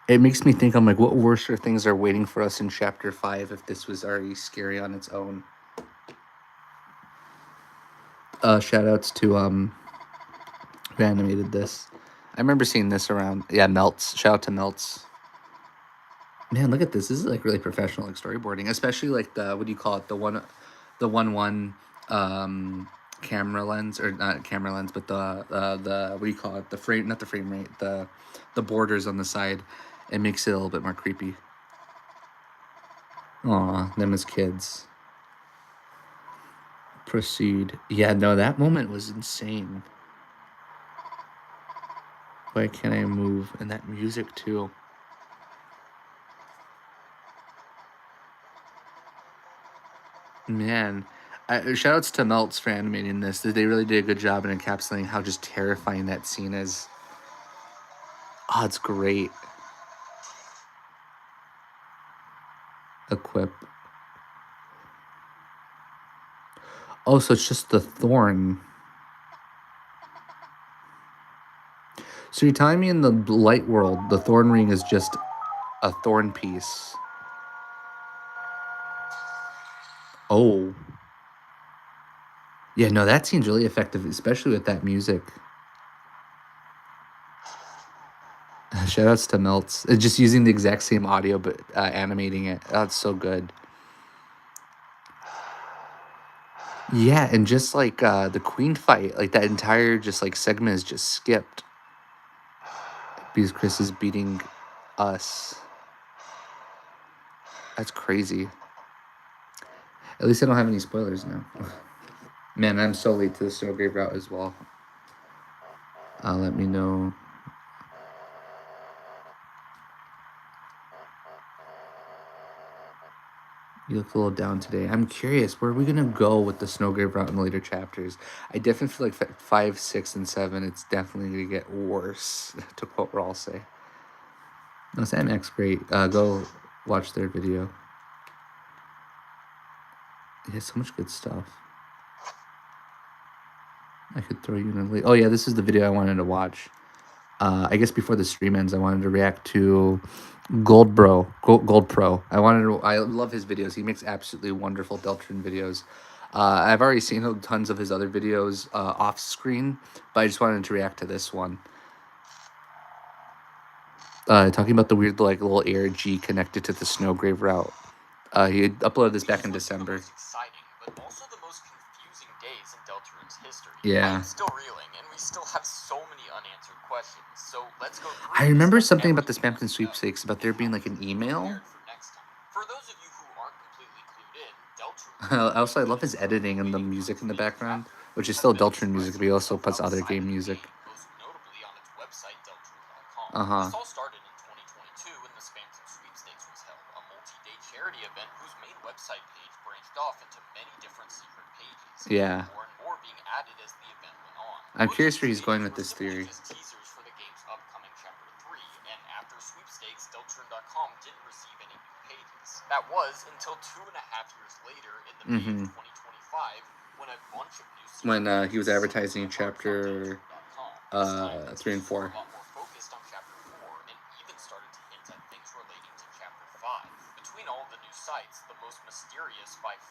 It makes me think, I'm like, what worse things are waiting for us in chapter 5 if this was already scary on its own? Shout outs to who animated this. I remember seeing this around. Yeah, Melts. Shout out to Melts. Man, look at this. This is like really professional, like storyboarding, especially like the, what do you call it? The one camera lens, or not camera lens, but the what do you call it? The frame, not the frame rate, the borders on the side. It makes it a little bit more creepy. Aw, them as kids. Proceed. Yeah, no, that moment was insane. Why can't I move? And that music too. Man, shout outs to Melts for animating this. They really did a good job in encapsulating how just terrifying that scene is. Oh, it's great. Equip. Oh, so it's just the thorn. So you're telling me in the light world, the thorn ring is just a thorn piece. Oh. Yeah, no, that seems really effective, especially with that music. Shoutouts to Melts. Just using the exact same audio, but animating it. That's so good. Yeah, and just like the Queen fight, like that entire just like segment is just skipped because Chris is beating us. That's crazy. At least I don't have any spoilers now. Man, I'm so late to the snowgrave route as well. Let me know. You look a little down today. I'm curious, where are we gonna go with the snowgrave route in the later chapters? I definitely feel like 5, 6, and 7, it's definitely gonna get worse, to quote Rawl say. No, Sam great. Go watch their video. He has so much good stuff. I could throw you in a link. Oh yeah, this is the video I wanted to watch. I guess before the stream ends, I wanted to react to Gold Pro. I love his videos. He makes absolutely wonderful Deltarune videos. I've already seen tons of his other videos off screen, but I just wanted to react to this one. Talking about the weird like little air G connected to the snowgrave route. He uploaded this back in December. Exciting, but also the most confusing days in Deltarune's history. Yeah. I'm still reeling, and we still have so many unanswered questions. So let's go through. I remember something about the Spampton sweepstakes about there being like an email. For those of you who aren't completely clued in, Deltarune. Also, I love his editing and the music in the background, which is still Deltarune music, but he also puts other game music. Most notably on its website, Deltarune.com. This all started in 2022 when the Spampton Sweepstakes was held, a multi-day charity event whose main website page branched off into many different secret pages. Yeah. More and more being added as the event went on. I'm curious where he's going with this theory. Teasers for the game's upcoming Chapter 3, and after Sweepstakes, Deltarune.com didn't receive any new pages. That was until 2.5 years later in the May of 2025 when a bunch of new when he was advertising Chapter 3 and 4. A lot more focused on Chapter 4 and even started to hint at things relating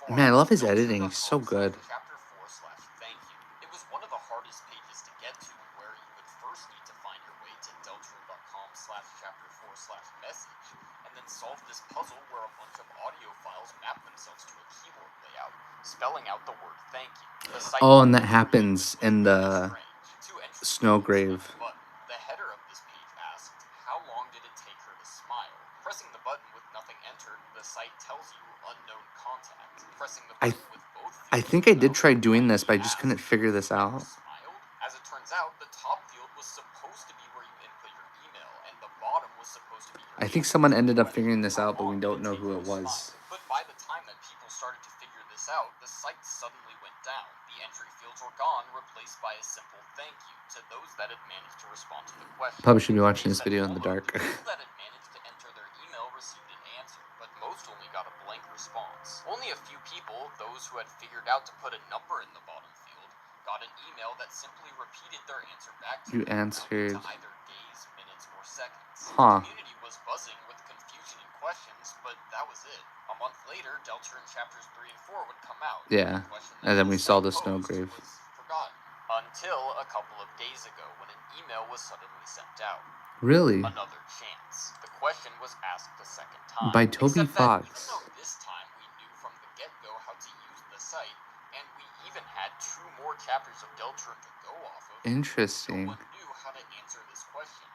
far, Man, I love his editing. He's so Deltarune.com/chapter good. 4/thank you. It was one of the hardest pages to get to, where you would first need to find your way to Deltarune.com/chapter 4/message, and then solve this puzzle where a bunch of audio files map themselves to a keyboard layout, spelling out the word thank you. The site Oh, and that was happens in really the strange. Two entry snowgrave. fields and a button. The header of this page asked, how long did it take her to smile? Pressing the button with nothing entered, the site tells you unknown contact. Pressing the button with both I fields think I did filled try out, doing the this, but I ID just asked, couldn't figure this "Never out. smiled?" As it turns out, the top field was supposed to be where you input your email, and the bottom was supposed to be your I think answer someone to the ended up question, figuring this how out, but we long don't did know take who her it to was. smile? But by the time that people started to figure this out, the site suddenly went down. The entry fields were gone, replaced by a simple thank you to those that had managed to respond to the question. Probably should be watching They this said video in the followed, dark. the people that had managed to enter their email received an answer, but most only got a blank response. Only a few people, those who had figured out to put a number in the bottom field, got an email that simply repeated their answer back to You them, answered. to either days, minutes, or seconds. Huh. The community was buzzing with confusion and questions, but that was it. A month later, Deltarune chapters 3 and 4 would come out. Yeah, The question and then that we saw site the snowgrave. posed was forgotten. Until a couple of days ago, when an email was suddenly sent out. Really? Another chance. The question was asked a second time. By Toby Except that Fox. even though this time we knew from the get-go how to use the site, and we even had 2 more chapters of Deltarune to go off of, Interesting. no one knew how to answer this question.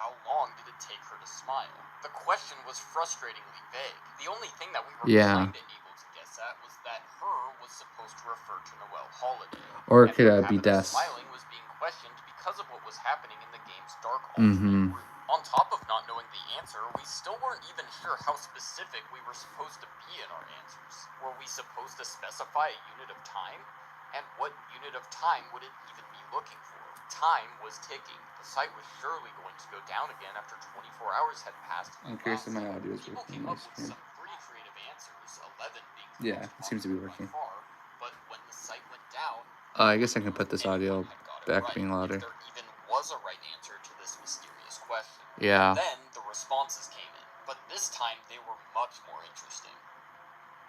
How long did it take her to smile? The question was frustratingly vague. The only thing that we were kind of able to guess at was that her was supposed to refer to Noel Holiday. Or And could her be habit of Des. smiling was being questioned because of what was happening in the game's dark alternate route. On top of not knowing the answer, we still weren't even sure how specific we were supposed to be in our answers. Were we supposed to specify a unit of time? And what unit of time would it even be looking for? Time was ticking. The site was surely going to go down again after 24 hours had passed. I'm curious if my audio is People working came on up my with screen. some pretty creative answers, 11 being the Yeah, most it seems to be popular by working. far, but when the site went down, I guess I can put this anyone audio had got it back right, being louder. if there even was a right answer to this mysterious question. Yeah. Then the responses came in, but this time they were much more interesting.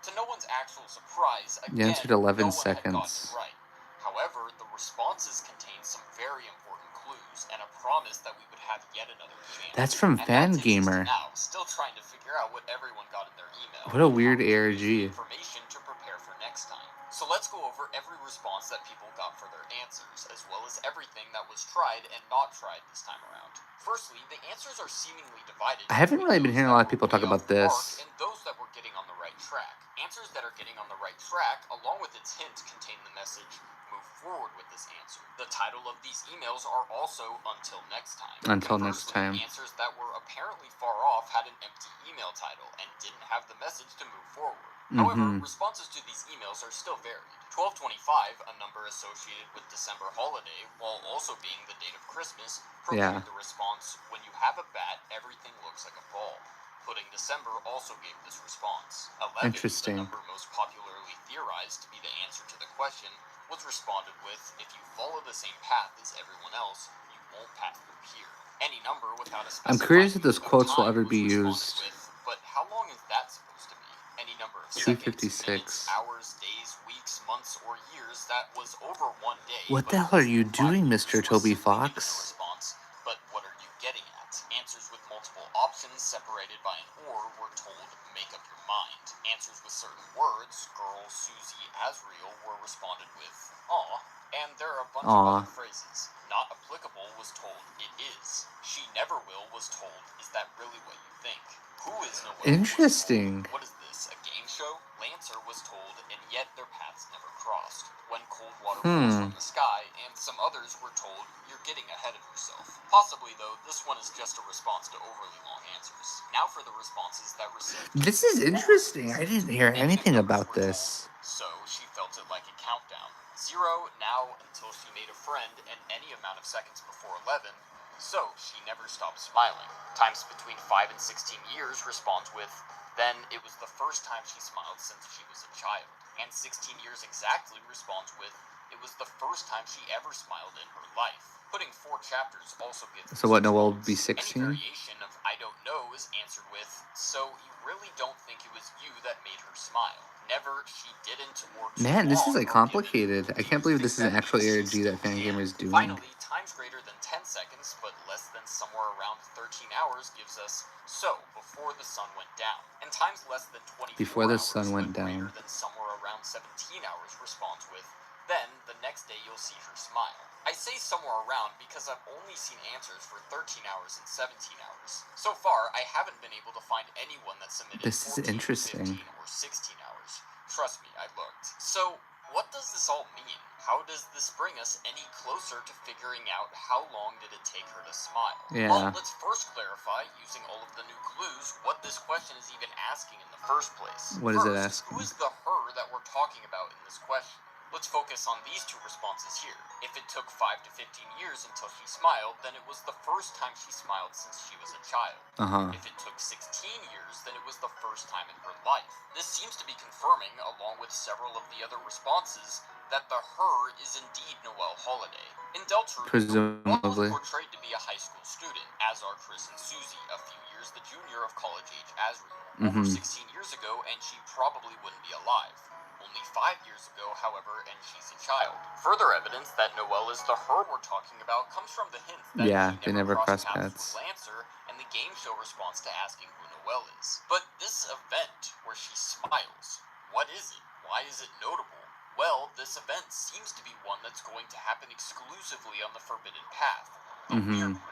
To no one's actual surprise, again, You answered 11 no one had gotten seconds. it right. However, the responses contained some very important clues and a promise that we would have yet another chance. That's from And Fan that's interesting Gamer. now, still trying to figure out what everyone got in their email. What a and weird how we can use the ARG. information to prepare for next time. So let's go over every response that people got for their answers, as well as everything that was tried and not tried this time around. Firstly, the answers are seemingly divided. I haven't really been between hearing a lot of those people that talk were about way off the this. mark and those that were getting on the right track. Answers that are getting on the right track, along with its hint, contain the message, move forward with this answer. The title of these emails are also Until Next Time. Until next Conversely, time. answers that were apparently far off had an empty email title and didn't have the message to move forward. However, responses to these emails are still varied. 1225, a number associated with December holiday, while also being the date of Christmas, provided the response, when you have a bat, everything looks like a ball. Putting December also gave this response. 11, Interesting. the number most popularly theorized to be the answer to the question, was responded with, if you follow the same path as everyone else, you won't pass through here. Any number without a specified I'm curious if those unit of quotes will time ever was be responded used. with, but how long is that supposed to be? Any number of 256. seconds, minutes, hours, days, weeks, months, or years that was over 1 day. What but the hell are you less than 5 doing, years Mr. was Toby simply given Fox? the response, but what are you getting at? Answers with multiple options separated by an or were told, make up your mind. Answers with certain words, girl, Susie, Asriel, were responded with, aw. And there are a bunch of other phrases. Not applicable was told, it is. She never will was told, is that really what you think? Who is Noel? Interesting. What is this, a game show? Lancer was told, and yet their paths never crossed. When cold water falls from the sky, and some others were told, you're getting ahead of yourself. Possibly, though, this one is just a response to overly long answers. Now for the responses that received. This is interesting. I didn't hear anything about this. So she felt it like a countdown. 0 now until she made a friend, and any amount of seconds before 11. So she never stopped smiling. Times between 5 and 16 years responds with, then it was the first time she smiled since she was a child. And 16 years exactly responds with, it was the first time she ever smiled in her life. Putting 4 chapters also gives. So what, Noel would be Any 16? variation of I don't know is answered with, so you really don't think it was you that made her smile. Never, she didn't, or too Man, this is long like are given. complicated. I Do can't you believe think this is an that actual means she ARG still that Fangamer can? is doing. Finally, times greater than 10 seconds, but less than somewhere around 13 hours gives us so, before the sun went down. And times less than 24 Before the hours, sun went but greater down. than somewhere around 17 hours responds with, then, the next day you'll see her smile. I say somewhere around because I've only seen answers for 13 hours and 17 hours. So far, I haven't been able to find anyone that submitted This is 14, interesting. 15, or 16 hours. Trust me, I looked. So, what does this all mean? How does this bring us any closer to figuring out how long did it take her to smile? Yeah. Well, let's first clarify, using all of the new clues, what this question is even asking in the first place. What is it First, asking? who is the her that we're talking about in this question? Let's focus on these two responses here. If it took 5 to 15 years until she smiled, then it was the first time she smiled since she was a child. Uh-huh. If it took 16 years, then it was the first time in her life. This seems to be confirming, along with several of the other responses, that the her is indeed Noelle Holiday. In Deltarune, Noelle is Presumably. portrayed to be a high school student, as are Chris and Susie, a few years the junior of college-age Asriel. Over 16 years ago, and she probably wouldn't be alive. Only 5 years ago, however, and she's a child. Further evidence that Noelle is the her we're talking about comes from the hint that Yeah, she they never cross paths paths. with Lancer and the game show response to asking who Noelle is. But this event, where she smiles, what is it? Why is it notable? Well, this event seems to be one that's going to happen exclusively on the Forbidden Path, the Weird Room.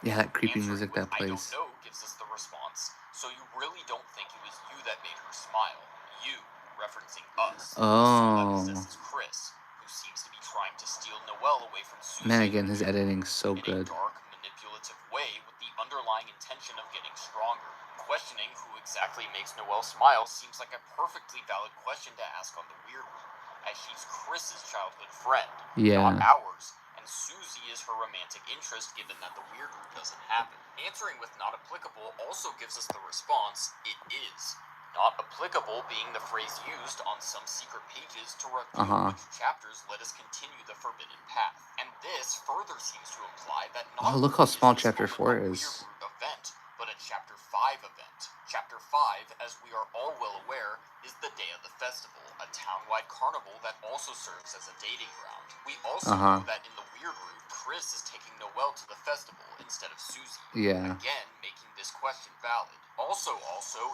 Yeah, that creepy Answering music with that I don't plays. know gives us the response, so you really don't think it was you that made her smile. You, referencing us. The soul that Oh. possesses Chris, who seems to be trying to steal Noelle away from Susie. Man, again, his editing's so in good. a dark, manipulative way with the underlying intention of getting stronger. Questioning who exactly makes Noelle smile seems like a perfectly valid question to ask on the Weird Room, as she's Chris's childhood friend, not ours, and Susie is her romantic interest given that the Weird Room doesn't happen. Answering with not applicable also gives us the response, it is. Not applicable being the phrase used on some secret pages to reveal which chapters let us continue the Forbidden Path. And this further seems to imply that not Oh, look how only small is this chapter moment 4 a is. Weird Root event, but a Chapter 5 event. Chapter 5, as we are all well aware, is the day of the festival, a town-wide carnival that also serves as a dating ground. We also know that in the Weird Root, Chris is taking Noelle to the festival instead of Susie. Yeah. Again, making this question valid. Also,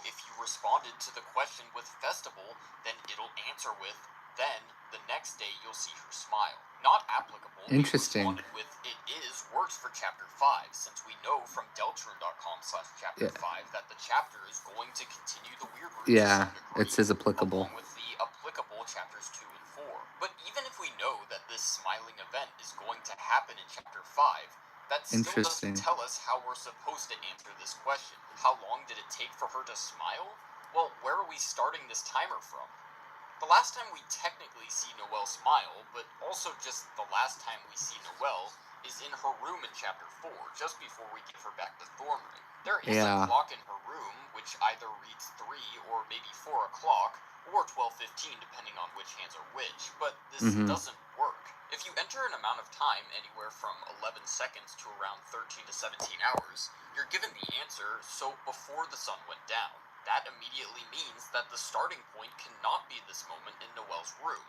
if you responded to the question with festival, then it'll answer with, then, the next day you'll see her smile. Not applicable. Interesting. Responded with, it is works for Chapter 5, since we know from Deltarune.com/Chapter 5 that the chapter is going to continue the Weird Root to some degree, it says applicable. along with the applicable Chapters 2 and 4. But even if we know that this smiling event is going to happen in Chapter 5, that still doesn't tell us how we're supposed to answer this question. How long did it take for her to smile? Well, where are we starting this timer from? The last time we technically see Noelle smile, but also just the last time we see Noelle, is in her room in Chapter 4, just before we give her back to Thornring. There is a clock in her room, which either reads 3 or maybe 4 o'clock, or 12:15 depending on which hands are which, but this doesn't work. If you enter an amount of time anywhere from 11 seconds to around 13 to 17 hours, you're given the answer, so before the sun went down. That immediately means that the starting point cannot be this moment in Noelle's room.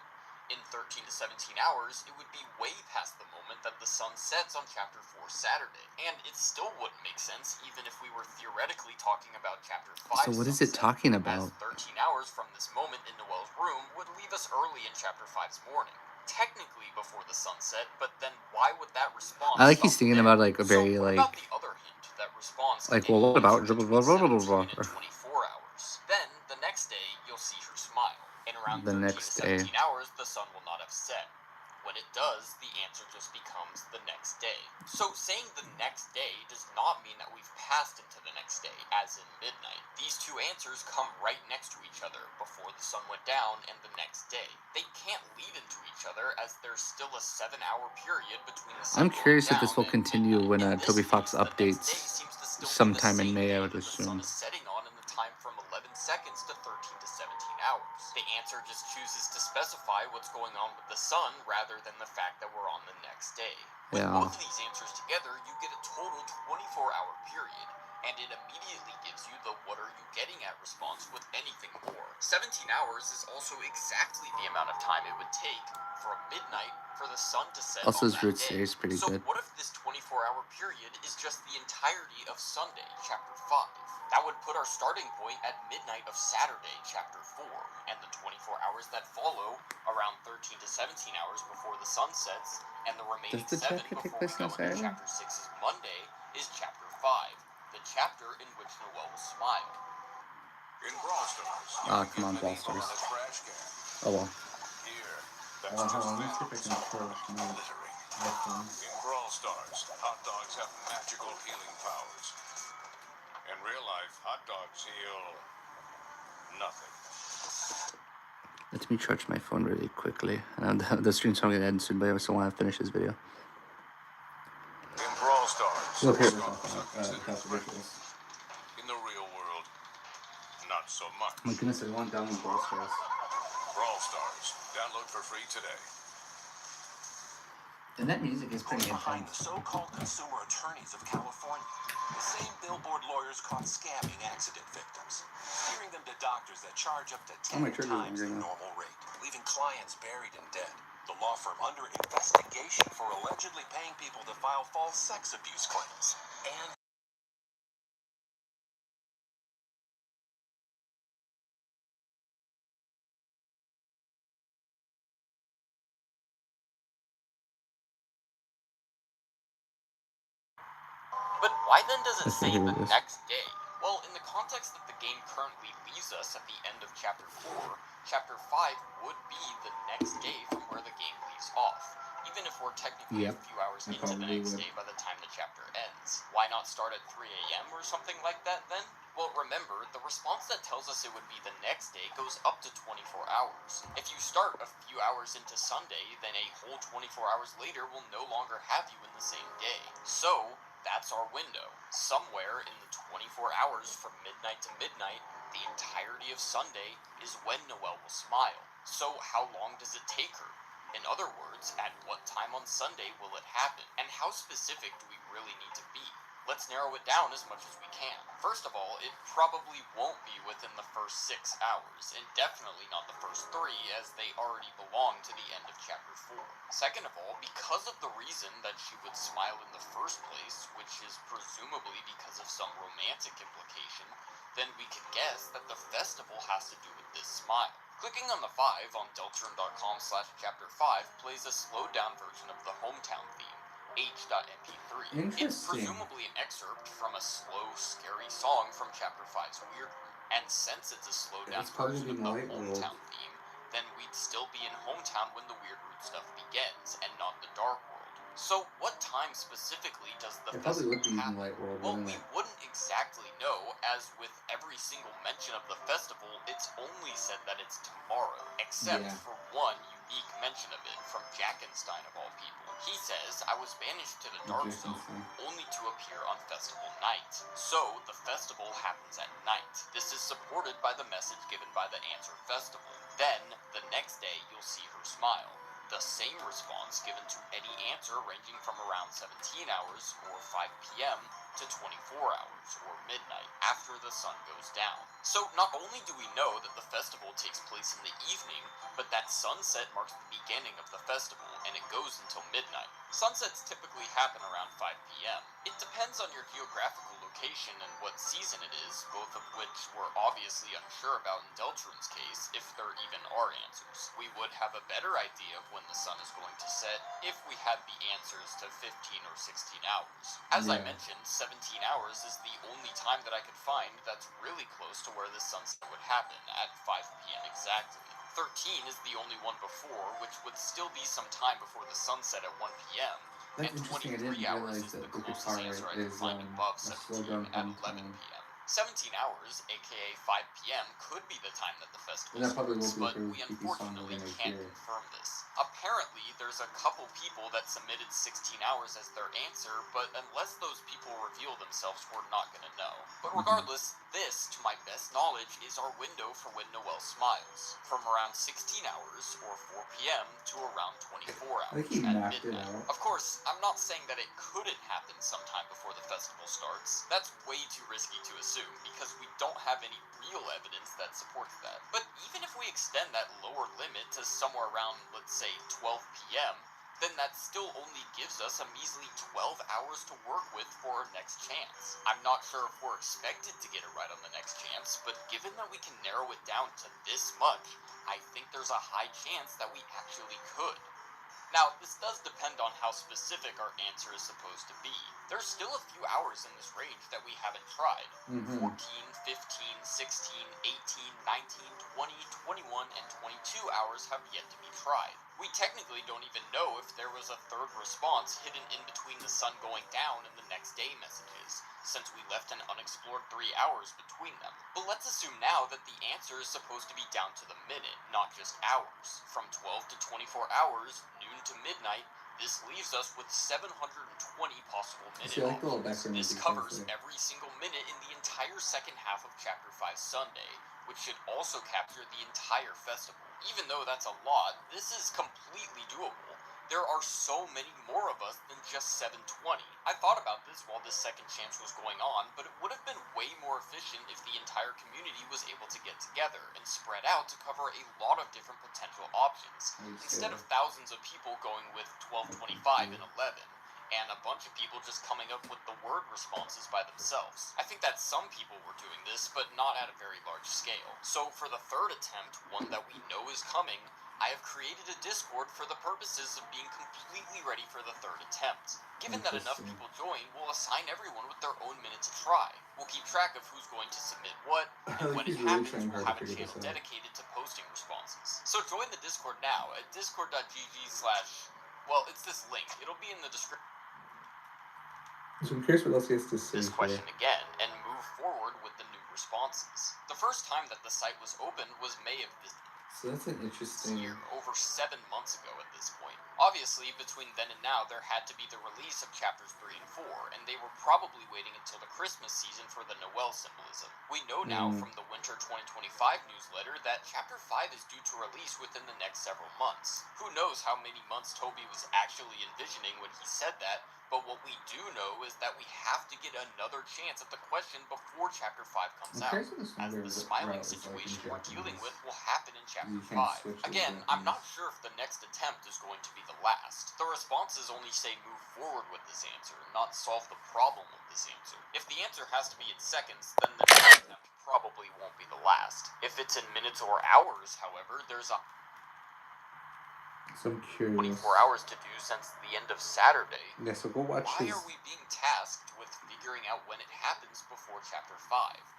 In 13 to 17 hours, it would be way past the moment that the sun sets on Chapter 4 Saturday. And it still wouldn't make sense even if we were theoretically talking about Chapter 5 So what is it talking about? As 13 hours from this moment in Noelle's room would leave us early in Chapter 5's morning. Technically before the sunset, but then why would that response I like he's thinking about like a very what like about the other hint that responds like, well, what about between 17 and 24 hours? Then the next day you'll see her smile. In around the 13 next to 17 hours, the sun will not have set. When it does, the answer just becomes the next day. So saying the next day does not mean that we've passed into the next day, as in midnight. These two answers come right next to each other, before the sun went down and the next day. They can't lead into each other, as there's still a 7-hour period between the sun I'm curious if going this will down and continue when midnight. In Toby this Fox case, the next updates day seems to still be the sometime in same May, day I would that the sun assume. is setting on in the time from 11 seconds to 13 to 17 hours. The answer just chooses to specify what's going on with the sun rather than the fact that we're on the next day. With both of these answers together, you get a total 24-hour period. and it immediately gives you the "what are you getting at" response with anything more. 17 hours is also exactly the amount of time it would take from midnight for the sun to set Also, on his that root day. is pretty So good. what if this 24-hour period is just the entirety of Sunday, chapter 5? That would put our starting point at midnight of Saturday, chapter 4, and the 24 hours that follow, around 13 to 17 hours before the sun sets, and the remaining Does the 7 chapter take before we place go on into Saturday? chapter 6's Monday, is chapter 5, the chapter in which Noel will smile. In Brawl Stars, you Ah, can come get on, Brawl medieval in Stars. a trash can. Oh well. Here, that's Hold just on, let me see if I can vandalism. charge my Littering. iPhone. In Brawl Stars, hot dogs have magical healing powers. In real life, hot dogs heal nothing. Let me charge my phone really quickly. The stream's not gonna end soon, but I still want to finish this video. In Brawl Stars, Look here, scars are considered that's friendly. ridiculous. In the real world, not so much. Oh my goodness, I want down with Brawl Stars. Brawl Stars, download for free today. And that music is pretty Behind the intense. so-called consumer attorneys of California, the same billboard lawyers caught scamming accident victims, steering them to doctors that charge up to 10 my trigger's times their longer now. normal rate, leaving clients buried and dead. The law firm under investigation for allegedly paying people to file false sex abuse claims. And But why then does it Let's say see, here the it is. next day? Well, in the context that the game currently leaves us at the end of chapter 4, chapter 5 would be the next day from where the game leaves off, even if we're technically Yep, a few hours I into the probably next would. day by the time the chapter ends. Why not start at 3 a.m. or something like that then? Well, remember, the response that tells us it would be the next day goes up to 24 hours. If you start a few hours into Sunday, then a whole 24 hours later will no longer have you in the same day. So, that's our window. Somewhere in the 24 hours from midnight to midnight, the entirety of Sunday is when Noel will smile. So how long does it take her? In other words, at what time on Sunday will it happen? And how specific do we really need to be? Let's narrow it down as much as we can. First of all, it probably won't be within the first 6 hours, and definitely not the first 3, as they already belong to the end of chapter 4. Second of all, because of the reason that she would smile in the first place, which is presumably because of some romantic implication, then we can guess that the festival has to do with this smile. Clicking on the 5 on Deltarune.com/chapter 5 plays a slowed down version of the hometown theme, H.MP3. It's Interesting. presumably an excerpt from a slow, scary song from chapter 5's Weird Room. And since it's a slowed down It's probably version of in the Light World. hometown theme, then we'd still be in hometown when the Weird Root stuff begins, and not the Dark World. So what time specifically does the It probably festival would be in happen? Light World, Well, wouldn't we it? wouldn't exactly know, as with every single mention of the festival, it's only said that it's tomorrow, except Yeah. for one unique mention of it from Jackenstein of all people. He says, "I was banished to the Dark Zone, Jackenstein. only to appear on festival night." So, the festival happens at night. This is supported by the message given by the Answer Festival. Then, the next day, you'll see her smile. The same response given to any answer ranging from around 17 hours, or 5 p.m., to 24 hours, or midnight, after the sun goes down. So not only do we know that the festival takes place in the evening, but that sunset marks the beginning of the festival, and it goes until midnight. Sunsets typically happen around 5 p.m. It depends on your geographical location and what season it is, both of which we're obviously unsure about in Deltarune's case, if there even are answers. We would have a better idea of when the sun is going to set if we had the answers to 15 or 16 hours. As I Yeah. mentioned, 17 hours is the only time that I could find that's really close to where the sunset would happen, at 5 p.m. exactly. 13 is the only one before, which would still be some time before the sunset at 1 p.m. That's and interesting. I 23 didn't hours realize is that the the closest guitar answer I could is find above a 17 slow down at 11 hometown. p.m. 17 hours, aka 5 p.m., could be the time that the festival And that probably starts, won't be but the we first creepy song we're unfortunately gonna can't hear. confirm this. Apparently, there's a couple people that submitted 16 hours as their answer, but unless those people reveal themselves, we're not gonna know. But regardless, this, to my best knowledge, is our window for when Noel smiles. From around 16 hours, or 4 p.m., to around 24 hours. think he at mapped it midnight. out. Of course, I'm not saying that it couldn't happen sometime before the festival starts. That's way too risky to assume, because we don't have any real evidence that supports that. But even if we extend that lower limit to somewhere around, let's say, 12 p.m., then that still only gives us a measly 12 hours to work with for our next chance. I'm not sure if we're expected to get it right on the next chance, but given that we can narrow it down to this much, I think there's a high chance that we actually could. Now, this does depend on how specific our answer is supposed to be. There's still a few hours in this range that we haven't tried. 14, 15, 16, 18, 19, 20, 21, and 22 hours have yet to be tried. We technically don't even know if there was a third response hidden in between the sun going down and the next day messages, since we left an unexplored 3 hours between them. But let's assume now that the answer is supposed to be down to the minute, not just hours. From 12 to 24 hours, noon to midnight, this leaves us with 720 possible minute See, I like the little options. background This music covers there. every single minute in the entire second half of Chapter 5 Sunday, which should also capture the entire festival. Even though that's a lot, this is completely doable. There are so many more of us than just 720. I thought about this while this second chance was going on, but it would have been way more efficient if the entire community was able to get together and spread out to cover a lot of different potential options, instead of thousands of people going with 1225 and 11. And a bunch of people just coming up with the word responses by themselves. I think that some people were doing this, but not at a very large scale. So for the third attempt, one that we know is coming, I have created a Discord for the purposes of being completely ready for the third attempt. Given that enough people join, we'll assign everyone with their own minute to try. We'll keep track of who's going to submit what, and when it happens, we'll have a channel dedicated to posting responses. So join the Discord now at discord.gg/, well, it's this link. It'll be in the description. So I'm curious what else he has to say This question here. again and move forward with the new responses. The first time that the site was opened was May of this So that's an interesting year, over 7 months ago at this point. Obviously, between then and now, there had to be the release of chapters 3 and 4, and they were probably waiting until the Christmas season for the Noel symbolism. We know now from the Winter 2025 newsletter that chapter 5 is due to release within the next several months. Who knows how many months Toby was actually envisioning when he said that, but what we do know is that we have to get another chance at the question before chapter 5 comes out, as the smiling situation we're dealing with will happen in chapter 5. Again, I'm not sure if the next attempt is going to be the last. The responses only say move forward with this answer, not solve the problem with this answer. If the answer has to be in seconds, then the next attempt probably won't be the last. If it's in minutes or hours, however, there's a So I'm curious. 24 hours to do since the end of Saturday. Yeah, so go watch Why his... are we being tasked with figuring out when it happens before chapter 5?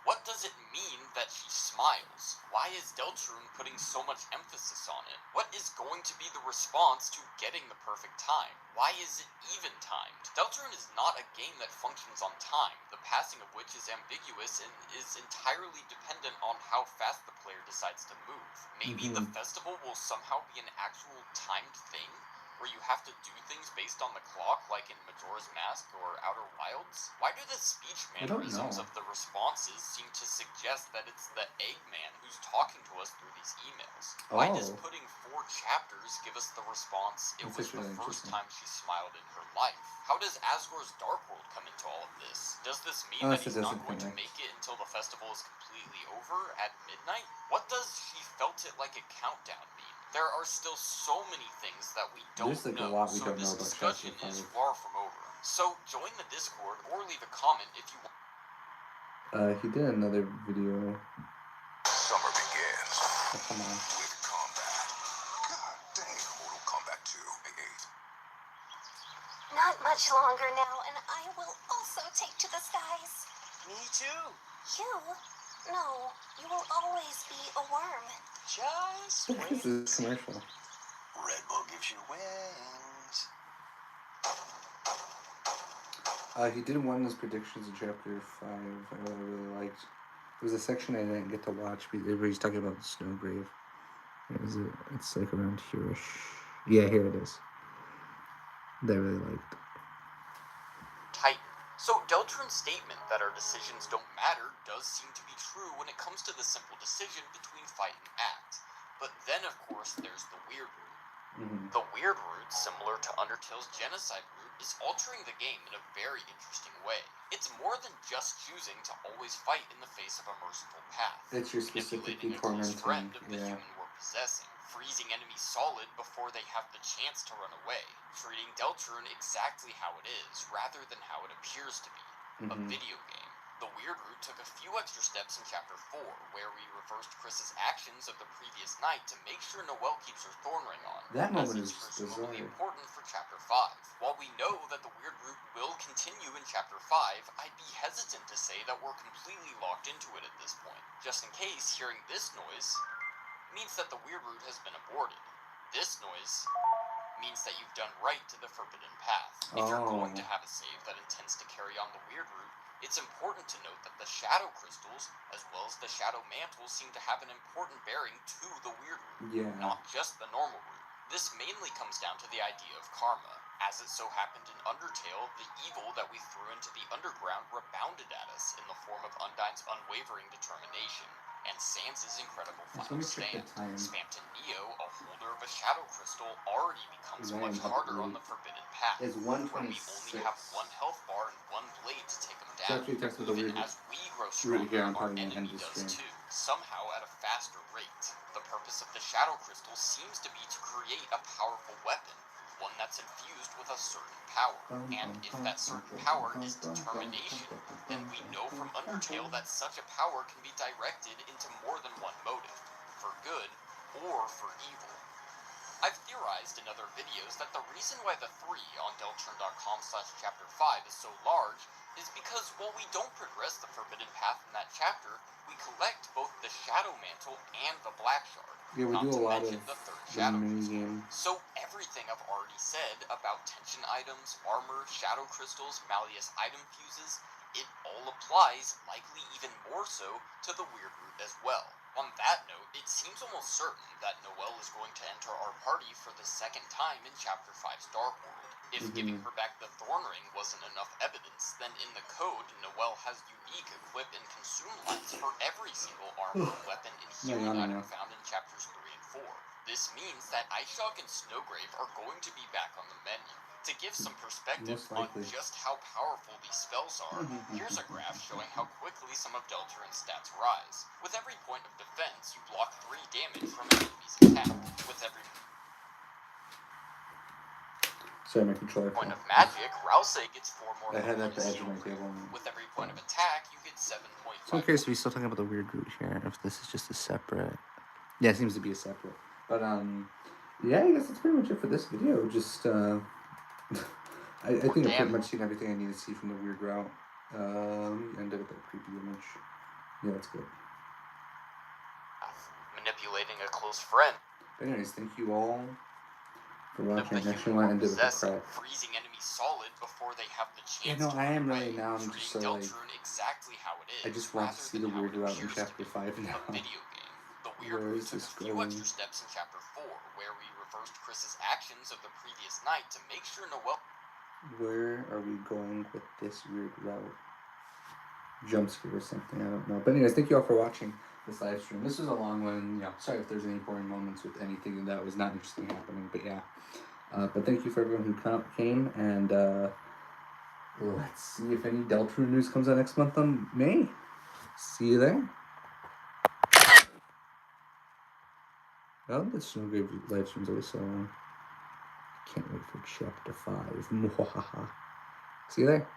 What does it mean that she smiles? Why is Deltarune putting so much emphasis on it? What is going to be the response to getting the perfect time? Why is it even timed? Deltarune is not a game that functions on time, the passing of which is ambiguous and is entirely dependent on how fast the player decides to move. Maybe the festival will somehow be an actual timed thing, where you have to do things based on the clock, like in Majora's Mask or Outer Wilds? Why do the speech mannerisms of the responses seem to suggest that it's the Eggman who's talking to us through these emails? Why does putting 4 chapters give us the response, it was the first time she smiled in her life? How does Asgore's Dark World come into all of this? Does this mean that he's not going to make it until the festival is completely over at midnight? What does she felt it like a countdown mean? There are still so many things that we don't know, so this discussion is far from over. So join the Discord or leave a comment if you want. He did another video. Summer begins Oh, come on. with combat. God dang, Mortal Kombat 2, 8. Not much longer now, and I will also take to the skies. Me too. You? No, you will always be a worm. Just What is this commercial? Red Bull gives you wings. He did one of his predictions in chapter 5 I really liked. It was a section I didn't get to watch where he's talking about the snowgrave. Where is it? It's like around here-ish. Yeah, here it is. That I really liked. Titan. So Deltarune's statement that our decisions don't matter does seem to be true when it comes to the simple decision between fight and act. But then, of course, there's the weird one. The weird route, similar to Undertale's genocide route, is altering the game in a very interesting way. It's more than just choosing to always fight in the face of a merciful path. It's your specifically Manipulating a close friend tormenting. of the human we're possessing, freezing enemies solid before they have the chance to run away, treating Deltarune exactly how it is, rather than how it appears to be, a video game. The weird route took a few extra steps in Chapter 4, where we reversed Chris's actions of the previous night to make sure Noelle keeps her thorn ring on, That moment as is it's presumably bizarre. important for Chapter 5. While we know that the weird route will continue in Chapter 5, I'd be hesitant to say that we're completely locked into it at this point. Just in case, hearing this noise means that the weird route has been aborted. This noise means that you've done right to the forbidden path. If you're going to have a save that intends to carry on the weird route, it's important to note that the shadow crystals, as well as the shadow mantle, seem to have an important bearing to the weird route, not just the normal route. This mainly comes down to the idea of karma. As it so happened in Undertale, the evil that we threw into the underground rebounded at us in the form of Undyne's unwavering determination, and Sans' incredible final stand. Spammed to Neo, a holder of a shadow crystal, already becomes much harder on the forbidden path, It's where we 126. only have one health bar and one blade to take him down. Actually, that's what the Even weird as we grow route here. stronger, I'm our probably gonna end enemy this does stream. too, somehow at a faster rate. The purpose of the shadow crystal seems to be to create a powerful weapon, one that's infused with a certain power. And if that certain power is determination, then we know from Undertale that such a power can be directed into more than one motive, for good or for evil. I've theorized in other videos that the reason why the 3 on Deltarune.com/chapter 5 is so large is because while we don't progress the forbidden path in that chapter, we collect both the shadow mantle and the black shard. Yeah, we not do a to lot mention of the third the shadow mini crystal. game. So everything I've already said about tension items, armor, shadow crystals, Malleus item fuses, it all applies, likely even more so, to the weird route as well. On that note, it seems almost certain that Noelle is going to enter our party for the second time in Chapter 5's Dark World. If giving her back the Thorn Ring wasn't enough evidence, then in the code, Noelle has unique equip and consume lights for every single armor, weapon, and healing item found in Chapters 3 and 4. This means that Ice-Shock and Snowgrave are going to be back on the menu. To give some perspective on just how powerful these spells are, here's a graph showing how quickly some of Deltarune's stats rise. With every point of defense, you block 3 damage from an enemy's attack. With every Sorry, my controller. point of magic, Rouse gets 4 more. I had at the edge of my table. With every point of attack, you get 7.5. So I'm curious if he's still talking about the weird route here, if this is just a separate. Yeah, it seems to be a separate. But yeah, I guess that's pretty much it for this video. Just I think I've pretty much seen everything I need to see from the weird route. End it with that creepy image. Yeah, that's good. Manipulating a close friend. But anyways, thank you all for watching. Next one, I ended with the crap. Freezing enemies solid before they have the chance. Yeah, no, to I am run really away, now. I'm just so like. Exactly how it is, I just want to see the weird route in Chapter 5 now. A video game. The weird Where route is took this a few going? extra steps in Chapter 4, where we reversed Chris's actions of the previous night to make sure Noelle. Where are we going with this weird route? Jump scare or something, I don't know. But anyways, thank you all for watching this live stream. This was a long one. Yeah, sorry if there's any boring moments with anything that was not interesting happening. But yeah, but thank you for everyone who came. And let's see if any Deltarune news comes out next month on May. See you there. Oh, the Snowgrave live stream's always so long. Can't wait for Chapter 5. See you there.